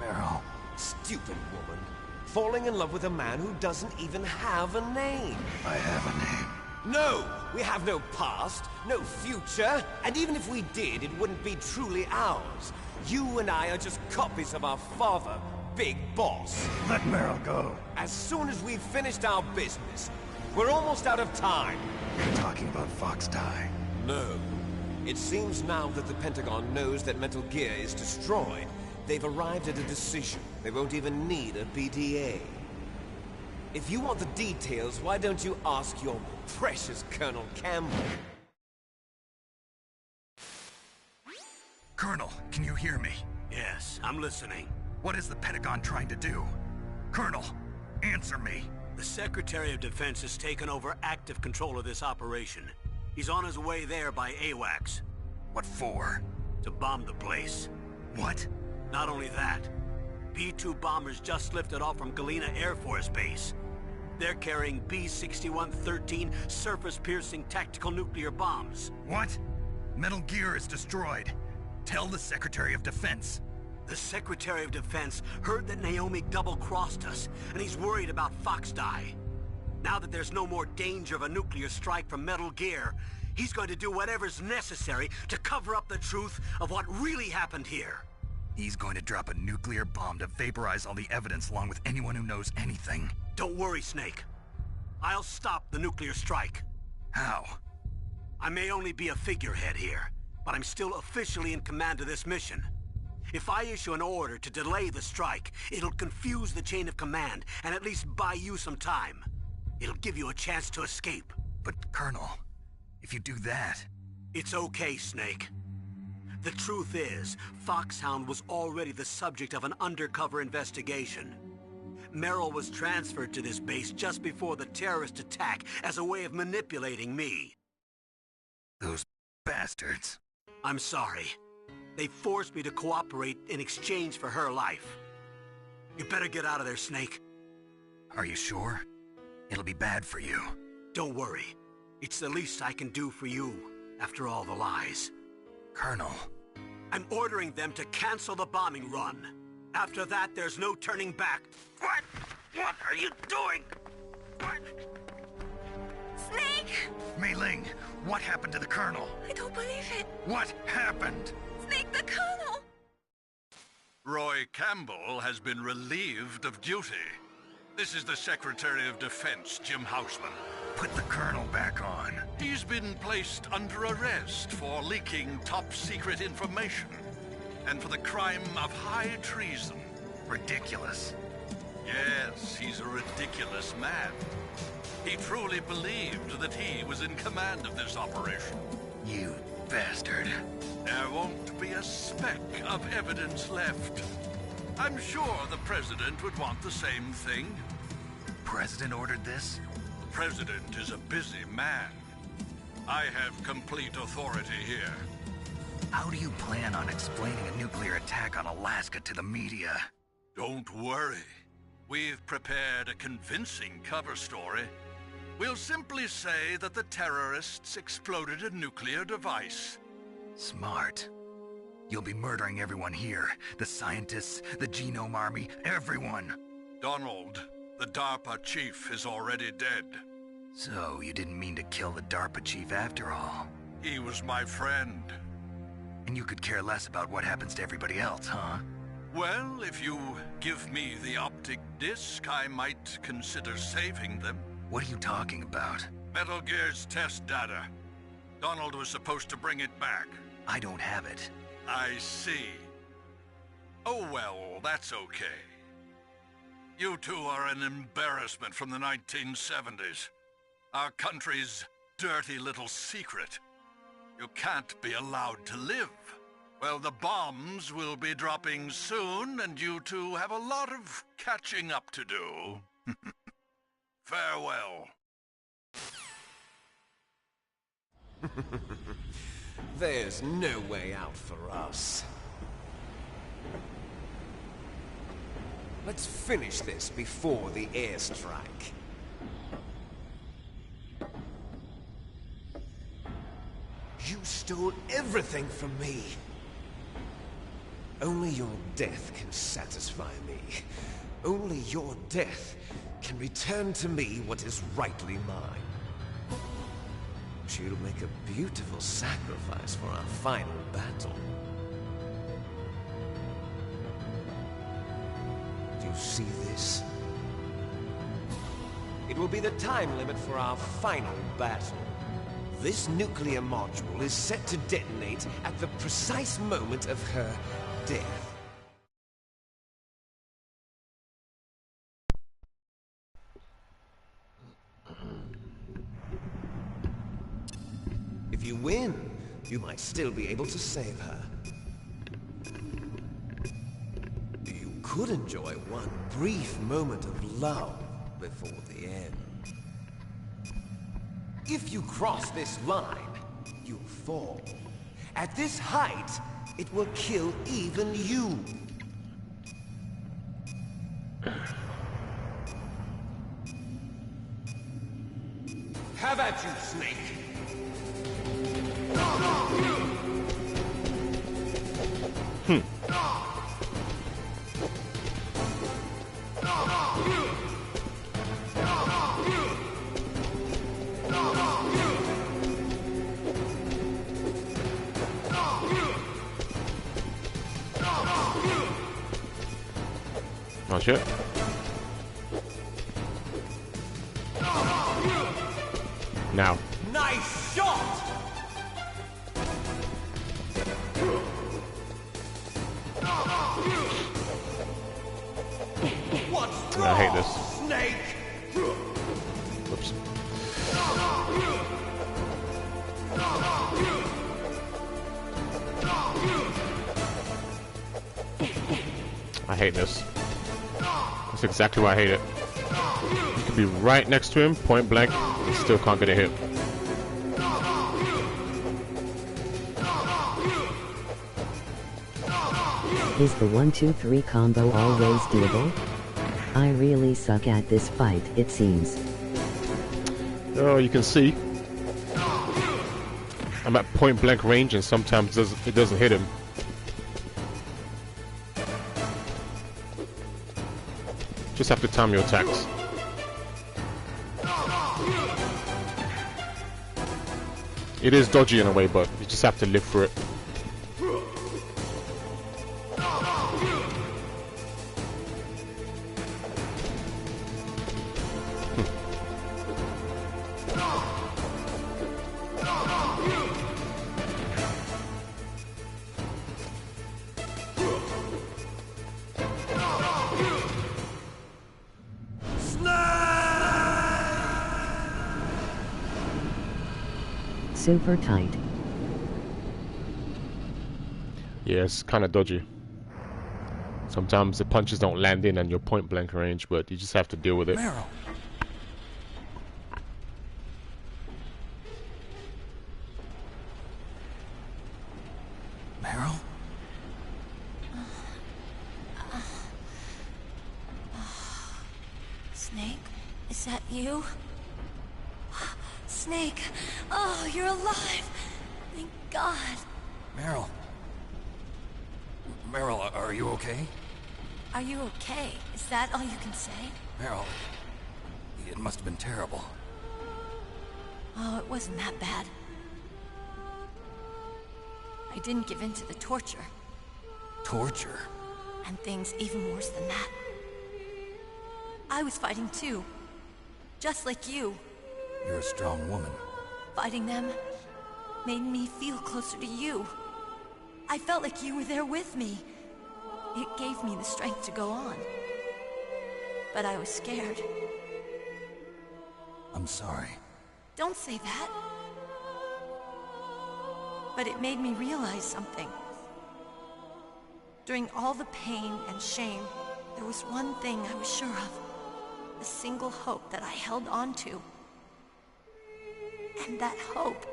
Meryl. Stupid woman. Falling in love with a man who doesn't even have a name. I have a name. No! We have no past, no future, and even if we did, it wouldn't be truly ours. You and I are just copies of our father, Big Boss. Let Meryl go. As soon as we've finished our business, we're almost out of time. You're talking about Fox Die. No. It seems now that the Pentagon knows that Metal Gear is destroyed. They've arrived at a decision. They won't even need a BDA. If you want the details, why don't you ask your precious Colonel Campbell? Colonel, can you hear me? Yes, I'm listening. What is the Pentagon trying to do? Colonel, answer me. The Secretary of Defense has taken over active control of this operation. He's on his way there by AWACS. What for? To bomb the place. What? Not only that, B-2 bombers just lifted off from Galena Air Force Base. They're carrying B-6113 surface-piercing tactical nuclear bombs. What? Metal Gear is destroyed. Tell the Secretary of Defense. The Secretary of Defense heard that Naomi double-crossed us, and he's worried about Fox Die. Now that there's no more danger of a nuclear strike from Metal Gear, he's going to do whatever's necessary to cover up the truth of what really happened here. He's going to drop a nuclear bomb to vaporize all the evidence along with anyone who knows anything. Don't worry, Snake. I'll stop the nuclear strike. How? I may only be a figurehead here, but I'm still officially in command of this mission. If I issue an order to delay the strike, it'll confuse the chain of command and at least buy you some time. It'll give you a chance to escape. But, Colonel, if you do that... It's okay, Snake. The truth is, Foxhound was already the subject of an undercover investigation. Merrill was transferred to this base just before the terrorist attack as a way of manipulating me. Those bastards. I'm sorry. They forced me to cooperate in exchange for her life. You better get out of there, Snake. Are you sure? It'll be bad for you. Don't worry. It's the least I can do for you, after all the lies. Colonel. I'm ordering them to cancel the bombing run. After that, there's no turning back. What? What are you doing? What? Snake! Mei Ling, what happened to the Colonel? I don't believe it. What happened? Snake, the Colonel! Roy Campbell has been relieved of duty. This is the Secretary of Defense, Jim Houseman. Put the Colonel back on. He's been placed under arrest for leaking top-secret information and for the crime of high treason. Ridiculous. Yes, he's a ridiculous man. He truly believed that he was in command of this operation. You bastard. There won't be a speck of evidence left. I'm sure the President would want the same thing. President ordered this? The President is a busy man. I have complete authority here. How do you plan on explaining a nuclear attack on Alaska to the media? Don't worry. We've prepared a convincing cover story. We'll simply say that the terrorists exploded a nuclear device. Smart. You'll be murdering everyone here. The scientists, the Genome Army, everyone. Donald, the DARPA chief, is already dead. So, you didn't mean to kill the DARPA chief after all? He was my friend. And you could care less about what happens to everybody else, huh? Well, if you give me the optic disc, I might consider saving them. What are you talking about? Metal Gear's test data. Donald was supposed to bring it back. I don't have it. I see. Oh well, that's okay. You two are an embarrassment from the 1970s. Our country's dirty little secret. You can't be allowed to live. Well, the bombs will be dropping soon, and you two have a lot of catching up to do. Farewell. There's no way out for us. Let's finish this before the airstrike. You stole everything from me. Only your death can satisfy me. Only your death can return to me what is rightly mine. She'll make a beautiful sacrifice for our final battle. Do you see this? It will be the time limit for our final battle. This nuclear module is set to detonate at the precise moment of her death. If you win, you might still be able to save her. You could enjoy one brief moment of love before the end. If you cross this line, you'll fall. At this height, it will kill even you. Have at you, Snake! Oh shit. Now. Nice shot! What's wrong, I hate this. Snake? Whoops. I hate this. That's exactly why I hate it. You could be right next to him, point blank, and still can't get a hit. Is the 1-2-3 combo always doable? I really suck at this fight, it seems. Oh, you can see. I'm at point blank range and sometimes it doesn't hit him. Just have to time your attacks. It is dodgy in a way, but you just have to live through it. Super tight. Yeah, it's kind of dodgy. Sometimes the punches don't land in on your point blank range, but you just have to deal with it. Meryl. Meryl? Snake, is that you? Snake, oh, you're alive! Thank God. Meryl. Meryl, are you okay? Are you okay? Is that all you can say? Meryl, it must have been terrible. Oh, it wasn't that bad. I didn't give in to the torture. Torture? And things even worse than that. I was fighting too. Just like you. You're a strong woman. Fighting them made me feel closer to you. I felt like you were there with me. It gave me the strength to go on. But I was scared. I'm sorry. Don't say that. But it made me realize something. During all the pain and shame, there was one thing I was sure of. A single hope that I held on to. And that hope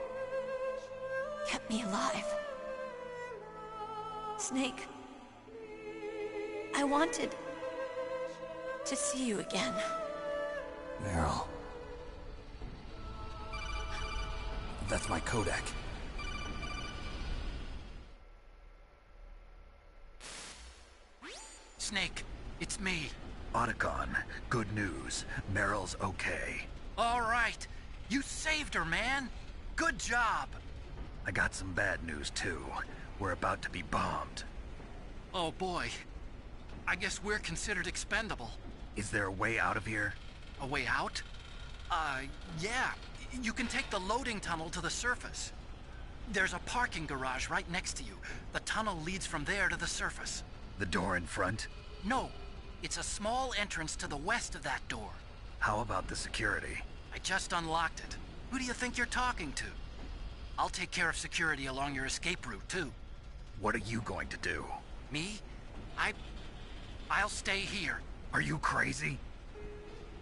kept me alive. Snake, I wanted to see you again. Meryl. That's my Kodak. Snake, it's me. Otacon, good news. Meryl's okay. All right. You saved her, man. Good job. I got some bad news, too. We're about to be bombed. Oh, boy. I guess we're considered expendable. Is there a way out of here? A way out? Yeah. You can take the loading tunnel to the surface. There's a parking garage right next to you. The tunnel leads from there to the surface. The door in front? No. It's a small entrance to the west of that door. How about the security? I just unlocked it. Who do you think you're talking to? I'll take care of security along your escape route, too. What are you going to do? Me? I'll stay here. Are you crazy?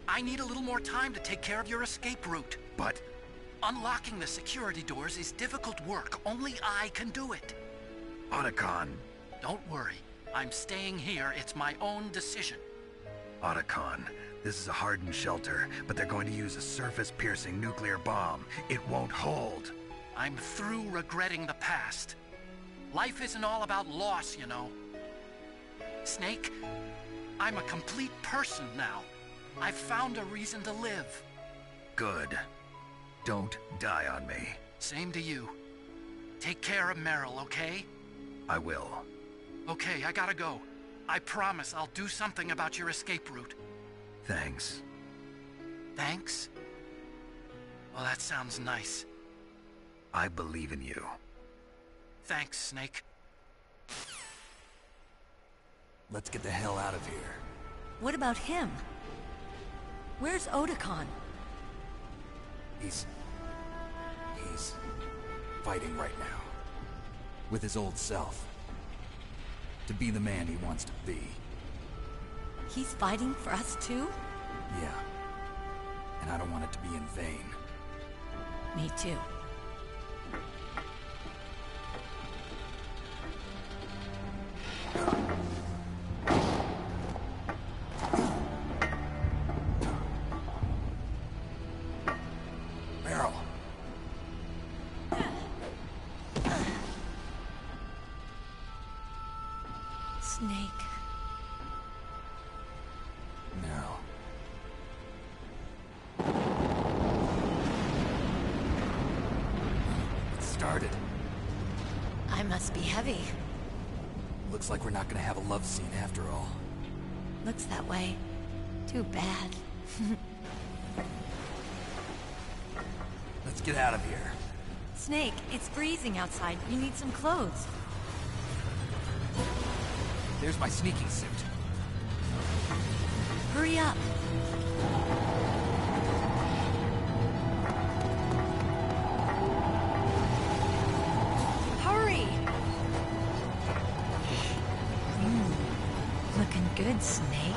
I need a little more time to take care of your escape route. But... unlocking the security doors is difficult work. Only I can do it. Otacon. Don't worry. I'm staying here. It's my own decision. Otacon, this is a hardened shelter, but they're going to use a surface-piercing nuclear bomb. It won't hold. I'm through regretting the past. Life isn't all about loss, you know. Snake, I'm a complete person now. I've found a reason to live. Good. Don't die on me. Same to you. Take care of Meryl, okay? I will. Okay, I gotta go. I promise I'll do something about your escape route. Thanks. Thanks? Well, that sounds nice. I believe in you. Thanks, Snake. Let's get the hell out of here. What about him? Where's Otakon? He's fighting right now. With his old self. To be the man he wants to be. He's fighting for us too? Yeah. And I don't want it to be in vain. Me too. Meryl. Snake. Meryl. It started. I must be heavy. Looks like we're not gonna have a love scene after all. Looks that way. Too bad. Let's get out of here. Snake, it's freezing outside. You need some clothes. There's my sneaking suit. Hurry up. Hurry! Looking good, Snake.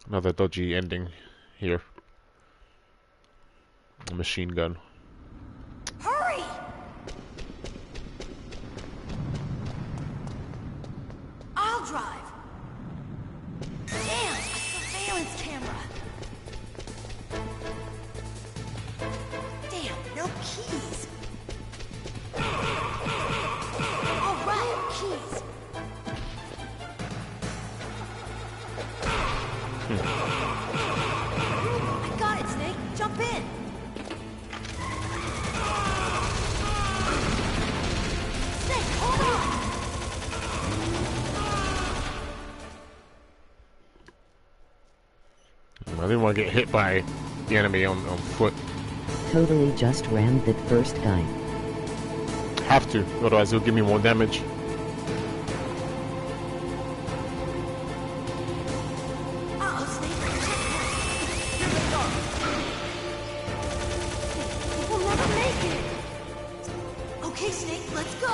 Another dodgy ending here. A machine gun. Hurry! I'll drive. Damn, a surveillance camera. Damn, no keys. All right, keys. I got it, Snake. Jump in. Snake, hold on. I didn't want to get hit by the enemy on foot. Totally just rammed that first guy. Have to, otherwise it'll give me more damage. Uh-oh, Snake. Here they go. We'll never make it. Okay, Snake, let's go.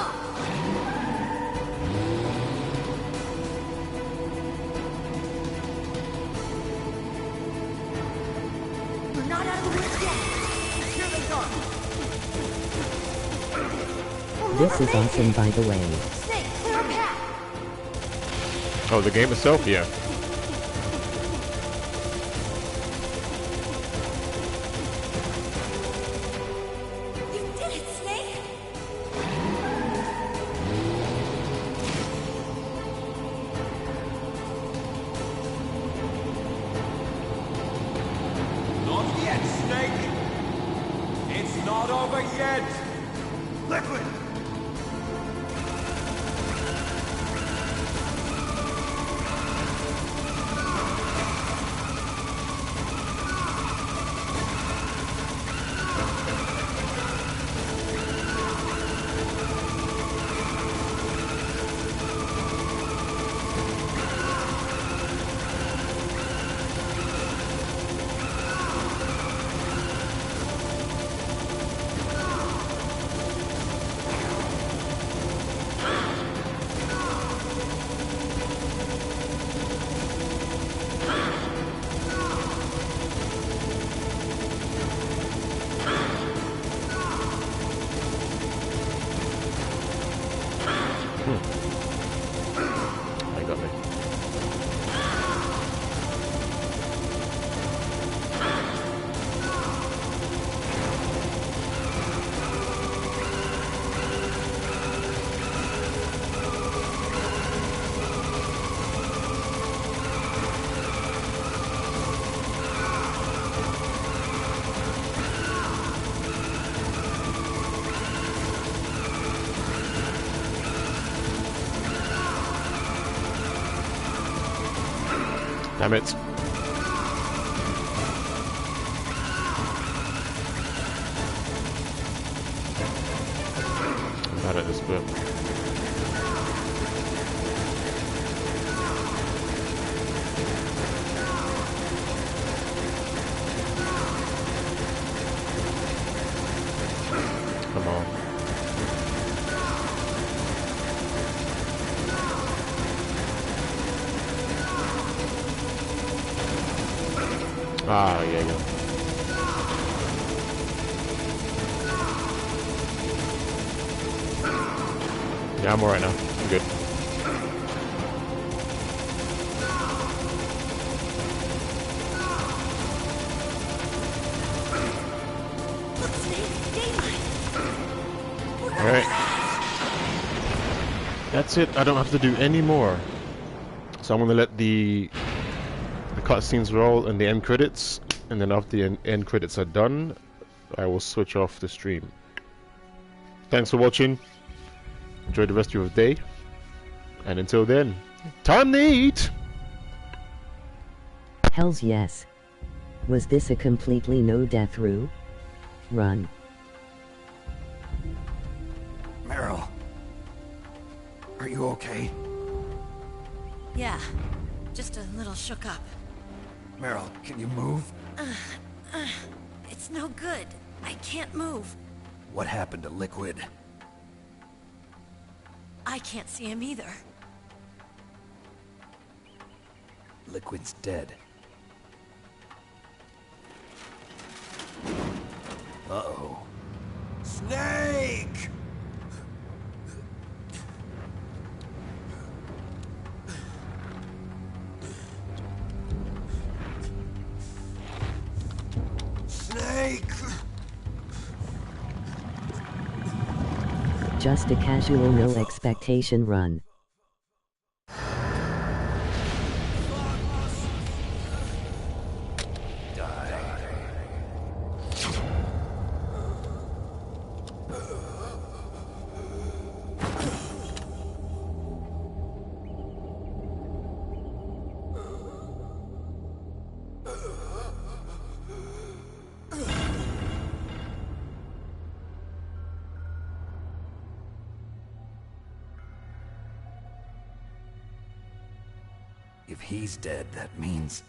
We're not out of the woods yet. Here they come. This is awesome, by the way. Snake, clear a path. Oh, the game itself? Yeah. You did it, Snake. Not yet, Snake! It's not over yet! Liquid! Damn it. I'm bad at this bit. Come on. Ah, yeah. Yeah, I'm alright now. I'm good. Alright. That's it. I don't have to do any more. So I'm gonna let the cutscenes roll and the end credits, and then after the end credits are done, I will switch off the stream. Thanks for watching. Enjoy the rest of your day. And until then, time to eat! Hells yes. Was this a completely no-death run? Meryl. Are you okay? Yeah, just a little shook up. Meryl, can you move? It's no good. I can't move. What happened to Liquid? I can't see him either. Liquid's dead. Uh-oh. Snake! Snake! Just a casual no expectation run. If he's dead, that means...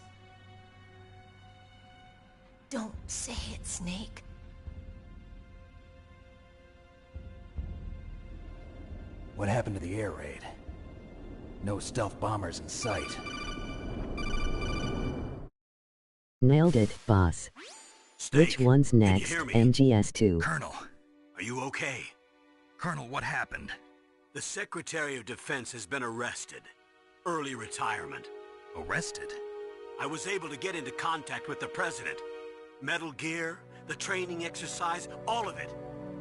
Don't say it, Snake. What happened to the air raid? No stealth bombers in sight. Nailed it, boss. Snake, which one's can you next? hear me? MGS2. Colonel. Are you okay? Colonel, what happened? The Secretary of Defense has been arrested. Early retirement. Arrested? I was able to get into contact with the President. Metal Gear, the training exercise, all of it.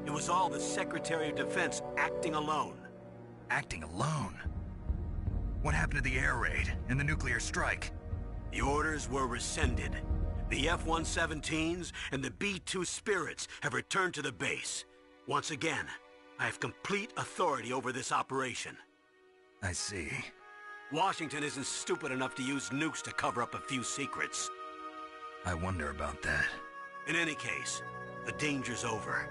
It was all the Secretary of Defense acting alone. Acting alone? What happened to the air raid and the nuclear strike? The orders were rescinded. The F-117s and the B-2 Spirits have returned to the base. Once again, I have complete authority over this operation. I see. Washington isn't stupid enough to use nukes to cover up a few secrets. I wonder about that. In any case, the danger's over.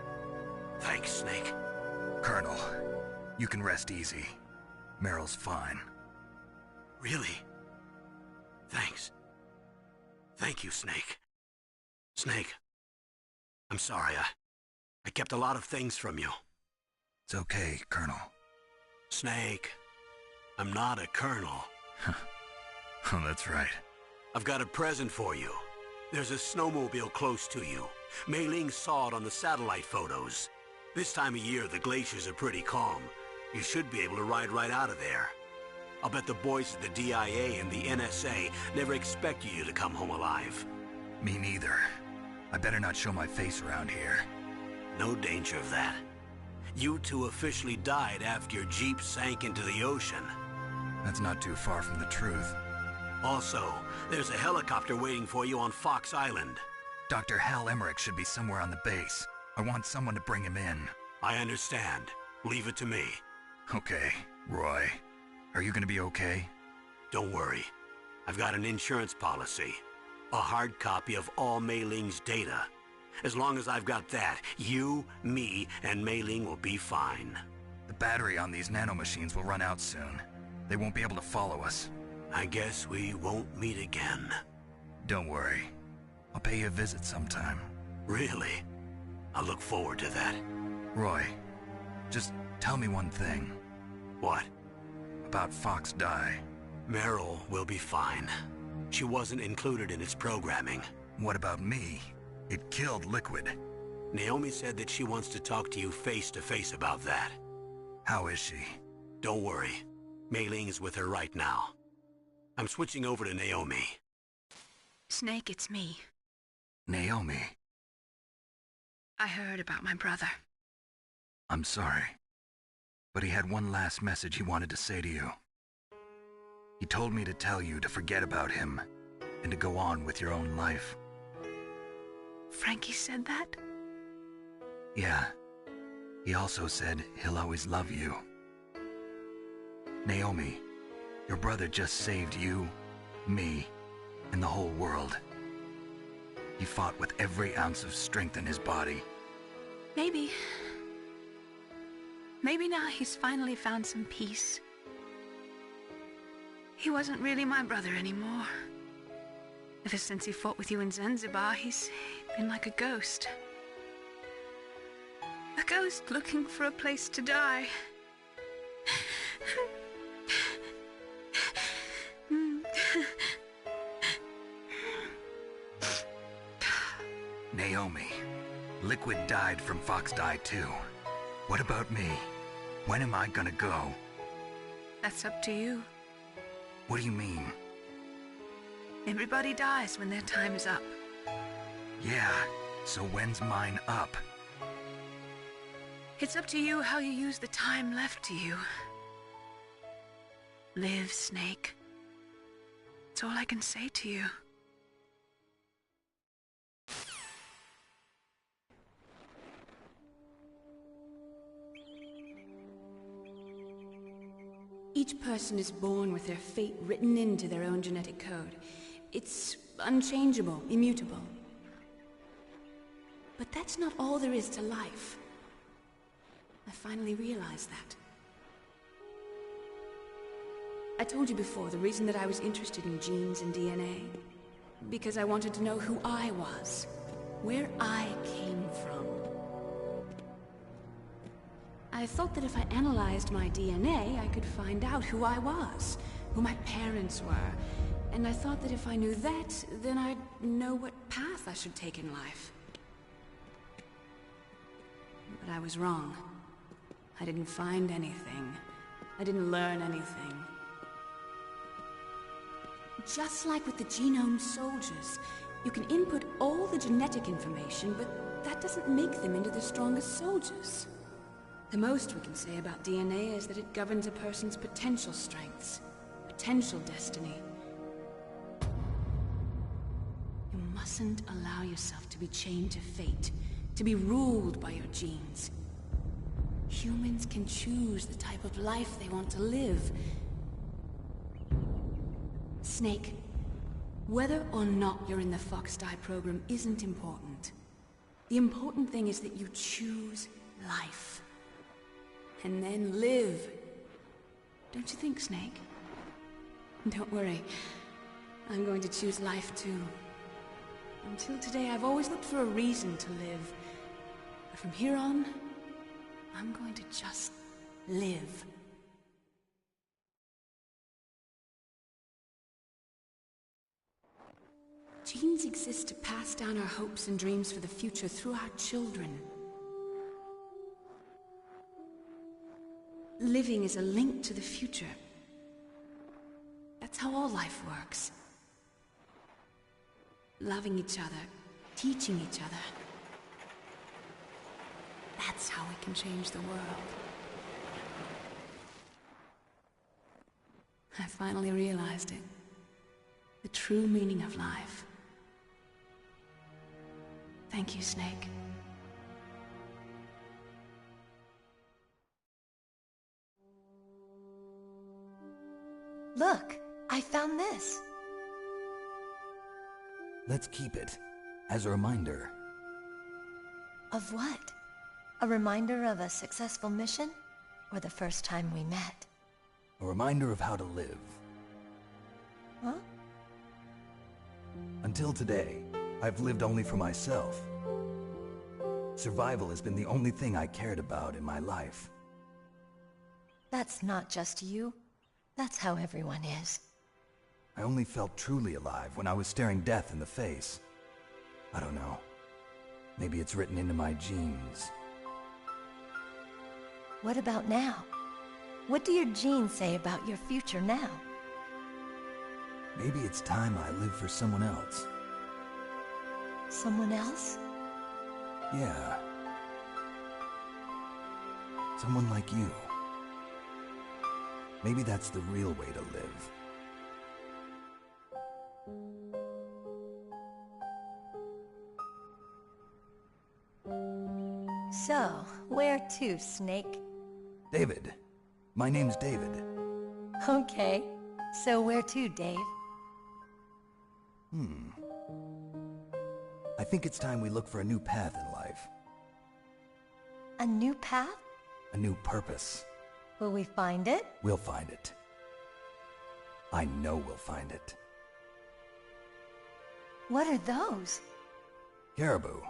Thanks, Snake. Colonel, you can rest easy. Meryl's fine. Really? Thanks. Thank you, Snake. Snake, I'm sorry. I kept a lot of things from you. It's okay, Colonel. Snake, I'm not a colonel. Oh, that's right. I've got a present for you. There's a snowmobile close to you. Mei Ling saw it on the satellite photos. This time of year, the glaciers are pretty calm. You should be able to ride right out of there. I'll bet the boys at the DIA and the NSA never expected you to come home alive. Me neither. I better not show my face around here. No danger of that. You two officially died after your Jeep sank into the ocean. That's not too far from the truth. Also, there's a helicopter waiting for you on Fox Island. Dr. Hal Emmerich should be somewhere on the base. I want someone to bring him in. I understand. Leave it to me. Okay, Roy. Are you gonna be okay? Don't worry. I've got an insurance policy. A hard copy of all Mei Ling's data. As long as I've got that, you, me, and Mei Ling will be fine. The battery on these nanomachines will run out soon. They won't be able to follow us. I guess we won't meet again. Don't worry. I'll pay you a visit sometime. Really? I look forward to that. Roy, just tell me one thing. What? About Fox Die. Meryl will be fine. She wasn't included in its programming. What about me? It killed Liquid. Naomi said that she wants to talk to you face to face about that. How is she? Don't worry. Mei Ling is with her right now. I'm switching over to Naomi. Snake, it's me. Naomi. I heard about my brother. I'm sorry. But he had one last message he wanted to say to you. He told me to tell you to forget about him and to go on with your own life. Frankie said that? Yeah. He also said he'll always love you. Naomi, your brother just saved you, me, and the whole world. He fought with every ounce of strength in his body. Maybe. Maybe now he's finally found some peace. He wasn't really my brother anymore. Ever since he fought with you in Zanzibar, he's been like a ghost. A ghost looking for a place to die. Naomi, Liquid died from Fox Die too. What about me? When am I gonna go? That's up to you. What do you mean? Everybody dies when their time is up. Yeah, so when's mine up? It's up to you how you use the time left to you. Live, Snake. That's all I can say to you. Each person is born with their fate written into their own genetic code. It's unchangeable, immutable. But that's not all there is to life. I finally realized that. I told you before the reason that I was interested in genes and DNA. Because I wanted to know who I was, where I came from. I thought that if I analyzed my DNA, I could find out who I was, who my parents were, and I thought that if I knew that, then I'd know what path I should take in life. But I was wrong. I didn't find anything. I didn't learn anything. Just like with the genome soldiers, you can input all the genetic information, but that doesn't make them into the strongest soldiers. The most we can say about DNA is that it governs a person's potential strengths, potential destiny. You mustn't allow yourself to be chained to fate, to be ruled by your genes. Humans can choose the type of life they want to live. Snake, whether or not you're in the Fox Die program isn't important. The important thing is that you choose life. And then live. Don't you think, Snake? Don't worry. I'm going to choose life too. Until today, I've always looked for a reason to live. But from here on, I'm going to just live. Genes exist to pass down our hopes and dreams for the future through our children. Living is a link to the future. That's how all life works. Loving each other, teaching each other. That's how we can change the world. I finally realized it. The true meaning of life. Thank you, Snake. Look, I found this. Let's keep it as a reminder. Of what? A reminder of a successful mission? Or the first time we met? A reminder of how to live. Huh? Until today, I've lived only for myself. Survival has been the only thing I cared about in my life. That's not just you. That's how everyone is. I only felt truly alive when I was staring death in the face. I don't know. Maybe it's written into my genes. What about now? What do your genes say about your future now? Maybe it's time I live for someone else. Someone else? Yeah. Someone like you. Maybe that's the real way to live. So, where to, Snake? David. My name's David. Okay. So where to, Dave? I think it's time we look for a new path in life. A new path? A new purpose. Will we find it? We'll find it. I know we'll find it. What are those? Caribou.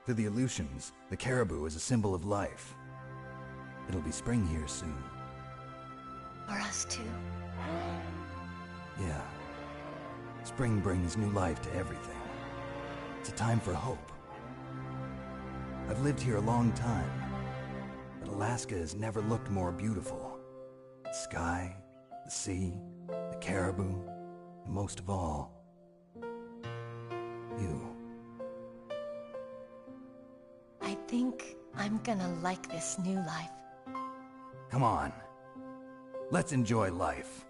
To the Aleutians, the caribou is a symbol of life. It'll be spring here soon. For us too. Yeah. Spring brings new life to everything. It's a time for hope. I've lived here a long time, but Alaska has never looked more beautiful. The sky, the sea, the caribou, and most of all, you. I think I'm gonna like this new life. Come on. Let's enjoy life.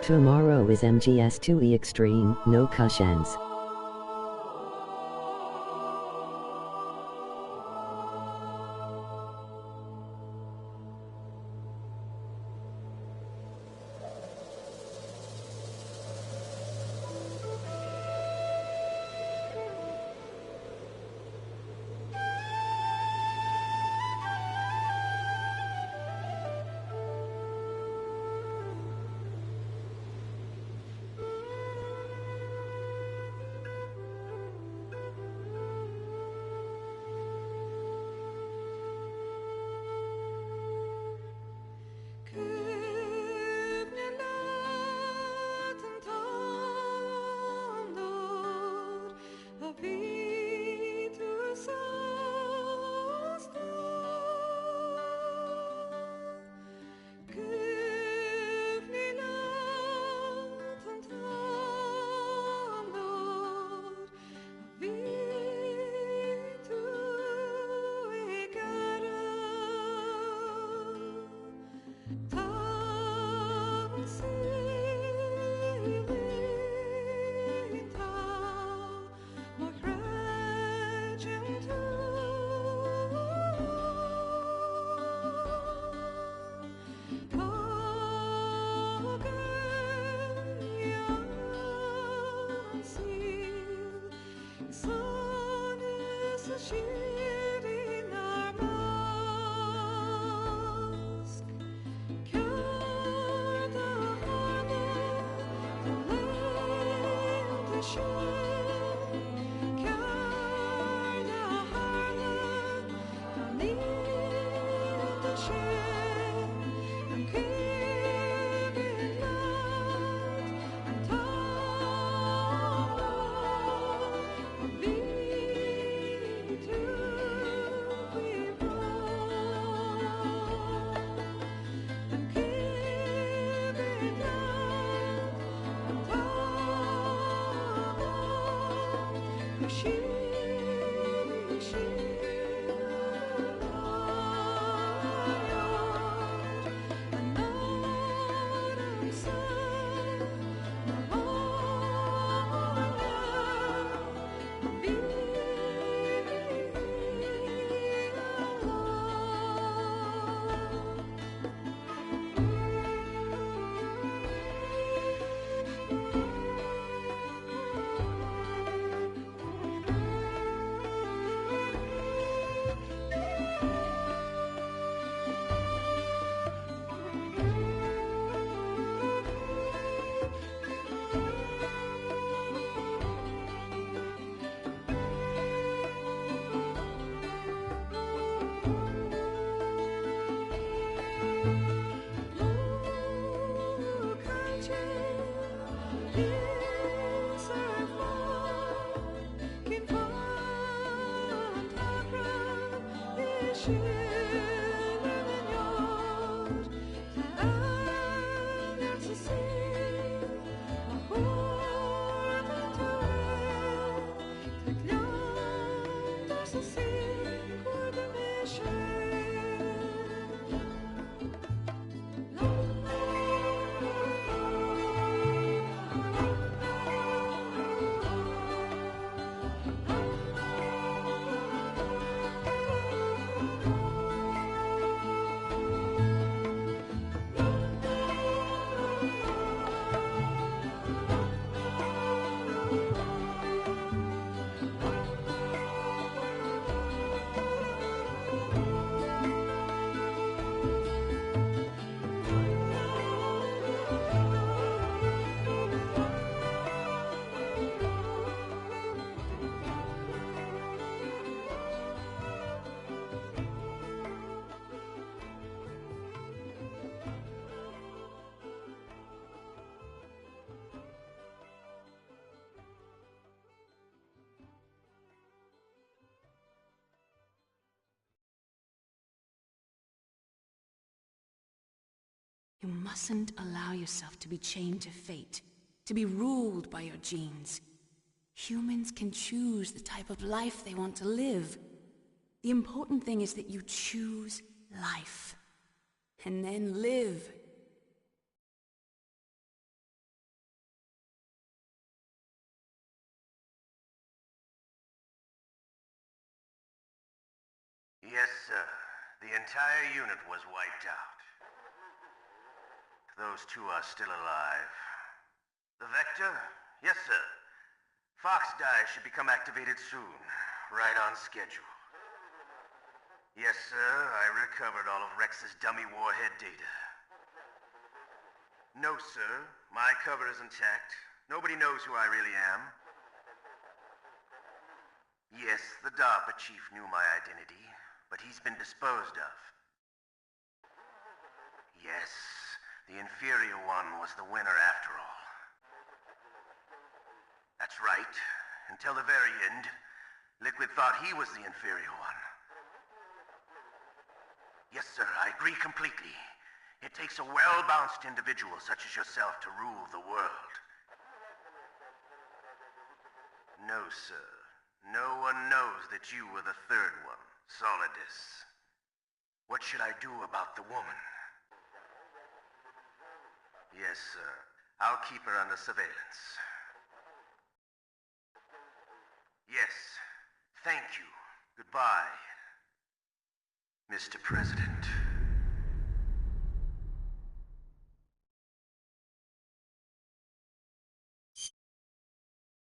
Tomorrow is MGS2E Extreme, no cushions. shielding our mask. Cure the harbor, the land to share. Cure the harbor, the need to share. I'm keeping light and tall. Me to be wrong. I'm keeping light and tall. You mustn't allow yourself to be chained to fate, to be ruled by your genes. Humans can choose the type of life they want to live. The important thing is that you choose life. And then live. Yes, sir. The entire unit was wiped out. Those two are still alive. The Vector? Yes, sir. Fox Die should become activated soon. Right on schedule. Yes, sir. I recovered all of Rex's dummy warhead data. No, sir. My cover is intact. Nobody knows who I really am. Yes, the DARPA chief knew my identity, but he's been disposed of. Yes. The inferior one was the winner after all. That's right. Until the very end, Liquid thought he was the inferior one. Yes, sir, I agree completely. It takes a well-balanced individual such as yourself to rule the world. No, sir. No one knows that you were the third one, Solidus. What should I do about the woman? Yes, sir. I'll keep her under surveillance. Yes. Thank you. Goodbye, Mr. President.